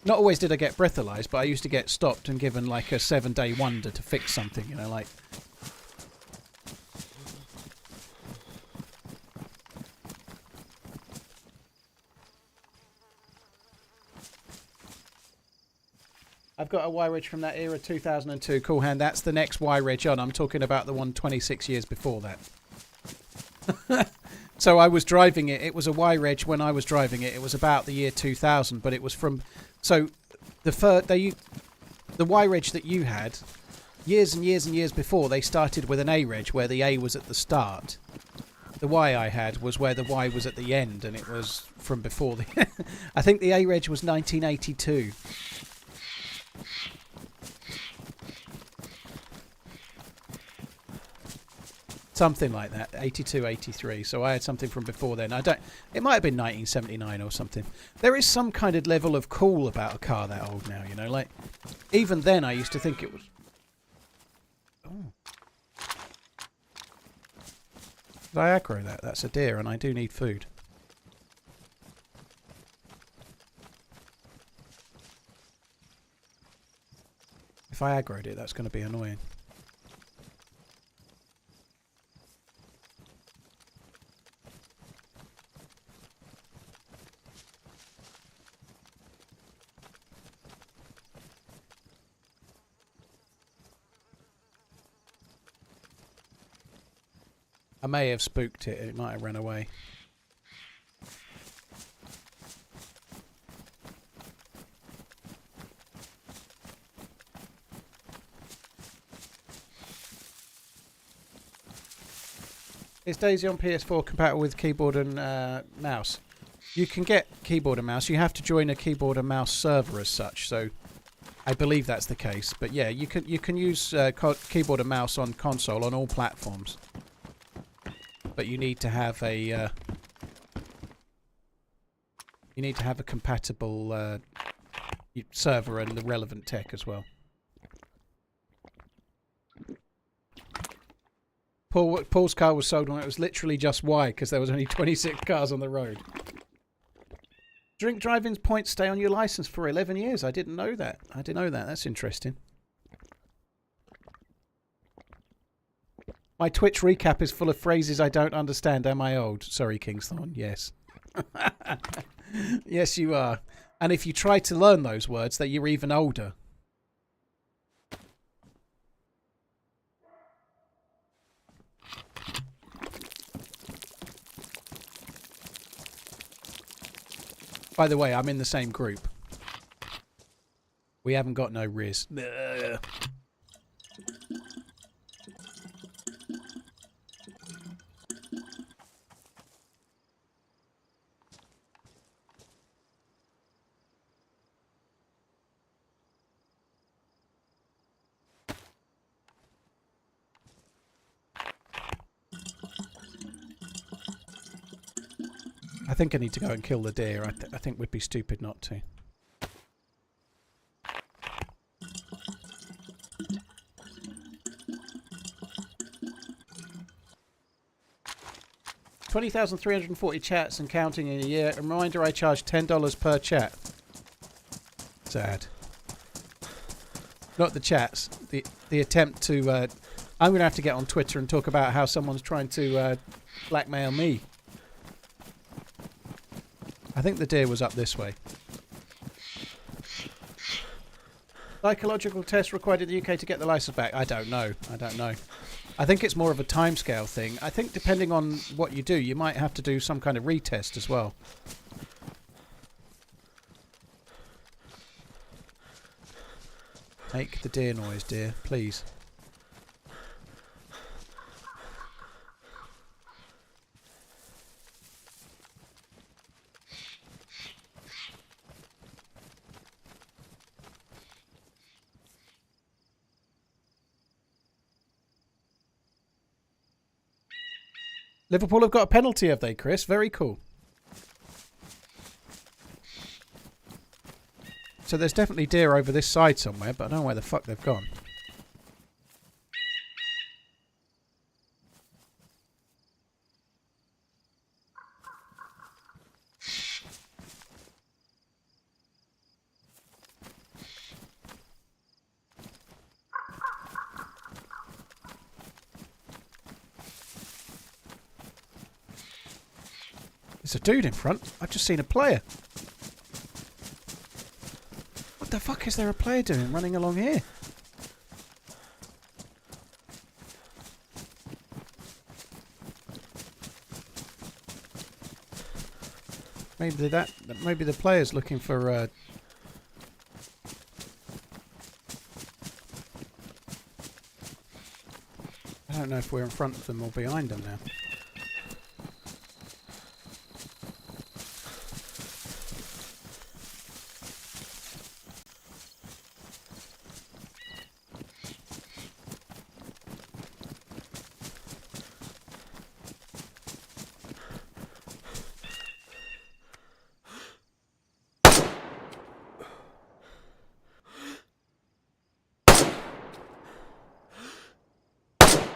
Speaker 1: Not always did I get breathalyzed, but I used to get stopped and given like a 7-day wonder to fix something, you know, like... I've got a Y-Ridge from that era, 2002. Cool hand. That's the next Y-Ridge on. I'm talking about the one 26 years before that. So I was driving it. It was a Y-Ridge when I was driving it. It was about the year 2000, but it was from... So the Y-Ridge that you had, years and years and years before, they started with an A-Ridge where the A was at the start. The Y I had was where the Y was at the end, and it was from before the... I think the A-Ridge was 1982. Something like that, 82, 83. So I had something from before then. It might have been 1979 or something. There is some kind of level of cool about a car that old now, you know. Like, even then I used to think it was... Oh. Did I aggro that? That's a deer and I do need food. If I aggroed it, that's going to be annoying. I may have spooked it. It might have run away. Is DayZ on PS4 compatible with keyboard and mouse? You can get keyboard and mouse. You have to join a keyboard and mouse server as such. So I believe that's the case. But yeah, you can use keyboard and mouse on console on all platforms. But you need to have a compatible server and the relevant tech as well. Paul's car was sold when it was literally just Y because there was only 26 cars on the road. Drink driving points stay on your license for 11 years. I didn't know that. That's interesting. My Twitch recap is full of phrases I don't understand. Am I old? Sorry, Kingsthorn. Yes. Yes, you are. And if you try to learn those words, that you're even older. By the way, I'm in the same group. We haven't got no Riz. I think I need to go and kill the deer. I think we'd be stupid not to. $20,340 chats and counting in a year. A reminder, I charge $10 per chat. Sad. Not the chats. The attempt to... I'm going to have to get on Twitter and talk about how someone's trying to blackmail me. I think the deer was up this way. Psychological test required in the UK to get the license back. I don't know. I think it's more of a timescale thing. I think depending on what you do, you might have to do some kind of retest as well. Make the deer noise, dear, please. Liverpool have got a penalty, have they, Chris? Very cool. So there's definitely deer over this side somewhere, but I don't know where the fuck they've gone. There's a dude in front. I've just seen a player. What the fuck is there a player doing running along here? Maybe the player's looking for I don't know if we're in front of them or behind them now.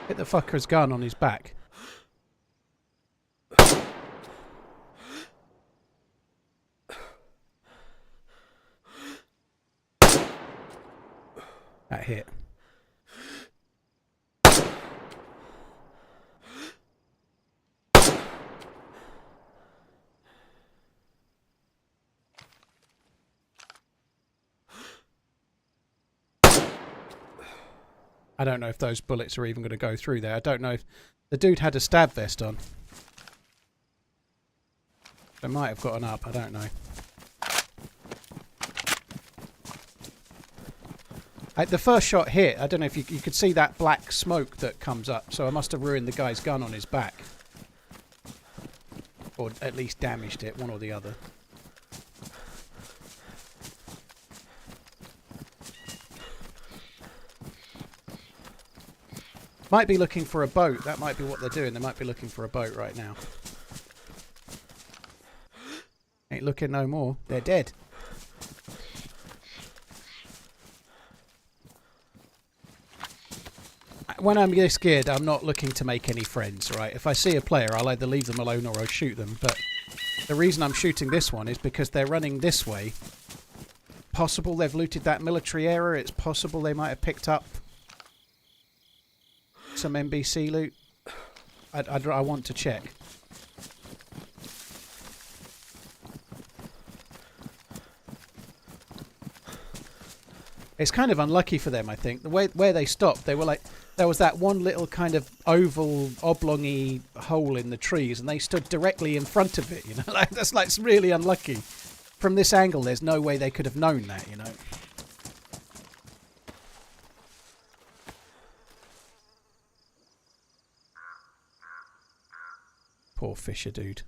Speaker 1: Hit the fucker's gun on his back. That hit. I don't know if those bullets are even going to go through there. I don't know if the dude had a stab vest on. They might have gotten up. I don't know. The first shot hit. I don't know if you could see that black smoke that comes up. So I must have ruined the guy's gun on his back. Or at least damaged it, one or the other. Might be looking for a boat. That might be what they're doing. They might be looking for a boat right now. Ain't looking no more. They're dead. When I'm this geared, I'm not looking to make any friends, right? If I see a player, I'll either leave them alone or I'll shoot them. But the reason I'm shooting this one is because they're running this way. Possible they've looted that military area. It's possible they might have picked up some NBC loot. I want to check. It's kind of unlucky for them, I think. The way where they stopped, they were like, there was that one little kind of oval, oblongy hole in the trees, and they stood directly in front of it. You know, like that's like really unlucky. From this angle, there's no way they could have known that. You know. Poor Fisher dude.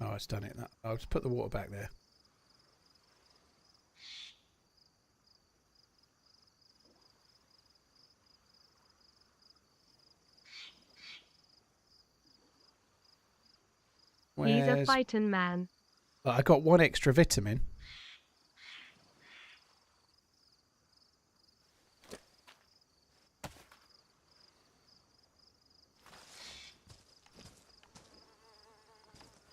Speaker 1: Oh, it's done it. I'll just put the water back there.
Speaker 2: He's a fighting man.
Speaker 1: I got one extra vitamin.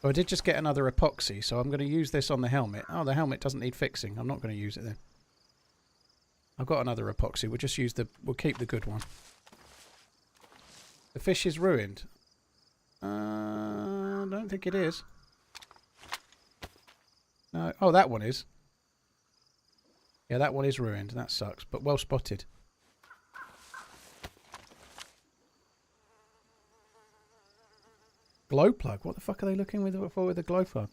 Speaker 1: Oh, I did just get another epoxy, so I'm going to use this on the helmet. Oh, the helmet doesn't need fixing. I'm not going to use it then. I've got another epoxy. We'll just use we'll keep the good one. The fish is ruined. I don't think it is. No. Oh, that one is. Yeah, that one is ruined. That sucks, but well spotted. Glow plug? What the fuck are they looking for with a glow plug?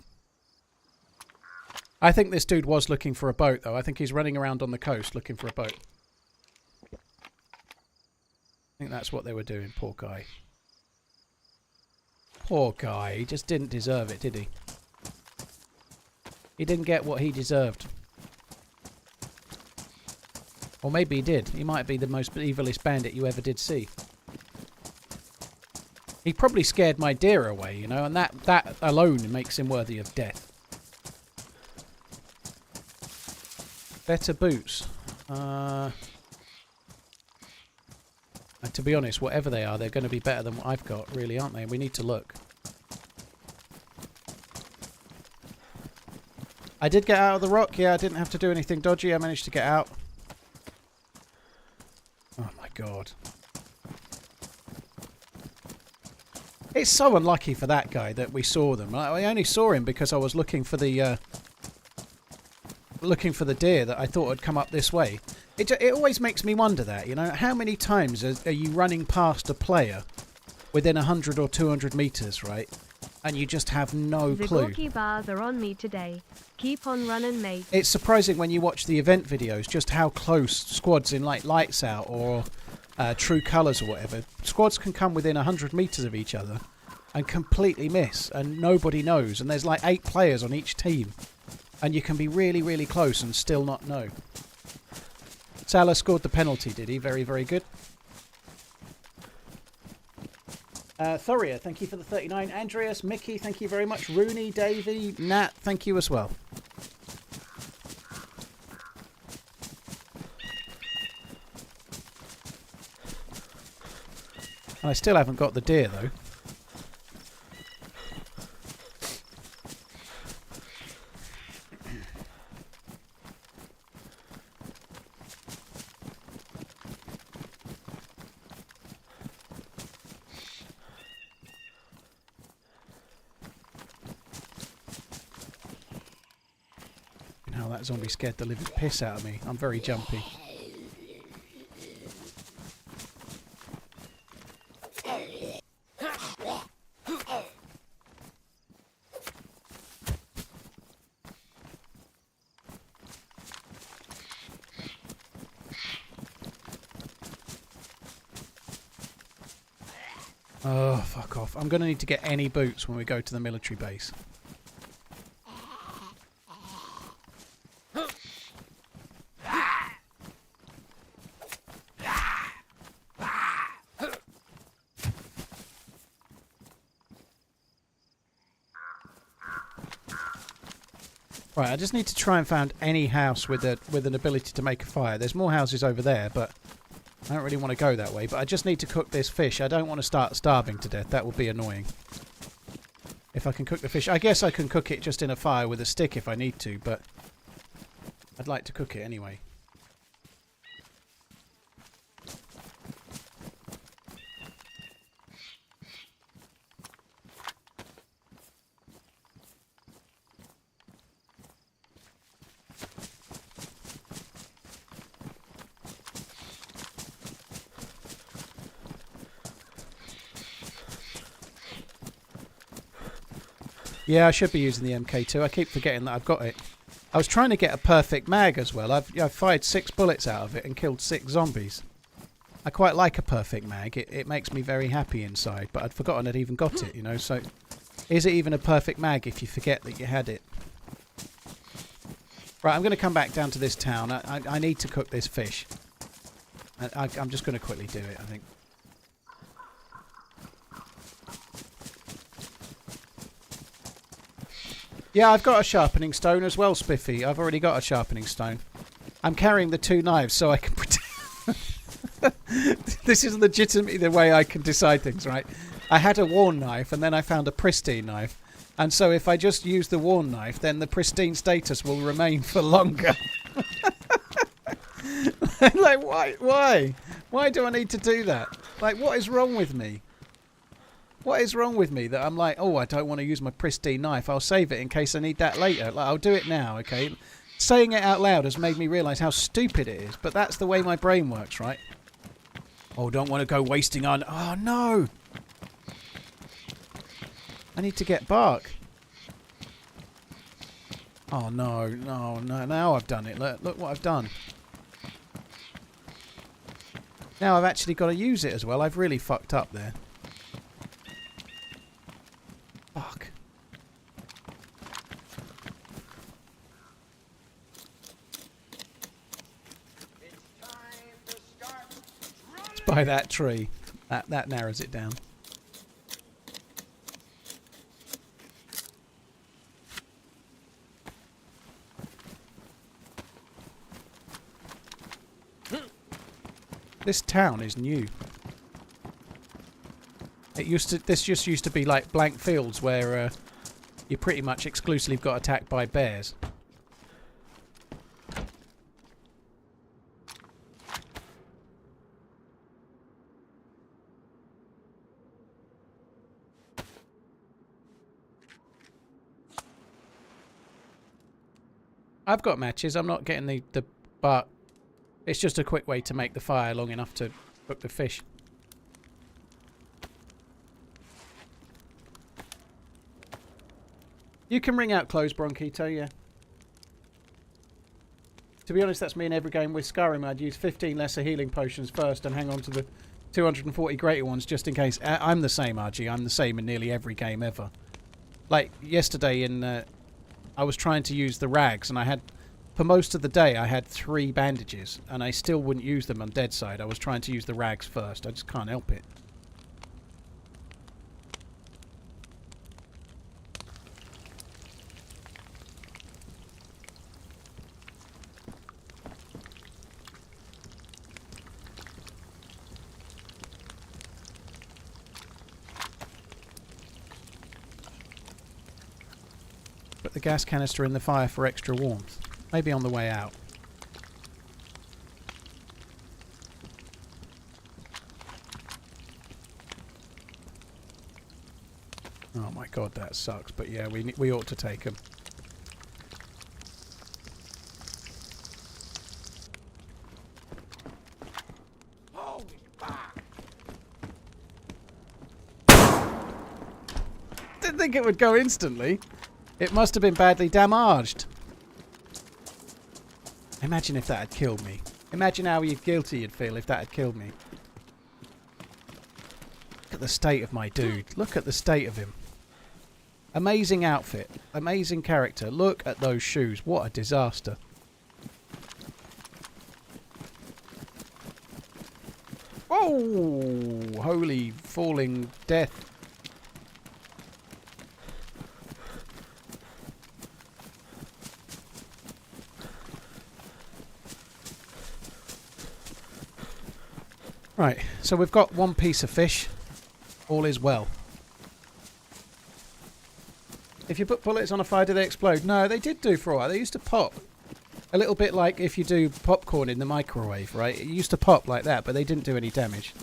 Speaker 1: I think this dude was looking for a boat, though. I think he's running around on the coast looking for a boat. I think that's what they were doing, poor guy. Poor guy. He just didn't deserve it, did he? He didn't get what he deserved. Or maybe he did. He might be the most evilest bandit you ever did see. He probably scared my deer away, you know, and that alone makes him worthy of death. Better boots. To be honest, whatever they are, they're going to be better than what I've got, really, aren't they? We need to look. I did get out of the rock. Yeah, I didn't have to do anything dodgy. I managed to get out. Oh, my God. It's so unlucky for that guy that we saw them. I only saw him because I was looking for the deer that I thought had come up this way. It always makes me wonder that, you know, how many times are you running past a player within 100 or 200 meters, right? And you just have no clue.
Speaker 2: The Gorky bars are on me today. Keep on running, mate.
Speaker 1: It's surprising when you watch the event videos just how close squads in like Lights Out or True Colours or whatever, squads can come within 100 meters of each other and completely miss, and nobody knows. And there's like 8 players on each team. And you can be really, really close and still not know. Salah scored the penalty, did he? Very, very good. Thoria, thank you for the 39. Andreas, Mickey, thank you very much. Rooney, Davey, Nat, thank you as well. And I still haven't got the deer, though. That zombie scared the living piss out of me. I'm very jumpy. Oh, fuck off. I'm going to need to get any boots when we go to the military base. Right, I just need to try and find any house with an ability to make a fire. There's more houses over there, but I don't really want to go that way. But I just need to cook this fish. I don't want to start starving to death. That would be annoying. If I can cook the fish. I guess I can cook it just in a fire with a stick if I need to, but I'd like to cook it anyway. Yeah, I should be using the MK2. I keep forgetting that I've got it. I was trying to get a perfect mag as well. I've fired 6 bullets out of it and killed 6 zombies. I quite like a perfect mag. It makes me very happy inside, but I'd forgotten I'd even got it, you know. So, is it even a perfect mag if you forget that you had it? Right, I'm going to come back down to this town. I need to cook this fish. I'm just going to quickly do it, I think. Yeah, I've got a sharpening stone as well, Spiffy. I've already got a sharpening stone. I'm carrying the 2 knives so I can pretend... This is legitimately the way I can decide things, right? I had a worn knife and then I found a pristine knife. And so if I just use the worn knife, then the pristine status will remain for longer. Like, why? Why do I need to do that? Like, what is wrong with me? What is wrong with me that I'm like, oh, I don't want to use my pristine knife. I'll save it in case I need that later. Like, I'll do it now, okay? Saying it out loud has made me realise how stupid it is, but that's the way my brain works, right? Oh, don't want to go wasting on... Oh, no! I need to get bark. Oh no, no, no! Now I've done it. Look what I've done. Now I've actually got to use it as well. I've really fucked up there. Fuck.
Speaker 4: It's time to start running.
Speaker 1: By that tree. That narrows it down. This town is new. This just used to be like blank fields where you pretty much exclusively got attacked by bears. I've got matches. I'm not getting the but it's just a quick way to make the fire long enough to cook the fish. You can ring out close, Bronchito, yeah. To be honest, that's me in every game with Skyrim. I'd use 15 lesser healing potions first and hang on to the 240 greater ones just in case. I'm the same, RG. I'm the same in nearly every game ever. Like yesterday I was trying to use the rags and I had... For most of the day, I had 3 bandages, and I still wouldn't use them on dead side. I was trying to use the rags first. I just can't help it. Put the gas canister in the fire for extra warmth. Maybe on the way out. Oh my god, that sucks. But yeah, we ought to take them.
Speaker 4: Holy fuck!
Speaker 1: Didn't think it would go instantly. It must have been badly damaged. Imagine if that had killed me. Imagine how guilty you'd feel if that had killed me. Look at the state of my dude. Look at the state of him. Amazing outfit. Amazing character. Look at those shoes. What a disaster. Oh! Holy falling death. Right, so we've got one piece of fish. All is well. If you put bullets on a fire, do they explode? No, they did do for a while. They used to pop. A little bit like if you do popcorn in the microwave, right? It used to pop like that, but they didn't do any damage.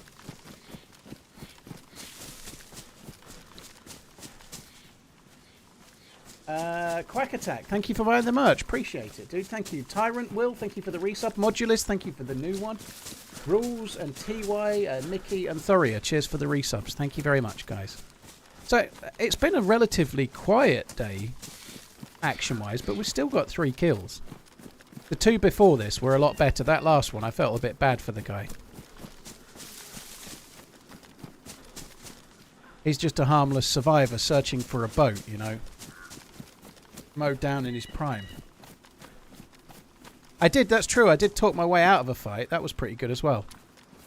Speaker 1: Quack Attack, thank you for buying the merch. Appreciate it, dude. Thank you. Tyrant Will, thank you for the resub. Modulus, thank you for the new one. Rules and TY, Nikki and Thoria, cheers for the resubs. Thank you very much, guys. So, it's been a relatively quiet day, action-wise, but we've still got 3 kills. The 2 before this were a lot better. That last one, I felt a bit bad for the guy. He's just a harmless survivor searching for a boat, you know. Mowed down in his prime. I did, that's true. I did talk my way out of a fight. That was pretty good as well.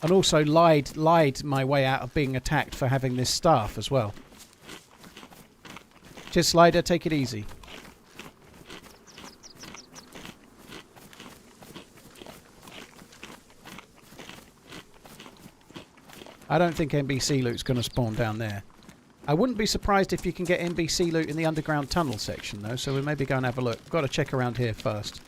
Speaker 1: And also lied my way out of being attacked for having this staff as well. Cheers, Slider. Take it easy. I don't think NBC loot's going to spawn down there. I wouldn't be surprised if you can get NBC loot in the underground tunnel section, though, so we'll maybe go and have a look. Got to check around here first.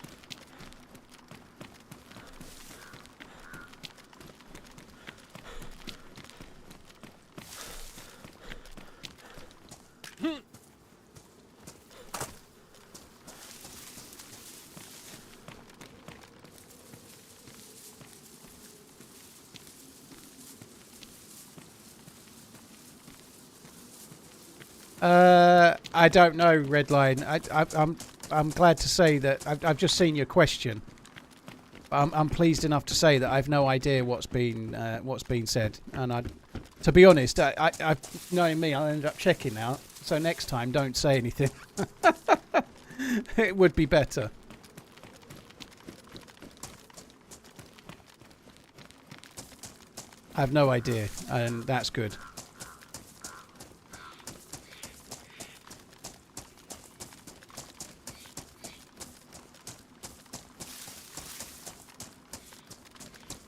Speaker 1: I don't know, Redline. I'm I'm glad to say that I've just seen your question. I'm pleased enough to say that I've no idea what's been said, and to be honest, I knowing me, I'll end up checking now. So next time, don't say anything. It would be better. I have no idea, and that's good.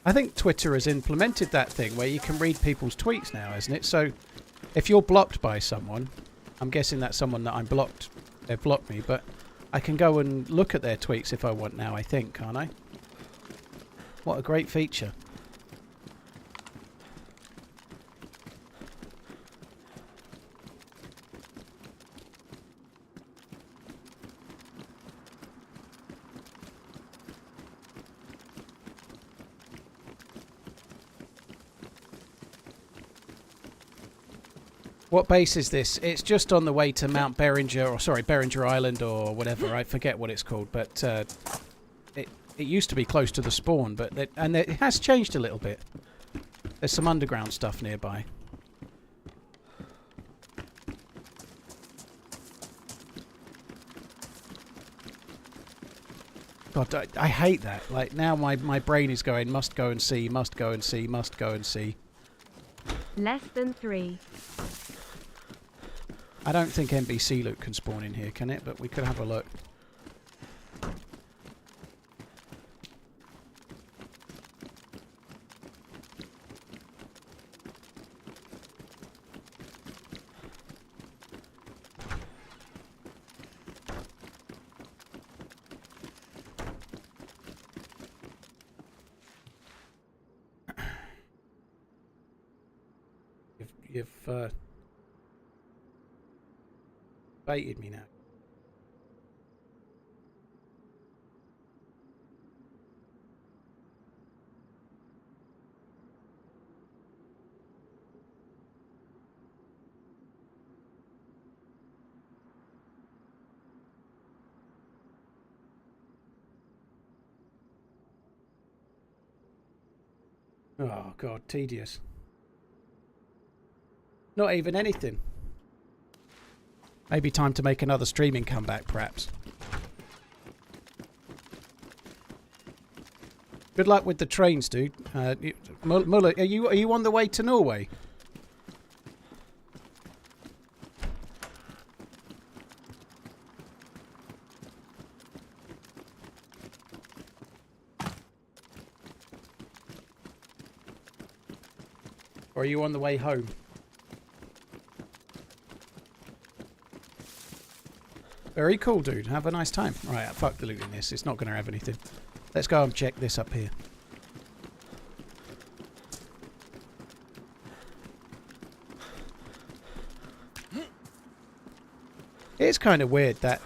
Speaker 1: I think Twitter has implemented that thing where you can read people's tweets now, isn't it? So if you're blocked by someone, I'm guessing that's someone that I'm blocked. They've blocked me, but I can go and look at their tweets if I want now, I think, can't I? What a great feature. What base is this? It's just on the way to Mount Beringer, or sorry, Beringer Island or whatever. I forget what it's called, but it used to be close to the spawn, but it has changed a little bit. There's some underground stuff nearby. God, I hate that. Like now, my brain is going, must go and see, must go and see, must go and see.
Speaker 2: Less than 3.
Speaker 1: I don't think NBC loot can spawn in here, can it? But we could have a look. You've baited me now. Oh God, tedious. Not even anything. Maybe time to make another streaming comeback, perhaps. Good luck with the trains, dude. Muller, are you on the way to Norway? Or are you on the way home? Very cool, dude. Have a nice time. Right, fuck the loot in this. It's not going to have anything. Let's go and check this up here. It's kind of weird that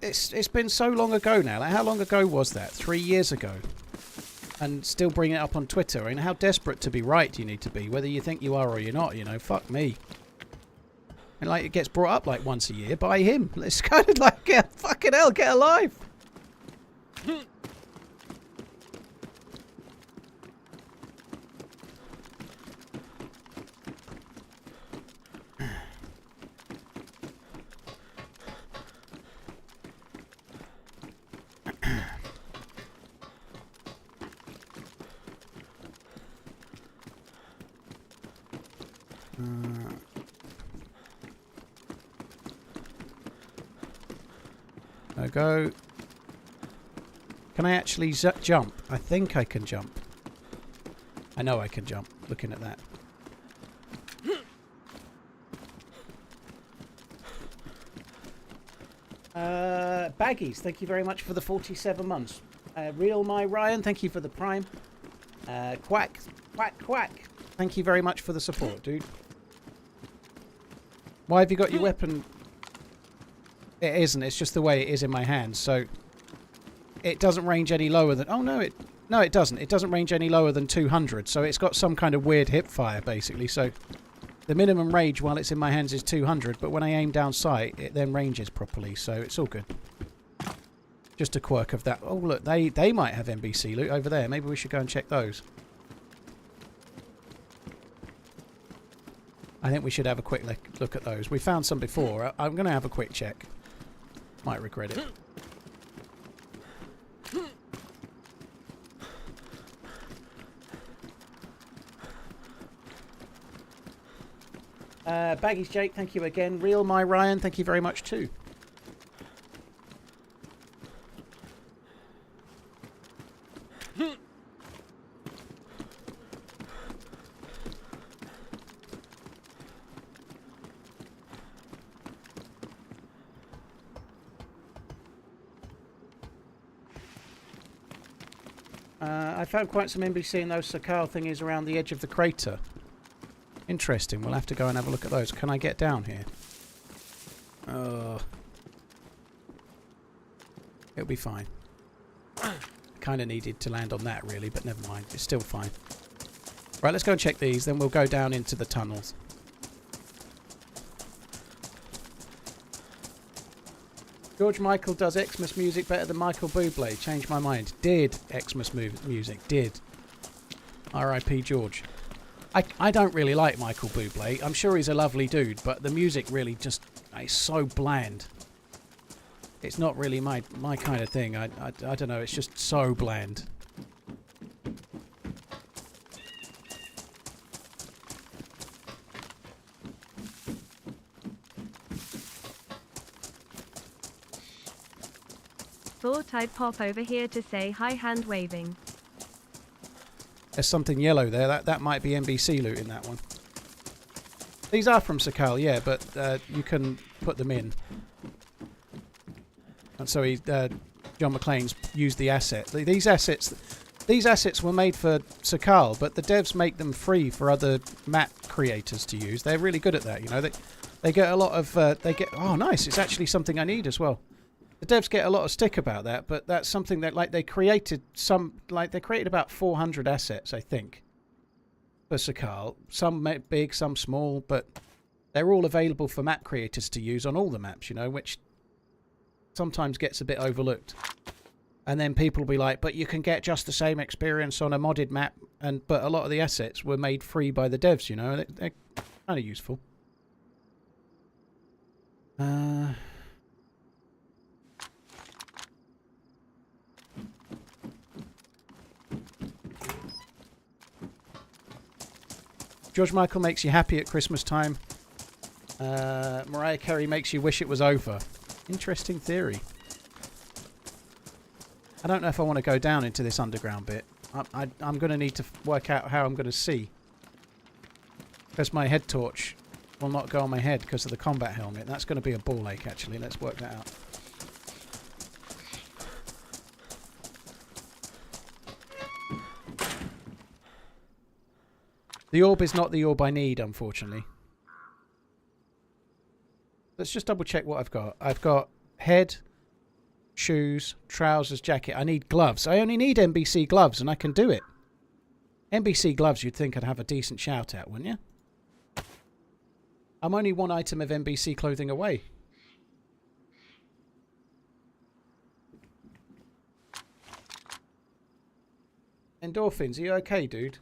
Speaker 1: it's been so long ago now. Like, how long ago was that? 3 years ago. And still bringing it up on Twitter. I mean, how desperate to be right do you need to be? Whether you think you are or you're not, you know. Fuck me. And like it gets brought up like once a year by him. It's kind of like, fucking hell, get alive. There we go. Can I actually jump? I think I can jump. I know I can jump, looking at that. Baggies, thank you very much for the 47 months. Real My Ryan, thank you for the prime. Quack, thank you very much for the support, dude. Why have you got your weapon? It isn't. It's just the way it is in my hands. So it doesn't range any lower than... Oh, no, it doesn't. It doesn't range any lower than 200. So it's got some kind of weird hip fire, basically. So The minimum range while it's in my hands is 200, but when I aim down sight, it then ranges properly, so it's all good. Just a quirk of that. Oh, look, they might have NBC loot over there. Maybe we should go and check those. I think we should have a quick look at those. We found some before. I'm going to have a quick check. Might regret it. Baggies Jake, thank you again. Real My Ryan, thank you very much too. I found quite some NBC in those Sakal thingies around the edge of the crater. Interesting. We'll have to go and have a look at those. Can I get down here? It'll be fine. Kind of needed to land on that really, but never mind. It's still fine. Right, let's go and check these. Then we'll go down into the tunnels. George Michael does Xmas music better than Michael Bublé. Changed my mind. Did Xmas music. Did. R.I.P. George. I don't really like Michael Bublé. I'm sure he's a lovely dude, but the music really just is so bland. It's not really my kind of thing. I don't know. It's just so bland.
Speaker 2: Thought I'd pop over here to say hi, hand waving.
Speaker 1: There's something yellow there. That might be NBC loot in that one. These are from Sakal, yeah, but you can put them in. And so John McClane's used the asset. These assets were made for Sakal, but the devs make them free for other map creators to use. They're really good at that, you know. They get a lot of oh nice, it's actually something I need as well. The devs get a lot of stick about that, but that's something that they created about 400 assets, I think, for Sakal. Some big, some small, but they're all available for map creators to use on all the maps, you know, which sometimes gets a bit overlooked. And then people will be like, but you can get just the same experience on a modded map, but a lot of the assets were made free by the devs, you know, they're kind of useful. George Michael makes you happy at Christmas time. Mariah Carey makes you wish it was over. Interesting theory. I don't know if I want to go down into this underground bit. I'm going to need to work out how I'm going to see. Because my head torch will not go on my head because of the combat helmet. That's going to be a ball ache, actually. Let's work that out. The orb is not the orb I need, unfortunately. Let's just double check what I've got. I've got head, shoes, trousers, jacket. I need gloves. I only need NBC gloves and I can do it. NBC gloves you'd think I'd have a decent shout at, wouldn't you? I'm only one item of NBC clothing away. Endorphins, are you okay, dude?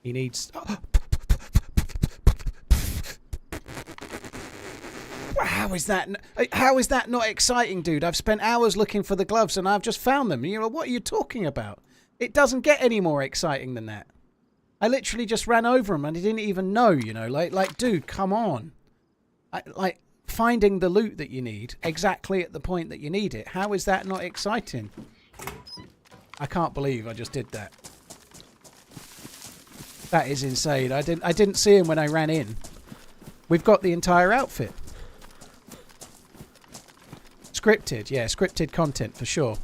Speaker 1: He needs... How is that not exciting, dude? I've spent hours looking for the gloves and I've just found them. You know, what are you talking about? It doesn't get any more exciting than that. I literally just ran over them and I didn't even know, you know. Like dude, come on. Like, finding the loot that you need exactly at the point that you need it. How is that not exciting? I can't believe I just did that. That is insane. I didn't see him when I ran in. We've got the entire outfit. Scripted, yeah, scripted content for sure.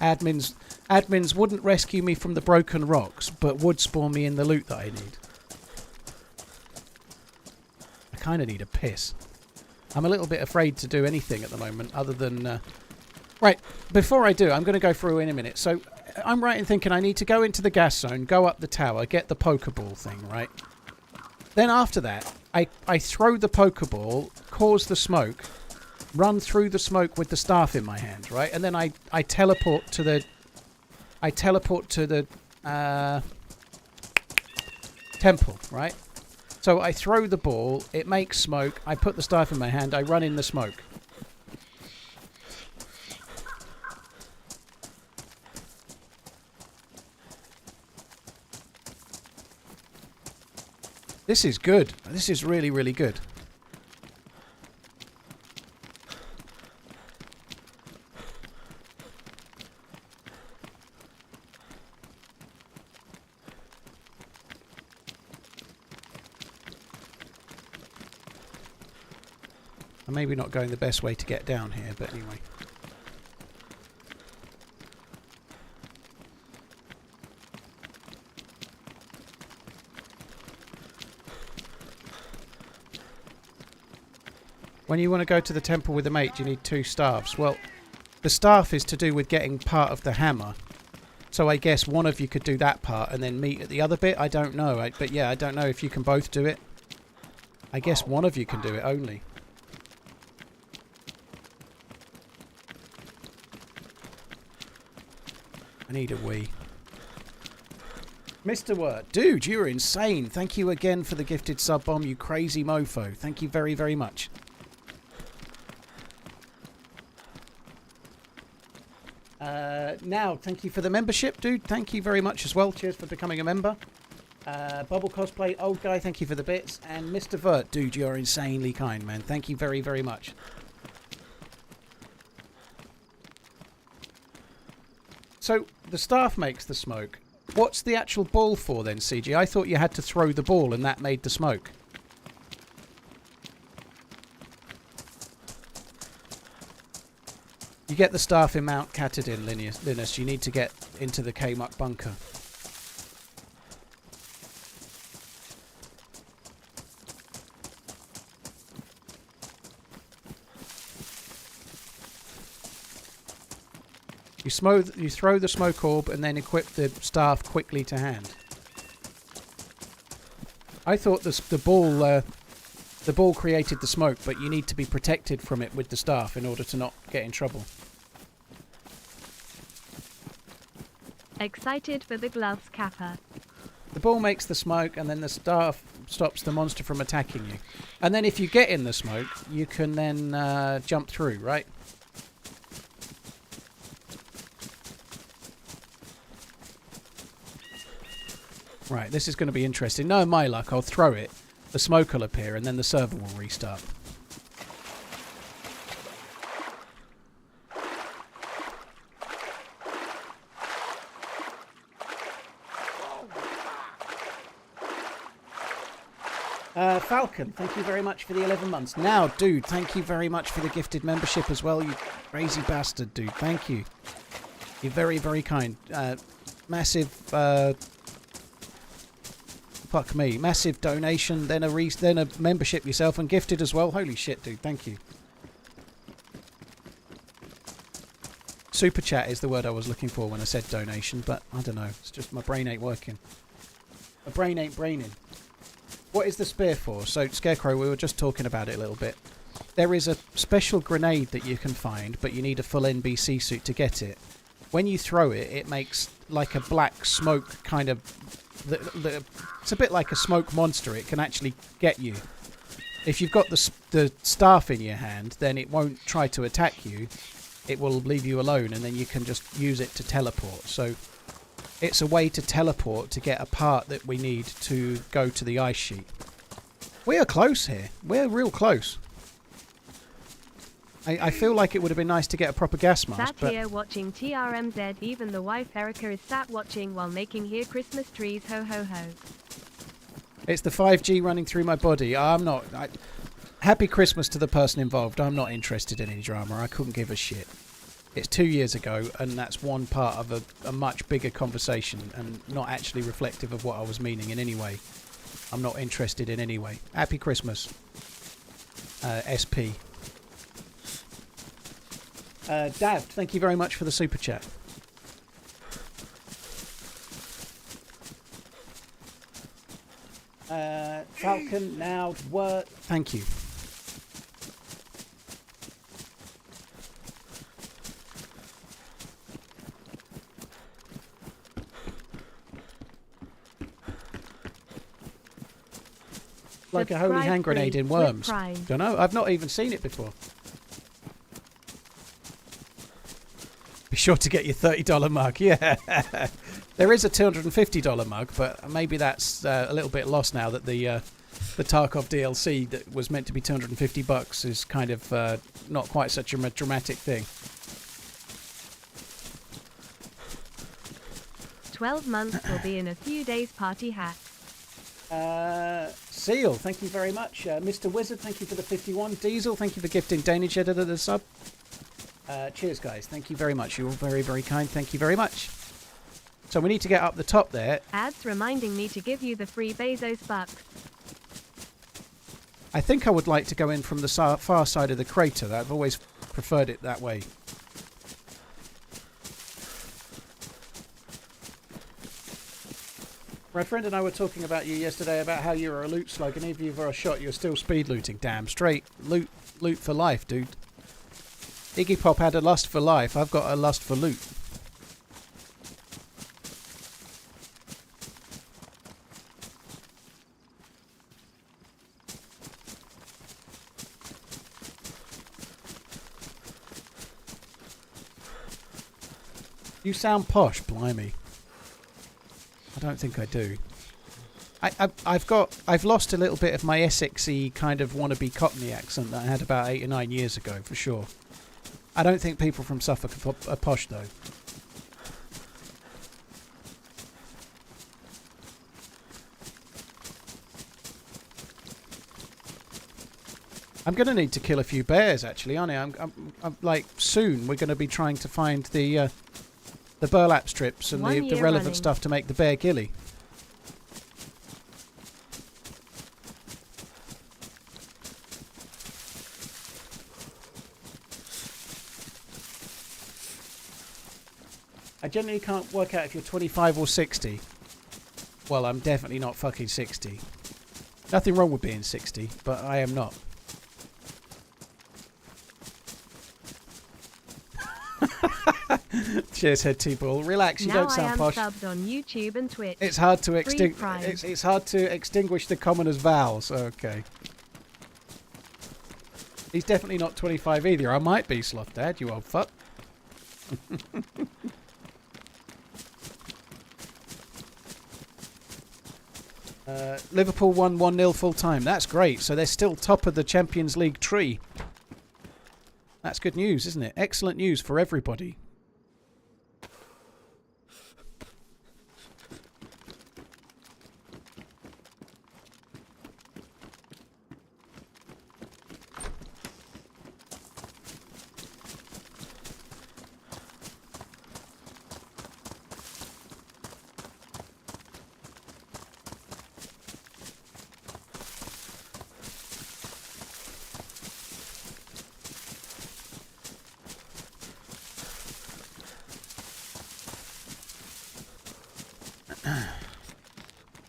Speaker 1: Admins wouldn't rescue me from the broken rocks, but would spawn me in the loot that I need. kind of need a piss. I'm a little bit afraid to do anything at the moment other than... Right, before I do, I'm going to go through in a minute. So I'm right in thinking I need to go into the gas zone, go up the tower, get the Pokeball thing, right? Then after that, I throw the Pokeball, cause the smoke, run through the smoke with the staff in my hand, right? And then I teleport to the... temple, right? So I throw the ball, it makes smoke, I put the staff in my hand, I run in the smoke. This is good. This is really, really good. I'm maybe not going the best way to get down here, but anyway. When you want to go to the temple with a mate, you need 2 staffs. Well, the staff is to do with getting part of the hammer. So I guess one of you could do that part and then meet at the other bit. I don't know. But yeah, I don't know if you can both do it. I guess one of you can do it only. I need a wee. Mr. Wirt, dude, you're insane. Thank you again for the gifted sub bomb, you crazy mofo. Thank you very, very much. Now, thank you for the membership, dude. Thank you very much as well. Cheers for becoming a member. Bubble Cosplay, old guy, thank you for the bits. And Mr. Vert, dude, you're insanely kind, man. Thank you very, very much. So, the staff makes the smoke. What's the actual ball for then, CG? I thought you had to throw the ball and that made the smoke. You get the staff in Mount Katahdin, Linus. You need to get into the K-Muck bunker. You throw the smoke orb and then equip the staff quickly to hand. I thought the ball created the smoke, but you need to be protected from it with the staff in order to not get in trouble.
Speaker 2: Excited for the gloves, Kappa.
Speaker 1: The ball makes the smoke and then the staff stops the monster from attacking you. And then if you get in the smoke, you can then jump through, right? Right, this is going to be interesting. Knowing my luck, I'll throw it, the smoke will appear, and then the server will restart. Falcon, thank you very much for the 11 months. Now, dude, thank you very much for the gifted membership as well, you crazy bastard, dude. Thank you. You're very, very kind. Massive... fuck me. Massive donation, then a membership yourself, and gifted as well. Holy shit, dude. Thank you. Super chat is the word I was looking for when I said donation, but I don't know. It's just my brain ain't working. My brain ain't braining. What is the spear for? So, Scarecrow, we were just talking about it a little bit. There is a special grenade that you can find, but you need a full NBC suit to get it. When you throw it, it makes like a black smoke kind of... it's a bit like a smoke monster. It can actually get you. If you've got the staff in your hand, then it won't try to attack you. It will leave you alone, and then you can just use it to teleport. So it's a way to teleport to get a part that we need to go to the ice sheet. We are close here. We're real close. I feel like it would have been nice to get a proper gas mask.
Speaker 2: Sat here watching TRMZ. Even the wife Erica is sat watching while making here Christmas trees. Ho ho ho.
Speaker 1: It's the 5G running through my body. I'm not... happy Christmas to the person involved. I'm not interested in any drama. I couldn't give a shit. It's 2 years ago, and that's one part of a much bigger conversation, and not actually reflective of what I was meaning in any way. I'm not interested in any way. Happy Christmas. SP. Dav, thank you very much for the super chat. Falcon, now, word. Thank you. Like a holy hand grenade in Worms. Don't know. I've not even seen it before. Be sure to get your $30 mug. Yeah. There is a $250 mug, but maybe that's a little bit lost now that the Tarkov DLC that was meant to be $250 is kind of not quite such a dramatic thing.
Speaker 2: 12 months will be in a few days. Party hat.
Speaker 1: Seal, thank you very much. Mr. Wizard, thank you for the 51. Diesel, thank you for gifting Danish editor the sub. Cheers, guys. Thank you very much. You're all very, very kind. Thank you very much. So we need to get up the top there.
Speaker 2: Ads reminding me to give you the free Bezos bucks.
Speaker 1: I think I would like to go in from the far side of the crater. I've always preferred it that way. My friend and I were talking about you yesterday about how you're a loot slug, and if you've a shot, you're still speed looting. Damn straight. Loot for life, dude. Iggy Pop had a lust for life. I've got a lust for loot. You sound posh, blimey. I don't think I do. I've lost a little bit of my Essexy kind of wannabe Cockney accent that I had about 8 or 9 years ago, for sure. I don't think people from Suffolk are posh, though. I'm going to need to kill a few bears, actually, aren't I? I'm like, soon we're going to be trying to find the burlap strips and the relevant stuff to make the bear ghillie. I generally can't work out if you're 25 or 60. Well, I'm definitely not fucking 60. Nothing wrong with being 60, but I am not. Cheers, head T-ball. Relax, you don't sound posh.
Speaker 2: Now I am subbed on YouTube and Twitch.
Speaker 1: It's hard to it's hard to extinguish the commoner's vows. Okay. He's definitely not 25 either. I might be, Sloth Dad, you old fuck. Liverpool won 1-0 full time. That's great. So they're still top of the Champions League tree. That's good news, isn't it? Excellent news for everybody.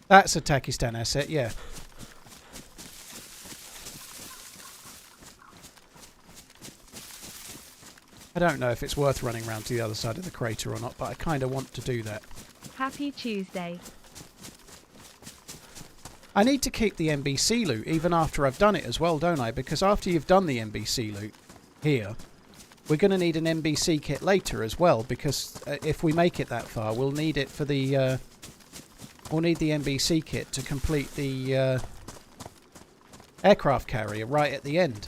Speaker 1: That's a Takistan asset, yeah. I don't know if it's worth running around to the other side of the crater or not, but I kind of want to do that.
Speaker 2: Happy Tuesday.
Speaker 1: I need to keep the NBC loot even after I've done it as well, don't I? Because after you've done the NBC loot here, we're going to need an NBC kit later as well, because if we make it that far, we'll need it for the... we'll need the NBC kit to complete the aircraft carrier right at the end.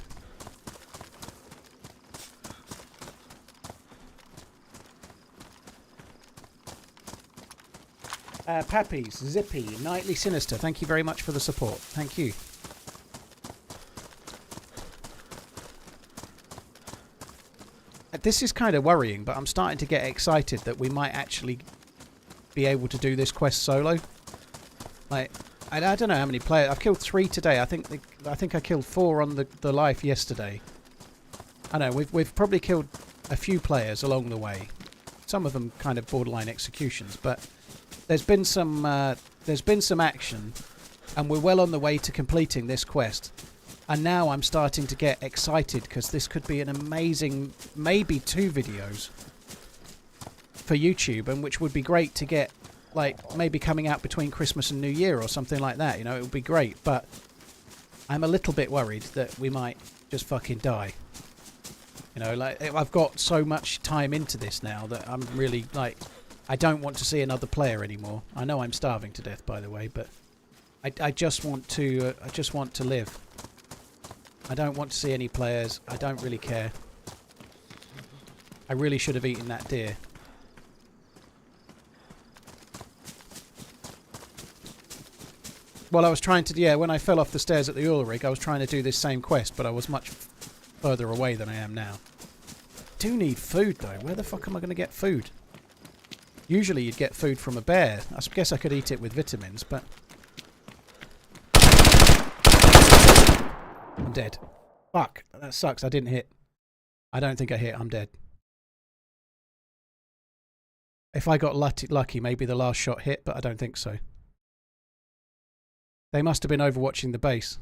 Speaker 1: Pappies, Zippy, Nightly Sinister, thank you very much for the support. Thank you. This is kind of worrying, but I'm starting to get excited that we might actually be able to do this quest solo. Like, I don't know how many players. I've killed 3 today. I think I killed 4 on the life yesterday. I know we've probably killed a few players along the way. Some of them kind of borderline executions, but there's been some action, and we're well on the way to completing this quest. And now I'm starting to get excited because this could be an amazing, maybe 2 videos for YouTube, and which would be great to get, like maybe coming out between Christmas and New Year or something like that. You know, it would be great, but I'm a little bit worried that we might just fucking die. You know, like I've got so much time into this now that I'm really like, I don't want to see another player anymore. I know I'm starving to death, by the way, but I just want to live. I don't want to see any players. I don't really care. I really should have eaten that deer. Well, I was trying to, yeah, when I fell off the stairs at the oil rig, I was trying to do this same quest, but I was much further away than I am now. Do need food, though. Where the fuck am I going to get food? Usually you'd get food from a bear. I guess I could eat it with vitamins, but... I'm dead. Fuck. That sucks. I didn't hit. I don't think I hit. I'm dead. If I got lucky, maybe the last shot hit, but I don't think so. They must have been overwatching the base.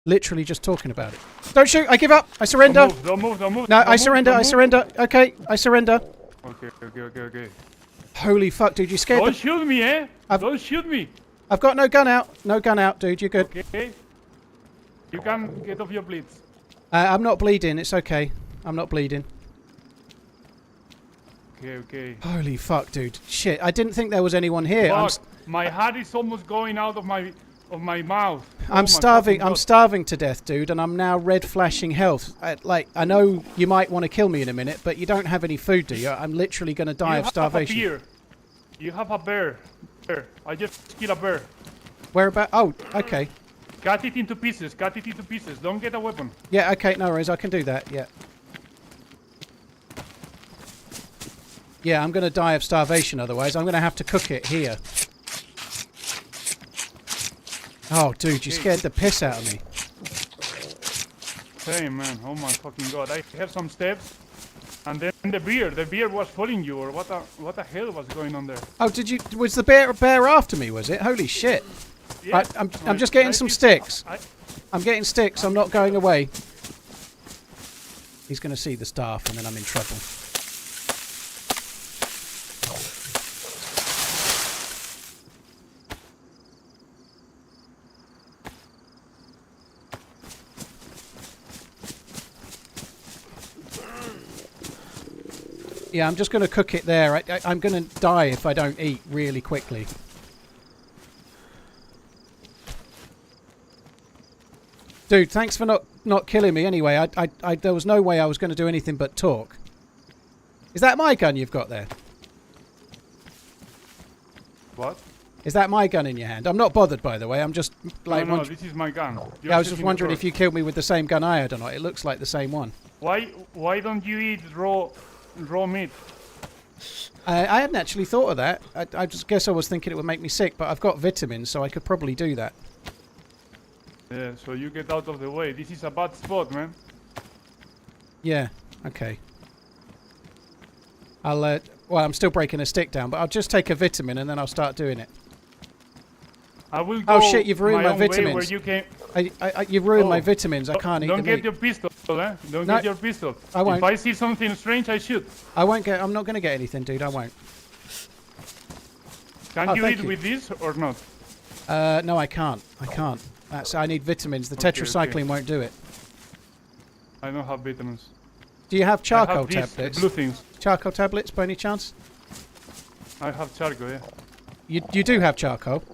Speaker 1: Literally just talking about it. Don't shoot! I give up! I surrender!
Speaker 5: Don't move.
Speaker 1: No, I surrender. Okay, I surrender.
Speaker 5: Okay.
Speaker 1: Holy fuck, dude, you scared
Speaker 5: Don't shoot me, eh? Don't shoot me.
Speaker 1: I've got no gun out. No gun out, dude. You're good.
Speaker 5: Okay. You can get off your bleeds.
Speaker 1: I'm not bleeding. It's okay. I'm not bleeding.
Speaker 5: Okay.
Speaker 1: Holy fuck, dude. Shit, I didn't think there was anyone here.
Speaker 5: Fuck, my heart is almost going out of my mouth.
Speaker 1: I'm starving. I'm starving to death, dude, and I'm now red flashing health. I know you might want to kill me in a minute, but you don't have any food, do you? I'm literally going to die of starvation.
Speaker 5: You have a bear. I just killed a bear.
Speaker 1: Where about? Oh, okay.
Speaker 5: Cut it into pieces. Don't get a weapon.
Speaker 1: Yeah, okay, no worries. I can do that, yeah. Yeah, I'm going to die of starvation otherwise. I'm going to have to cook it here. Oh, dude, you scared the piss out of me.
Speaker 5: Same, man. Oh my fucking god. I heard some steps, and then the bear was following you, or what the hell was going on there?
Speaker 1: Oh, was the bear after me, was it? Holy shit.
Speaker 5: Yeah.
Speaker 1: Right, I'm just getting some sticks. I'm getting sticks. I'm not going away. He's going to see the staff, and then I'm in trouble. Yeah, I'm just going to cook it there. I'm going to die if I don't eat really quickly. Dude, thanks for not killing me anyway. There was no way I was going to do anything but talk. Is that my gun you've got there?
Speaker 5: What?
Speaker 1: Is that my gun in your hand? I'm not bothered, by the way. I'm just like...
Speaker 5: No, this is my gun.
Speaker 1: Yeah, I was just wondering if you killed me with the same gun I had or not. It looks like the same one.
Speaker 5: Why don't you eat raw meat?
Speaker 1: I hadn't actually thought of that. I just guess I was thinking it would make me sick, but I've got vitamins, so I could probably do that.
Speaker 5: Yeah, so you get out of the way. This is a bad spot, man.
Speaker 1: Yeah, okay. Well, I'm still breaking a stick down, but I'll just take a vitamin and then I'll start doing it.
Speaker 5: I will go.
Speaker 1: Oh shit, you've ruined my vitamins.
Speaker 5: Where you came.
Speaker 1: You've ruined my vitamins. I can't eat the meat.
Speaker 5: Don't get your pistol, eh? Don't get your pistol.
Speaker 1: I won't.
Speaker 5: If I see something strange, I shoot.
Speaker 1: I'm not going to get anything, dude. I won't.
Speaker 5: Can you eat with this or not?
Speaker 1: No, I can't. I need vitamins. The tetracycline won't do it.
Speaker 5: I don't have vitamins.
Speaker 1: Do you have charcoal
Speaker 5: I have these
Speaker 1: tablets?
Speaker 5: blue things.
Speaker 1: Charcoal tablets, by any chance?
Speaker 5: I have charcoal, yeah.
Speaker 1: You do have charcoal?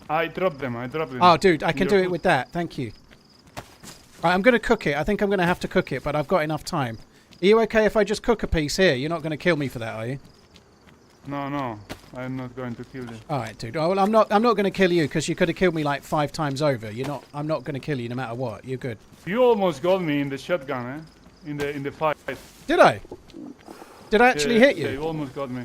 Speaker 5: I dropped them.
Speaker 1: Oh, dude, I can do it with that. Thank you. Right, I'm going to cook it. I think I'm going to have to cook it, but I've got enough time. Are you okay if I just cook a piece here? You're not going to kill me for that, are you?
Speaker 5: No. I'm not going to kill you.
Speaker 1: All right, dude. Oh, well, I'm not going to kill you because you could have killed me like 5 times over. I'm not going to kill you no matter what. You're good.
Speaker 5: You almost got me in the shotgun, eh? In the fight.
Speaker 1: Did I? Did I actually hit you?
Speaker 5: Yeah, you almost got me.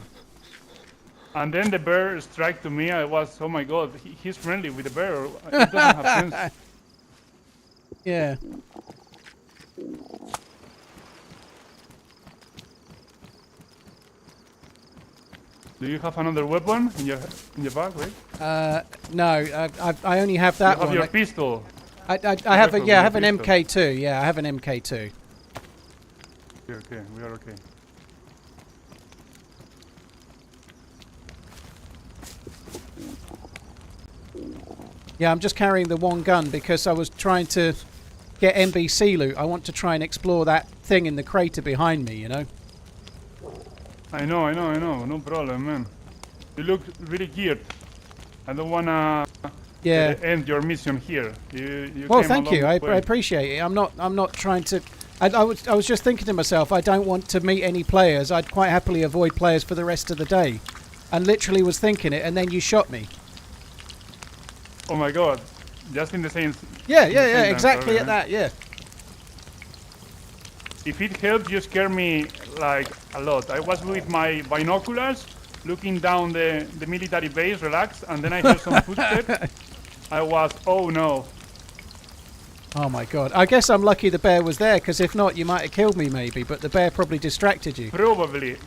Speaker 5: And then the bear struck to me. I was, oh my god, he's friendly with the bear. It doesn't have sense.
Speaker 1: Yeah.
Speaker 5: Do you have another weapon in your bag, right?
Speaker 1: No, I only have that
Speaker 5: You have
Speaker 1: one.
Speaker 5: your pistol.
Speaker 1: I have a, yeah, I have an
Speaker 5: pistol.
Speaker 1: MK2. Yeah, I have an MK2.
Speaker 5: Okay, we are okay.
Speaker 1: Yeah, I'm just carrying the one gun because I was trying to get NBC loot. I want to try and explore that thing in the crater behind me, you know?
Speaker 5: I know. No problem, man. You look really geared. I don't wanna end your mission here. You
Speaker 1: Well,
Speaker 5: came
Speaker 1: thank
Speaker 5: a long
Speaker 1: you. I
Speaker 5: way.
Speaker 1: appreciate it. I'm not trying to. I was just thinking to myself, I don't want to meet any players. I'd quite happily avoid players for the rest of the day, and literally was thinking it, and then you shot me.
Speaker 5: Oh my god! Just in the same.
Speaker 1: Yeah,
Speaker 5: in the same time,
Speaker 1: exactly
Speaker 5: sorry,
Speaker 1: at
Speaker 5: man.
Speaker 1: that. Yeah.
Speaker 5: If it helps, you scare me like a lot. I was with my binoculars, looking down the military base, relaxed, and then I heard some footsteps. I was, oh no.
Speaker 1: Oh my god. I guess I'm lucky the bear was there, because if not, you might have killed me maybe. But the bear probably distracted you.
Speaker 5: Probably.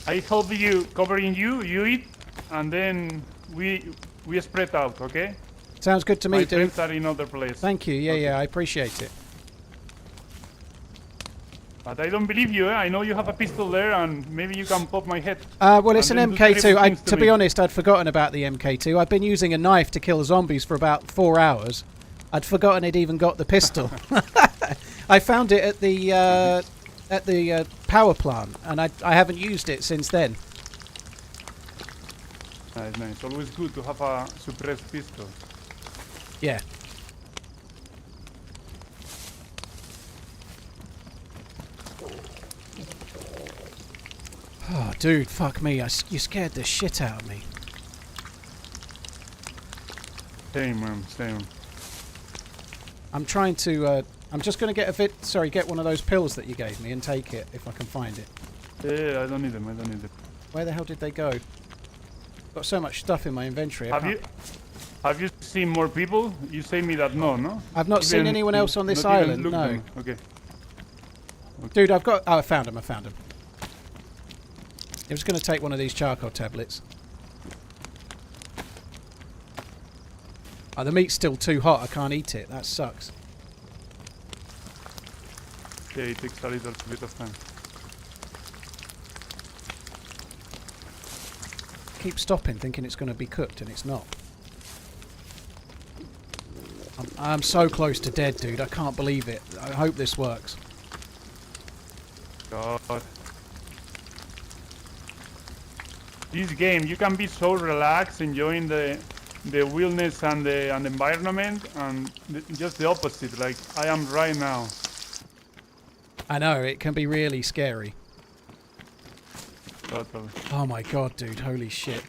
Speaker 5: I help you, covering you, you eat, and then we spread out, okay?
Speaker 1: Sounds good to me,
Speaker 5: My
Speaker 1: dude.
Speaker 5: friends are in other place.
Speaker 1: Thank you. Yeah,
Speaker 5: Okay.
Speaker 1: yeah, I appreciate it.
Speaker 5: But I don't believe you, eh? I know you have a pistol there, and maybe you can pop my head.
Speaker 1: Well, it's an
Speaker 5: And then do
Speaker 1: MK2.
Speaker 5: terrible things
Speaker 1: To
Speaker 5: to
Speaker 1: be
Speaker 5: me.
Speaker 1: honest, I'd forgotten about the MK2. I've been using a knife to kill zombies for about 4 hours. I'd forgotten it even got the pistol. I found it at the power plant, and I haven't used it since then.
Speaker 5: Nice. Always good to have a suppressed pistol.
Speaker 1: Yeah. Oh, dude, fuck me. You scared the shit out of me.
Speaker 5: Same, man, same.
Speaker 1: I'm trying to... I'm just going to get one of those pills that you gave me and take it, if I can find it.
Speaker 5: Yeah, I don't need them,
Speaker 1: Where the hell did they go? Got so much stuff in my inventory.
Speaker 5: Have you seen more people? You say me that no?
Speaker 1: I've not seen anyone else on this
Speaker 5: not even
Speaker 1: island,
Speaker 5: looked
Speaker 1: no.
Speaker 5: them. Okay.
Speaker 1: Dude, I've got... Oh, I found him. I was going to take one of these charcoal tablets. Oh, the meat's still too hot. I can't eat it. That sucks.
Speaker 5: Yeah, it takes a little bit of time.
Speaker 1: Keep stopping thinking it's going to be cooked and it's not. I'm so close to dead, dude. I can't believe it. I hope this works.
Speaker 5: God. This game, you can be so relaxed, enjoying the wilderness and the environment, and just the opposite, like I am right now.
Speaker 1: I know, it can be really scary.
Speaker 5: Totally.
Speaker 1: Oh my god, dude. Holy shit.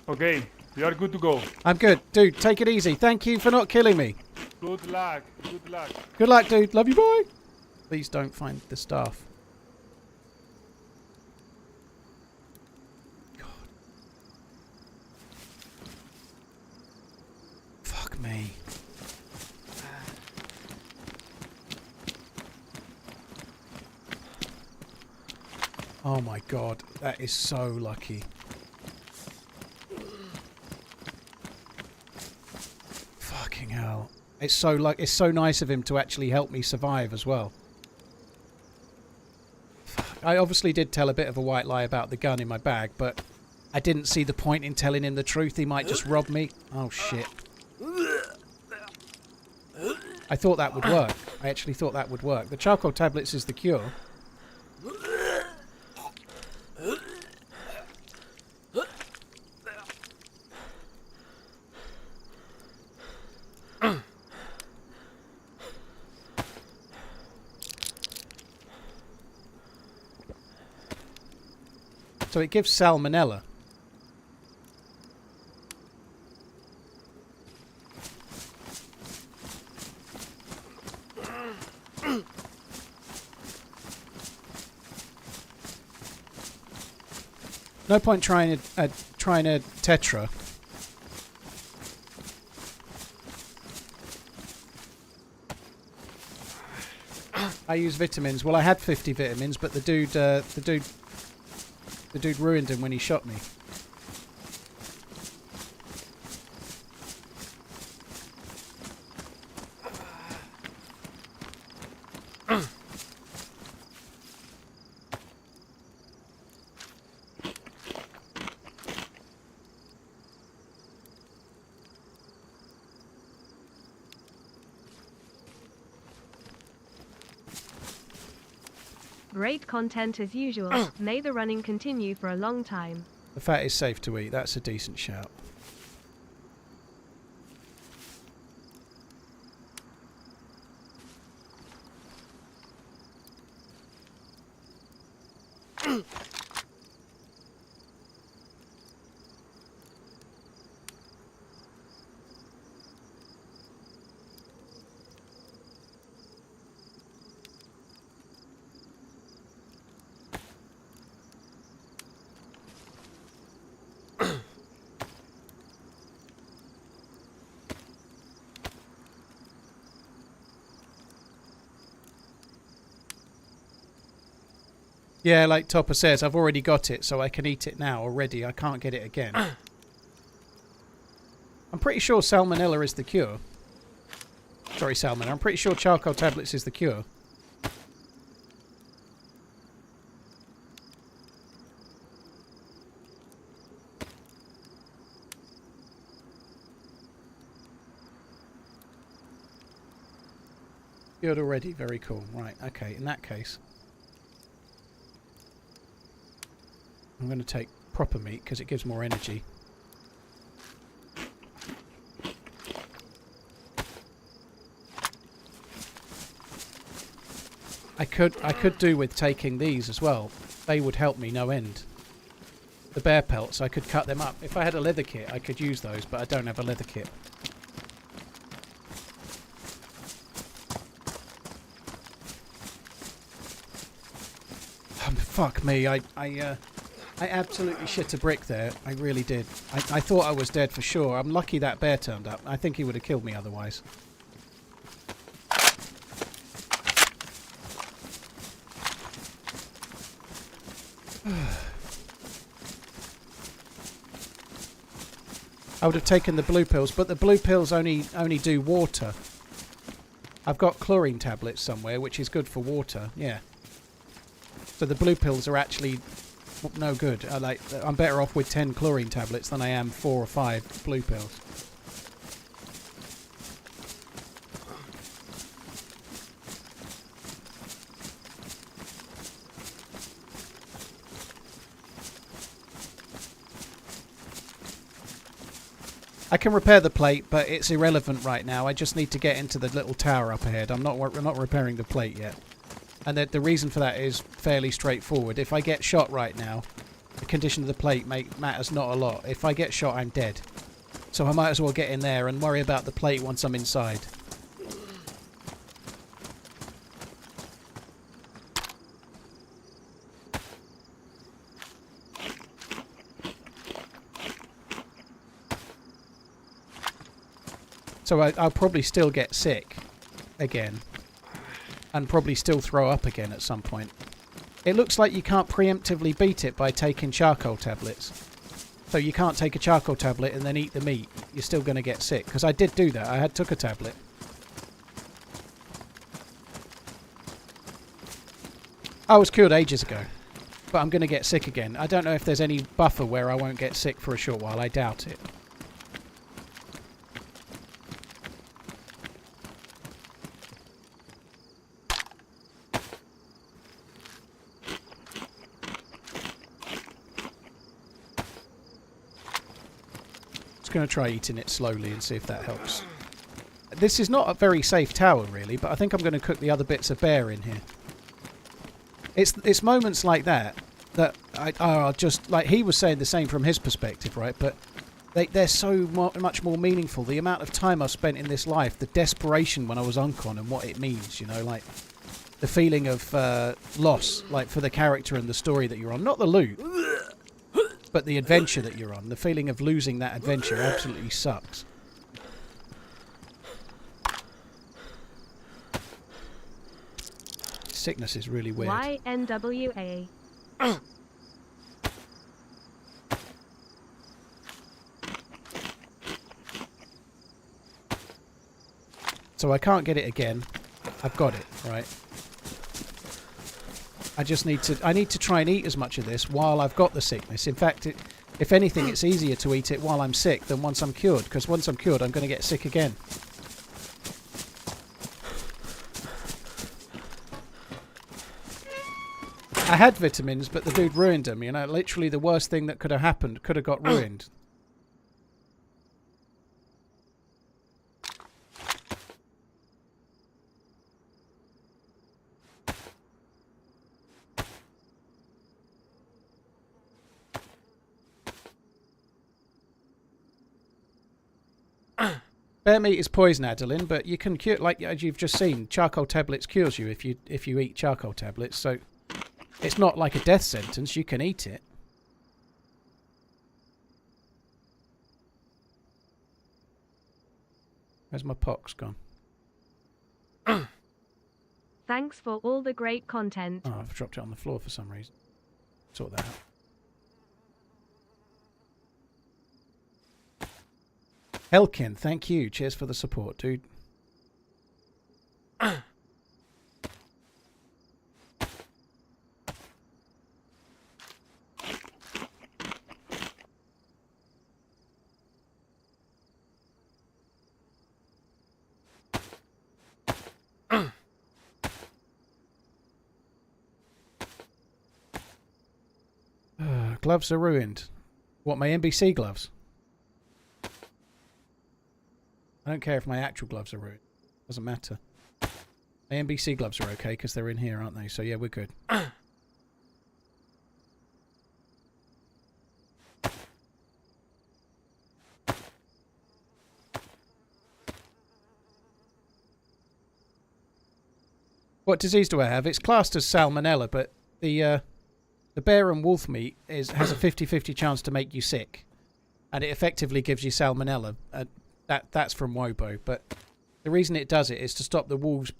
Speaker 5: Okay, you are good to go.
Speaker 1: I'm good. Dude, take it easy. Thank you for not killing me.
Speaker 5: Good luck. Good luck.
Speaker 1: Good luck, dude. Love you, bye. Please don't find the staff. God. Fuck me. Oh my god, that is so lucky. Fucking hell. It's so nice of him to actually help me survive as well. I obviously did tell a bit of a white lie about the gun in my bag, but I didn't see the point in telling him the truth. He might just rob me. Oh shit. I thought that would work. I actually thought that would work. The charcoal tablets is the cure. So it gives salmonella. No point trying a tetra. I use vitamins. Well, I had 50 vitamins, but the dude ruined him when he shot me.
Speaker 2: Great content as usual. May the running continue for a long time.
Speaker 1: The fat is safe to eat. That's a decent shout. Yeah, like Topper says, I've already got it, so I can eat it now already. I can't get it again. I'm pretty sure salmonella is the cure. Sorry, salmonella. I'm pretty sure charcoal tablets is the cure. Cured already. Very cool. Right, okay. In that case, I'm going to take proper meat because it gives more energy. I could do with taking these as well. They would help me no end. The bear pelts, I could cut them up. If I had a leather kit, I could use those, but I don't have a leather kit. Fuck me, I absolutely shit a brick there. I really did. I thought I was dead for sure. I'm lucky that bear turned up. I think he would have killed me otherwise. I would have taken the blue pills, but the blue pills only do water. I've got chlorine tablets somewhere, which is good for water. Yeah. So the blue pills are actually no good. I'm better off with 10 chlorine tablets than I am 4 or 5 blue pills. I can repair the plate, but it's irrelevant right now. I just need to get into the little tower up ahead. I'm not repairing the plate yet. And the reason for that is fairly straightforward. If I get shot right now, the condition of the plate matters not a lot. If I get shot, I'm dead. So I might as well get in there and worry about the plate once I'm inside. So I'll probably still get sick again. And probably still throw up again at some point. It looks like you can't preemptively beat it by taking charcoal tablets. So you can't take a charcoal tablet and then eat the meat. You're still going to get sick. Because I did do that. I took a tablet. I was cured ages ago. But I'm going to get sick again. I don't know if there's any buffer where I won't get sick for a short while. I doubt it. Going to try eating it slowly and see if that helps. This is not a very safe tower really, but I think I'm going to cook the other bits of bear in here. It's moments like that that are just like he was saying the same from his perspective, right? But they're so much more meaningful. The amount of time I've spent in this life, the desperation when I was uncon, and what it means, you know, like the feeling of loss, like for the character and the story that you're on, not the loot, but the adventure that you're on. The feeling of losing that adventure absolutely sucks. Sickness is really weird.
Speaker 2: YNWA.
Speaker 1: So I can't get it again. I've got it, right? I just need to... I need to try and eat as much of this while I've got the sickness. In fact, if anything, it's easier to eat it while I'm sick than once I'm cured, because once I'm cured, I'm going to get sick again. I had vitamins, but the dude ruined them, you know? Literally the worst thing that could have happened could have got ruined. Bear meat is poison, Adeline, but you can cure, like as you've just seen, charcoal tablets cures you if you eat charcoal tablets. So it's not like a death sentence. You can eat it. Where's my pox gone?
Speaker 2: Thanks for all the great content.
Speaker 1: Oh, I've dropped it on the floor for some reason. Sort that out. Elkin, thank you. Cheers for the support, dude. Gloves are ruined. What, my NBC gloves? I don't care if my actual gloves are ruined. Doesn't matter. My NBC gloves are okay because they're in here, aren't they? So yeah, we're good. What disease do I have? It's classed as salmonella, but the bear and wolf meat has a 50-50 chance to make you sick, and it effectively gives you salmonella. That's from Wobo, but the reason it does it is to stop the wolves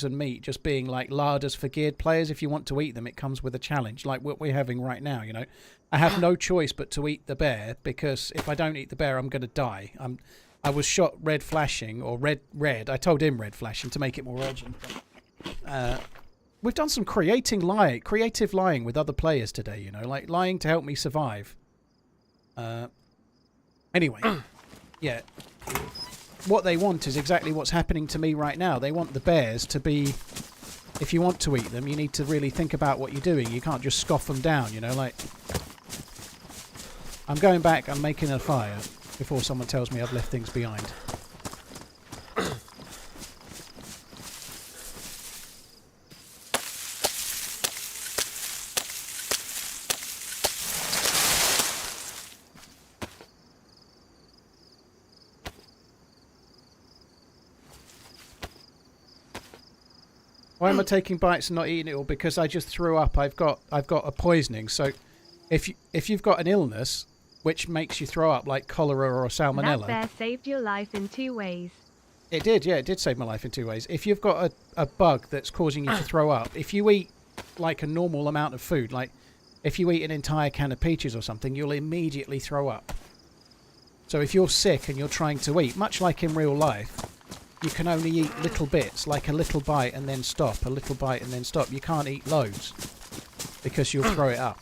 Speaker 1: and meat just being like larders for geared players. If you want to eat them, it comes with a challenge, like what we're having right now. You know, I have no choice but to eat the bear, because if I don't eat the bear, I'm going to die. I was shot red flashing, or red. I told him red flashing to make it more urgent. We've done some creative lying with other players today. You know, like lying to help me survive. Anyway, yeah. What they want is exactly what's happening to me right now. They want the bears to be... If you want to eat them, you need to really think about what you're doing. You can't just scoff them down, you know, like... I'm going back, I'm making a fire before someone tells me I've left things behind. Why am I taking bites and not eating it all? Because I just threw up. I've got a poisoning. So if you've got an illness which makes you throw up, like cholera or salmonella.
Speaker 2: That bear saved your life in 2 ways.
Speaker 1: It did, yeah, it did save my life in 2 ways. If you've got a bug that's causing you to throw up, if you eat like a normal amount of food, like if you eat an entire can of peaches or something, you'll immediately throw up. So if you're sick and you're trying to eat, much like in real life, you can only eat little bits, like a little bite and then stop, a little bite and then stop. You can't eat loads because you'll throw it up.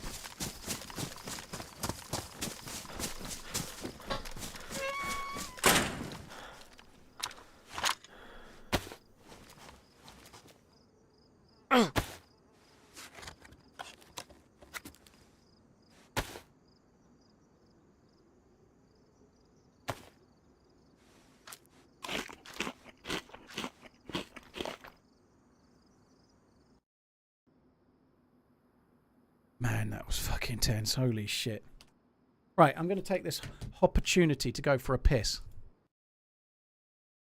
Speaker 1: Man, that was fucking tense. Holy shit. Right, I'm going to take this opportunity to go for a piss.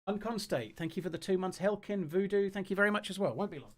Speaker 1: Unconstate, thank you for the 2 months. Helkin, Voodoo, thank you very much as well. Won't be long.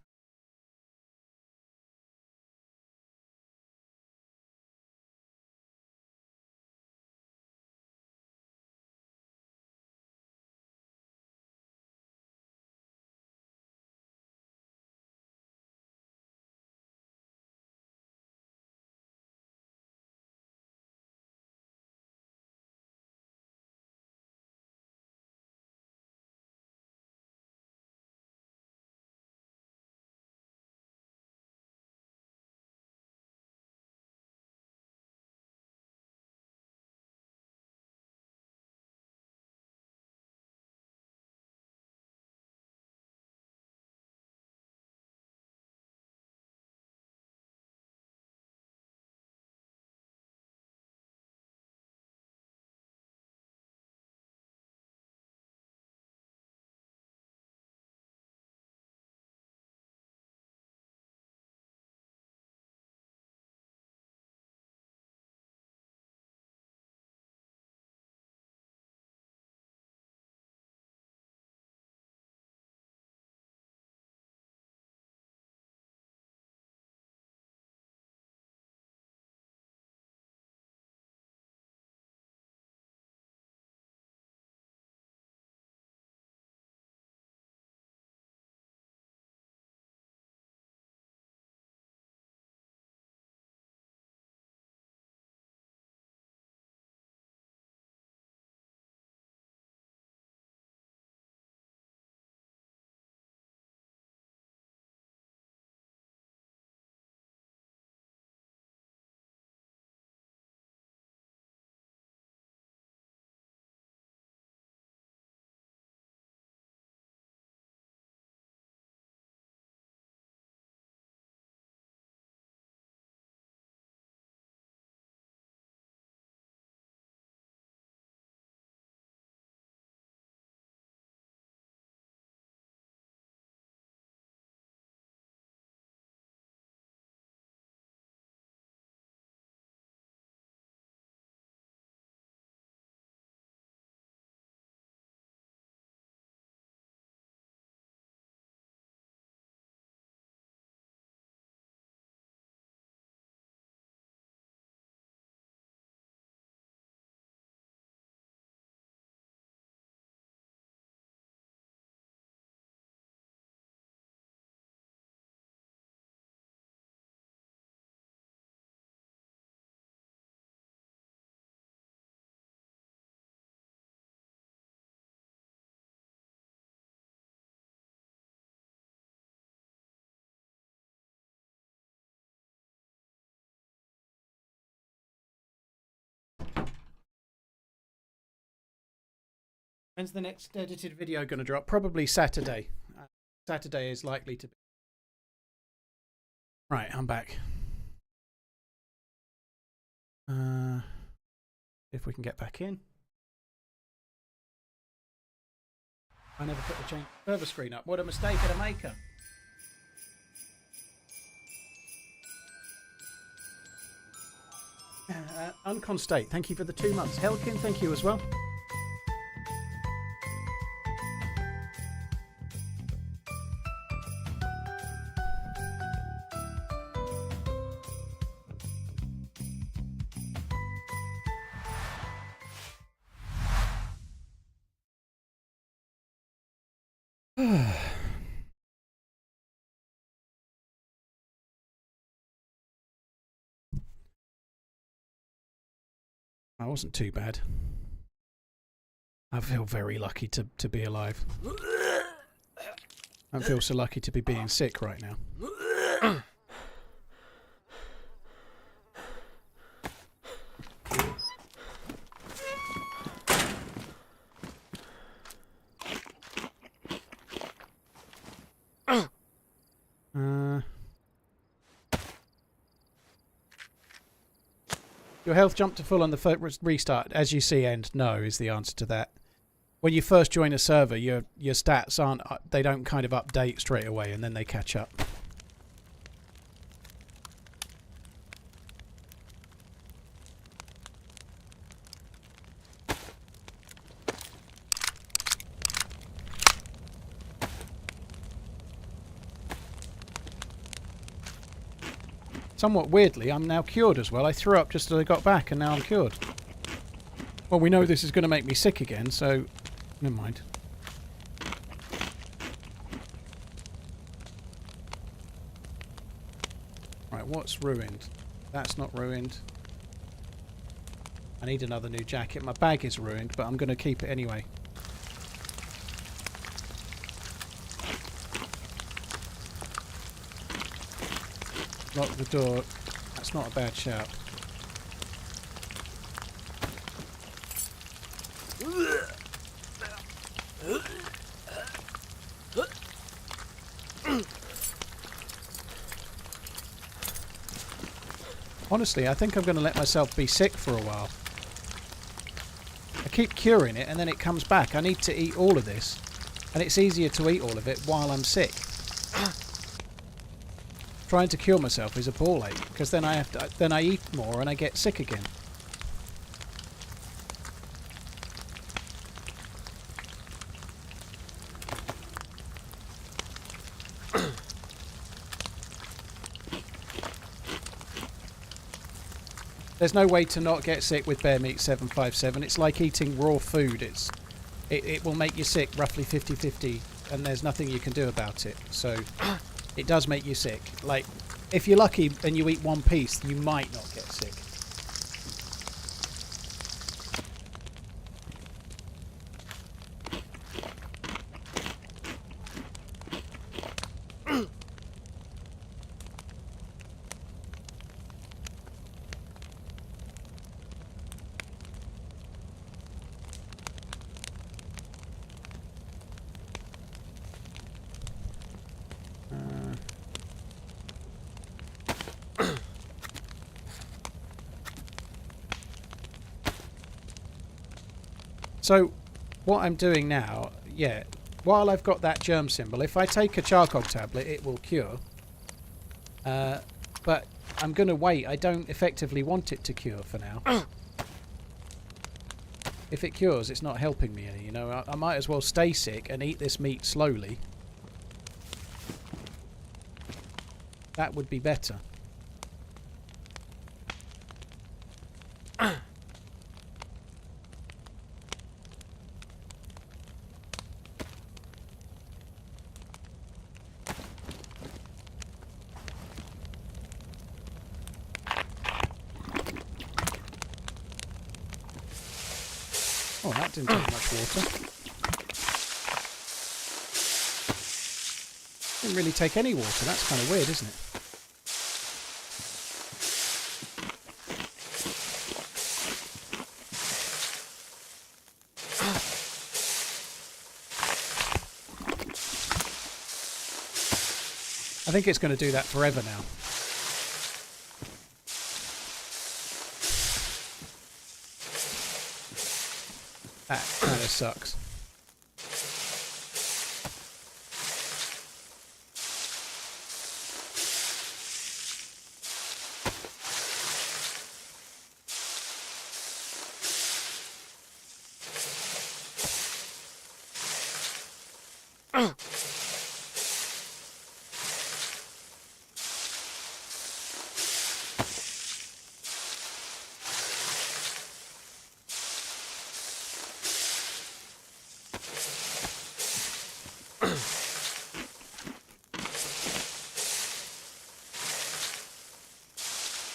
Speaker 1: When's the next edited video going to drop? Probably Saturday. Saturday is likely to be. Right, I'm back. If we can get back in. I never put the change server screen up. What a mistake at a maker. Unconstate, thank you for the 2 months. Helkin, thank you as well. I wasn't too bad. I feel very lucky to be alive. I don't feel so lucky to be being sick right now. Your health jumped to full on the first restart. As you see, and no is the answer to that. When you first join a server, your stats aren't. They don't kind of update straight away, and then they catch up. somewhat weirdly, I'm now cured as well. I threw up just as I got back, and now I'm cured. Well, we know this is going to make me sick again, so never mind. Right, what's ruined? That's not ruined. I need another new jacket. My bag is ruined, but I'm going to keep it anyway. Lock the door. That's not a bad shout. Honestly, I think I'm going to let myself be sick for a while. I keep curing it and then it comes back. I need to eat all of this. And it's easier to eat all of it while I'm sick. Trying to cure myself is a ball ache, because then I eat more and I get sick again. There's no way to not get sick with Bear Meat 757. It's like eating raw food. It will make you sick roughly 50-50, and there's nothing you can do about it. So it does make you sick. Like, if you're lucky and you eat one piece, you might not get sick. So, what I'm doing now, while I've got that germ symbol, if I take a charcoal tablet, it will cure. But I'm going to wait. I don't effectively want it to cure for now. If it cures, it's not helping me any, you know. I might as well stay sick and eat this meat slowly. That would be better. Oh, that didn't take much water. Didn't really take any water. That's kind of weird, isn't it? I think it's going to do that forever now. That kind of sucks.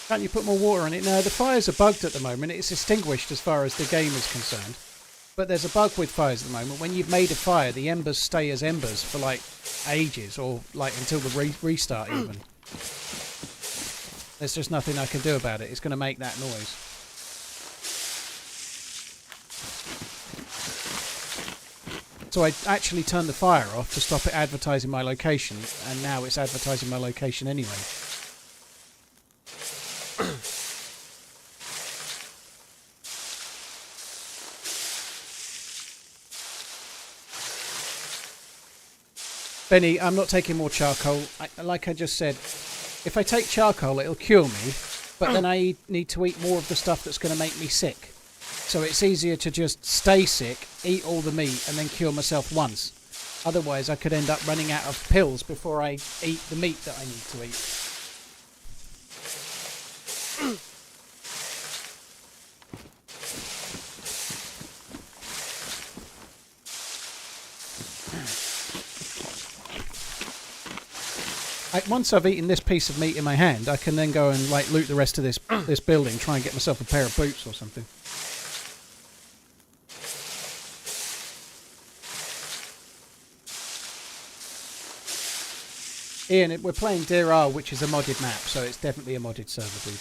Speaker 1: Can't you put more water on it? No, the fires are bugged at the moment. It's extinguished as far as the game is concerned. But there's a bug with fires at the moment. When you've made a fire, the embers stay as embers for like ages, or like until the restart even. There's just nothing I can do about it. It's going to make that noise. So I actually turned the fire off to stop it advertising my location, and now it's advertising my location anyway. Benny, I'm not taking more charcoal. Like I just said, if I take charcoal, it'll cure me, but then I need to eat more of the stuff that's going to make me sick. So it's easier to just stay sick, eat all the meat, and then cure myself once. Otherwise, I could end up running out of pills before I eat the meat that I need to eat. Once I've eaten this piece of meat in my hand, I can then go and like loot the rest of this building, try and get myself a pair of boots or something. Ian, we're playing Deerisle, which is a modded map, so it's definitely a modded server, dude.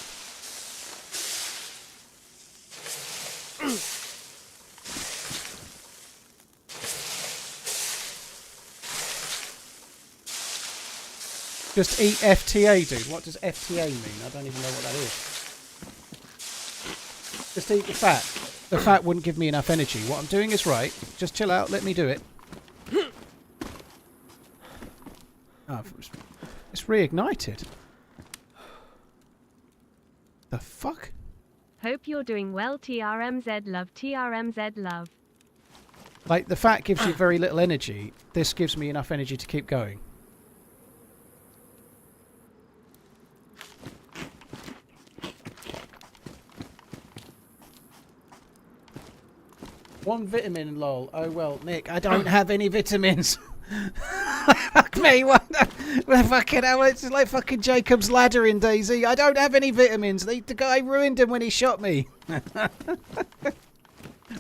Speaker 1: Just eat FTA, dude. What does FTA mean? I don't even know what that is. Just eat the fat. The fat wouldn't give me enough energy. What I'm doing is right. Just chill out. Let me do it. Oh, it's reignited. The fuck?
Speaker 2: Hope you're doing well, TRMZ love, TRMZ love.
Speaker 1: Like, the fat gives you very little energy. This gives me enough energy to keep going. One vitamin, lol. Oh well, Nick, I don't have any vitamins. Fuck me, what? Fucking hell, it's like fucking Jacob's Ladder in DayZ. I don't have any vitamins. The guy ruined him when he shot me.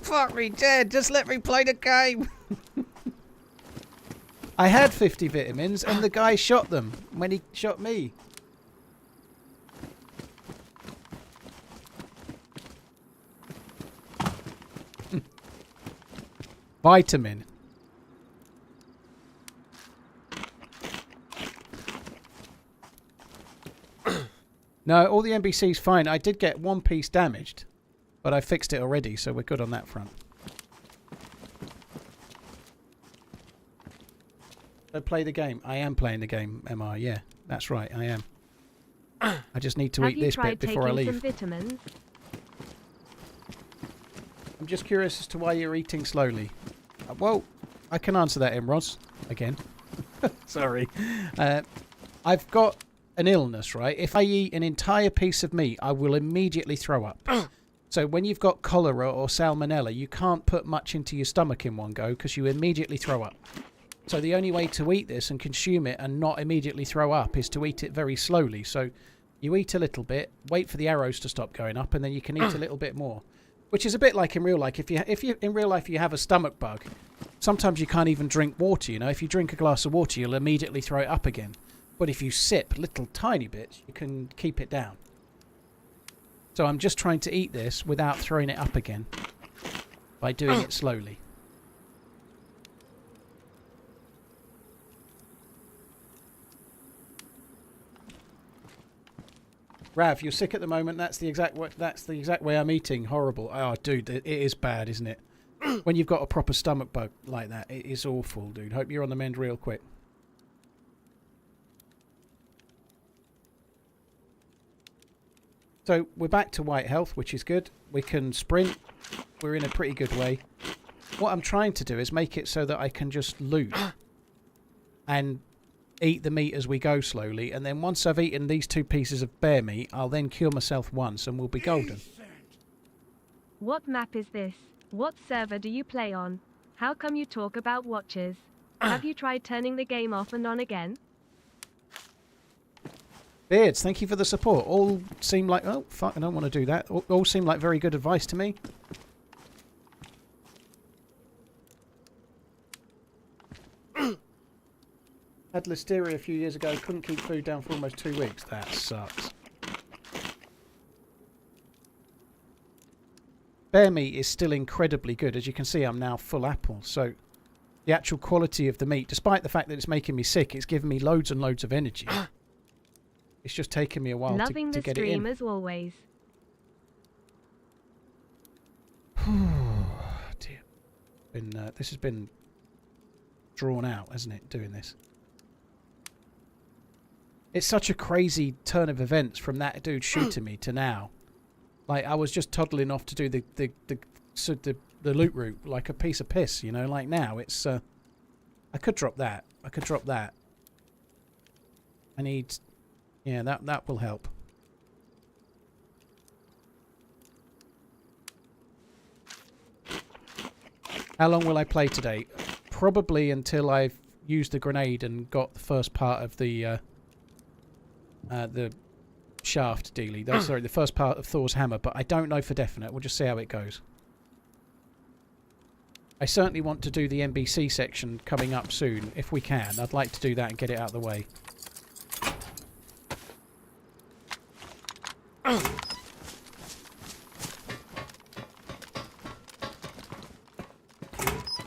Speaker 1: Fuck me dead. Just let me play the game. I had 50 vitamins and the guy shot them when he shot me. Vitamin. No, all the NBC's fine. I did get one piece damaged, but I fixed it already, so we're good on that front. So play the game. I am playing the game, MR. Yeah, that's right. I am. I just need to eat this bit before I leave.
Speaker 2: Some vitamins?
Speaker 1: I'm just curious as to why you're eating slowly. Well, I can answer that, Imros. Again. Sorry. I've got an illness, right? If I eat an entire piece of meat, I will immediately throw up. So when you've got cholera or salmonella, you can't put much into your stomach in one go because you immediately throw up. So the only way to eat this and consume it and not immediately throw up is to eat it very slowly. So you eat a little bit, wait for the arrows to stop going up, and then you can eat a little bit more. Which is a bit like in real life. If you in real life you have a stomach bug, sometimes you can't even drink water. You know, if you drink a glass of water, you'll immediately throw it up again. But if you sip little tiny bits, you can keep it down. So I'm just trying to eat this without throwing it up again by doing it slowly. Rav, you're sick at the moment. That's the exact way I'm eating. Horrible. Oh, dude, it is bad, isn't it? When you've got a proper stomach bug like that, it is awful, dude. Hope you're on the mend real quick. So we're back to white health, which is good. We can sprint. We're in a pretty good way. What I'm trying to do is make it so that I can just loot and eat the meat as we go slowly, and then once I've eaten these 2 pieces of bear meat, I'll then cure myself once and we'll be golden.
Speaker 2: What map is this? What server do you play on? How come you talk about watches? Have you tried turning the game off and on again?
Speaker 1: Beards, thank you for the support. All seem like... Oh, fuck, I don't want to do that. All seem like very good advice to me. Had listeria a few years ago. Couldn't keep food down for almost 2 weeks. That sucks. Bear meat is still incredibly good. As you can see, I'm now full apple. So the actual quality of the meat, despite the fact that it's making me sick, it's giving me loads and loads of energy. It's just taken me a while to get it in.
Speaker 2: Loving the stream as always.
Speaker 1: Dear. This has been drawn out, hasn't it, doing this? It's such a crazy turn of events from that dude shooting me to now. Like, I was just toddling off to do the loot route like a piece of piss, you know? Like, now it's... I could drop that. I could drop that. I need... Yeah, that will help. How long will I play today? Probably until I've used the grenade and got the first part of the the shaft dealie. That's sorry, the first part of Thor's hammer, but I don't know for definite. We'll just see how it goes. I certainly want to do the NBC section coming up soon, if we can. I'd like to do that and get it out of the way.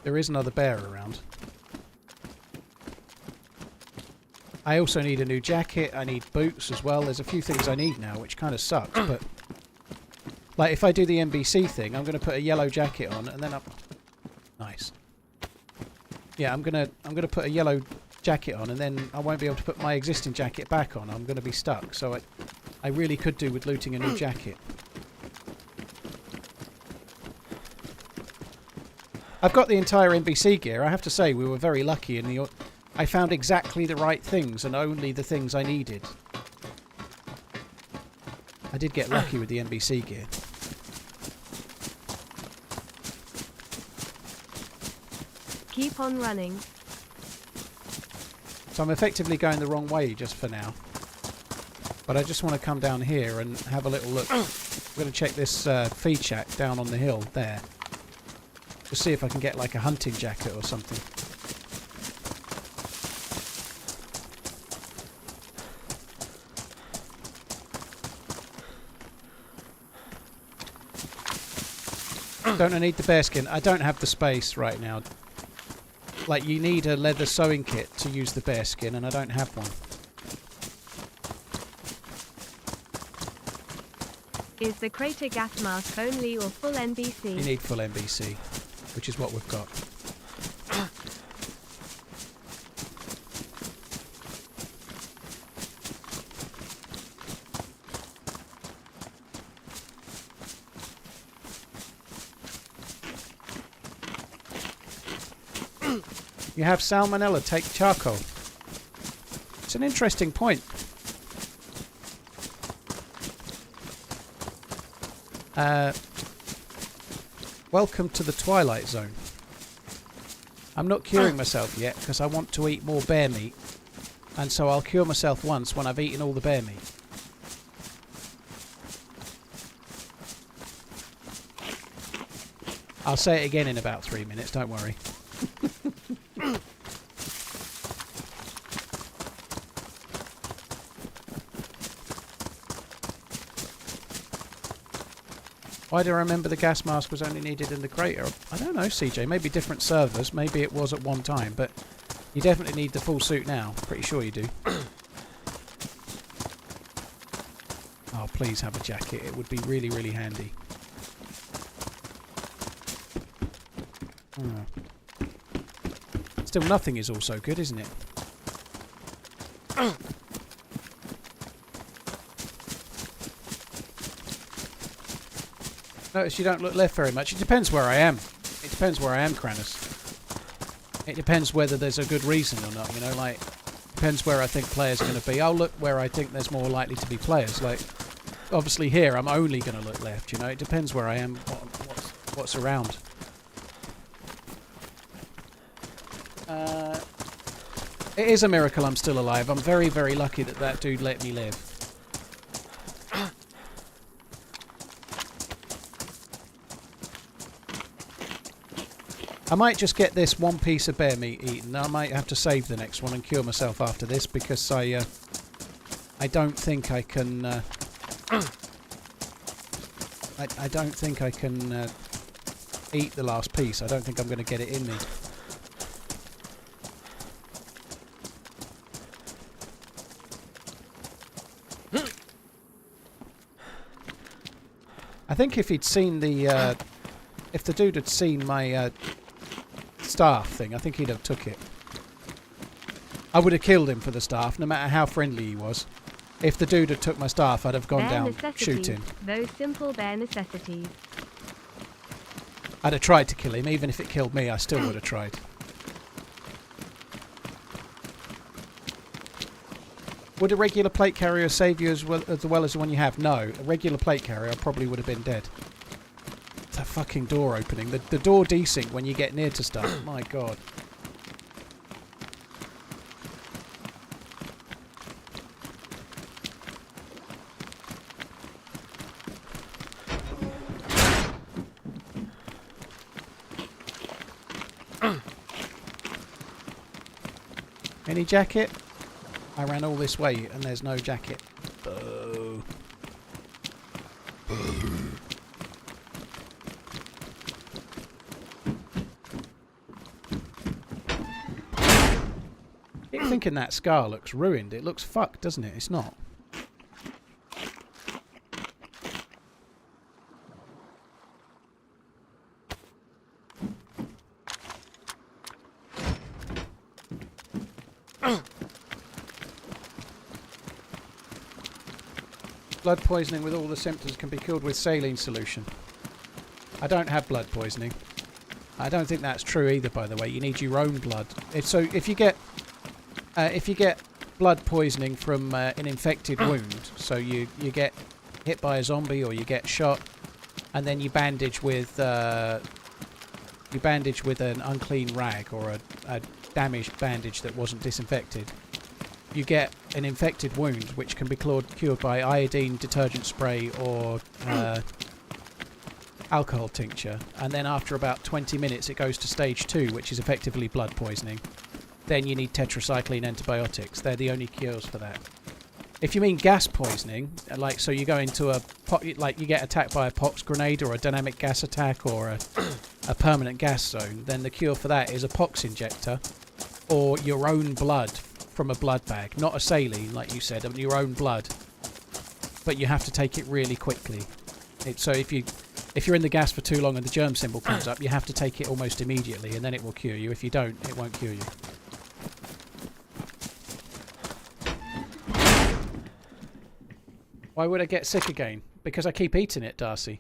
Speaker 1: There is another bear around. I also need a new jacket. I need boots as well. There's a few things I need now, which kind of sucks. But like, if I do the NBC thing, I'm going to put a yellow jacket on, and then I'm nice. Yeah, I'm gonna put a yellow jacket on, and then I won't be able to put my existing jacket back on. I'm going to be stuck. So I really could do with looting a new jacket. I've got the entire NBC gear. I have to say, we were very lucky in the... I found exactly the right things and only the things I needed. I did get lucky with the NBC gear.
Speaker 2: Keep on running.
Speaker 1: So I'm effectively going the wrong way just for now. But I just want to come down here and have a little look. I'm going to check this feed shack down on the hill there. Just see if I can get like a hunting jacket or something. Don't I need the bearskin? I don't have the space right now. Like, you need a leather sewing kit to use the bearskin, and I don't have one.
Speaker 2: Is the crater gas mask only or full NBC?
Speaker 1: You need full NBC, which is what we've got. You have salmonella, take charcoal. It's an interesting point. Welcome to the Twilight Zone. I'm not curing myself yet because I want to eat more bear meat. And so I'll cure myself once when I've eaten all the bear meat. I'll say it again in about 3 minutes, don't worry. Why do I remember the gas mask was only needed in the crater? I don't know, CJ. Maybe different servers. Maybe it was at one time, but you definitely need the full suit now. Pretty sure you do. Oh, please have a jacket. It would be really, really handy. Oh. Still, nothing is also good, isn't it? Notice you don't look left very much. It depends where I am. It depends where I am, Kranos. It depends whether there's a good reason or not, you know, like, depends where I think players are going to be. I'll look where I think there's more likely to be players. Like, obviously here I'm only going to look left, you know. It depends where I am, what's around. It is a miracle I'm still alive. I'm very, very lucky that that dude let me live. I might just get this one piece of bear meat eaten. I might have to save the next one and cure myself after this because I don't think I can. I don't think I can eat the last piece. I don't think I'm going to get it in me. I think if he'd seen the, if the dude had seen my staff thing, I think he'd have took it. I would have killed him for the staff, no matter how friendly he was. If the dude had took my staff, I'd have gone down shooting.
Speaker 2: Those simple bare necessities.
Speaker 1: I'd have tried to kill him, even if it killed me, I still would have tried. Would a regular plate carrier save you as well as the one you have? No. A regular plate carrier probably would have been dead. It's that fucking door opening. The door desync when you get near to stuff. My god. Any jacket? I ran all this way and there's no jacket. Boo. Keep thinking that scar looks ruined. It looks fucked, doesn't it? It's not. Blood poisoning with all the symptoms can be cured with saline solution. I don't have blood poisoning. I don't think that's true either, by the way. You need your own blood. If you get blood poisoning from an infected wound, so you get hit by a zombie or you get shot, and then you bandage with an unclean rag or a damaged bandage that wasn't disinfected. You get an infected wound, which can be cured by iodine detergent spray or alcohol tincture, and then after about 20 minutes it goes to stage 2, which is effectively blood poisoning. Then you need tetracycline antibiotics. They're the only cures for that. If you mean gas poisoning, like so you go into you get attacked by a pox grenade or a dynamic gas attack or a permanent gas zone, then the cure for that is a pox injector or your own blood from a blood bag, not a saline like you said, but your own blood. But you have to take it really quickly. So if you're in the gas for too long and the germ symbol comes up, you have to take it almost immediately, and then it will cure you. If you don't, it won't cure you. Why would I get sick again? Because I keep eating it, Darcy.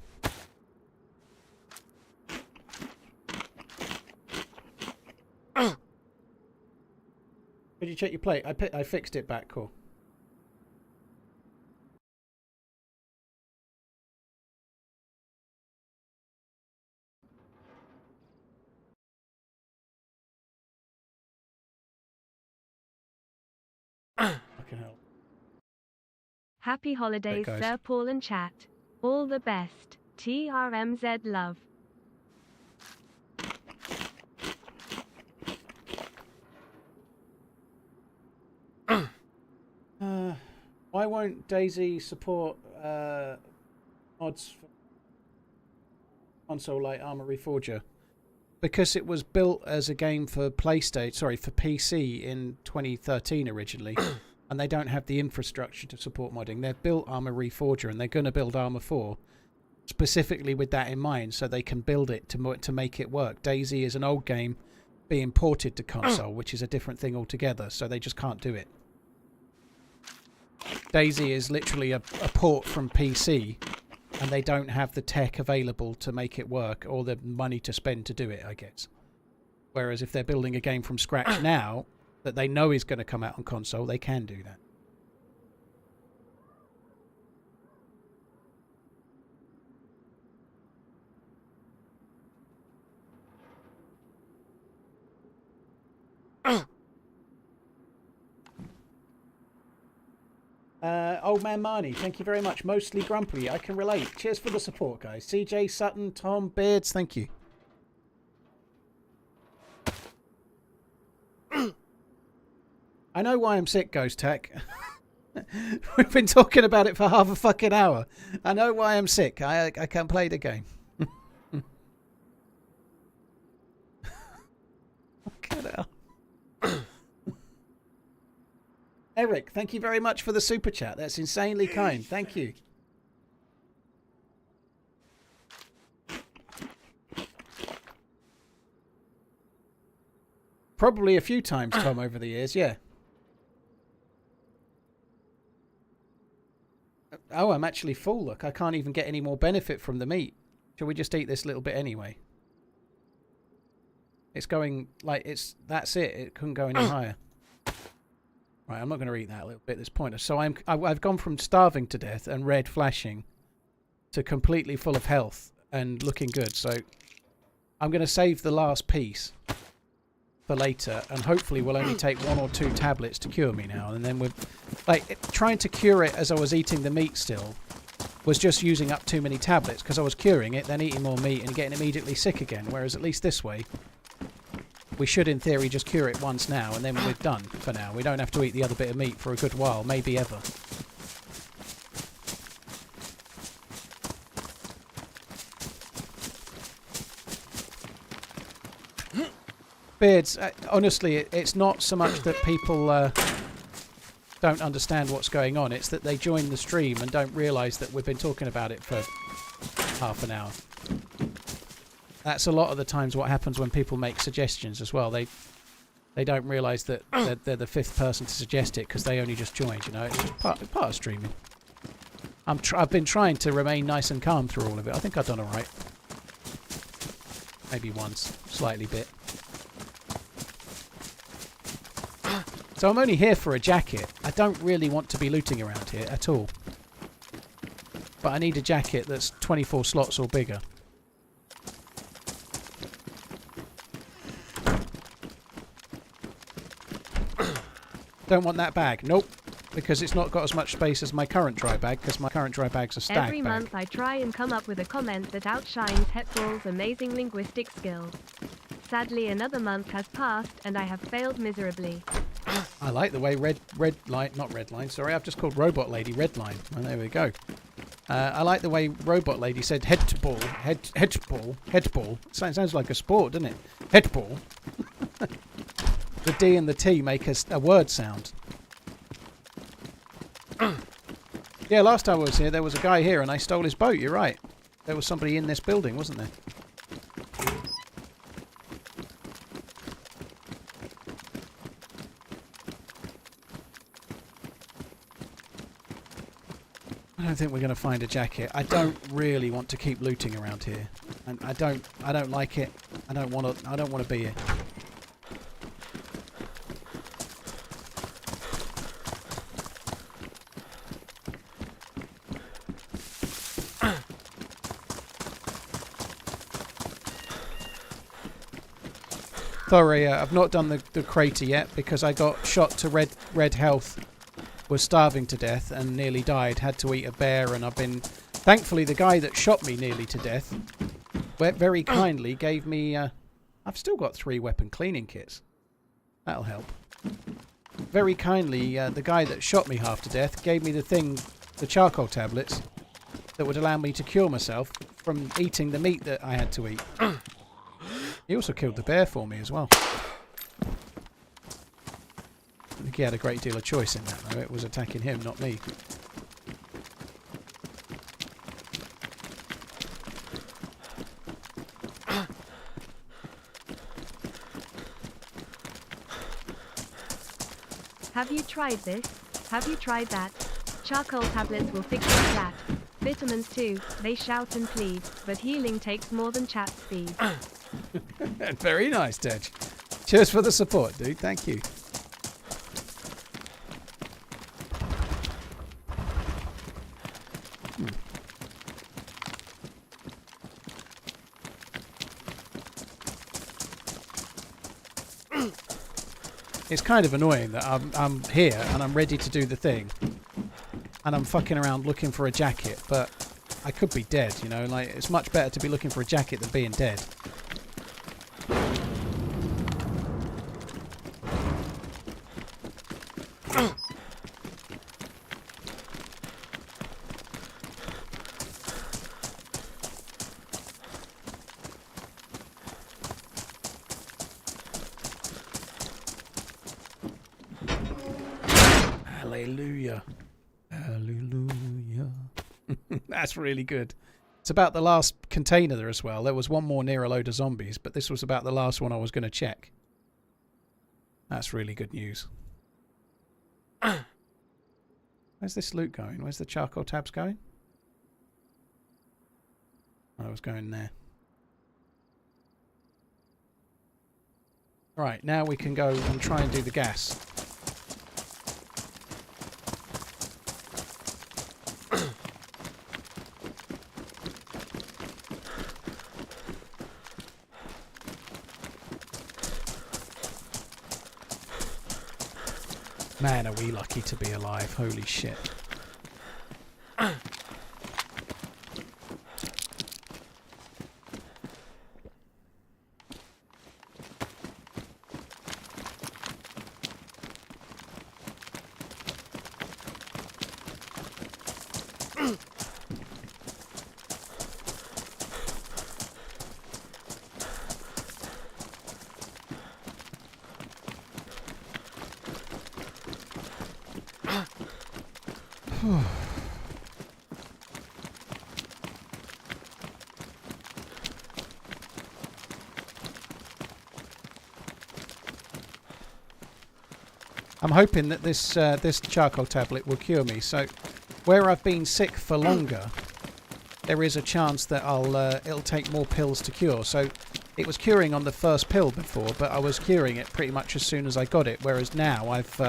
Speaker 1: Did you check your plate? I fixed it back, cool. I can help.
Speaker 2: Happy holidays, Sir Paul and chat. All the best. TRMZ love.
Speaker 1: Why won't DayZ support mods for console like Arma Reforger? Because it was built as a game for PlayStation, for PC in 2013 originally, and they don't have the infrastructure to support modding. They've built Arma Reforger and they're going to build Arma 4 specifically with that in mind, so they can build it to make it work. DayZ is an old game being ported to console, which is a different thing altogether, so they just can't do it. DayZ is literally a port from PC, and they don't have the tech available to make it work or the money to spend to do it, I guess. Whereas if they're building a game from scratch now that they know is going to come out on console, they can do that. Old Man Marnie, thank you very much. Mostly grumpy. I can relate. Cheers for the support, guys. CJ, Sutton, Tom, Beards, thank you. I know why I'm sick, Ghost Tech. We've been talking about it for half a fucking hour. I know why I'm sick. I can't play the game. Get out. Eric, thank you very much for the super chat. That's insanely kind. Thank you. Probably a few times, Tom, over the years, yeah. Oh, I'm actually full. Look, I can't even get any more benefit from the meat. Shall we just eat this little bit anyway? It's going like that's it. It couldn't go any higher. Right, I'm not going to eat that little bit. There's pointless. So I've gone from starving to death and red flashing to completely full of health and looking good. So I'm going to save the last piece for later, and hopefully we'll only take 1 or 2 tablets to cure me now. And then we're like trying to cure it as I was eating the meat still was just using up too many tablets because I was curing it, then eating more meat and getting immediately sick again. Whereas at least this way we should, in theory, just cure it once now, and then we're done for now. We don't have to eat the other bit of meat for a good while, maybe ever. Beards, honestly, it's not so much that people don't understand what's going on. It's that they join the stream and don't realise that we've been talking about it for half an hour. That's a lot of the times what happens when people make suggestions as well. They don't realise that they're the fifth person to suggest it because they only just joined. You know, it's just part of streaming. I've been trying to remain nice and calm through all of it. I think I've done all right. Maybe once, slightly bit. So I'm only here for a jacket. I don't really want to be looting around here at all. But I need a jacket that's 24 slots or bigger. Don't want that bag. Nope. Because it's not got as much space as my current dry bag, because my current dry bag's a stag bag.
Speaker 2: Every month I try and come up with a comment that outshines Hetball's amazing linguistic skills. Sadly, another month has passed and I have failed miserably.
Speaker 1: I like the way sorry, I've just called Robot Lady Redline. Well, there we go. I like the way Robot Lady said headball. Sounds like a sport, doesn't it? Headball. The D and the T make a word sound. Yeah, last time I was here, there was a guy here and I stole his boat. You're right. There was somebody in this building, wasn't there? I don't think we're going to find a jacket. I don't really want to keep looting around here, and I don't like it. I don't want to be here. Sorry, I've not done the crater yet because I got shot to red health. Was starving to death and nearly died. Had to eat a bear, and I've been... Thankfully, the guy that shot me nearly to death very kindly gave me... I've still got 3 weapon cleaning kits. That'll help. Very kindly, the guy that shot me half to death gave me the charcoal tablets that would allow me to cure myself from eating the meat that I had to eat. He also killed the bear for me as well. I think he had a great deal of choice in that, though. It was attacking him, not me.
Speaker 2: Have you tried this? Have you tried that? Charcoal tablets will fix you flat. Vitamins too, they shout and plead, but healing takes more than chat speed.
Speaker 1: Very nice, Tej. Cheers for the support, dude. Thank you. It's kind of annoying that I'm here and I'm ready to do the thing, and I'm fucking around looking for a jacket, but I could be dead, you know. Like, it's much better to be looking for a jacket than being dead. Hallelujah. Hallelujah. That's really good. It's about the last container there as well. There was one more near a load of zombies, but this was about the last one I was going to check. That's really good news. Where's this loot going? Where's the charcoal tabs going? Oh, it was going there. Right, now we can go and try and do the gas. Man, are we lucky to be alive. Holy shit. I'm hoping that this charcoal tablet will cure me. So, where I've been sick for longer, there is a chance that it'll take more pills to cure. So, it was curing on the first pill before, but I was curing it pretty much as soon as I got it. Whereas now I've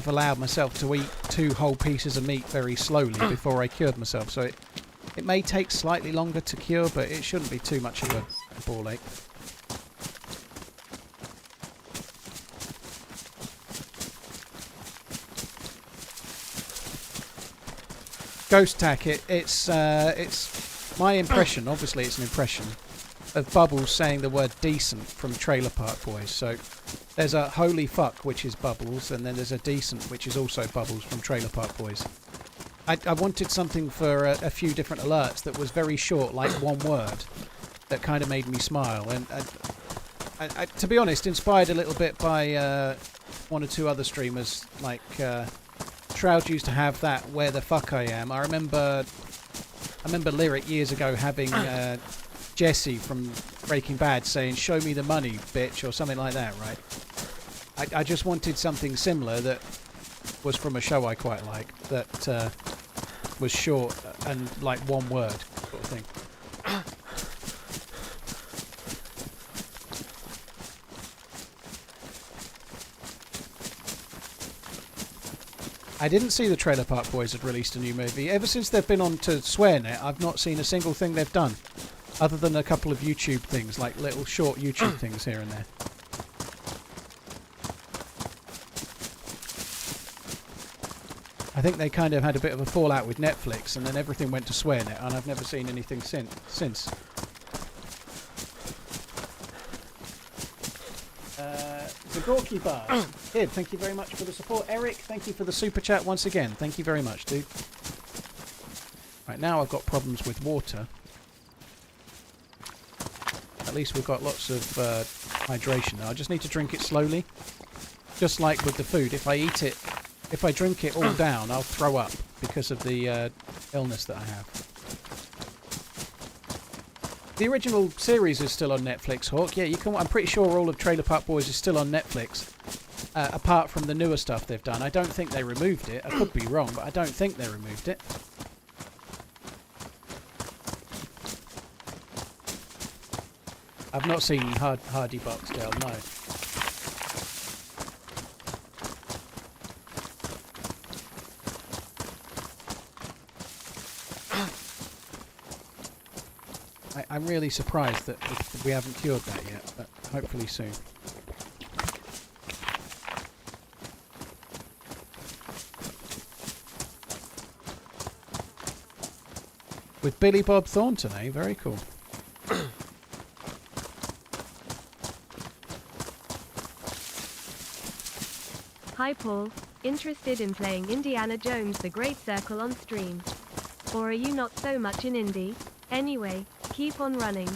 Speaker 1: allowed myself to eat 2 whole pieces of meat very slowly before I cured myself. So it may take slightly longer to cure, but it shouldn't be too much of a ball ache. Ghost Tack, it's my impression, obviously it's an impression, of Bubbles saying the word decent from Trailer Park Boys. So there's a holy fuck, which is Bubbles, and then there's a decent, which is also Bubbles from Trailer Park Boys. I wanted something for a few different alerts that was very short, like one word, that kind of made me smile. And I, to be honest, inspired a little bit by 1 or 2 other streamers, like Shroud used to have that "Where the fuck I am." I remember Lyric years ago having Jesse from Breaking Bad saying "Show me the money, bitch" or something like that, right? I just wanted something similar that was from a show I quite like, that was short and like one word sort of thing. I didn't see the Trailer Park Boys had released a new movie. Ever since they've been on to SwearNet, I've not seen a single thing they've done, other than a couple of YouTube things, like little short YouTube things here and there. I think they kind of had a bit of a fallout with Netflix, and then everything went to SwearNet, and I've never seen anything since. Zagorki Bars. Kid, thank you very much for the support. Eric, thank you for the super chat once again. Thank you very much, dude. Right, now I've got problems with water. At least we've got lots of hydration now. I just need to drink it slowly. Just like with the food. If I eat it, if I drink it all down, I'll throw up because of the illness that I have. The original series is still on Netflix, Hawk. Yeah, you can. I'm pretty sure all of Trailer Park Boys is still on Netflix, apart from the newer stuff they've done. I don't think they removed it. I could be wrong, but I don't think they removed it. I've not seen Hardy Boxdale, no. I'm really surprised that we haven't cured that yet, but hopefully soon. With Billy Bob Thornton, eh? Very cool.
Speaker 2: Hi Paul, interested in playing Indiana Jones The Great Circle on stream? Or are you not so much in indie? Anyway, keep on running.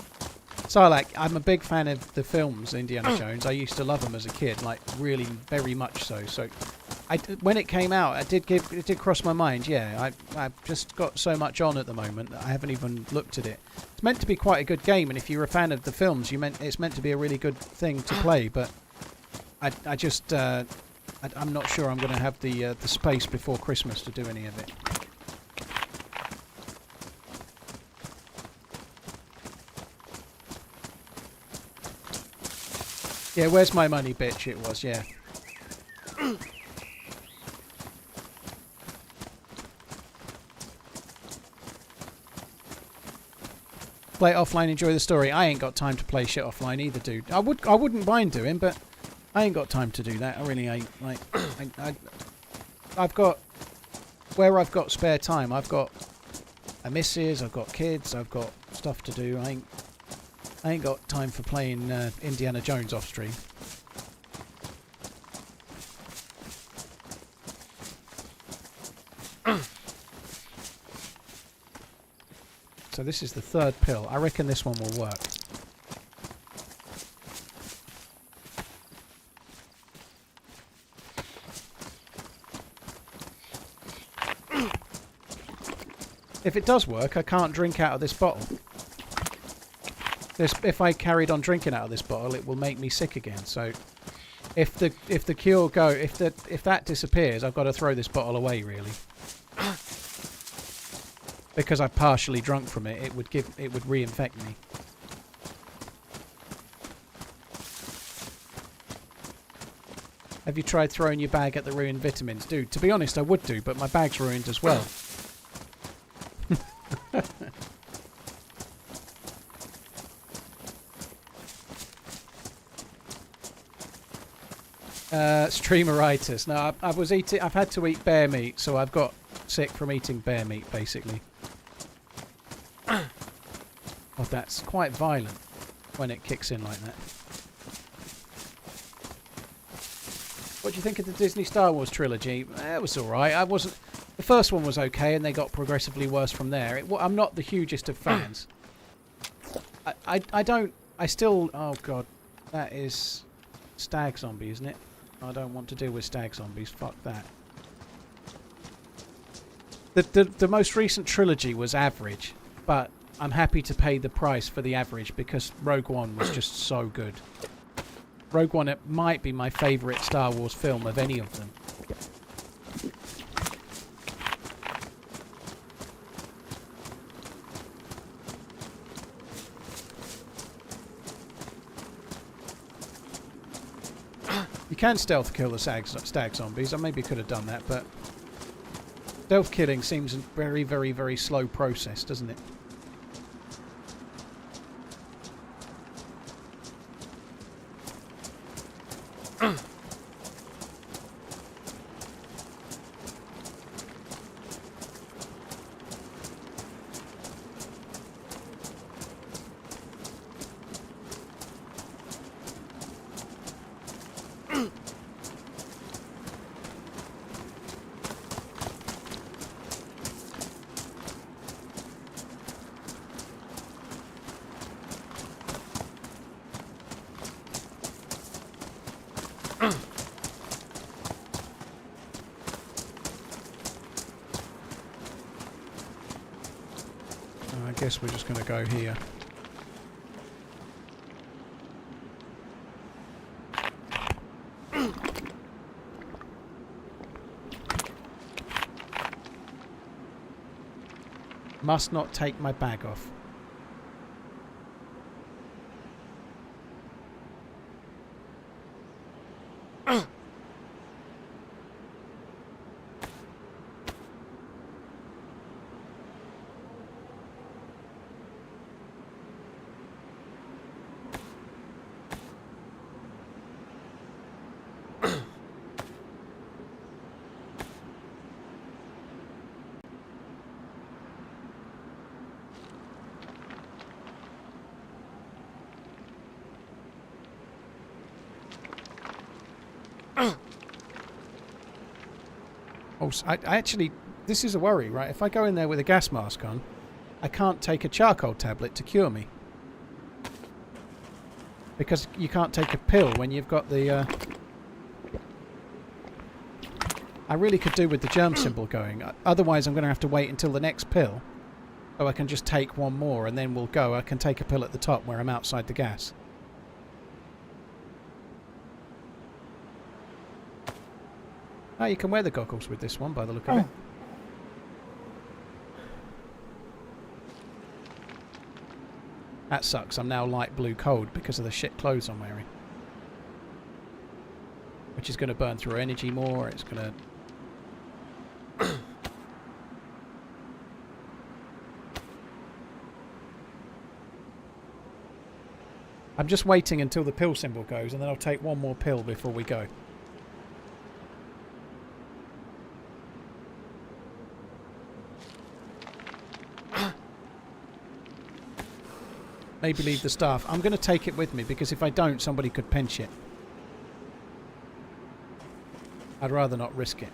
Speaker 1: Sarlacc, I'm a big fan of the films Indiana Jones. I used to love them as a kid, like really very much so. So when it came out, it did cross my mind. Yeah, I've just got so much on at the moment that I haven't even looked at it. It's meant to be quite a good game, and if you're a fan of the films, it's meant to be a really good thing to play. But I'm not sure I'm going to have the space before Christmas to do any of it. Yeah, where's my money, bitch? It was, yeah. Play it offline, enjoy the story. I ain't got time to play shit offline either, dude. I wouldn't mind doing, but I ain't got time to do that. I really ain't. Like, I've got, where I've got spare time, I've got a missus, I've got kids, I've got stuff to do. I ain't got time for playing Indiana Jones off stream. So this is the third pill. I reckon this one will work. If it does work, I can't drink out of this bottle. If I carried on drinking out of this bottle, it will make me sick again. So, if the cure if that disappears, I've got to throw this bottle away, really. Because I partially drunk from it, it would reinfect me. Have you tried throwing your bag at the ruined vitamins? Dude, to be honest, I would do, but my bag's ruined as well. Streameritis. No, I've had to eat bear meat, so I've got sick from eating bear meat, basically. Oh, that's quite violent when it kicks in like that. What do you think of the Disney Star Wars trilogy? It was alright. The first one was okay, and they got progressively worse from there. I'm not the hugest of fans. I still... Oh, God. That is stag zombie, isn't it? I don't want to deal with stag zombies. Fuck that. The most recent trilogy was average, but I'm happy to pay the price for the average because Rogue One was just so good. Rogue One, it might be my favourite Star Wars film of any of them. You can stealth kill the stag zombies. I maybe could have done that, but stealth killing seems a very, very, very slow process, doesn't it? I guess we're just going to go here. Must not take my bag off. I actually, this is a worry, right? If I go in there with a gas mask on, I can't take a charcoal tablet to cure me. Because you can't take a pill when you've got the... I really could do with the germ symbol going. Otherwise, I'm going to have to wait until the next pill. So I can just take one more and then we'll go. I can take a pill at the top where I'm outside the gas. Oh, you can wear the goggles with this one by the look of it. That sucks. I'm now light blue cold because of the shit clothes I'm wearing. Which is going to burn through energy more. It's going to... I'm just waiting until the pill symbol goes and then I'll take one more pill before we go. Maybe leave the staff. I'm going to take it with me because if I don't, somebody could pinch it. I'd rather not risk it.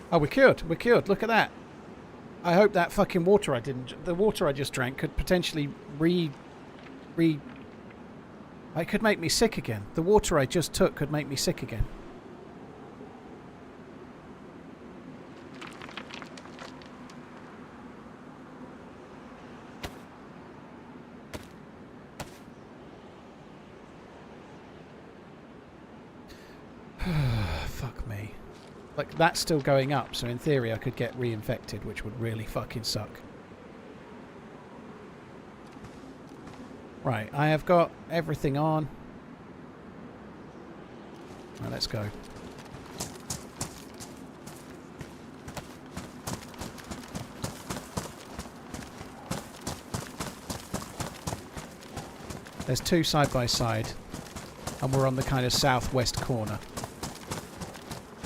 Speaker 1: Oh, we're cured. We're cured. Look at that. I hope that fucking water the water I just drank could potentially it could make me sick again. The water I just took could make me sick again. Fuck me. Like, that's still going up, so in theory I could get reinfected, which would really fucking suck. Right, I have got everything on. Right, let's go. There's two side by side, and we're on the kind of southwest corner.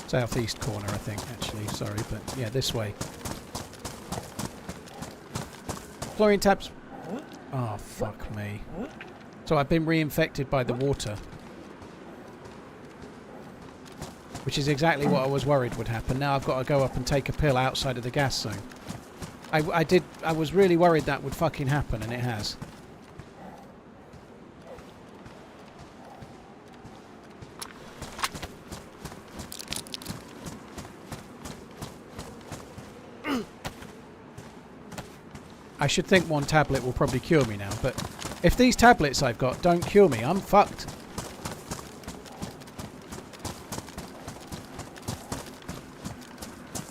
Speaker 1: Southeast corner, I think, actually. Sorry, but yeah, this way. Chlorine tabs. Oh, fuck me. So I've been reinfected by the water. Which is exactly what I was worried would happen. Now I've got to go up and take a pill outside of the gas zone. I was really worried that would fucking happen, and it has. I should think one tablet will probably cure me now, but if these tablets I've got don't cure me, I'm fucked.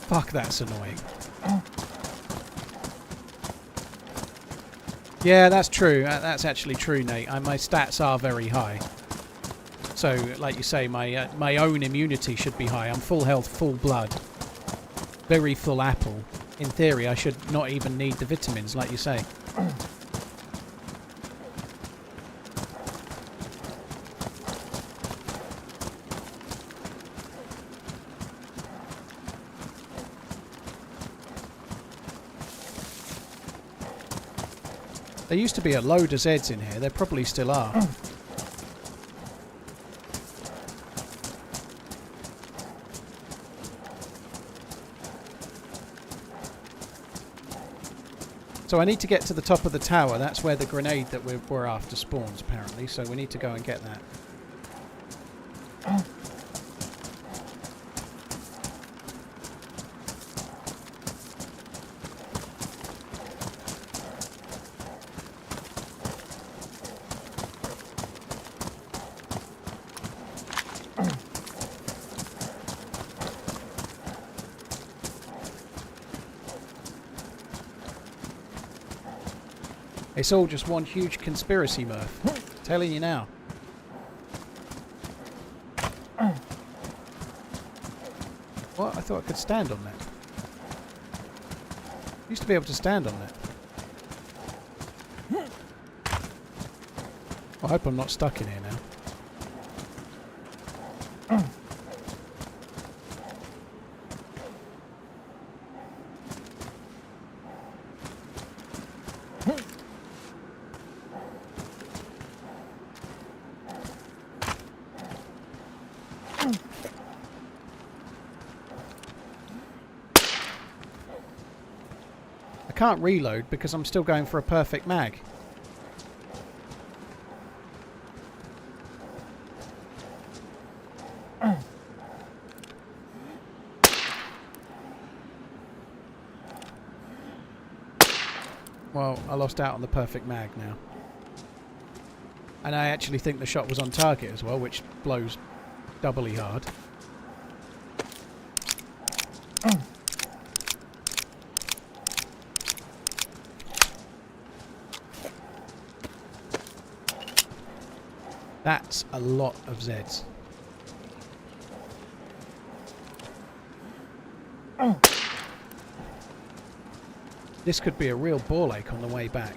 Speaker 1: Fuck, that's annoying. Yeah, that's true. That's actually true, Nate. My stats are very high. So, like you say, my own immunity should be high. I'm full health, full blood. Very full apple. In theory, I should not even need the vitamins, like you say. There used to be a load of Zeds in here. There probably still are. So I need to get to the top of the tower. That's where the grenade that we're after spawns, apparently. So we need to go and get that. It's all just one huge conspiracy, Murph. Telling you now. What? I thought I could stand on that. Used to be able to stand on that. I hope I'm not stuck in here now. I can't reload because I'm still going for a perfect mag. Well, I lost out on the perfect mag now. And I actually think the shot was on target as well, which blows doubly hard. That's a lot of Zeds. This could be a real ball ache on the way back.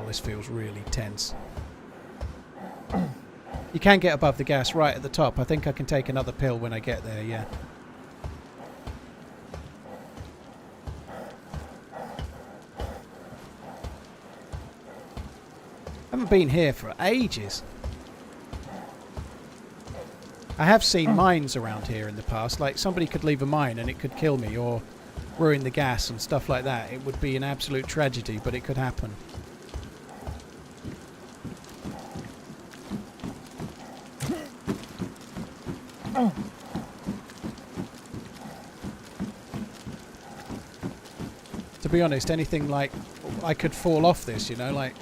Speaker 1: Oh, this feels really tense. You can get above the gas right at the top. I think I can take another pill when I get there, yeah. I haven't been here for ages. I have seen mines around here in the past. Like, somebody could leave a mine and it could kill me or ruin the gas and stuff like that. It would be an absolute tragedy, but it could happen. To be honest, anything like... I could fall off this, you know, like...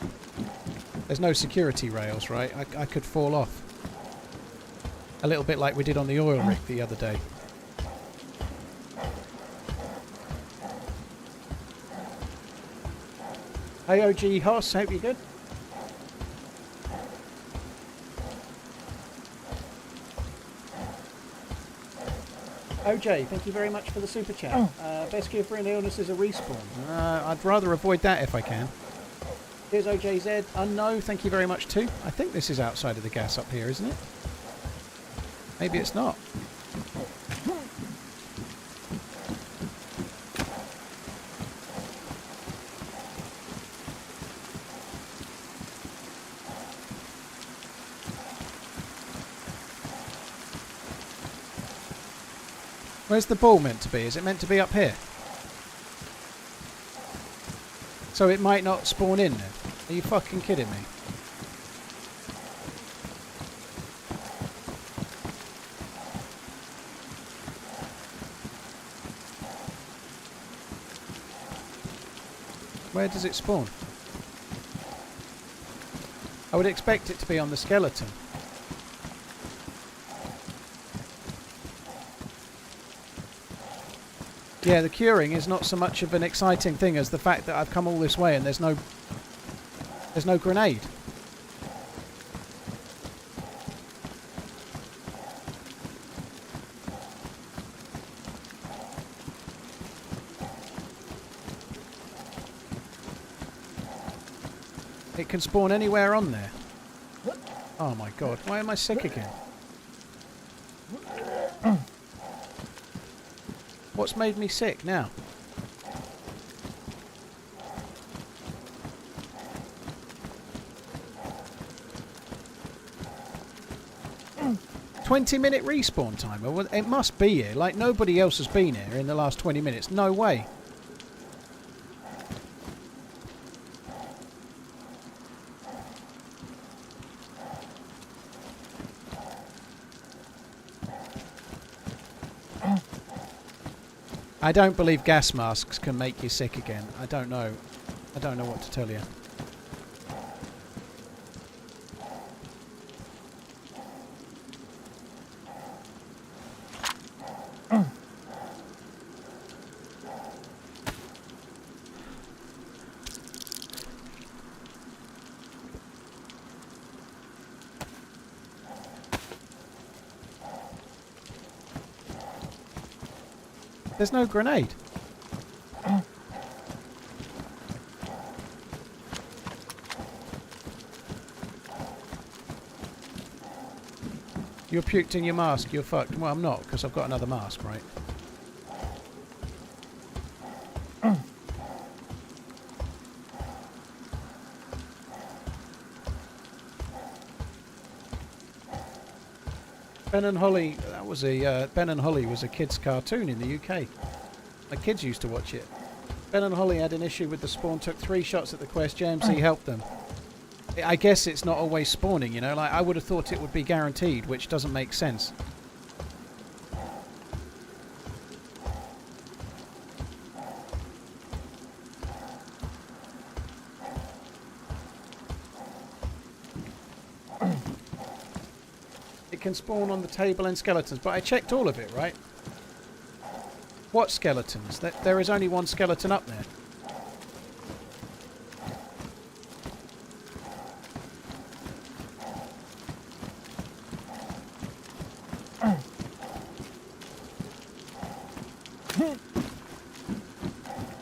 Speaker 1: There's no security rails, right? I could fall off. A little bit like we did on the oil rig the other day. Hey OG Hoss, hope you're good. OJ, thank you very much for the super chat. Best cure for an illness is a respawn. I'd rather avoid that if I can. Here's OJZ. Unknown, thank you very much too. I think this is outside of the gas up here, isn't it? Maybe it's not. Where's the ball meant to be? Is it meant to be up here? So it might not spawn in then? Are you fucking kidding me? Where does it spawn? I would expect it to be on the skeleton. Yeah, the curing is not so much of an exciting thing as the fact that I've come all this way and there's no grenade. It can spawn anywhere on there. Oh my god, why am I sick again? What's made me sick now? "20-minute respawn timer"? Well, it must be here. Like, nobody else has been here in the last 20 minutes. No way. I don't believe gas masks can make you sick again. I don't know. I don't know what to tell you. There's no grenade. You're puked in your mask, you're fucked. Well, I'm not, because I've got another mask, right? Ben and Holly, that was a Ben and Holly was a kids' cartoon in the UK. My kids used to watch it. Ben and Holly had an issue with the spawn, took 3 shots at the quest. JMC helped them. I guess it's not always spawning, you know. Like, I would have thought it would be guaranteed, which doesn't make sense. Can spawn on the table and skeletons, but I checked all of it, right? What skeletons? There is only one skeleton up there.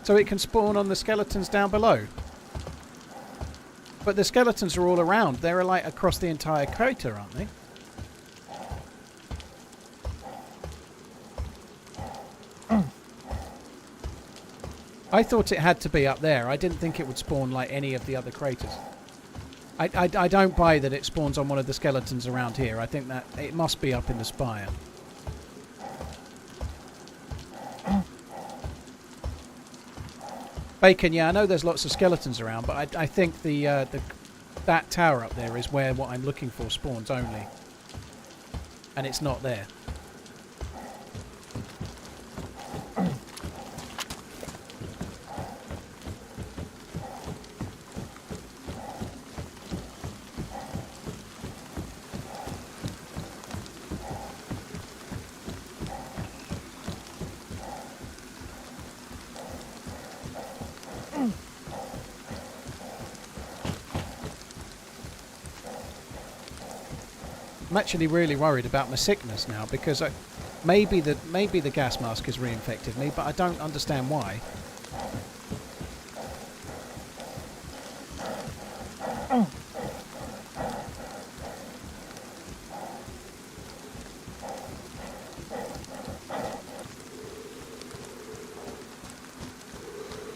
Speaker 1: So it can spawn on the skeletons down below. But the skeletons are all around. They're like across the entire crater, aren't they? I thought it had to be up there. I didn't think it would spawn like any of the other craters. I don't buy that it spawns on one of the skeletons around here. I think that it must be up in the spire. Bacon, yeah, I know there's lots of skeletons around, but I think that tower up there is where what I'm looking for spawns only. And it's not there. I'm actually really worried about my sickness now because maybe the gas mask has reinfected me, but I don't understand why.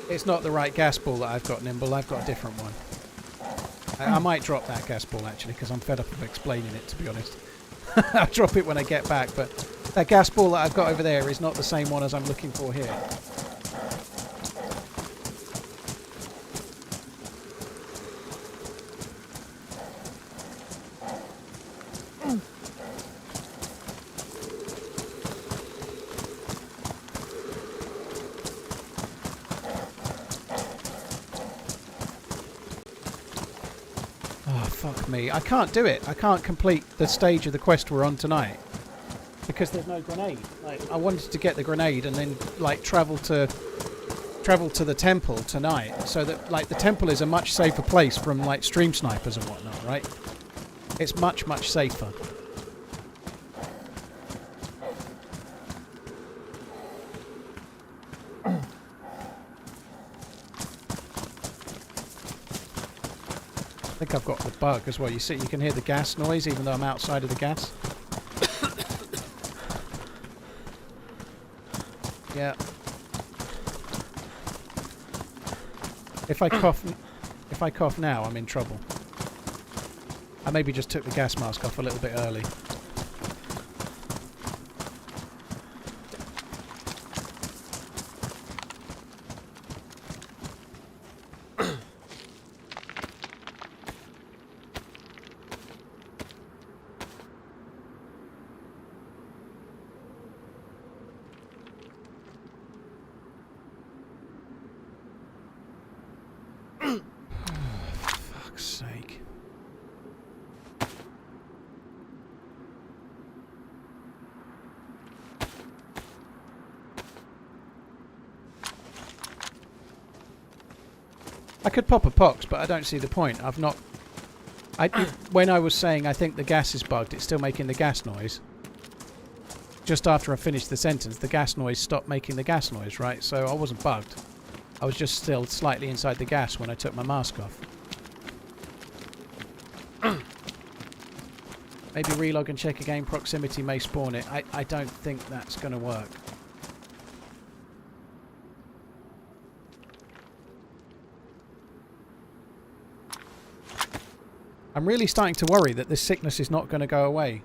Speaker 1: It's not the right gas ball that I've got, Nimble. I've got a different one. I might drop that gas ball actually because I'm fed up of explaining it, to be honest. I'll drop it when I get back, but that gas ball that I've got over there is not the same one as I'm looking for here. Fuck me. I can't do it. I can't complete the stage of the quest we're on tonight because there's no grenade. Like, I wanted to get the grenade and then like travel to the temple tonight so that like the temple is a much safer place from like stream snipers and whatnot, right? It's much safer. I think I've got the bug as well. You see, you can hear the gas noise even though I'm outside of the gas. Yeah. If I cough now, I'm in trouble. I maybe just took the gas mask off a little bit early. Fuck's sake. I could pop a pox, but I don't see the point. I've not... when I was saying I think the gas is bugged, it's still making the gas noise. Just after I finished the sentence, the gas noise stopped making the gas noise, right? So I wasn't bugged. I was just still slightly inside the gas when I took my mask off. Maybe relog and check again. Proximity may spawn it. I don't think that's going to work. I'm really starting to worry that this sickness is not going to go away.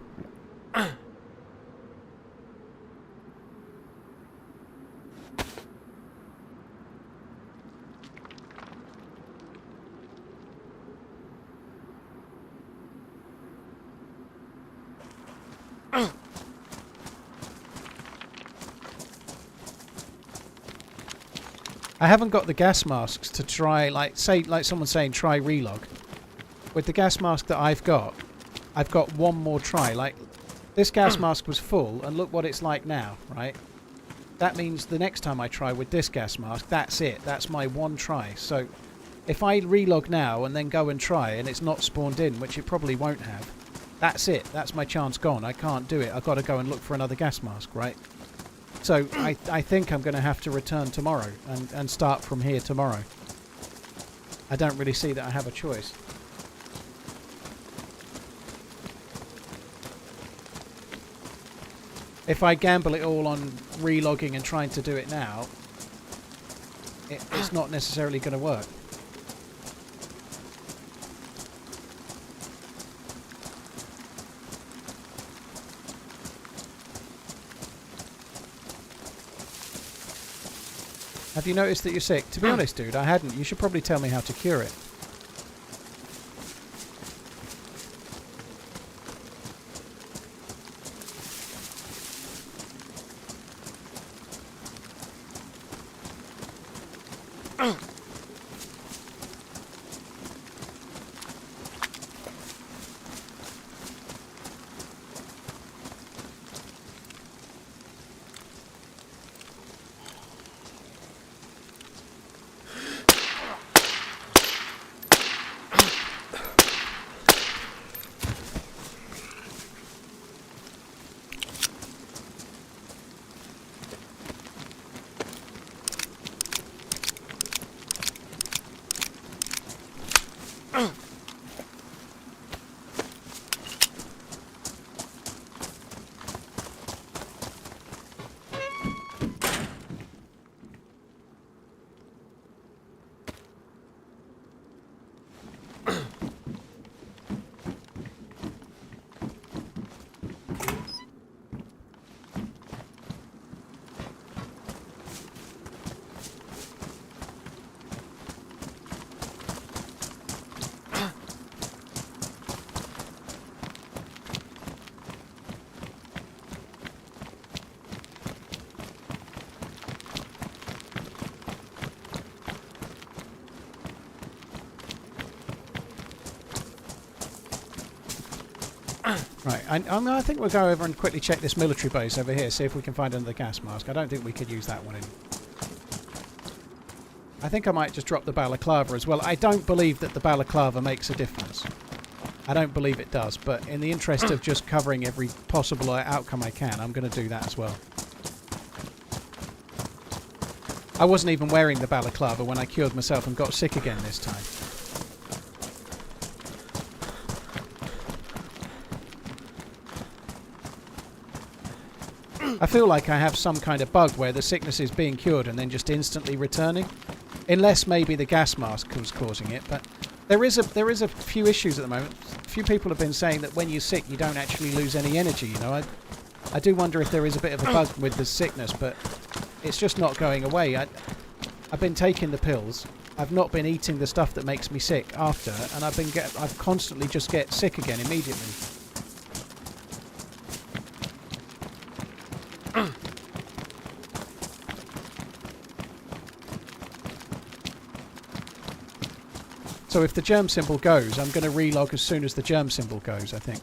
Speaker 1: I haven't got the gas masks to try, like someone's saying, try relog. With the gas mask that I've got one more try. Like, this gas mask was full, and look what it's like now, right? That means the next time I try with this gas mask, that's it. That's my one try. So, if I relog now and then go and try, and it's not spawned in, which it probably won't have, that's it. That's my chance gone. I can't do it. I've got to go and look for another gas mask, right? So I think I'm going to have to return tomorrow and start from here tomorrow. I don't really see that I have a choice. if I gamble it all on relogging and trying to do it now, it's not necessarily going to work. Have you noticed that you're sick? To be honest, dude, I hadn't. You should probably tell me how to cure it. Right, I think we'll go over and quickly check this military base over here, see if we can find another gas mask. I don't think we could use that one in. I think I might just drop the balaclava as well. I don't believe that the balaclava makes a difference. I don't believe it does, but in the interest of just covering every possible outcome I can, I'm going to do that as well. I wasn't even wearing the balaclava when I cured myself and got sick again this time. I feel like I have some kind of bug where the sickness is being cured and then just instantly returning. Unless maybe the gas mask was causing it, but there is a few issues at the moment. A few people have been saying that when you're sick you don't actually lose any energy, you know. I do wonder if there is a bit of a bug with the sickness, but it's just not going away. I've been taking the pills. I've not been eating the stuff that makes me sick after, and I've constantly just get sick again immediately. So if the germ symbol goes, I'm going to relog as soon as the germ symbol goes, I think.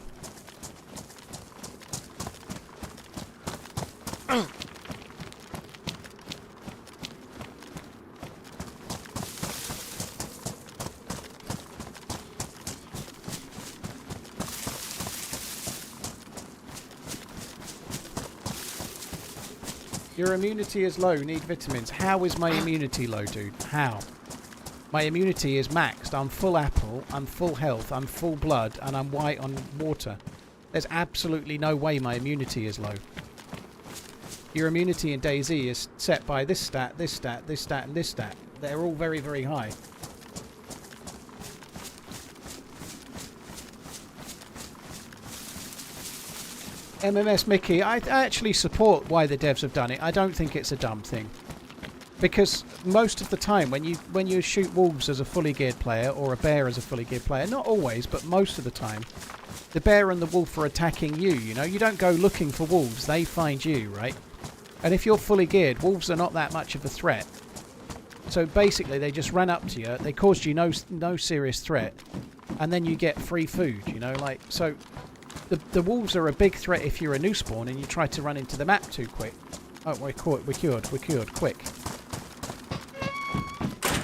Speaker 1: Your immunity is low, need vitamins. How is my immunity low, dude? How? My immunity is maxed. I'm full apple, I'm full health, I'm full blood, and I'm white on water. There's absolutely no way my immunity is low. Your immunity in DayZ is set by this stat, this stat, this stat, and this stat. They're all very, very high. MMS Mickey, I actually support why the devs have done it. I don't think it's a dumb thing. Because most of the time when you shoot wolves as a fully geared player or a bear as a fully geared player, not always, but most of the time, the bear and the wolf are attacking you, you know. You don't go looking for wolves, they find you, right? And if you're fully geared, wolves are not that much of a threat. So basically they just ran up to you, they caused you no serious threat, and then you get free food, you know, like, so the wolves are a big threat if you're a new spawn and you try to run into the map too quick. Oh, we're cured, quick.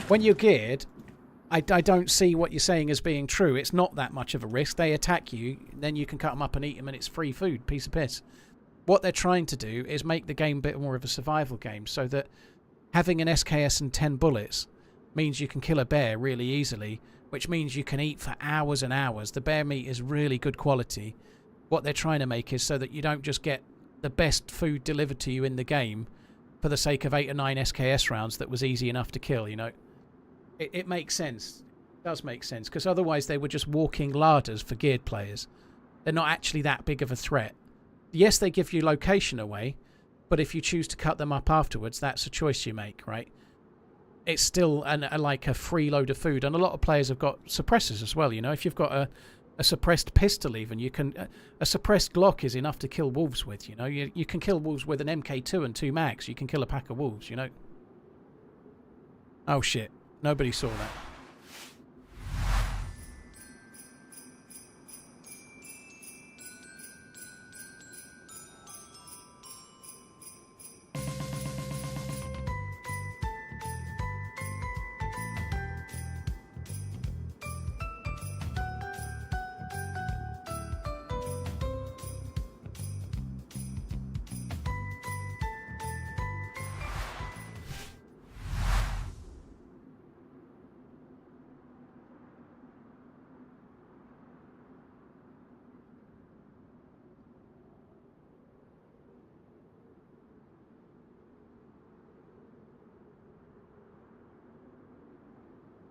Speaker 1: When you're geared, I don't see what you're saying as being true. It's not that much of a risk. They attack you, then you can cut them up and eat them, and it's free food. Piece of piss. What they're trying to do is make the game a bit more of a survival game, so that having an SKS and 10 bullets means you can kill a bear really easily, which means you can eat for hours and hours. The bear meat is really good quality. What they're trying to make is so that you don't just get the best food delivered to you in the game for the sake of 8 or 9 SKS rounds that was easy enough to kill, you know. It makes sense. It does make sense, because otherwise they were just walking larders for geared players. They're not actually that big of a threat. Yes, they give you location away, but if you choose to cut them up afterwards, that's a choice you make, right? It's still like a free load of food, and a lot of players have got suppressors as well, you know. If you've got a suppressed pistol even, you can... a suppressed Glock is enough to kill wolves with, you know. You can kill wolves with an MK2 and 2 mags. You can kill a pack of wolves, you know. Oh, shit. Nobody saw that.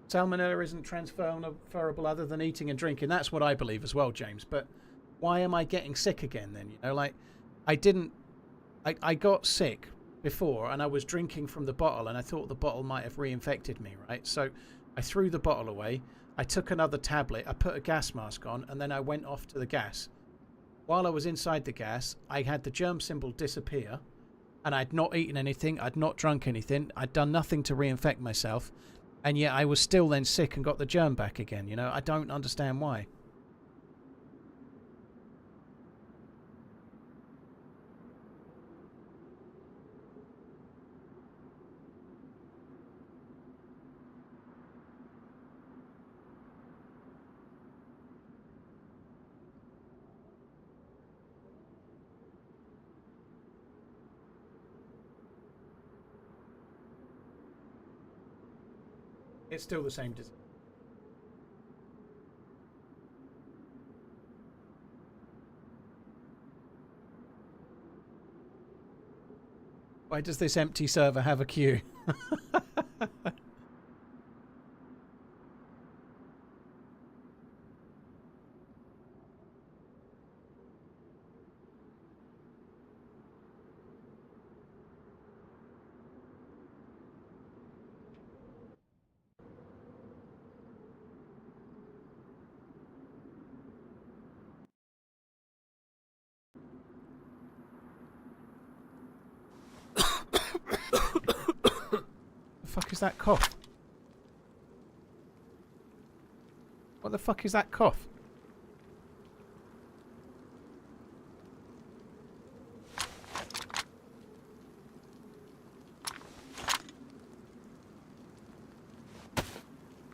Speaker 1: Salmonella isn't transferable other than eating and drinking. That's what I believe as well, James. But why am I getting sick again then? You know, like, I got sick before and I was drinking from the bottle and I thought the bottle might have reinfected me, right? So I threw the bottle away. I took another tablet. I put a gas mask on and then I went off to the gas. While I was inside the gas, I had the germ symbol disappear and I'd not eaten anything. I'd not drunk anything. I'd done nothing to reinfect myself. And yet I was still then sick and got the germ back again. You know, I don't understand why. It's still the same disease. Why does this empty server have a queue? What the fuck is that cough? What the fuck is that cough?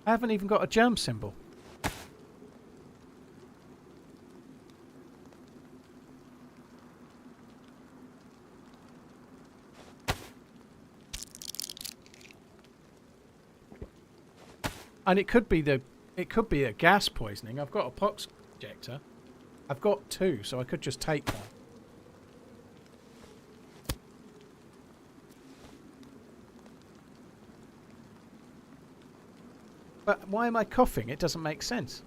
Speaker 1: I haven't even got a germ symbol. And it could be a gas poisoning. I've got a pox injector. I've got 2, so I could just take one. But why am I coughing? It doesn't make sense.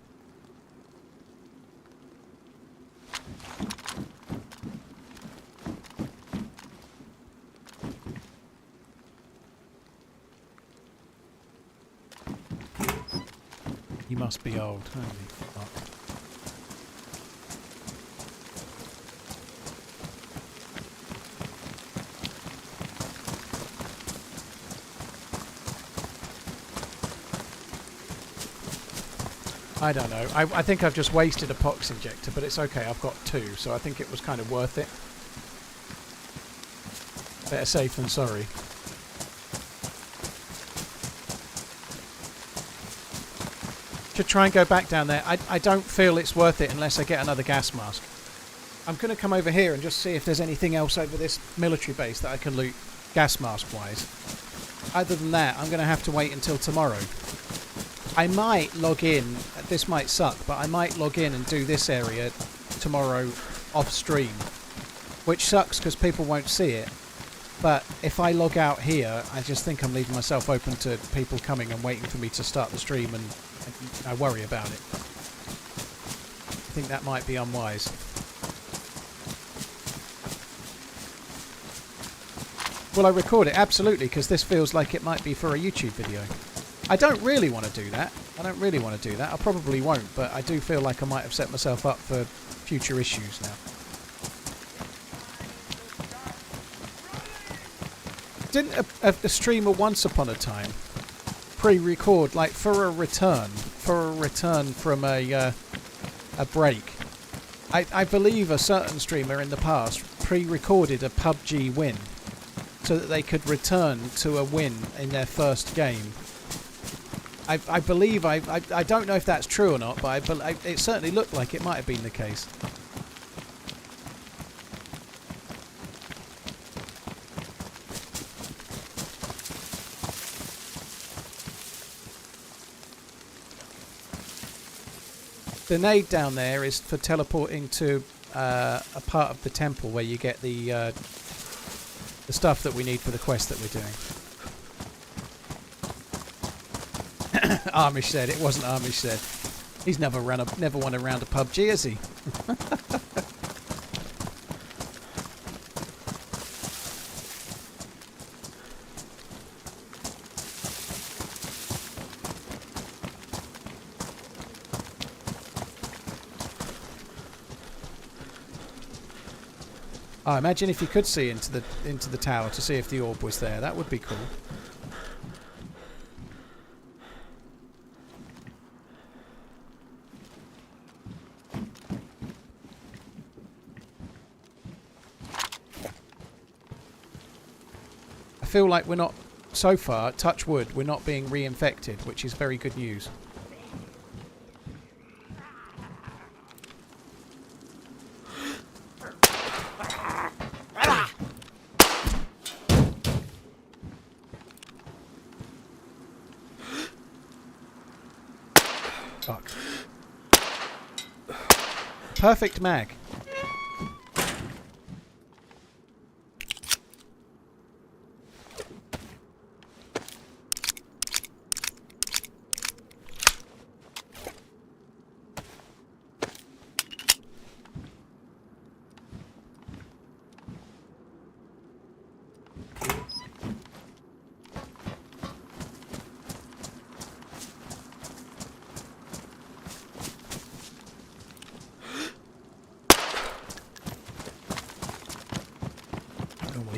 Speaker 1: He must be old. Holy fuck. I don't know. I think I've just wasted a pox injector, but it's okay. I've got 2, so I think it was kind of worth it. Better safe than sorry. Should try and go back down there. I don't feel it's worth it unless I get another gas mask. I'm going to come over here and just see if there's anything else over this military base that I can loot gas mask wise. Other than that, I'm going to have to wait until tomorrow. I might log in, this might suck, but I might log in and do this area tomorrow off stream. which sucks because people won't see it. But if I log out here, I just think I'm leaving myself open to people coming and waiting for me to start the stream, and I worry about it. I think that might be unwise. Will I record it? Absolutely, because this feels like it might be for a YouTube video. I don't really want to do that. I probably won't, but I do feel like I might have set myself up for future issues now. Didn't a streamer once upon a time pre-record, like for a return from a break? I believe a certain streamer in the past pre-recorded a PUBG win so that they could return to a win in their first game. I believe, I don't know if that's true or not, but it certainly looked like it might have been the case. The nade down there is for teleporting to a part of the temple where you get the stuff that we need for the quest that we're doing. Amish said it wasn't. Amish said he's never won a round of PUBG, has he? Oh, imagine if you could see into the tower to see if the orb was there. That would be cool. I feel like we're not, so far, touch wood, we're not being reinfected, which is very good news. Fuck. Perfect mag.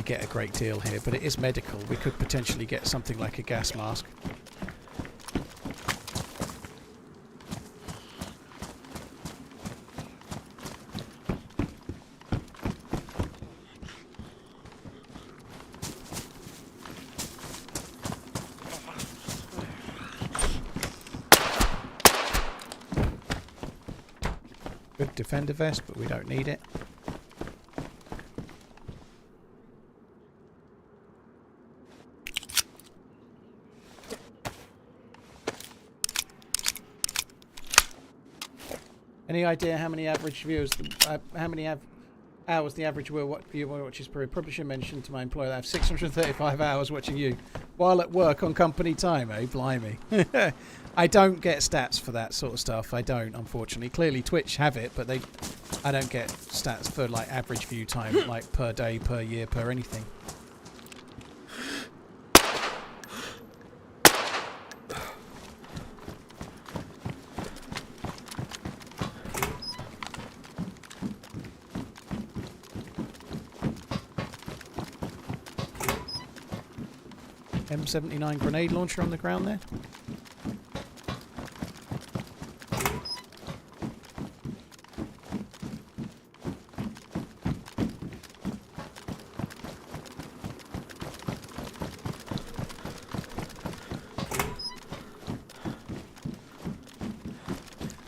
Speaker 1: Get a great deal here, but it is medical. We could potentially get something like a gas mask. Good defender vest, but we don't need it. Any idea how many average viewers, hours the average viewer watches per? Probably should mention to my employer that I have 635 hours watching you while at work on company time, eh? Blimey. I don't get stats for that sort of stuff. I don't, unfortunately. Clearly Twitch have it, but I don't get stats for like average view time, like per day, per year, per anything. M79 grenade launcher on the ground there.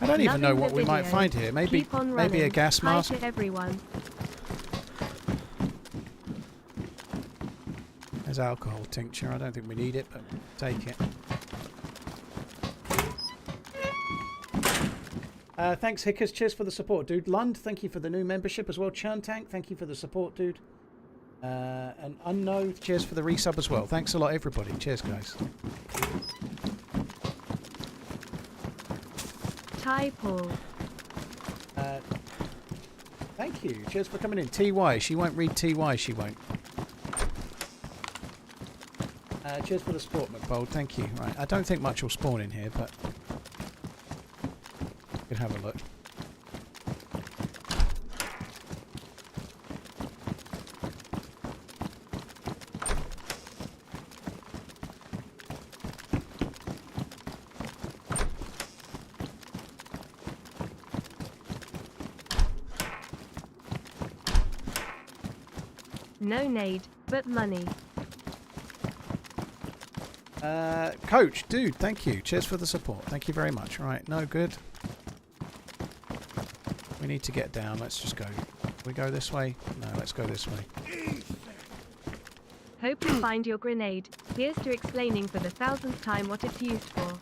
Speaker 1: I don't even know what we might find here. Maybe a gas mask.
Speaker 2: Hi to everyone.
Speaker 1: There's alcohol tincture. I don't think we need it, but take it. Thanks, Hickers. Cheers for the support, dude. Lund, thank you for the new membership as well. Churntank, thank you for the support, dude. And Unknown, cheers for the resub as well. Thanks a lot, everybody. Cheers, guys.
Speaker 2: Ty Paul.
Speaker 1: Thank you. Cheers for coming in. TY. She won't read TY, she won't. Cheers for the support, McBold. Thank you. Right, I don't think much will spawn in here, but we could have a look.
Speaker 2: No nade, but money.
Speaker 1: Coach, dude, thank you. Cheers for the support. Thank you very much. Right, no good. We need to get down. Let's just go. We go this way? No, let's go this way.
Speaker 2: Hope you find your grenade. Here's to explaining for the 1000th time what it's used for.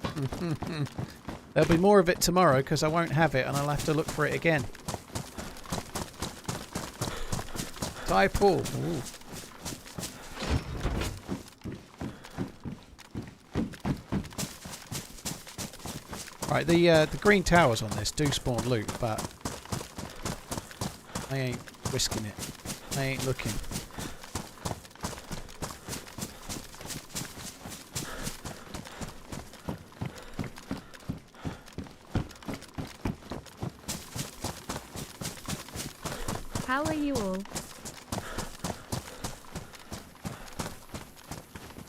Speaker 1: There'll be more of it tomorrow because I won't have it and I'll have to look for it again. Ty Paul. Ooh. Right, the green towers on this do spawn loot, but I ain't risking it. I ain't looking.
Speaker 2: How are you all?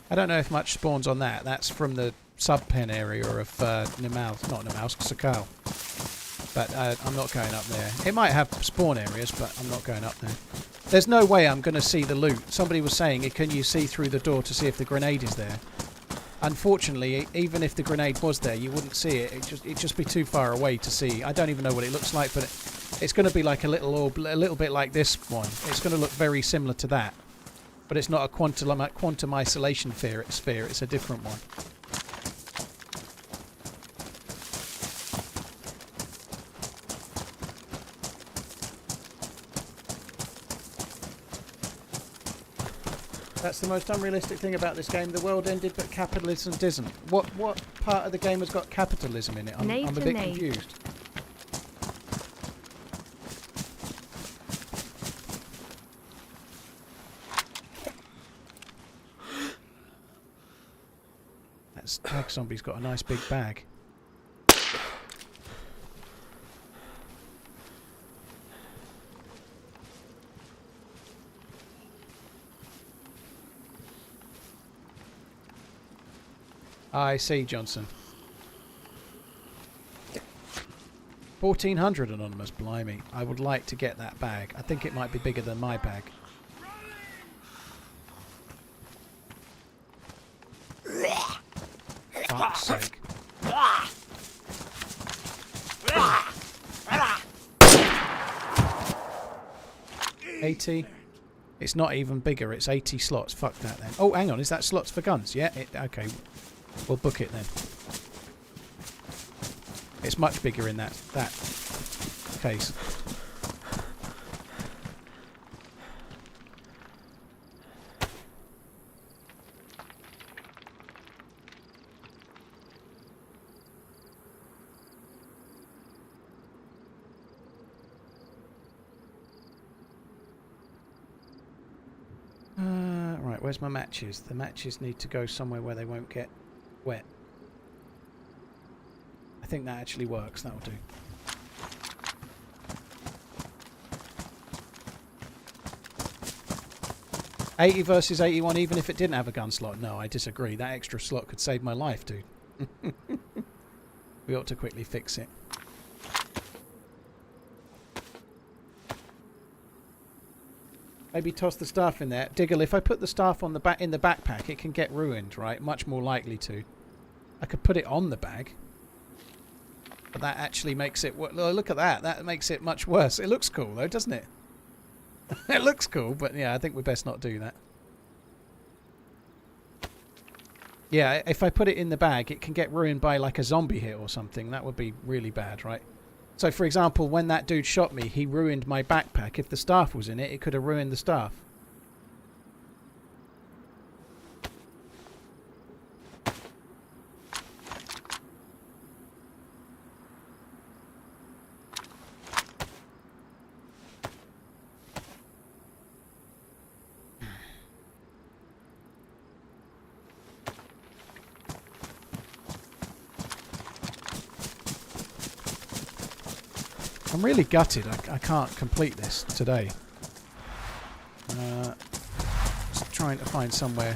Speaker 1: I don't know if much spawns on that. That's from the sub-pen area of Nemaus, not Nemaus, Sakal. But I'm not going up there. It might have spawn areas, but I'm not going up there. There's no way I'm going to see the loot. Somebody was saying, can you see through the door to see if the grenade is there? Unfortunately, even if the grenade was there, you wouldn't see it. It'd just be too far away to see. I don't even know what it looks like, but it's going to be like a little orb, a little bit like this one. It's going to look very similar to that. But it's not a quantum isolation sphere, it's a different one. That's the most unrealistic thing about this game. The world ended, but capitalism doesn't. What part of the game has got capitalism in it? I'm a bit confused. That stag zombie's got a nice big bag. I see, Johnson. 1400 anonymous, blimey. I would like to get that bag. I think it might be bigger than my bag. Fuck's sake. $80. It's not even bigger. It's 80 slots. Fuck that then. Oh, hang on. Is that slots for guns? Yeah. Okay. We'll book it then. It's much bigger in that case. Right, where's my matches? The matches need to go somewhere where they won't get wet. I think that actually works. That'll do. $80 versus 81, even if it didn't have a gun slot. No, I disagree. That extra slot could save my life, dude. We ought to quickly fix it. Maybe toss the staff in there. Diggle, if I put the staff on in the backpack, it can get ruined, right? Much more likely to. I could put it on the bag. But that actually makes it... Look at that. That makes it much worse. It looks cool, though, doesn't it? It looks cool, but yeah, I think we best not do that. Yeah, if I put it in the bag, it can get ruined by like a zombie hit or something. That would be really bad, right? So, for example, when that dude shot me, he ruined my backpack. If the staff was in it, it could have ruined the staff. I'm really gutted I can't complete this today. Just trying to find somewhere.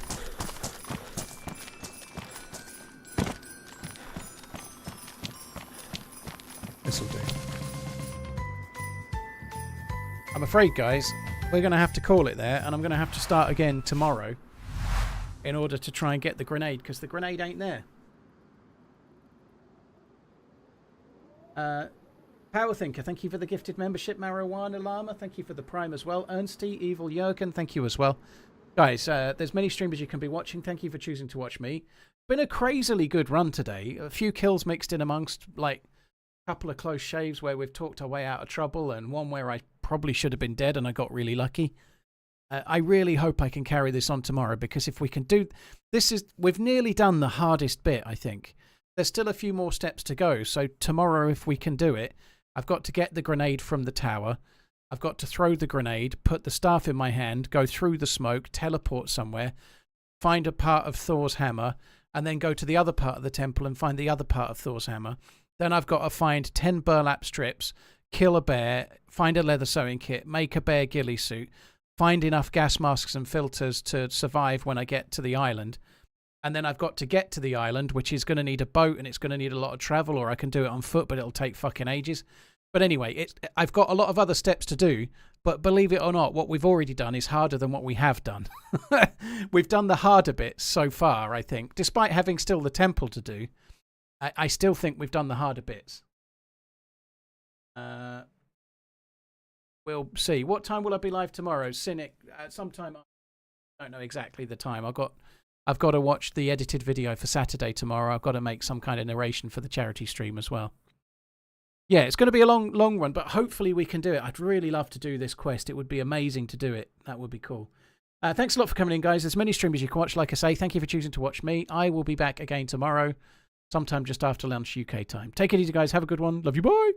Speaker 1: This'll do. I'm afraid, guys, we're going to have to call it there, and I'm going to have to start again tomorrow in order to try and get the grenade, because the grenade ain't there. Power Thinker, thank you for the gifted membership. Marijuana Llama, thank you for the Prime as well. Ernsty, Evil Jurgen, thank you as well. Guys, there's many streamers you can be watching. Thank you for choosing to watch me. Been a crazily good run today. A few kills mixed in amongst, like, a couple of close shaves where we've talked our way out of trouble, and one where I probably should have been dead and I got really lucky. I really hope I can carry this on tomorrow, because if we can do... We've nearly done the hardest bit, I think. There's still a few more steps to go, so tomorrow, if we can do it, I've got to get the grenade from the tower. I've got to throw the grenade, put the staff in my hand, go through the smoke, teleport somewhere, find a part of Thor's hammer, and then go to the other part of the temple and find the other part of Thor's hammer. Then I've got to find 10 burlap strips, kill a bear, find a leather sewing kit, make a bear ghillie suit, find enough gas masks and filters to survive when I get to the island. And then I've got to get to the island, which is going to need a boat and it's going to need a lot of travel, or I can do it on foot, but it'll take fucking ages. But anyway, I've got a lot of other steps to do, but believe it or not, what we've already done is harder than what we have done. We've done the harder bits so far, I think. Despite having still the temple to do, I still think we've done the harder bits. We'll see. What time will I be live tomorrow? Cynic, sometime. I don't know exactly the time. I've got to watch the edited video for Saturday tomorrow. I've got to make some kind of narration for the charity stream as well. Yeah, it's going to be a long run, but hopefully we can do it. I'd really love to do this quest. It would be amazing to do it. That would be cool. Thanks a lot for coming in, guys. There's many streamers you can watch. Like I say, thank you for choosing to watch me. I will be back again tomorrow, sometime just after lunch UK time. Take it easy, guys. Have a good one. Love you. Bye.